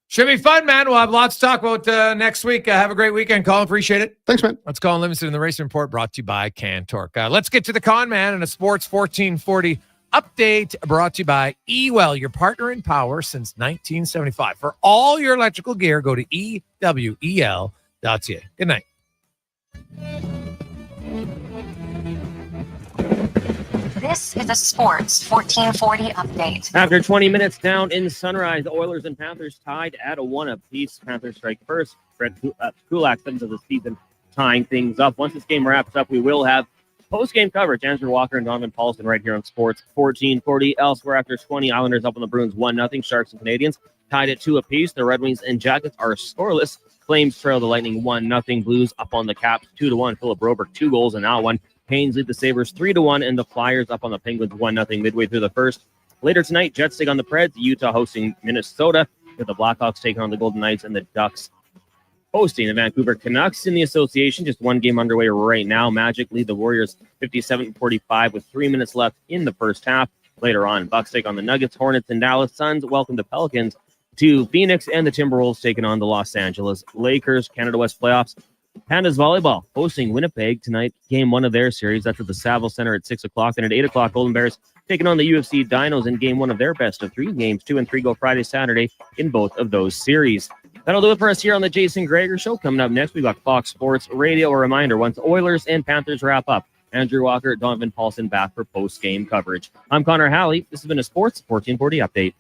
Should be fun, man. We'll have lots to talk about next week. Have a great weekend, Colin. Appreciate it. Thanks, man. Let's call Livingston in the Racing Report, brought to you by Cantork. Let's get to the con man and a Sports 1440 update, brought to you by Ewell, your partner in power since 1975. For all your electrical gear, go to ewel.ca. Good night. This is a Sports 1440 update. After 20 minutes down in Sunrise, the Oilers and Panthers tied at a 1 apiece. Panthers strike first. Brett Kulak sends of the season, tying things up. Once this game wraps up, we will have post-game coverage. Andrew Walker and Donovan Paulson right here on Sports 1440. Elsewhere, after 20, Islanders up on the Bruins 1-0. Sharks and Canadians tied at 2 apiece. The Red Wings and Jackets are scoreless. Flames trail the Lightning 1-0. Blues up on the Caps 2-1. Philip Broberg 2 goals and now 1. Canes lead the Sabres 3-1, and the Flyers up on the Penguins 1-0 midway through the first. Later tonight, Jets take on the Preds, Utah hosting Minnesota, with the Blackhawks taking on the Golden Knights, and the Ducks hosting the Vancouver Canucks. In the association, just one game underway right now. Magic lead the Warriors 57-45 with 3 minutes left in the first half. Later on, Bucks take on the Nuggets, Hornets, and Dallas. Suns welcome the Pelicans to Phoenix, and the Timberwolves taking on the Los Angeles Lakers. Canada West playoffs. Pandas volleyball hosting Winnipeg tonight, game 1 of their series. That's at the Saville Center at 6 o'clock. And at 8 o'clock, Golden Bears taking on the UFC Dinos in game 1 of their best of 3 games. 2 and 3 go Friday, Saturday in both of those series. That'll do it for us here on the Jason Gregor Show. Coming up next, we've got Fox Sports Radio. A reminder, once Oilers and Panthers wrap up, Andrew Walker, Donovan Paulson back for post-game coverage. I'm Connor Halley. This has been a Sports 1440 update.